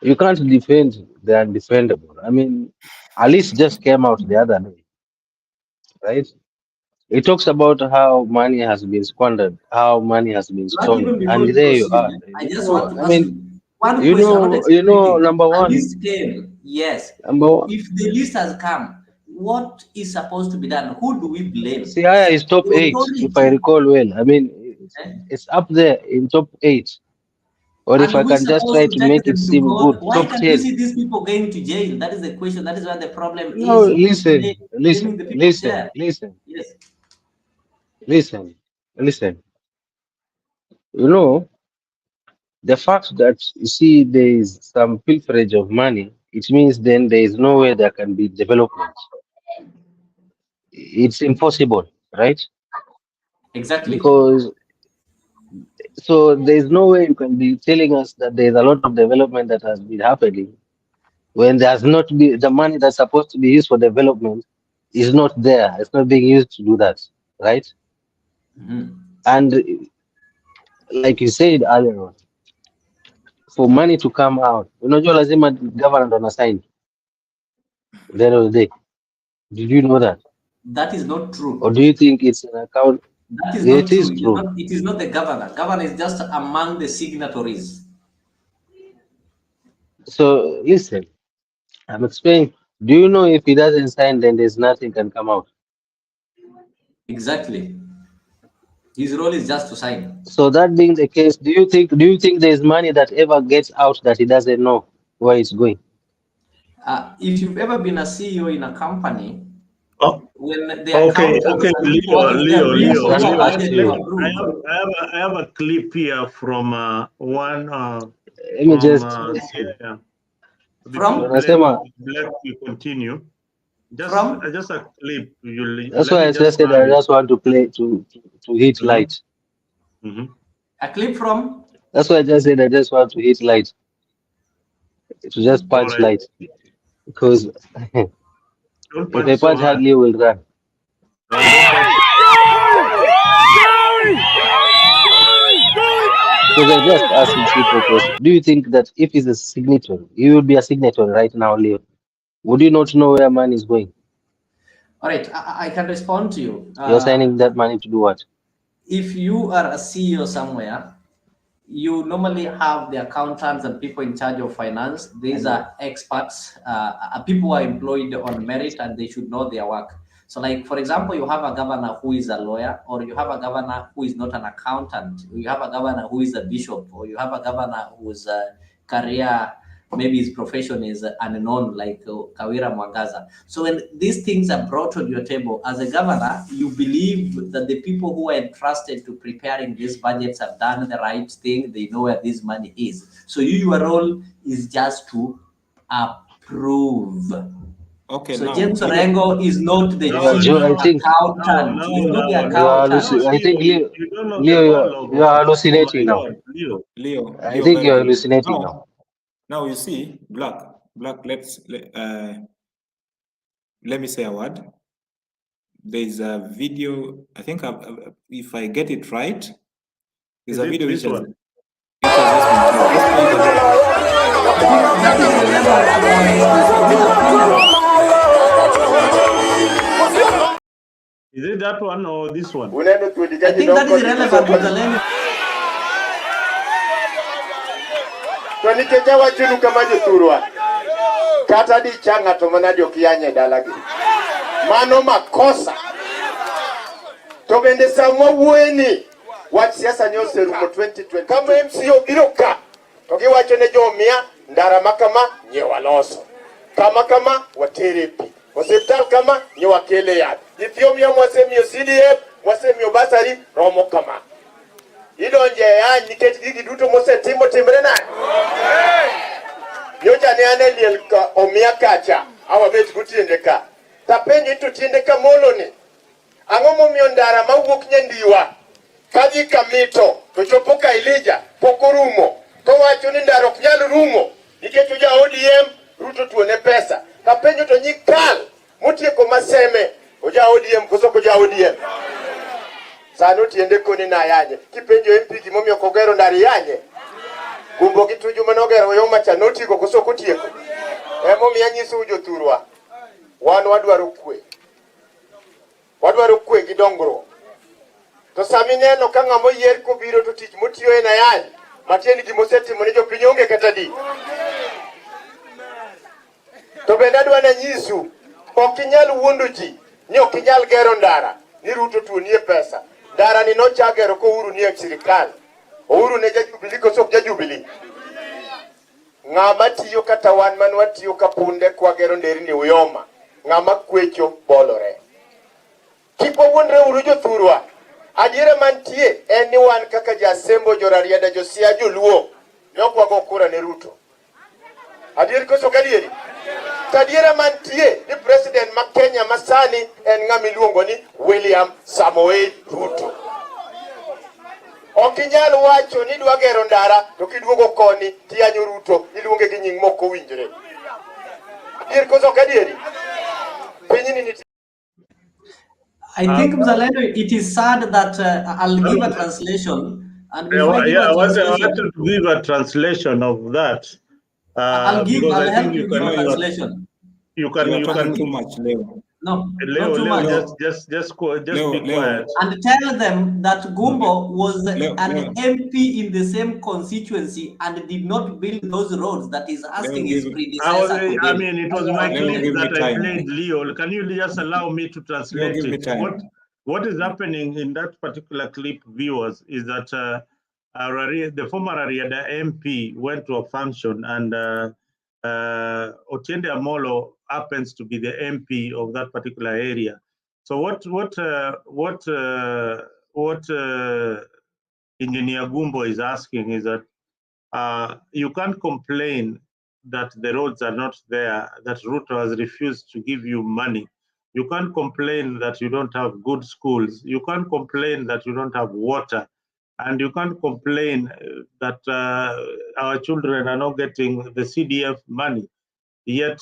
you can't defend the undefendable. I mean, Alice just came out the other day, right? It talks about how money has been squandered, how money has been stolen, and there you are. I just want to ask you one question. Number one. List came, yes. If the list has come, what is supposed to be done? Who do we blame? Siaya is top 8, if I recall well. I mean, It's up there in top 8. Or And if I we're can just supposed try to to take make it them to seem court. good, Why top can't you 10. see these people going to jail? That is the question. That is where the problem No, is. Who is listen, jail? listen, Blaming the people listen, there. listen, Yes. listen, listen. You know, the fact that you see there is some pilferage of money, it means then there is no way there can be development. It's impossible, right? Exactly. Because so there is no way you can be telling us that there is a lot of development that has been happening when there's not be the money that's supposed to be used for development is not there. It's not being used to do that, right? And like you said earlier on, for money to come out, unajua lazima governor ndo anasign at the end of the day. Did you know that? That is not true. Or do you think it's an account? That is It not is true. true. It is not the governor. Governor is just among the signatories. So listen, I'm explaining. Do you know if he doesn't sign, then there's nothing can come out? Exactly. His role is just to sign. So that being the case, do you think there's money that ever gets out that he doesn't know where it's going? If you've ever been a CEO in a company, when the Okay, accountants and people Leo, working there bring Leo, what Leo. are needed to approve. I have a clip here from one Let me just yeah. From Let you continue. Just a clip. That's why I just said I just want to play to hit light. A clip from? That's why I just said I just want to hit light. To just punch light. Because if I punch hard, Leo will run. Because I just asked him simple question. Do you think that if he's a signatory, you will be a signatory right now, Leo? Would you not know where money is going? All right, I can respond to you. You're signing that money to do what? If you are a CEO somewhere, you normally have the accountants and people in charge of finance. These are experts, people who are employed on merit, and they should know their work. So like, for example, you have a governor who is a lawyer, or you have a governor who is not an accountant, you have a governor who is a bishop, or you have a governor whose career, maybe his profession is unknown, like Kawira Mwangaza. So when these things are brought to your table, as a governor, you believe that the people who are entrusted to preparing these budgets have done the right thing, they know where this money is. So your role is just to approve. Okay, so now, James Orengo is not the chief accountant. He's not the accountant. I think Leo, you are hallucinating now. Leo, I think you're hallucinating now. Now you see, Black, let me say a word. There's a video, I think if I get it right, there's a video which has Is it that one or this one? I think that is relevant with the land. Tonikeja wachunu kama jothurwa kata di changa to mana jokiyanye dalagi mano makosa to bende samwa wueni wach siasa ni oserumo 2020 kama MCO biro ka to giwacho ne jomia ndara makama nyewa loso kama watere pi hospital kama nyewa kele yath Ethiopia mwasemio CDF mwasemio basari romo kama idonje ya nikech gigi duto mosetimo timre na nyocha ne ane liel ka omia kacha awa bet gutiende ka tapenyo to tiende ka molo ni ang'o momiyo ndara mawuok nyandiwa kadhi kamito to chopo ka Elija pokorumo to wacho ni ndara ok nyal rumo nikech oja ODM Ruto tuone pesa tapenyo to nyikal motieko maseme oja ODM koso koja ODM sano tiende koni na yanye kipenjo MP gimomiyo kogero ndari yanye gumbo gituju manogero yo macha notiko koso kotieko emomiyo nyiso jothurwa wan wadwaro kwe gi dongruok to sami neno ka ng'amo yier kobiro to tich motiyo en ayany matieni gimosetimo ne jopiny onge kata di to bende adwa na nyisu ok inyal wuondo ji ni ok inyal gero ndara ni Ruto tuonie pesa Ndara ni nochagero ko Uhuru ni sirikal. Uhuru ne jajubili ko sok jajubili. Ng'ama tiyo kata wan man watiyo kapunde kwa gero nderi ni uyoma. Ng'ama kwecho bolore. Kipo wundre uru jothurwa. Adiera mantie en ni wan kaka jasembo jorarieda josia joluo. Nyokwa go kura ne Ruto. Adieri koso kadieri. Tadiera mantie ni president ma Kenya masani en ng'ama iluongo ni William Samoei Ruto. Okinyal wacho ni dwa gero ndara to kiduogo koni tianyo Ruto iluonge gi nying moko winjre. Adieri koso kadieri. Pinyini ni I think, Mzalendo, it is sad that I'll give a translation. And before I give a I wanted translation, to give a translation of that. I'll Because I help think you give a translation. You can too much, Leo. No, Leo, not too much. just Leo, be quiet. And tell them that Gumbo was Leo. an MP in the same constituency and did not build those roads that is asking his predecessor to build. I mean, it was my Leo, clip that I time. played, Leo. Can you just allow me to translate Leo, give it? me time. What is happening in that particular clip, viewers, is that the former Ariada MP went to a function, and Otiende Amolo happens to be the MP of that particular area. So what Engineer Gumbo is asking is that you can't complain that the roads are not there, that Ruto has refused to give you money. You can't complain that you don't have good schools. You can't complain that you don't have water. And you can't complain that our children are not getting the CDF money, yet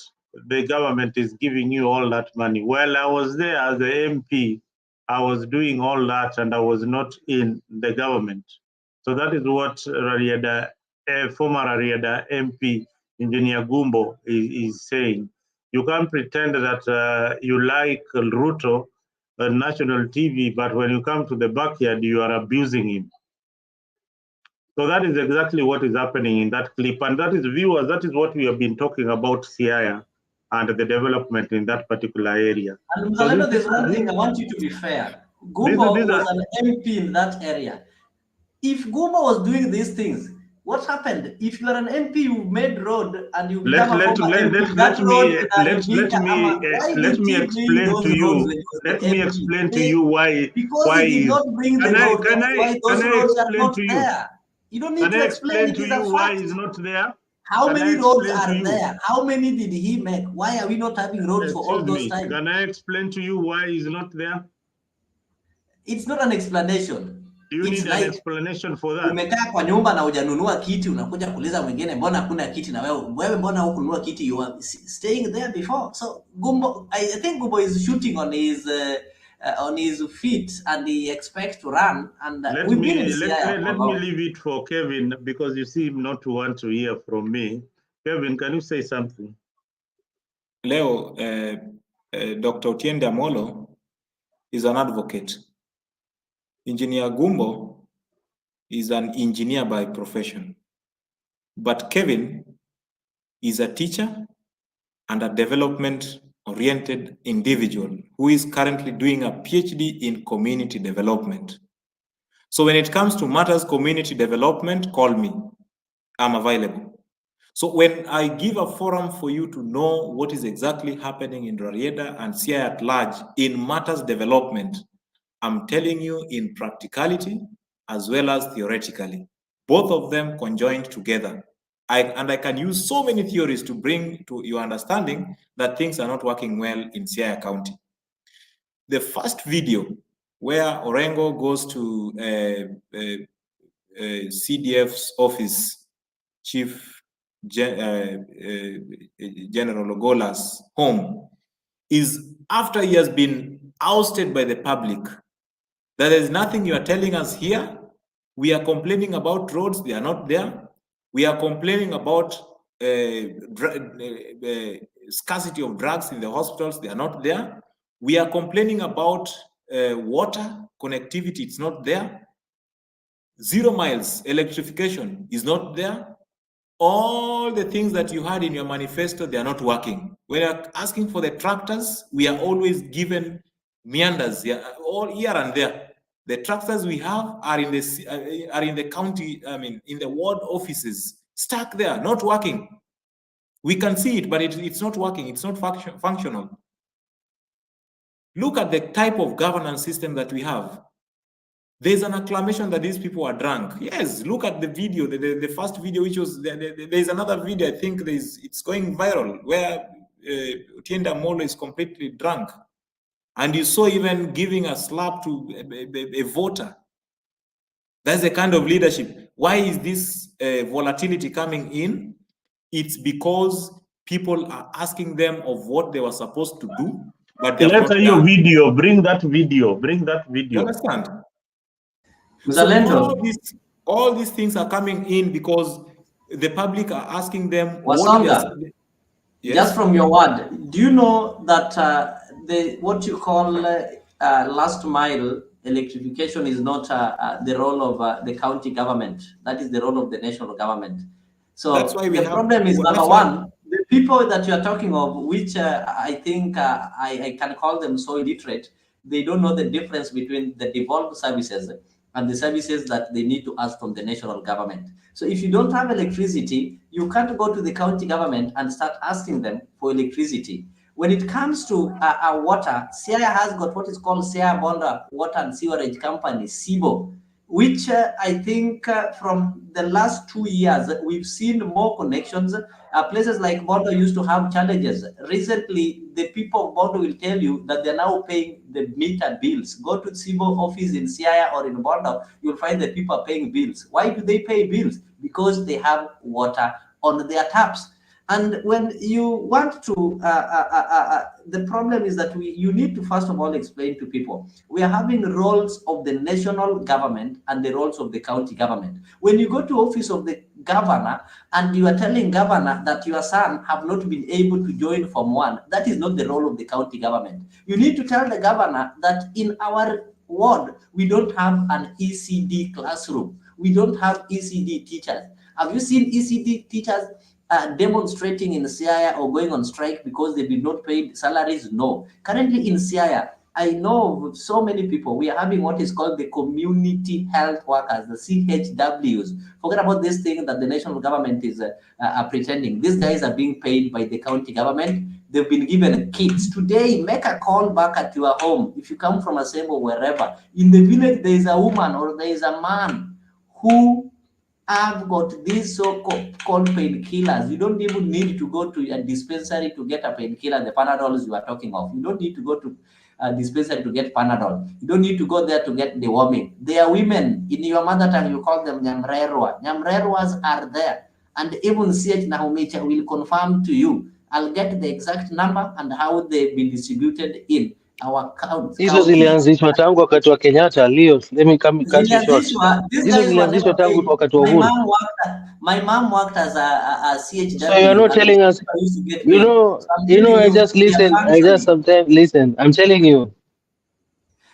the government is giving you all that money. Well, I was there as the MP. I was doing all that, and I was not in the government. So that is what former Ariada MP, Engineer Gumbo, is saying. You can't pretend that you like Ruto on national TV, but when you come to the backyard, you are abusing him. So that is exactly what is happening in that clip. And that is, viewers, that is what we have been talking about Siaya and the development in that particular area. And Mzalendo, there's one thing I want you to be fair. Gumbo was an MP in that area. If Gumbo was doing these things, what happened? If you are an MP, you made road and you become a former MP, let me explain to you why. Because he did not bring the road. Why those roads are not there. You don't need to explain. It is a fact. Why he's not there? How many roads are there? How many did he make? Why are we not having roads for all those times? Can I explain to you why he's not there? It's not an explanation. Do you need an explanation for that? Umekaa kwa nyumba na hujanunua kiti, unakuja kuuliza mwingine mbona hakuna kiti, na wewe mbona hukununua kiti? You are staying there before. So Gumbo, I think Gumbo is shooting on his feet, and he expects to run. And let me leave it for Kevin, because you seem not to want to hear from me. Kevin, can you say something? Leo, Dr. Otiende Amolo is an advocate. Engineer Gumbo is an engineer by profession. But Kevin is a teacher and a development-oriented individual who is currently doing a PhD in community development. So when it comes to matters community development, call me. I'm available. So when I give a forum for you to know what is exactly happening in Rarieda and Siaya at large in matters development, I'm telling you in practicality as well as theoretically, both of them conjoined together. I can use so many theories to bring to your understanding that things are not working well in Siaya County. The first video where Orengo goes to CDF's office, Chief General Ogolla's home, is after he has been ousted by the public. There is nothing you are telling us here. We are complaining about roads, they are not there. We are complaining about scarcity of drugs in the hospitals, they are not there. We are complaining about water connectivity, it's not there. 0 miles electrification is not there. All the things that you had in your manifesto, they are not working. When you are asking for the tractors, we are always given meanders, all here and there. The tractors we have are in the county, I mean, in the ward offices, stuck there, not working. We can see it, but it's not working. It's not functional. Look at the type of governance system that we have. There's an acclamation that these people are drunk. Yes, look at the video, the first video, which was, there's another video, I think it's going viral, where Otiende Amolo is completely drunk. And you saw even giving a slap to a voter. That's the kind of leadership. Why is this volatility coming in? It's because people are asking them of what they were supposed to do, but they've not your done. video. Bring that video. Bring that video. You understand? So all these things are coming in because the public are asking them Wasonga, just from your word, do you know that what you call last mile electrification is not the role of the county government? That is the role of the national government. So that's why the problem is, number one, the people that you are talking of, which I think I can call them so illiterate, they don't know the difference between the devolved services and the services that they need to ask from the national government. So if you don't have electricity, you can't go to the county government and start asking them for electricity. When it comes to water, Siaya has got what is called Siaya Bonda Water and Sewerage Company, SIBO, which I think from the last 2 years, we've seen more connections. Places like Bondo used to have challenges. Recently, the people of Bondo will tell you that they're now paying the meter bills. Go to SIBO office in Siaya or in Bondo, you'll find that people are paying bills. Why do they pay bills? Because they have water on their taps. And when you want to, the problem is that you need to first of all explain to people, we are having roles of the national government and the roles of the county government. When you go to office of the governor and you are telling governor that your son have not been able to join Form 1, that is not the role of the county government. You need to tell the governor that in our ward, we don't have an ECD classroom. We don't have ECD teachers. Have you seen ECD teachers demonstrating in Siaya or going on strike because they did not pay salaries? No. Currently in Siaya, I know of so many people, we are having what is called the community health workers, the CHWs. Forget about this thing that the national government is pretending. These guys are being paid by the county government. They've been given kits. Today, make a call back at your home. If you come from a Sembo, wherever, in the village, there is a woman or there is a man who have got these so-called painkillers. You don't even need to go to a dispensary to get a painkiller, the Panadols you are talking of. You don't need to go to a dispensary to get Panadol. You don't need to go there to get deworming. There are women, in your mother tongue, you call them Nyamrerwa. Nyamrerwas are there. And even CH Nahumicha will confirm to you. I'll get the exact number and how they've been distributed in our county. Hizo zilianzishwa tangu wakati wa Kenyatta. Leo, let me come cut you short. Hizo zilianzishwa tangu wakati wa Uhuru. My mom worked as a CHW. So you're not telling us, you know, I just listen. I just sometimes listen. I'm telling you.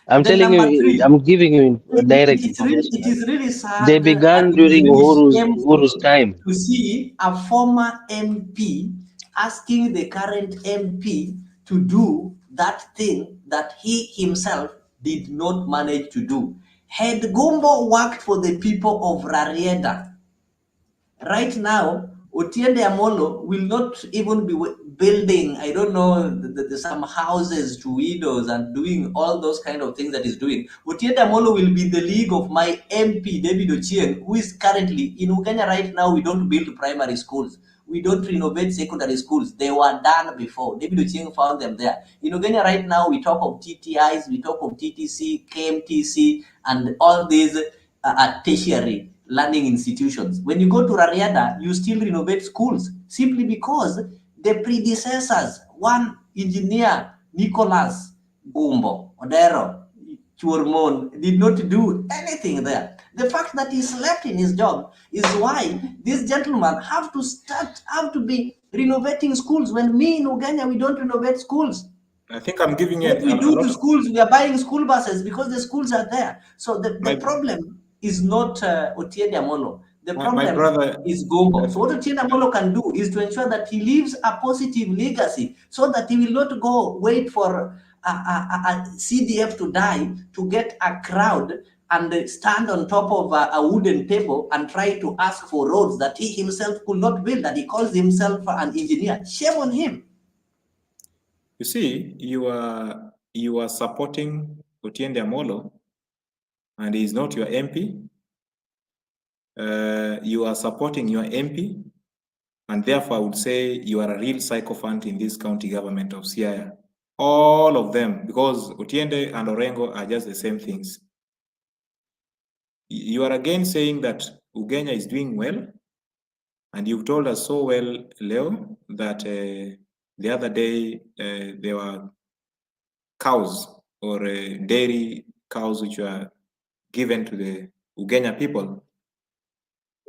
I'm telling you, I'm giving you direct information. It is really sad. They began during Uhuru's time. To see a former MP asking the current MP to do that thing that he himself did not manage to do. Had Gumbo worked for the people of Rarieda, right now, Otiende Amolo will not even be building, I don't know, some houses to widows and doing all those kind of things that he's doing. Otiende Amolo will be the league of my MP, David Ochieng, who is currently, in Uganda right now, we don't build primary schools. We don't renovate secondary schools. They were done before. David Ochieng found them there. In Uganda right now, we talk of TTIs, we talk of TTC, KMTC, and all these tertiary learning institutions. When you go to Rarieda, you still renovate schools simply because the predecessors, one engineer, Nicholas Gumbo, Odero, Churmon, did not do anything there. The fact that he slept in his job is why this gentleman have to be renovating schools. When me in Uganda, we don't renovate schools. I think I'm giving it. What we do to schools, we are buying school buses because the schools are there. So the problem is not Otiende Amolo. The problem is Gumbo. So what Otiende Amolo can do is to ensure that he leaves a positive legacy so that he will not go wait for CDF to die to get a crowd and stand on top of a wooden table and try to ask for roads that he himself could not build, that he calls himself an engineer. Shame on him. You see, you are supporting Otiende Amolo, and he's not your MP. You are supporting your MP, and therefore I would say you are a real sycophant in this county government of Siaya. All of them, because Otiende and Orengo are just the same things. You are again saying that Ugenya is doing well, and you've told us so well, Leo, that the other day there were cows or dairy cows which were given to the Ugenya people.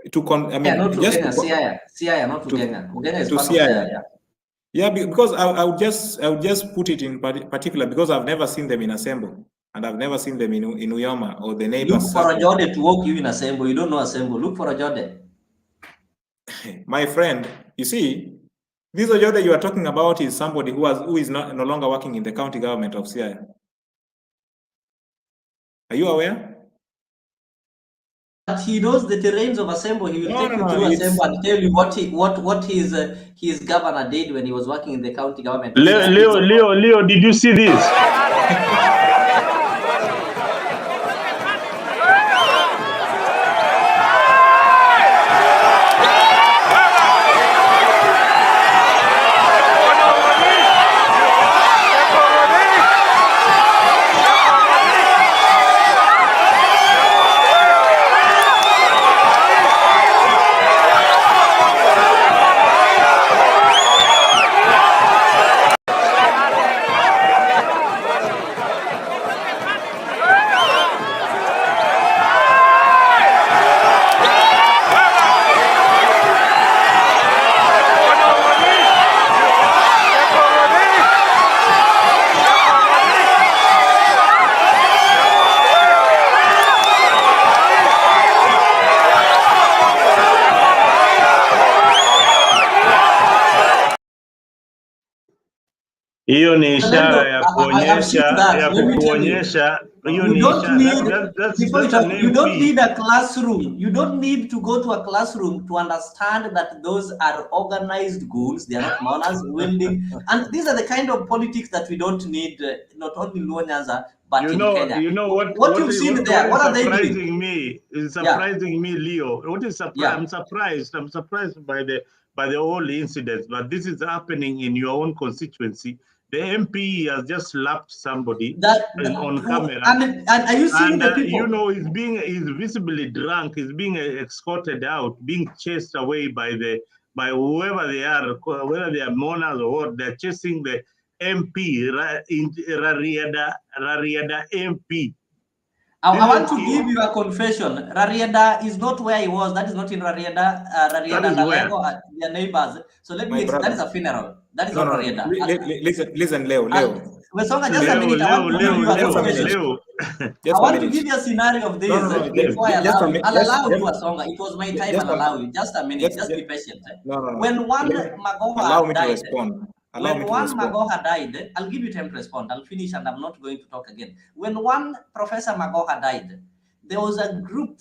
Not Ugenya, Siaya, not Ugenya. Ugenya is part of Siaya. Yeah, because I would just put it in particular because I've never seen them in Assemble, and I've never seen them in Uyoma or the neighbors. Look for a Jode to walk you in Assemble. You don't know Assemble. Look for a Jode. My friend, you see, this Ojode you are talking about is somebody who is no longer working in the county government of Siaya. Are you aware? But he knows the terrains of Assemble. He will take you through Assemble and tell you what his governor did when he was working in the county government. Leo, did you see this? Hiyo ni ishara ya kuonyesha hiyo ni ishara. You don't need a classroom. You don't need to go to a classroom to understand that those are organized goons. They are not mourners, wielding, and these are the kind of politics that we don't need. Not only in Luo Nyanza, but in Kenya. You know what you've seen there. What are they doing? It's surprising me, Leo. What is I'm surprised. I'm surprised by the whole incident. But this is happening in your own constituency. The MP has just slapped somebody on camera. And are you seeing the people? You know, he's visibly drunk. He's being escorted out, being chased away by whoever they are, whether they are mourners or what. They're chasing the MP, Rarieda MP. I want to give you a confession. Rarieda is not where he was. That is not in Rarieda. Rarieda and Alego are their neighbors. So let me explain. That is a funeral. That is not Rarieda. Listen, Leo. Wesonga, just a minute. I want to give you a scenario of this before I allow you. I'll allow you, Wesonga. It was my time. I'll allow you. Just a minute. Just be patient. When one Magoha died, when one Magoha died, I'll give you time to respond. I'll finish and I'm not going to talk again. When one Professor Magoha died, there was a group.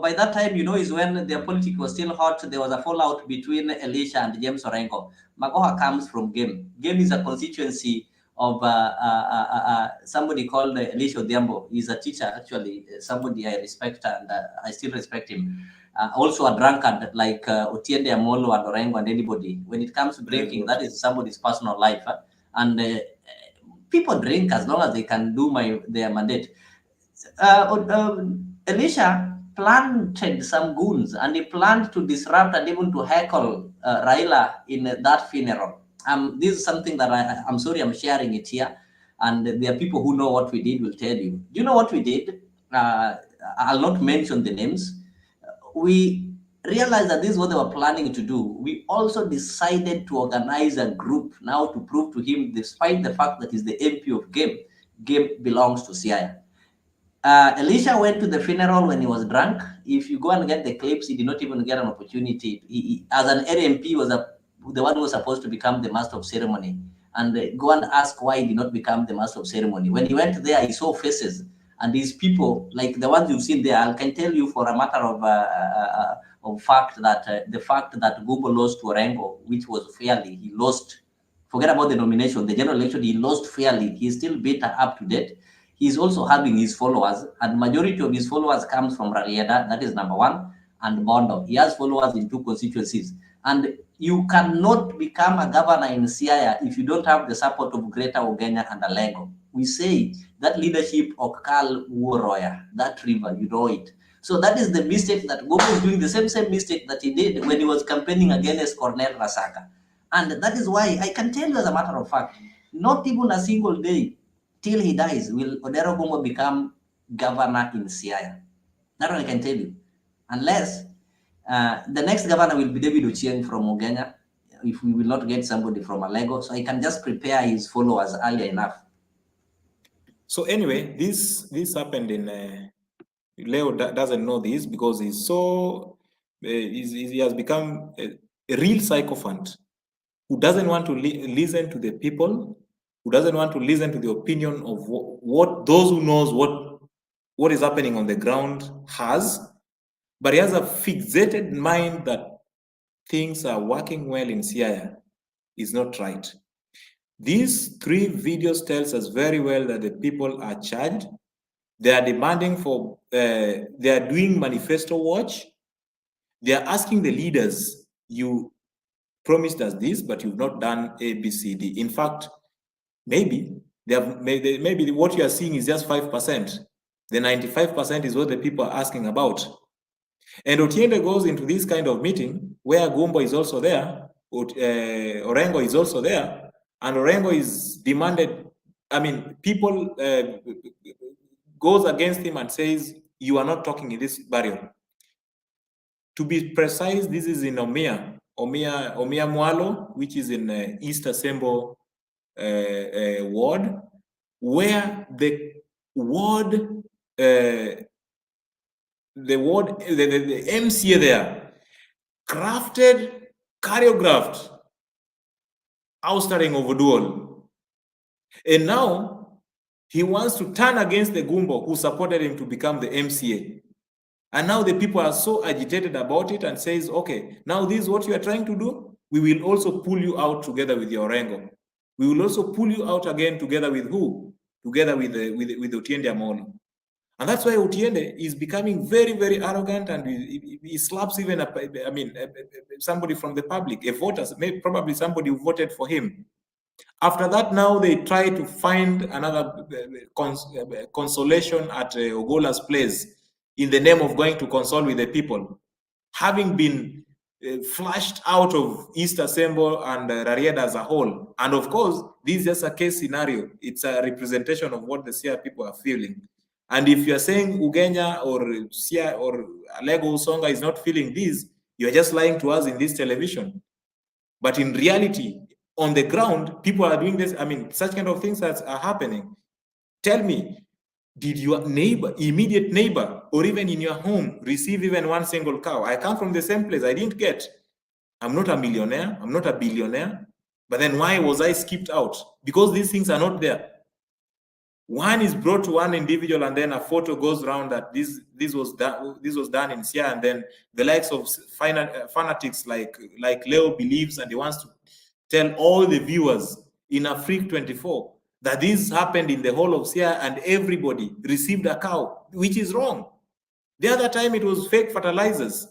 By that time, you know, is when their politics was still hot. There was a fallout between Elisha and James Orengo. Magoha comes from Game. Game is a constituency of somebody called Elisha Odhiambo. He's a teacher, actually, somebody I respect, and I still respect him. Also a drunkard like Otiende Amolo and Orengo and anybody. When it comes to drinking, that is somebody's personal life. And people drink as long as they can do their mandate. Elisha planted some goons, and he planned to disrupt and even to heckle Raila in that funeral. This is something that I'm sorry I'm sharing it here, and there are people who know what we did will tell you. Do you know what we did? I'll not mention the names. We realized that this is what they were planning to do. We also decided to organize a group now to prove to him, despite the fact that he's the MP of Game belongs to Siaya. Elisha went to the funeral when he was drunk. If you go and get the clips, he did not even get an opportunity. He, as an MP, was the one who was supposed to become the master of ceremony. and go and ask why he did not become the master of ceremony. When he went there, he saw faces, and these people, like the ones you've seen there, I can tell you for a matter of fact that the fact that Gubo lost to Orengo, which was fairly, he lost. Forget about the nomination, the general election, he lost fairly. He's still better up to date. He's also having his followers, and majority of his followers comes from Rarieda, that is number one, and Bondo. He has followers in 2 constituencies. And you cannot become a governor in Siaya if you don't have the support of Greater Ogenya and Alego. We say that leadership of Karl Woroya, that river, you know it. So that is the mistake that Gogo is doing, the same mistake that he did when he was campaigning against Cornel Rasaka. And that is why I can tell you as a matter of fact, not even a single day till he dies will Odero Gomo become governor in Siaya. That one I can tell you. Unless the next governor will be David Ochieng from Ogenya, if we will not get somebody from Alego. So he can just prepare his followers earlier enough. So anyway, this happened in Leo doesn't know this because he's so he has become a real sycophant who doesn't want to listen to the people, who doesn't want to listen to the opinion of what those who knows what is happening on the ground has, but he has a fixated mind that things are working well in Siaya is not right. These 3 videos tells us very well that the people are charged. They are demanding for, they are doing manifesto watch. They are asking the leaders, you promised us this, but you've not done A, B, C, D. In fact, maybe what you are seeing is just 5%. The 95% is what the people are asking about. And Otiende goes into this kind of meeting where Gumbo is also there, Orengo is also there, and Orengo is demanded, I mean, people goes against him and says, you are not talking in this burial. To be precise, this is in Omia Mwalo, which is in East Asembo ward, where the MCA there choreographed ousting of Oduol. And now he wants to turn against the Gumbo who supported him to become the MCA. And now the people are so agitated about it and says, okay, now this is what you are trying to do. We will also pull you out together with your Orengo. We will also pull you out again together with who? Together with Otiende Amolo. And that's why Otiende is becoming very, very arrogant, and he slaps even, somebody from the public, a voter, maybe probably somebody who voted for him. After that, now they try to find another consolation at Ogola's place in the name of going to console with the people, having been flushed out of East Assemble and Rarieda as a whole. And of course, this is just a case scenario. It's a representation of what the Sia people are feeling. And if you're saying Ugenya or Sia or Alego Usonga is not feeling this, you're just lying to us in this television. But in reality, on the ground, people are doing this. I mean, such kind of things that are happening. Tell me, did your neighbor, immediate neighbor, or even in your home receive even one single cow? I come from the same place. I didn't get. I'm not a millionaire. I'm not a billionaire. But then why was I skipped out? Because these things are not there. One is brought to one individual, and then a photo goes around that this was done in Sia, and then the likes of fanatics like Leo believes, and he wants to tell all the viewers in Afrique 24 that this happened in the whole of Sia and everybody received a cow, which is wrong. The other time it was fake fertilizers.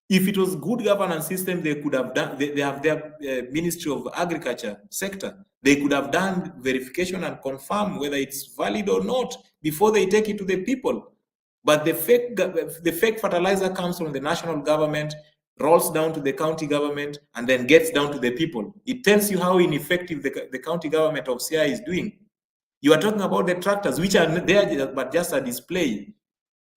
If it was good governance system, they could have done, they have their Ministry of Agriculture sector. They could have done verification and confirm whether it's valid or not before they take it to the people. But the fake fertilizer comes from the national government, rolls down to the county government, and then gets down to the people. It tells you how ineffective the county government of Sia is doing. You are talking about the tractors, which are there but just a display,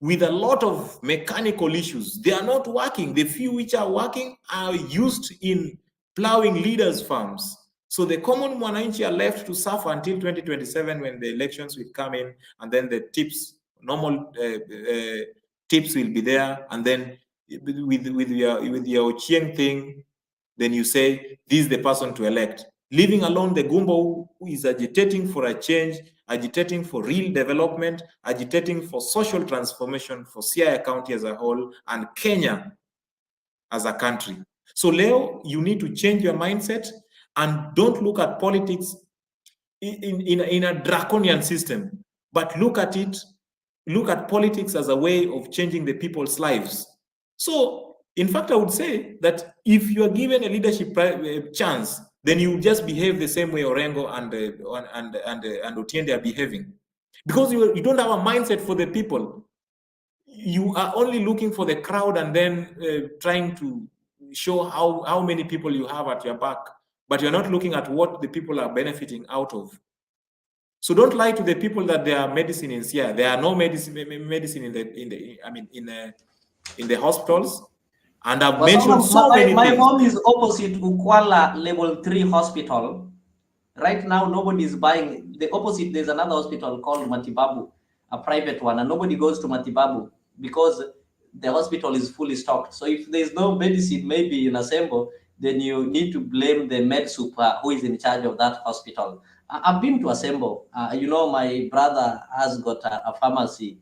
with a lot of mechanical issues. They are not working. The few which are working are used in plowing leaders' farms. So the common mwananchi are left to suffer until 2027 when the elections will come in, and then the tips, normal tips will be there, and then with your Ochieng thing, then you say, this is the person to elect. leaving alone the Gumbo who is agitating for a change, agitating for real development, agitating for social transformation for Siaya County as a whole and Kenya as a country. So Leo, you need to change your mindset and don't look at politics in a draconian system, but look at politics as a way of changing the people's lives. So, in fact, I would say that if you are given a leadership chance, then you just behave the same way Orengo and Otiende are behaving. Because you don't have a mindset for the people. You are only looking for the crowd and then trying to show how many people you have at your back, but you're not looking at what the people are benefiting out of. So don't lie to the people that there are medicine in Siaya. There are no medicine in the hospitals. And I've mentioned so many my things. home is opposite Ukwala Level 3 hospital. Right now, nobody is buying. The opposite, there's another hospital called Matibabu, a private one, and nobody goes to Matibabu because the hospital is fully stocked. So if there's no medicine, maybe in Asembo, then you need to blame the med super who is in charge of that hospital. I've been to Asembo. You know, my brother has got a pharmacy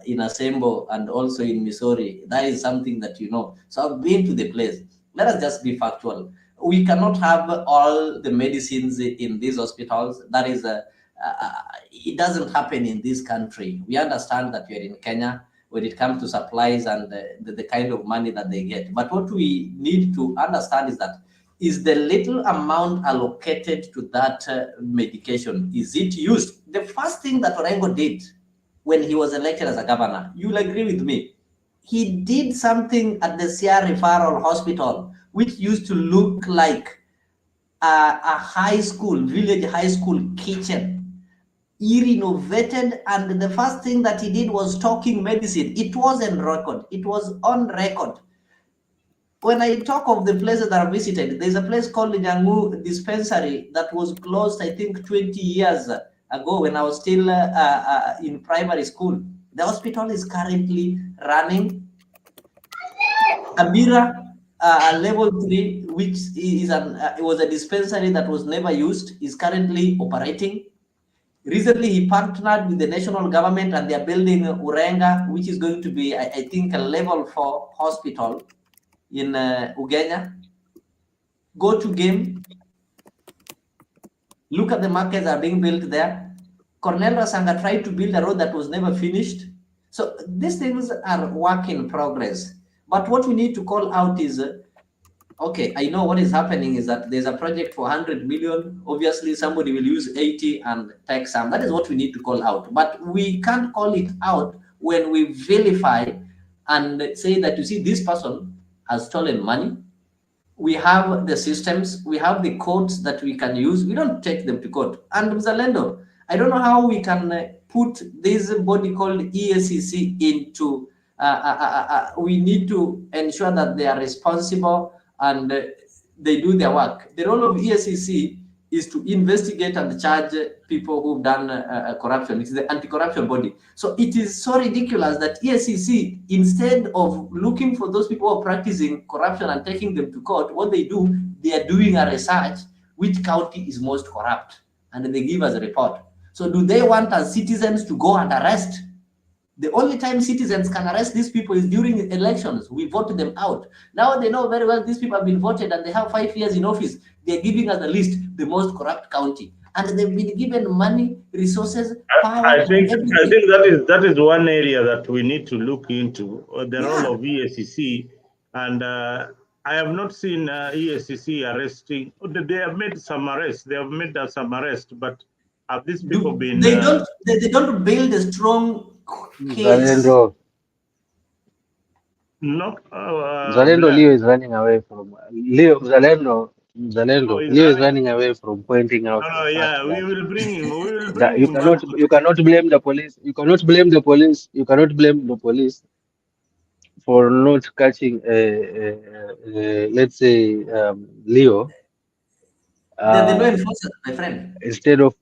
in Asembo and also in Missouri. That is something that you know. So I've been to the place. Let us just be factual. We cannot have all the medicines in these hospitals. That is, it doesn't happen in this country. We understand that we are in Kenya when it comes to supplies and the kind of money that they get. But what we need to understand is that is the little amount allocated to that medication, is it used? The first thing that Orengo did when he was elected as a governor, you'll agree with me, he did something at the Siaya Referral Hospital, which used to look like a high school, village high school kitchen. He renovated, and the first thing that he did was talking medicine. It was on record. It was on record. When I talk of the places that I visited, there's a place called Nyangu Dispensary that was closed, I think, 20 years ago when I was still in primary school. The hospital is currently running. Amira Level 3, which is it was a dispensary that was never used, is currently operating. Recently, he partnered with the national government and they're building Urenga, which is going to be, I think, a level 4 hospital in Ugenya. Go to game, look at the markets that are being built there. Cornel Rasanga tried to build a road that was never finished. So these things are work in progress. But what we need to call out is, okay, I know what is happening is that there's a project for 100 million. Obviously, somebody will use 80 and take some. That is what we need to call out. But we can't call it out when we vilify and say that, you see, this person has stolen money. We have the systems, we have the codes that we can use. We don't take them to court. And Mzalendo, I don't know how we can put this body called EACC into, we need to ensure that they are responsible and they do their work. The role of EACC is to investigate and charge people who've done corruption. It's the anti-corruption body. So it is so ridiculous that EACC, instead of looking for those people who are practicing corruption and taking them to court, what they do, they are doing a research, which county is most corrupt, and they give us a report. So do they want us citizens to go and arrest? The only time citizens can arrest these people is during elections. We vote them out. Now they know very well these people have been voted and they have 5 years in office. They're giving us the list, the most corrupt county. And they've been given money, resources, power. I think that is one area that we need to look into, the role of EACC. And I have not seen EACC arresting. They have made some arrests. They have made some arrests, but have these people been? They don't build a strong case. Zalendo. No. Zalendo Leo is running away from Leo. Zalendo. Leo is running away from pointing out. Yeah, we will bring him. We will bring That him. you cannot blame the police. You cannot blame the police. You cannot blame the police for not catching, let's say, Leo. They're no enforcers, my friend. Instead of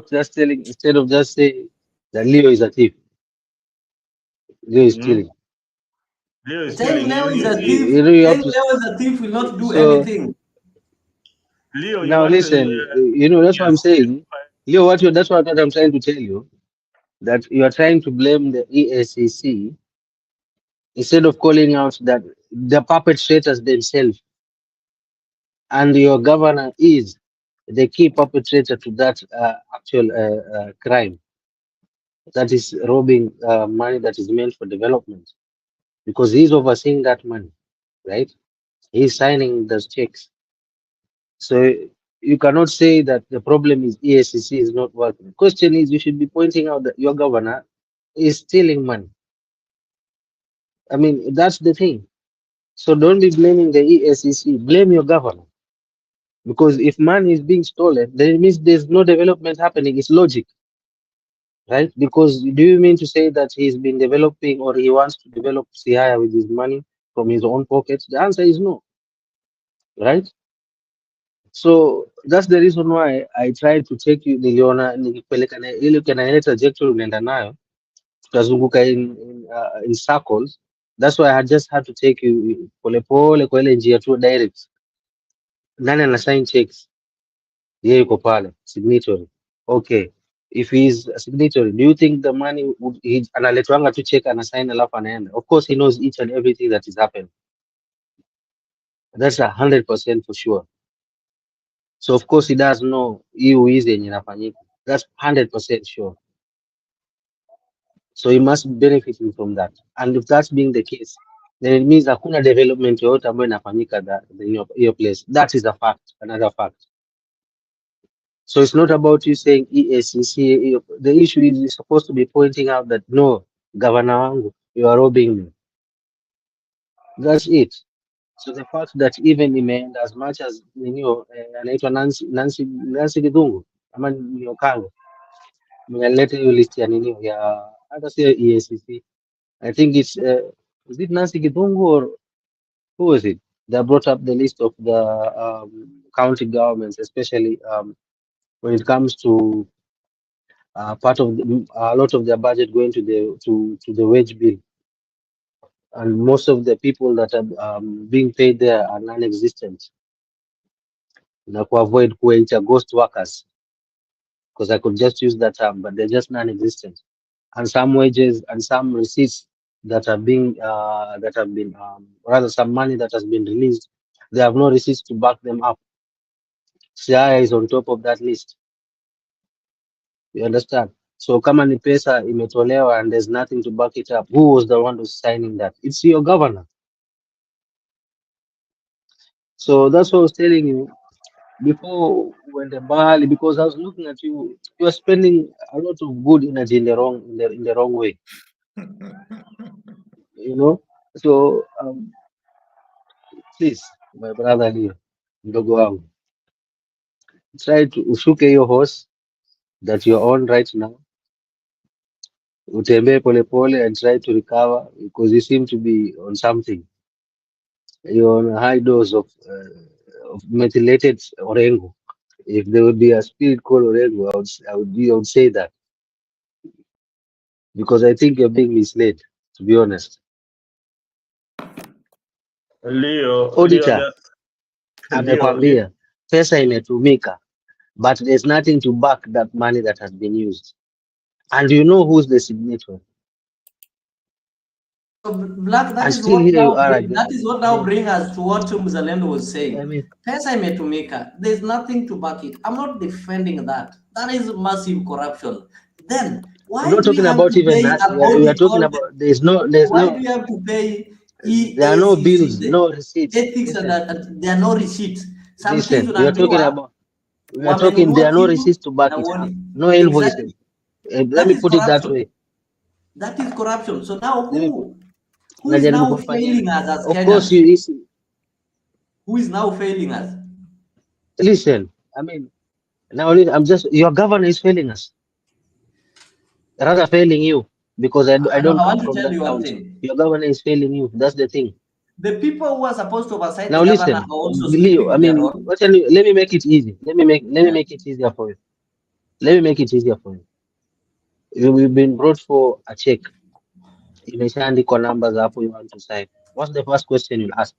just saying that Leo is a thief. Leo is stealing. Saying Leo is a thief. You have to, Leo is a thief will not do anything. Leo, you Now want listen, to, that's what I'm yes. saying. Leo, that's what I'm trying to tell you, that you are trying to blame the EACC instead of calling out that the perpetrators themselves, and your governor is the key perpetrator to that actual crime, that is robbing money that is meant for development, because he's overseeing that money, right? He's signing those checks. So you cannot say that the problem is EACC is not working. The question is, you should be pointing out that your governor is stealing money. I mean, that's the thing. So don't be blaming the EACC, blame your governor. Because if money is being stolen, then it means there's no development happening. It's logic, right? Because do you mean to say that he's been developing, or he wants to develop Siaya with his money from his own pockets? The answer is no, right? So that's the reason why I tried to take you, niliona nikipeleka na ile kana ile trajectory unaenda nayo, tutazunguka in circles. That's why I just had to take you polepole kwa ile njia tu direct. Nani ana sign checks? Yeye yuko pale signatory. Okay, if he's a signatory, do you think the money would analetwanga tu check ana sign alafu anaenda? Of course he knows each and everything that is happening. That's 100% for sure. So of course he does know hiyo hizi yenye inafanyika. That's 100% sure. So he must be benefiting from that. And if that's being the case, then it means hakuna development yoyote ambayo inafanyika in your place. That is a fact, another fact. So it's not about you saying EACC. The issue is you're supposed to be pointing out that no, Governor wangu, you are robbing me. That's it. So the fact that even imeenda as much as anaitwa Nancy Githungu ama Nyokango mnaleta hiyo list ya ya hata sio EACC. I think it's is it Nancy Githungu or who was it that brought up the list of the county governments, especially when it comes to part of a lot of their budget going to the wage bill, and most of the people that are being paid there are non-existent. Na to avoid kuwaita ghost workers, because I could just use that term, but they're just non-existent. And some wages and some receipts that have been rather some money that has been released, they have no receipts to back them up. Siaya is on top of that list. You understand? So kama ni pesa imetolewa and there's nothing to back it up, who was the one who's signing that? It's your governor. So that's what I was telling you before when the Bali, because I was looking at you, you are spending a lot of good energy in the wrong way. So please, my brother here, mdogo wangu, try to ushuke your horse that you're on right now, utembee polepole and try to recover, because you seem to be on something. You're on a high dose of methylated orengo. If there would be a spirit called orengo, I would say that, because I think you're being misled, to be honest. Leo, Auditor amekwambia pesa imetumika, but there's nothing to back that money that has been used, and you know who's the signature. Black, that and is still what here now you are again. that is what now brings us to what Mzalendo was saying. I mean, pesa imetumika, there's nothing to back it. I'm not defending that. That is massive corruption. Then why I'm not do we talking have about to even pay that. a We body are talking called, about why do we have to pay there are no bills, EACC, no receipts. ethics, and there are no receipts? Some things Listen, we are talking about there are no receipts to back it up, no invoices. Let me put it that way. That is corruption. So now who is Najaribu now kufanya. failing us as Of Kenyans? course, Who is now failing us? Listen, I mean, now your governor is failing us. Rather failing you, because I don't come from that county. Your governor is failing you. That's the thing. The people who are supposed to oversight Now the listen, governor are also Leo, I sleeping in their mean, role. let me make it easy. Let me make it easier for you. Let me make it easier for you. You've been brought for a check. Imeshaandikwa numbers hapo you want to sign. What's the first question you'll ask?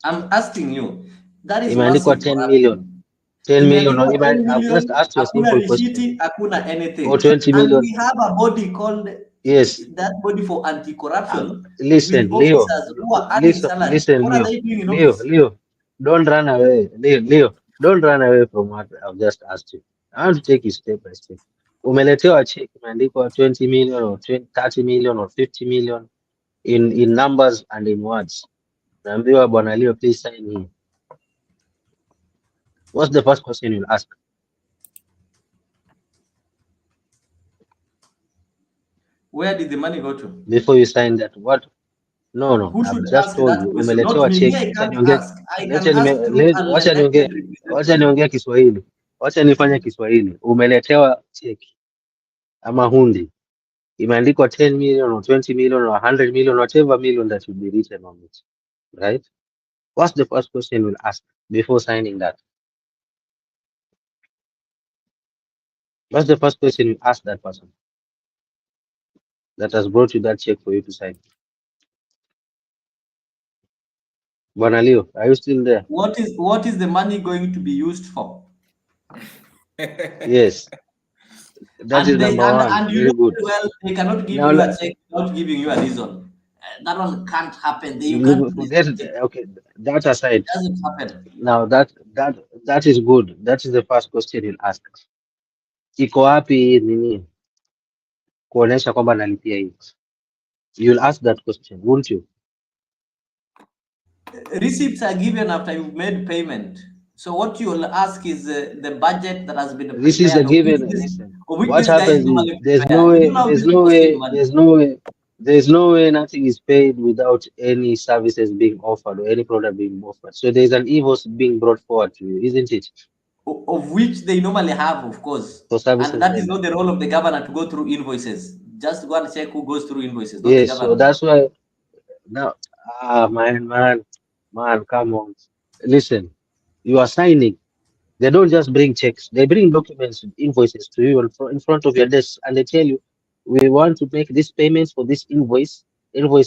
I'm asking you. That is Imeandikwa massive 10 million. 10 million. Imeandikwa 10 I've just million, asked you a hakuna simple question. rishiti, hakuna anything. Or 20 And million. we have a body called that body for anti-corruption Listen, with Leo. officers who are earning salary. Listen, What Leo. are they doing in Leo, office? Leo, don't run away. Leo, don't run away from what I've just asked you. I want to take you step by step. Umeletewa check imeandikwa 20 million or 30 million or 50 million in numbers and in words. Naambiwa bwana Leo, please sign here. What's the first question you'll ask? Where did the money go to? Before you sign that, what? No. Who I've should just ask told that you. question? Not Umeletewa me. check. Me, I can't ask. I can ask through an elected Wacha representative. niongee Kiswahili. Wacha nifanye Kiswahili. Umeletewa check ama hundi imeandikwa 10 million or 20 million or 100 million, whatever million that will be written on it, right? What's the first question you'll ask before signing that? What's the first question you ask that person that has brought you that check for you to sign? Bwana Leo, are you still there? What is the money going to be used for? Yes. That is number one. And you Very know good. very well they cannot give Now, you a check without giving you a reason. That one can't happen. You can't forget it. Okay, that aside. It doesn't happen. Now that is good. That is the first question you'll ask. Iko wapi nini kuonesha kwamba nalipia hii? You'll ask that question, won't you? Receipts are given after you've made payment. So what you'll ask is the budget that has been prepared. This is a given. What happens is there's no way nothing is paid without any services being offered or any product being offered. So there's an invoice being brought forward to you, isn't it? Of which they normally have, of course. For services. And that is not the role of the governor to go through invoices. Just go and check who goes through invoices, not yes, the governor. So that's why now man, come on. Listen, you are signing. They don't just bring checks. They bring documents, invoices to you in front of your desk, and they tell you, we want to make this payments for this invoice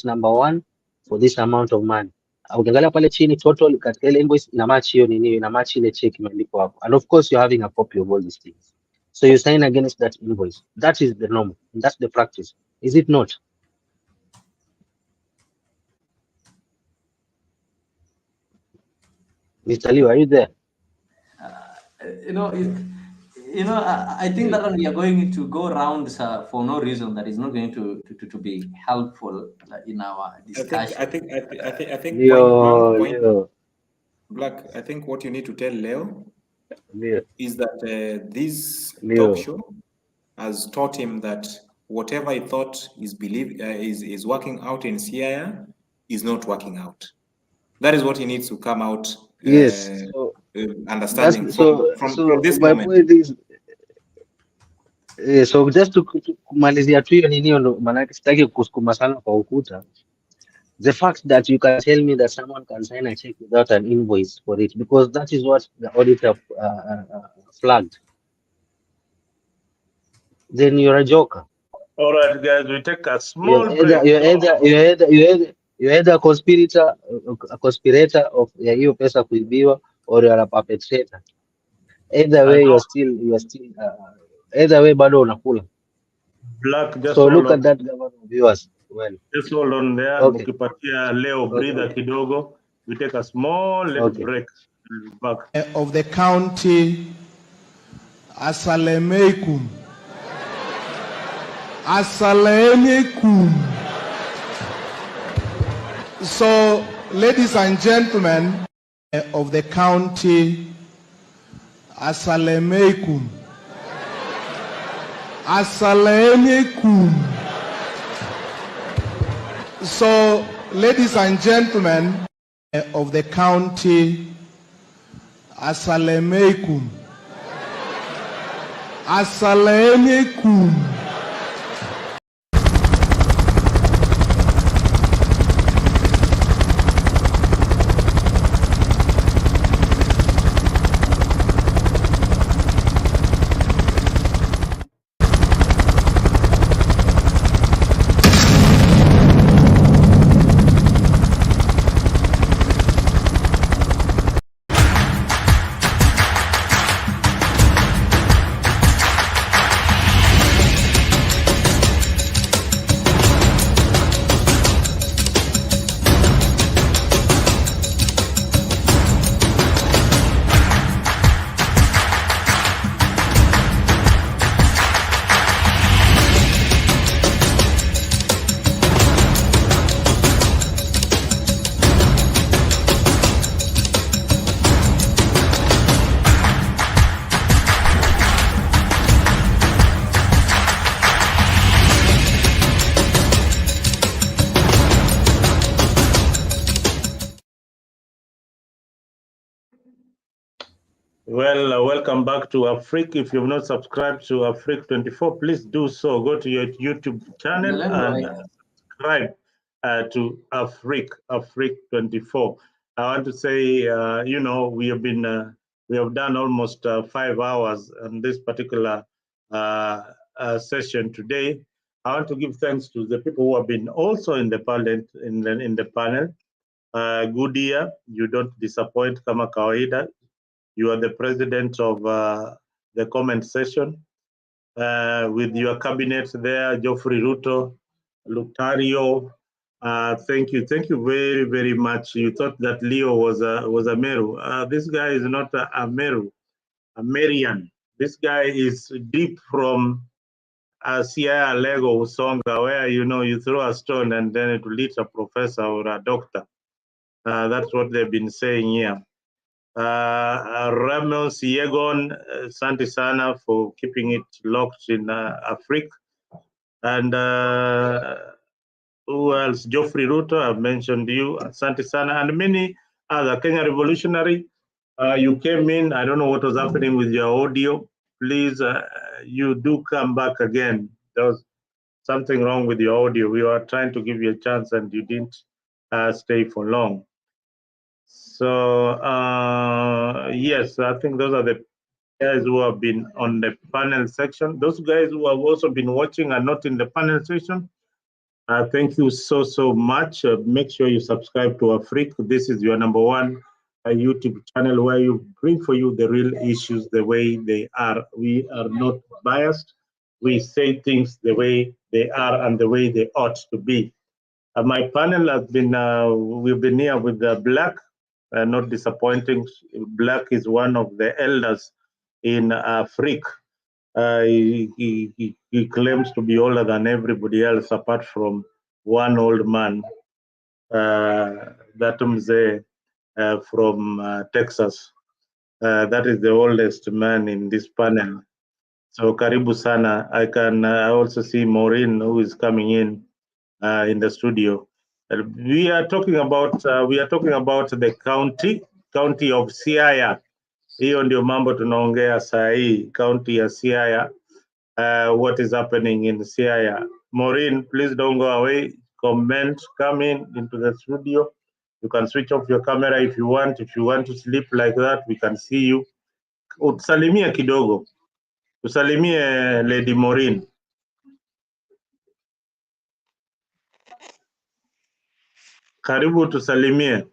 number 1 for this amount of money. Ukiangalia pale chini total katika ile invoice ina match hiyo nini, ina match ile check imeandikwa hapo. And of course you're having a copy of all these things. So you sign against that invoice. That is the norm. That's the practice. Is it not? Mr. Liu, are you there? I think that we are going to go around for no reason that is not going to be helpful in our discussion. I think Black, I think what you need to tell Leo is that this talk show has taught him that whatever he thought is working out in CIA is not working out. That is what he needs to come out understanding from this my moment. point is, so just to kumalizia tu hiyo nini, maanake sitaki kusukuma sana kwa ukuta. The fact that you can tell me that someone can sign a check without an invoice for it, because that is what the auditor flagged, then you're a joker. All right, guys, we take a small break. You're either a conspirator of hiyo pesa kuibiwa, or you're a perpetrator. Either way, you're still either way bado unakula. Black, just so look at that, government viewers. Well, just hold on there. Okay. Mukipatia Leo breather kidogo. We take a small little break. Back. Of the county, Assalamualaikum. Assalamualaikum. So, ladies and gentlemen of the county, Assalamualaikum. Assalamualaikum. So, ladies and gentlemen of the county, Assalamualaikum. Assalamualaikum. Well, welcome back to Afrique. If you've not subscribed to Afrique 24, please do so. Go to your YouTube channel and subscribe to Afrique 24. I want to say, you know, we have done almost 5 hours on this particular session today. I want to give thanks to the people who have been also in the panel. Good year, you don't disappoint kama kawaida. You are the president of the comment session with your cabinet there, Geoffrey Ruto, Lutario. Thank you very, very much. You thought that Leo was a Meru. This guy is not a Meru, a Marian. This guy is deep from Sierra Lego Usonga, where you throw a stone and then it will hit a professor or a doctor. That's what they've been saying here. Ramos Yegon, asante sana for keeping it locked in Afrique. And who else? Geoffrey Ruto, I've mentioned you, asante sana, and many other. Kenya Revolutionary, you came in, I don't know what was happening with your audio. Please, you do come back again. There was something wrong with your audio. We were trying to give you a chance and you didn't stay for long. So yes, I think those are the guys who have been on the panel section. Those guys who have also been watching are not in the panel section. Thank you so much. Make sure you subscribe to Afrique. This is your #1 YouTube channel where you bring for you the real issues the way they are. We are not biased. We say things the way they are and the way they ought to be. My panel has been, we've been here with Black. Not disappointing. Black is one of the elders in Afrique. He claims to be older than everybody else apart from one old man, that mzee from Texas. That is the oldest man in this panel. So karibu sana. I can also see Maureen, who is coming in the studio. We are talking about the county of Siaya. Hiyo ndio mambo tunaongea saa hii, county ya Siaya. What is happening in Siaya? Maureen, please don't go away. Comment, come into the studio. You can switch off your camera if you want. If you want to sleep like that, we can see you. Utusalimie kidogo. Usalimie Lady Maureen. Karibu tusalimie.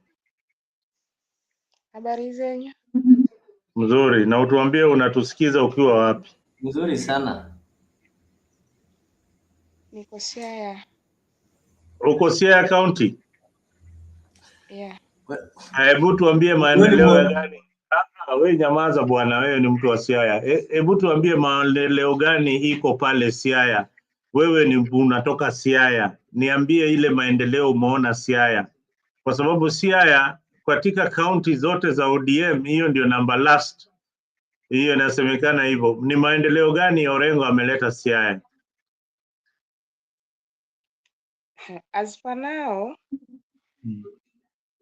Habari zenyu? Mzuri, na utuambie unatusikiza ukiwa wapi? Mzuri sana. Niko Siaya. Uko Siaya County? Yeah. Hebu tuambie maendeleo gani? We nyamaza bwana, wewe ni mtu wa Siaya. Hebu tuambie maendeleo gani iko pale Siaya. Wewe ni unatoka Siaya. Niambie ile maendeleo umeona Siaya. Kwa sababu Siaya katika county zote za ODM hiyo ndio number last. Hiyo inasemekana hivyo. Ni maendeleo gani Orengo ameleta Siaya? As for now,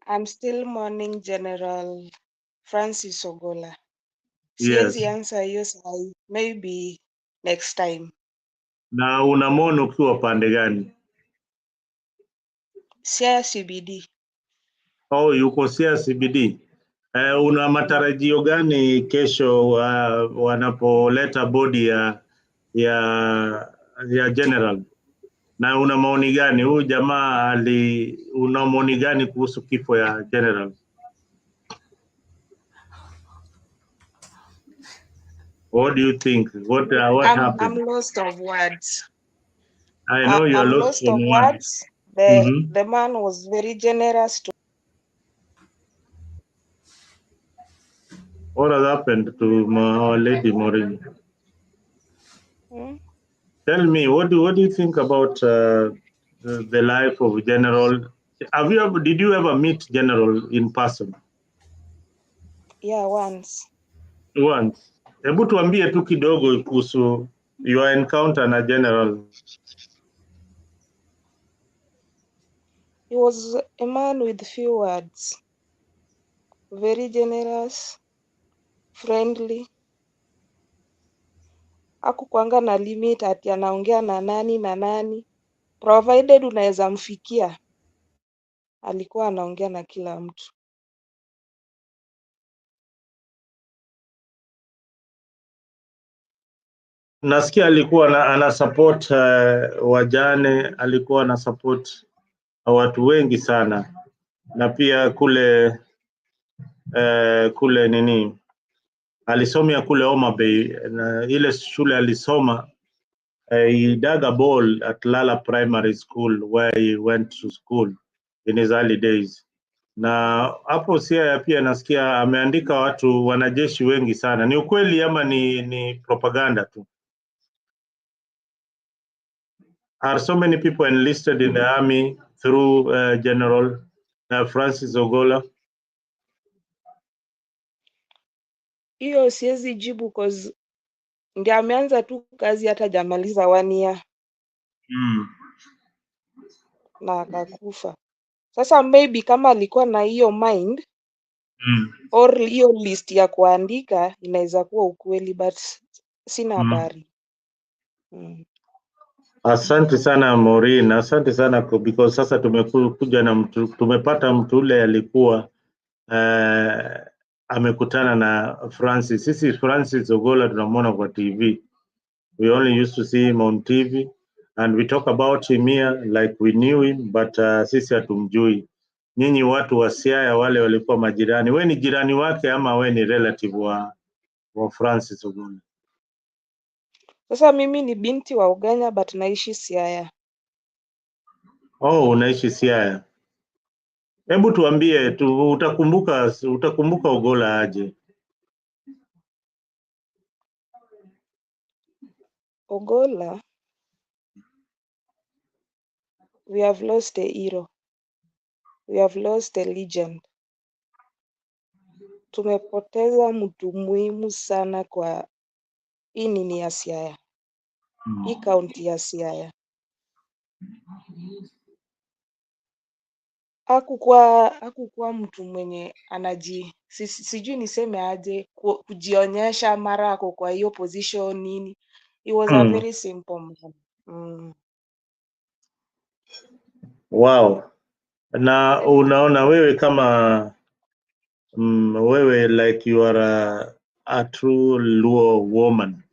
I'm still mourning General Francis Ogolla. Yes. Siwezi answer hiyo sahi. Maybe next time. Na unamwona ukiwa pande gani? Siaya CBD. Oh, yuko Siaya CBD. Una matarajio gani kesho wanapoleta bodi ya general? Na una maoni gani? Huyu jamaa una maoni gani kuhusu kifo ya general? What do you think? What happened? I'm lost of words. I know you're I'm lost lost of words. The man was very generous to. What has happened to our Lady Maureen? Tell me, what do you think about the life of General? Did you ever meet General in person? Yeah, once. Once. Hebu tuambie tu kidogo kuhusu your encounter na General. He was a man with few words. Very generous. friendly. Hakukuanga na limit ati anaongea na nani, provided unaweza mfikia, alikuwa anaongea na kila mtu. Nasikia alikuwa ana support wajane, alikuwa ana support watu wengi sana, na pia kule kule nini, alisomea kule Homa Bay, na ile shule alisoma, he dug a ball at Lala Primary School where he went to school in his early days. Na hapo Siaya pia nasikia ameandika watu wanajeshi wengi sana. Ni ukweli ama ni propaganda tu? Are so many people enlisted in the army through General Francis Ogolla? Hiyo siwezi jibu cause ndio ameanza tu kazi, hata jamaliza 1 year na akakufa. Sasa maybe kama alikuwa na hiyo mind or hiyo list ya kuandika, inaweza kuwa ukweli, but sina habari. Asante sana Maureen, asante sana because sasa tumekuja na mtu, tumepata mtu ule alikuwa amekutana na Francis. Sisi Francis Ogolla tunamwona kwa TV. We only used to see him on TV and we talk about him here like we knew him, but sisi hatumjui. Nyinyi watu wa Siaya wale walikuwa majirani. We ni jirani wake ama we ni relative wa Francis Ogolla? Sasa mimi ni binti wa Uganda but naishi Siaya. Oh, unaishi Siaya. Hebu tuambie tu, utakumbuka Ogolla aje? Ogolla, we have lost a hero. We have lost a legend. Tumepoteza mtu muhimu sana kwa hii nini ya Siaya. Hii kaunti ya Siaya. Hakukuwa mtu mwenye sijui niseme aje, kujionyesha mara ako kwa hiyo position nini. He was a very simple man. Wow. Na unaona wewe kama wewe like you are a true Luo woman,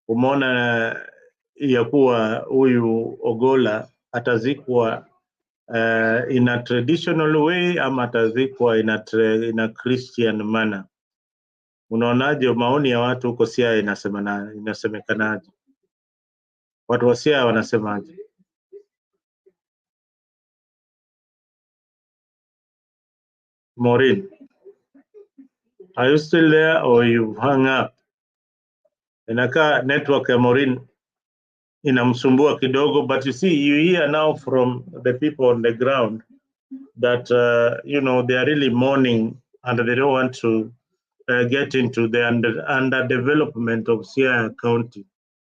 umeona ya kuwa huyu Ogolla atazikwa in a traditional way ama atazikwa in a Christian manner? Unaonaje maoni ya watu huko Siaya inasemekanaje? Watu wa Siaya wanasemaje? Maureen, are you still there or you've hung up? Inakaa network ya Maureen inamsumbua kidogo, but you see, you hear now from the people on the ground that you know, they are really mourning and they don't want to get into the underdevelopment of Siaya County.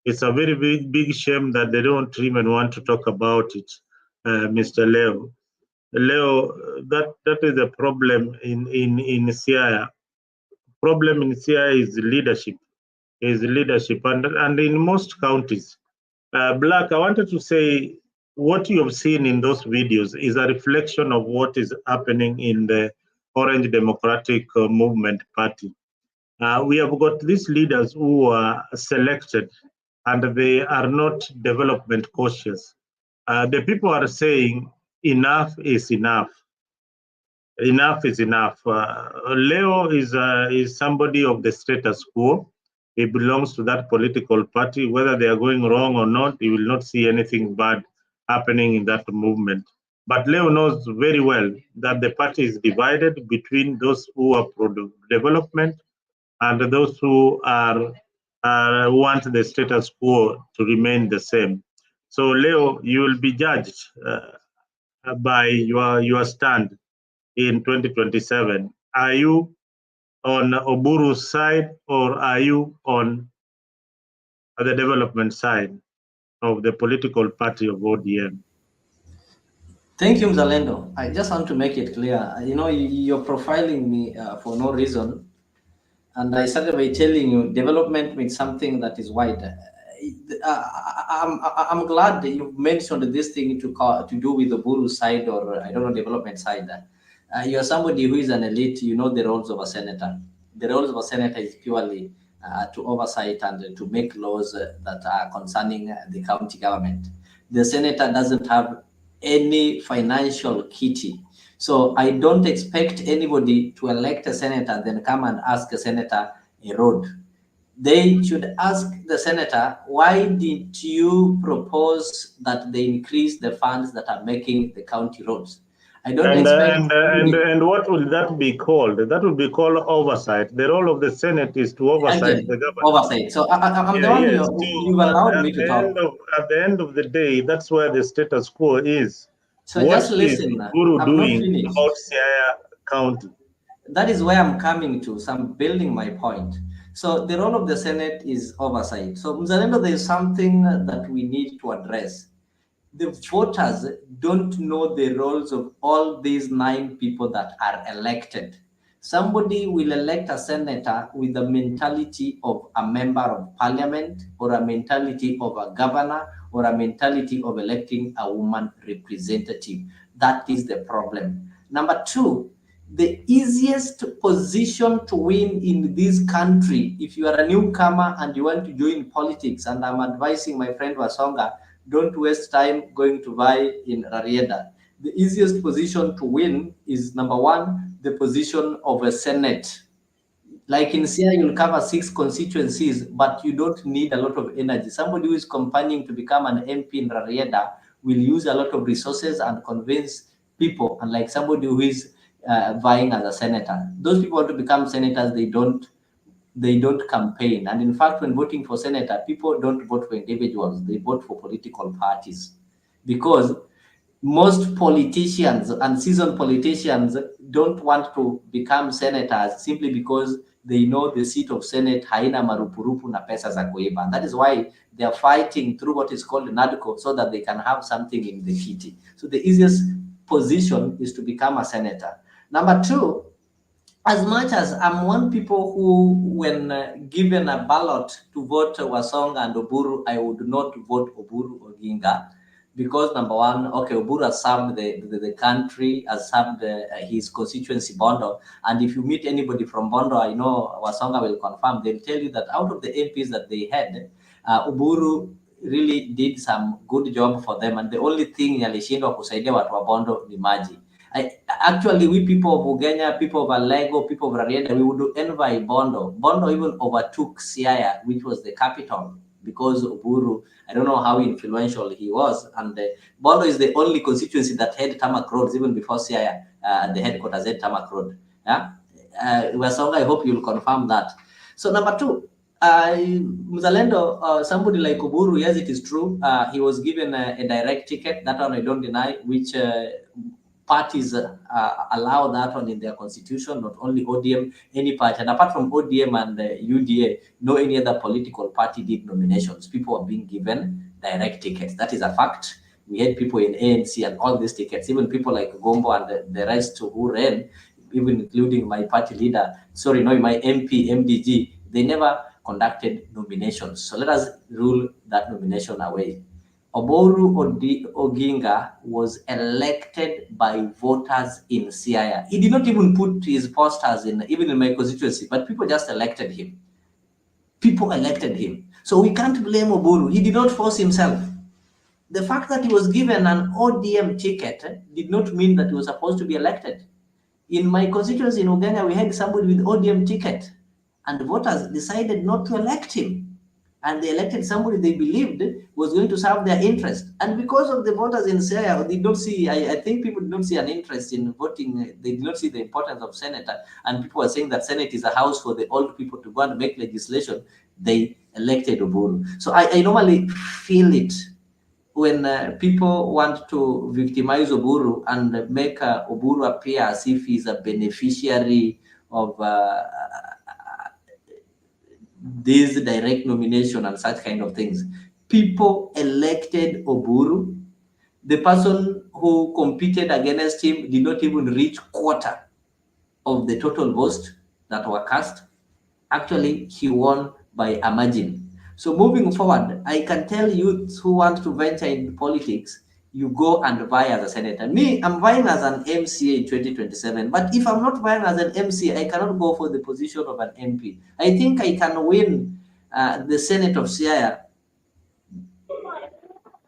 It's a very big shame that they don't even want to talk about it, Mr. Leo. Leo, that is a problem in Siaya. Problem in Siaya is leadership. And in most counties. Black, I wanted to say what you have seen in those videos is a reflection of what is happening in the Orange Democratic Movement Party. We have got these leaders who are selected and they are not development cautious. The people are saying enough is enough. Enough is enough. Leo is somebody of the status quo. He belongs to that political party. Whether they are going wrong or not, he will not see anything bad happening in that movement. But Leo knows very well that the party is divided between those who are pro-development and those who want the status quo to remain the same. So Leo, you will be judged by your stand in 2027. Are you on Oburu's side or are you on the development side of the political party of ODM? Thank you, Mzalendo. I just want to make it clear, you know, you're profiling me for no reason. And I started by telling you development means something that is wide. I'm glad that you mentioned this thing to do with the Buru side, or I don't know, development side. You're somebody who is an elite, you know the roles of a senator. The roles of a senator is purely to oversight and to make laws that are concerning the county government. The senator doesn't have any financial kitty. So I don't expect anybody to elect a senator, then come and ask a senator a road. They should ask the senator, why did you propose that they increase the funds that are making the county roads? I don't expect. And what will that be called? That will be called oversight. The role of the Senate is to oversight the government. Oversight. So I'm the one you've allowed me to talk. At the end of the day, that's where the status quo is. So what just listen. is Guru I'm doing not finished. about Siaya County? That is where I'm coming to. So I'm building my point. So the role of the Senate is oversight. So Mzalendo, there is something that we need to address. The voters don't know the roles of all these 9 people that are elected. Somebody will elect a senator with the mentality of a member of parliament, or a mentality of a governor, or a mentality of electing a woman representative. That is the problem. Number 2, the easiest position to win in this country, if you are a newcomer and you want to join politics, and I'm advising my friend Wasonga, don't waste time going to vie in Rarieda. The easiest position to win is, number 1, the position of a Senate. Like in Siaya, you'll cover 6 constituencies, but you don't need a lot of energy. Somebody who is campaigning to become an MP in Rarieda will use a lot of resources and convince people, unlike somebody who is vying as a senator. Those people want to become senators, they don't campaign. And in fact, when voting for senator, people don't vote for individuals, they vote for political parties. Because most politicians and seasoned politicians don't want to become senators simply because they know the seat of Senate haina marupurupu na pesa za kuiba. And that is why they are fighting through what is called NADCO, so that they can have something in the kitty. So the easiest position is to become a senator. Number 2, as much as I'm one people who, when given a ballot to vote Wasonga and Oburu, I would not vote Oburu Oginga, because number 1, okay, Oburu has served the country, has served his constituency Bondo, and if you meet anybody from Bondo, I know Wasonga will confirm, they'll tell you that out of the MPs that they had, Oburu really did some good job for them, and the only thing alishindwa kusaidia watu wa Bondo ni maji. Actually, we people of Ugenya, people of Alego, people of Rarieda, we would envy Bondo. Bondo even overtook Siaya, which was the capital, because Oburu, I don't know how influential he was. And Bondo is the only constituency that had tarmac roads, even before Siaya, the headquarters had tarmac road. Yeah? Wasonga, I hope you'll confirm that. So number 2, Mzalendo, somebody like Oburu, yes, it is true. He was given a direct ticket. That one I don't deny, which parties allow that one in their constitution, not only ODM, any party. And apart from ODM and UDA, no any other political party did nominations. People are being given direct tickets. That is a fact. We had people in ANC and all these tickets, even people like Gombo and the rest who ran, even including my party leader, my MP, MDG, they never conducted nominations. So let us rule that nomination away. Oburu Oginga was elected by voters in Siaya. He did not even put his posters even in my constituency, but people just elected him. People elected him. So we can't blame Oburu. He did not force himself. The fact that he was given an ODM ticket did not mean that he was supposed to be elected. In my constituency in Uganda, we had somebody with ODM ticket, and the voters decided not to elect him. And they elected somebody they believed was going to serve their interest. And because of the voters in Siaya, they don't see, I think people did not see an interest in voting. They did not see the importance of senator. And people are saying that Senate is a house for the old people to go and make legislation. They elected Oburu. So I normally feel it when people want to victimize Oburu and make Oburu appear as if he's a beneficiary of this direct nomination and such kind of things. People elected Oburu. The person who competed against him did not even reach quarter of the total votes that were cast. Actually, he won by a margin. So moving forward, I can tell youths who want to venture in politics, you go and vie as a senator. Me, I'm vying as an MCA in 2027. But if I'm not vying as an MCA, I cannot go for the position of an MP. I think I can win the Senate of Siaya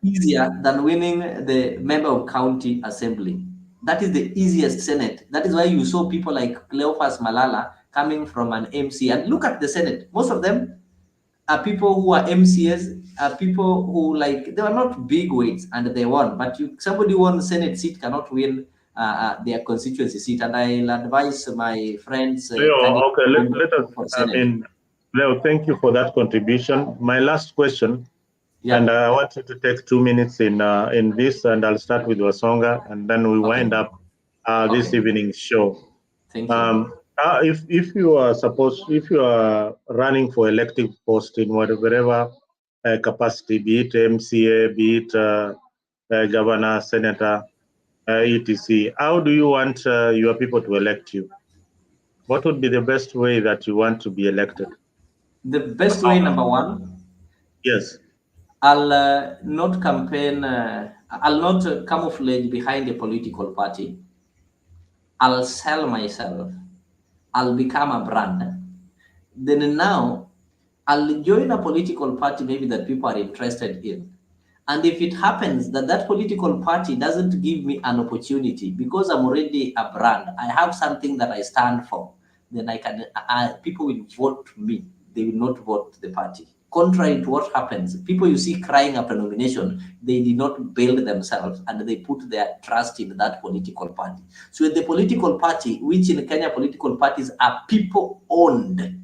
easier than winning the member of county assembly. That is the easiest Senate. That is why you saw people like Cleophas Malala coming from an MC. And look at the Senate. Most of them are people who are MCS, are people who, like, they were not big weights and they won. But somebody who won the Senate seat cannot win their constituency seat. And I'll advise my friends. Leo, okay, let us, Leo, thank you for that contribution. My last question, and I want you to take 2 minutes in this, and I'll start with Wasonga, and then we wind up this evening's show. Thank you. If you are running for elective post in whatever capacity, be it MCA, be it governor, senator, etc., how do you want your people to elect you? What would be the best way that you want to be elected? The best way, number one? Yes. I'll not campaign, I'll not camouflage behind a political party. I'll sell myself. I'll become a brand. Then now, I'll join a political party maybe that people are interested in. And if it happens that that political party doesn't give me an opportunity because I'm already a brand, I have something that I stand for, then I can, people will vote me. They will not vote the party. Contrary to what happens, people you see crying after nomination, they did not build themselves and they put their trust in that political party. So the political party, which in Kenya political parties are people owned,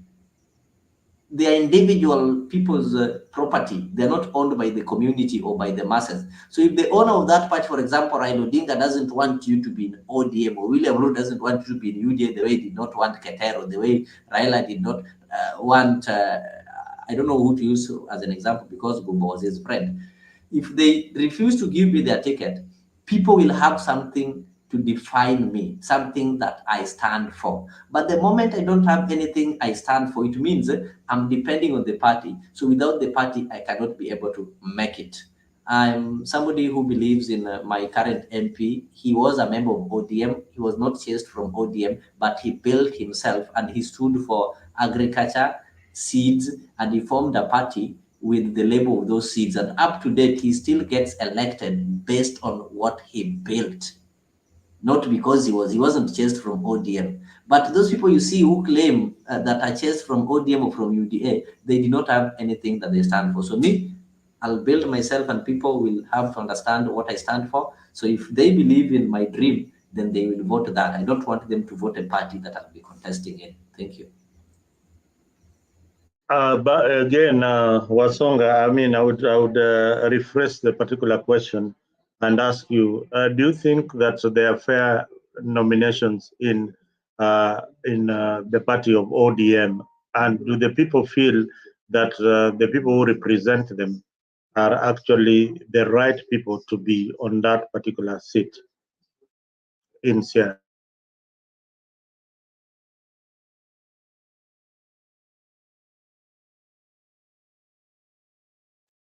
they are individual people's property. They're not owned by the community or by the masses. So if the owner of that party, for example, Raila Odinga doesn't want you to be in ODM, or William Ruto doesn't want you to be in UDA the way he did not want Ketero, the way Raila did not want, I don't know who to use as an example because Gumbo was his friend. If they refuse to give me their ticket, people will have something to define me, something that I stand for. But the moment I don't have anything I stand for, it means I'm depending on the party. So without the party, I cannot be able to make it. I'm somebody who believes in my current MP. He was a member of ODM. He was not chased from ODM, but he built himself and he stood for agriculture, seeds, and he formed a party with the label of those seeds. And up to date, he still gets elected based on what he built. Not because he wasn't chased from ODM. But those people you see who claim that are chased from ODM or from UDA, they do not have anything that they stand for. So me, I'll build myself and people will have to understand what I stand for. So if they believe in my dream, then they will vote that. I don't want them to vote a party that I'll be contesting in. Thank you. But again, Wasonga, I mean, I would rephrase the particular question and ask you: do you think that there are fair nominations in the party of ODM, and do the people feel that the people who represent them are actually the right people to be on that particular seat in Siaya?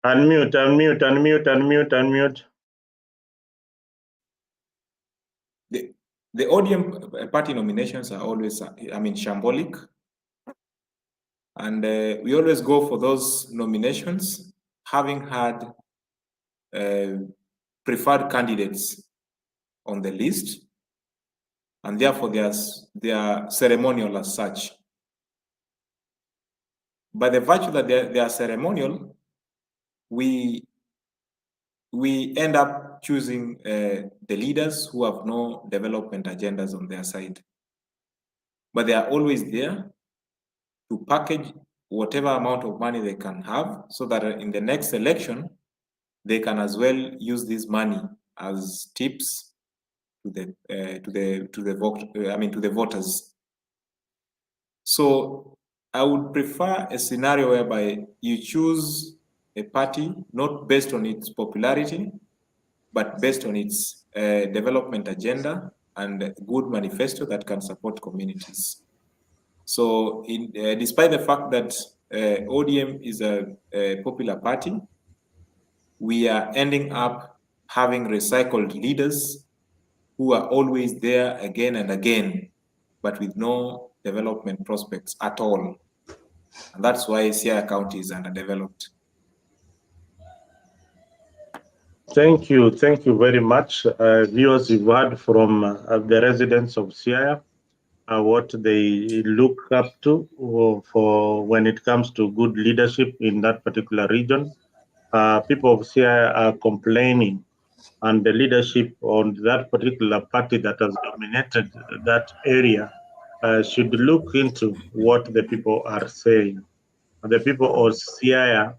Unmute, unmute, unmute, unmute, unmute. The ODM party nominations are always, shambolic. And we always go for those nominations having had preferred candidates on the list, and therefore they are ceremonial as such. By the virtue that they are ceremonial, we end up choosing the leaders who have no development agendas on their side. But they are always there to package whatever amount of money they can have so that in the next election, they can as well use this money as tips to the voters. So I would prefer a scenario whereby you choose a party not based on its popularity, but based on its development agenda and a good manifesto that can support communities. So despite the fact that ODM is a popular party, we are ending up having recycled leaders who are always there again and again, but with no development prospects at all. And that's why Siaya County is underdeveloped. Thank you very much. Viewers, you've heard from the residents of Siaya what they look up to for when it comes to good leadership in that particular region. People of Siaya are complaining, and the leadership on that particular party that has dominated that area should look into what the people are saying. The people of Siaya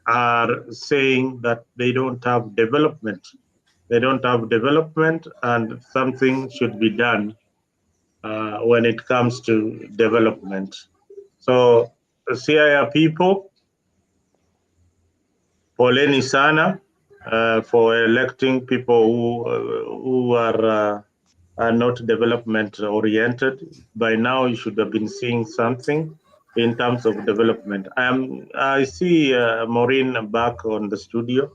are saying that they don't have development. They don't have development, and something should be done when it comes to development. So, Siaya people, poleni sana for electing people who are not development oriented. By now, you should have been seeing something in terms of development. I see Maureen back on the studio.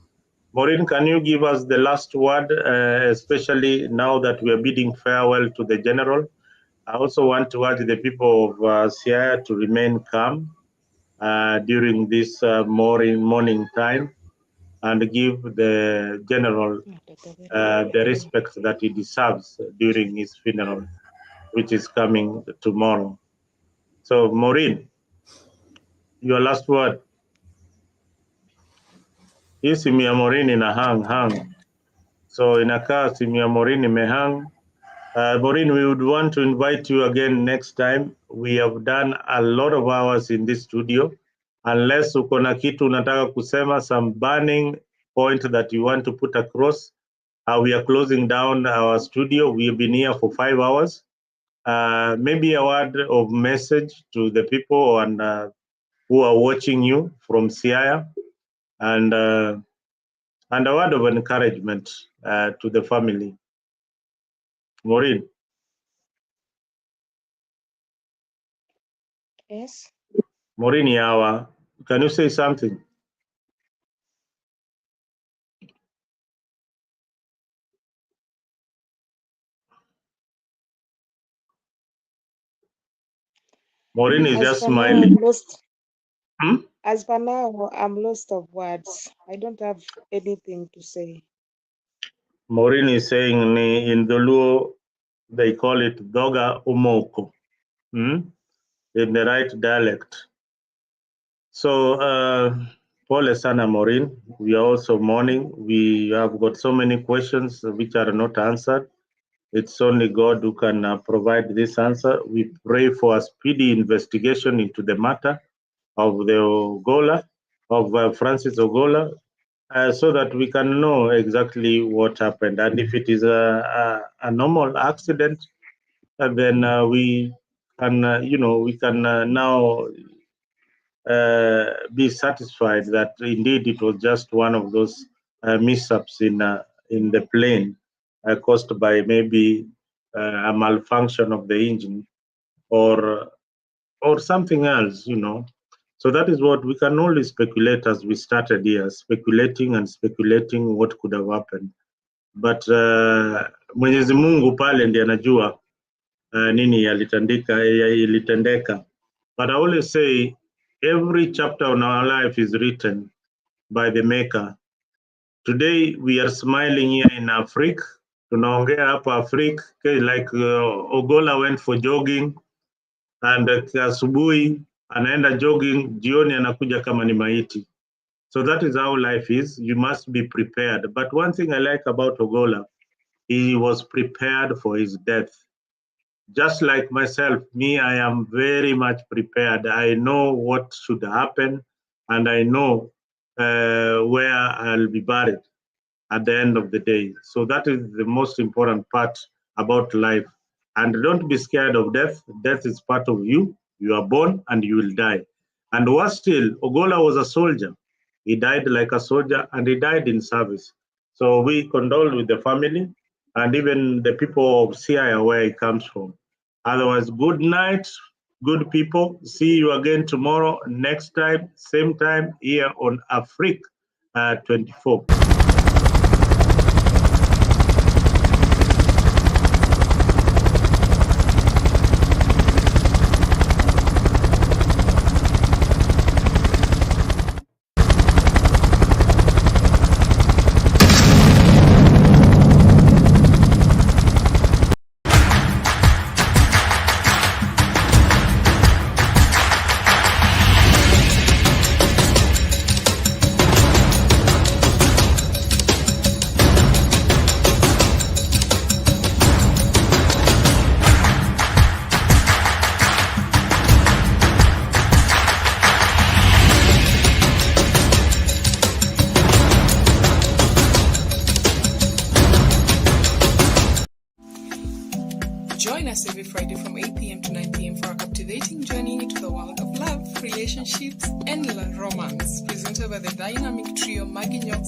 Maureen, can you give us the last word, especially now that we are bidding farewell to the general? I also want to urge the people of Siaya to remain calm during this morning time and give the general the respect that he deserves during his funeral, which is coming tomorrow. So, Maureen, your last word. Hii simu ya Maureen ina hang. So inakaa simu ya Maureen imehang. Maureen, we would want to invite you again next time. We have done a lot of hours in this studio. Unless uko na kitu unataka kusema, some burning point that you want to put across, we are closing down our studio. We've been here for 5 hours. Maybe a word of message to the people and who are watching you from Siaya, and a word of encouragement to the family. Maureen. Yes. Maureen Yawa, can you say something? Maureen is just smiling. As for now, I'm lost of words. I don't have anything to say. Maureen is saying in the Luo, they call it Doga Umoko, in the right dialect. So, Pole Sana Maureen, we are also mourning. We have got so many questions which are not answered. It's only God who can provide this answer. We pray for a speedy investigation into the matter of the Ogolla, of Francis Ogolla, so that we can know exactly what happened. And if it is a normal accident, then we can, we can now be satisfied that indeed it was just one of those mishaps in the plane caused by maybe a malfunction of the engine or something else, So that is what we can only speculate, as we started here, speculating what could have happened. But Mwenyezi Mungu pale ndiye anajua nini ilitendeka. But I always say every chapter in our life is written by the Maker. Today we are smiling here in Africa. Tunaongea hapa Africa, like Ogolla went for jogging, and asubuhi anaenda jogging, jioni anakuja kama ni maiti. So that is how life is. You must be prepared. But one thing I like about Ogolla, he was prepared for his death. Just like myself, I am very much prepared. I know what should happen, and I know where I'll be buried at the end of the day. So that is the most important part about life. And don't be scared of death. Death is part of you. You are born and you will die. And worse still, Ogolla was a soldier. He died like a soldier, and he died in service. So we condole with the family and even the people of Siaya where he comes from. Otherwise, good night. good people. See you again tomorrow, next time, same time, here on Afrique 24. Join us every Friday from 8 p.m. to 9 p.m. for a captivating journey into the world of love, relationships, and romance. Presented by the dynamic trio Magignons,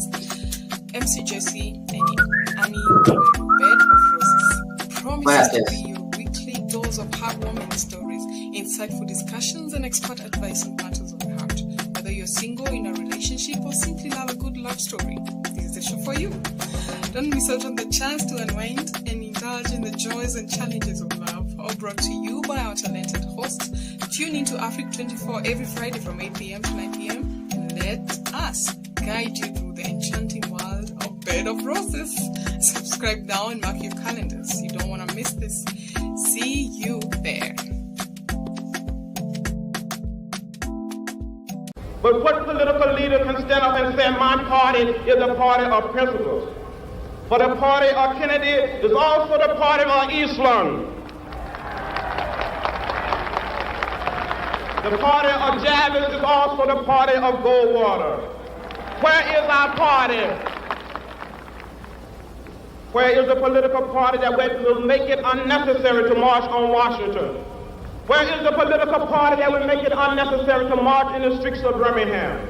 MC Jesse, and Annie, Bed of Roses. Promises to be your weekly dose of heartwarming stories, insightful discussions, and expert advice on matters of the heart. Whether you're single, in a relationship, or simply love a good love story, this is the show for you. Don't miss out on the chance to unwind and indulge in the joys and challenges of love, all brought to you by our talented hosts. Tune into Afrique 24 every Friday from 8 p.m. to 9 p.m. and let us guide you through the enchanting world of Bed of Roses. Subscribe now and mark your calendars. You don't want to miss this. See you there. But what political leader can stand up and say, my party is a party of principles? For the party of Kennedy is also the party of Islam. The party of Jarvis is also the party of Goldwater. Where is our party? Where is the political party that will make it unnecessary to march on Washington? Where is the political party that will make it unnecessary to march in the streets of Birmingham?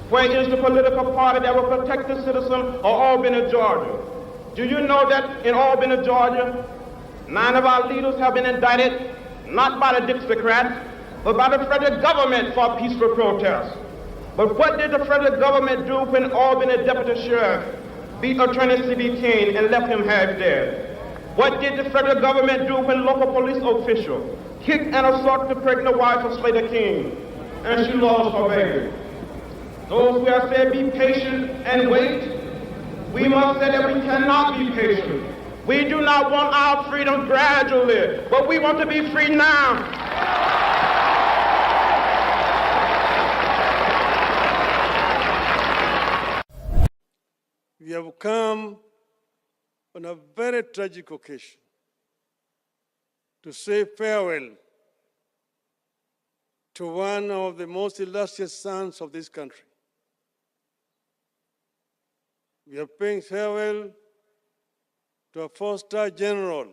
Where is the political party that will protect the citizen of Albany, Georgia? Do you know that in Albany, Georgia, 9 of our leaders have been indicted, not by the Dixiecrats, but by the federal government for peaceful protest? But what did the federal government do when Albany Deputy Sheriff beat Attorney C.B. King and left him half dead? What did the federal government do when local police official kicked and assaulted the pregnant wife of Slater King and she lost her baby? Those who have said be patient and wait, we must say that we cannot be patient. We do not want our freedom gradually, but we want to be free now. We have come on a very tragic occasion to say farewell to one of the most illustrious sons of this country. We are paying farewell to a four-star general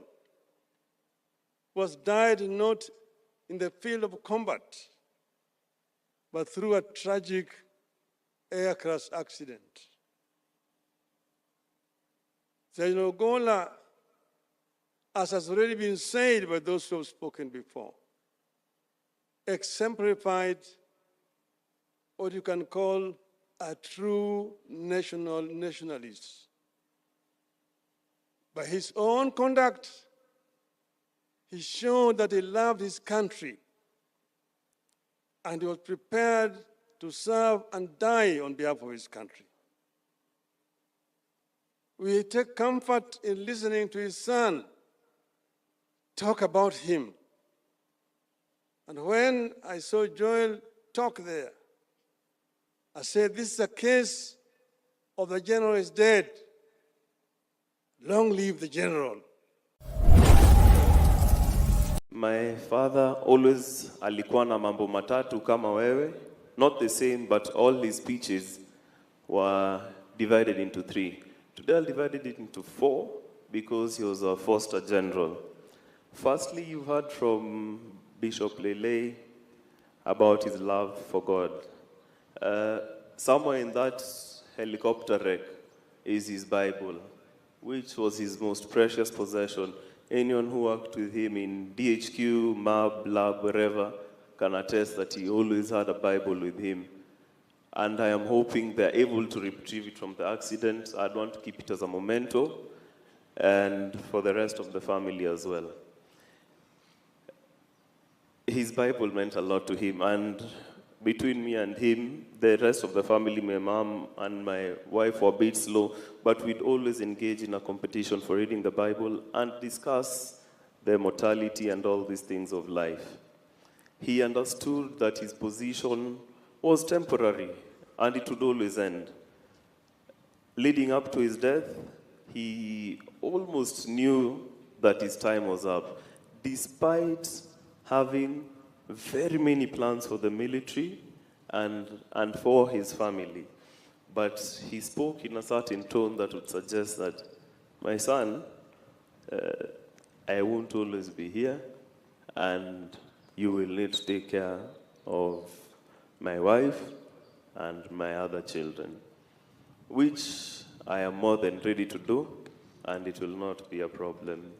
who has died not in the field of combat, but through a tragic aircraft accident. General Ogolla, as has already been said by those who have spoken before, exemplified what you can call a true nationalist. By his own conduct, he showed that he loved his country and he was prepared to serve and die on behalf of his country. We take comfort in listening to his son talk about him. And when I saw Joel talk there, I said, this is a case of the general is dead. Long live the general. My father always alikuwa na mambo matatu kama wewe. Not the same, but all his speeches were divided into 3. Today I'll divide it into 4 because he was a four-star general. Firstly, you heard from Bishop Lele about his love for God. Somewhere in that helicopter wreck is his Bible, which was his most precious possession. Anyone who worked with him in DHQ, MAB, lab, wherever, can attest that he always had a Bible with him. And I am hoping they're able to retrieve it from the accident. I'd want to keep it as a memento, and for the rest of the family as well. His Bible meant a lot to him, and between me and him, the rest of the family, my mom and my wife, were a bit slow, but we'd always engage in a competition for reading the Bible and discuss the mortality and all these things of life. He understood that his position was temporary and it would always end. Leading up to his death, he almost knew that his time was up, despite having very many plans for the military and for his family. But he spoke in a certain tone that would suggest that, my son, I won't always be here, and you will need to take care of my wife and my other children, which I am more than ready to do, and it will not be a problem.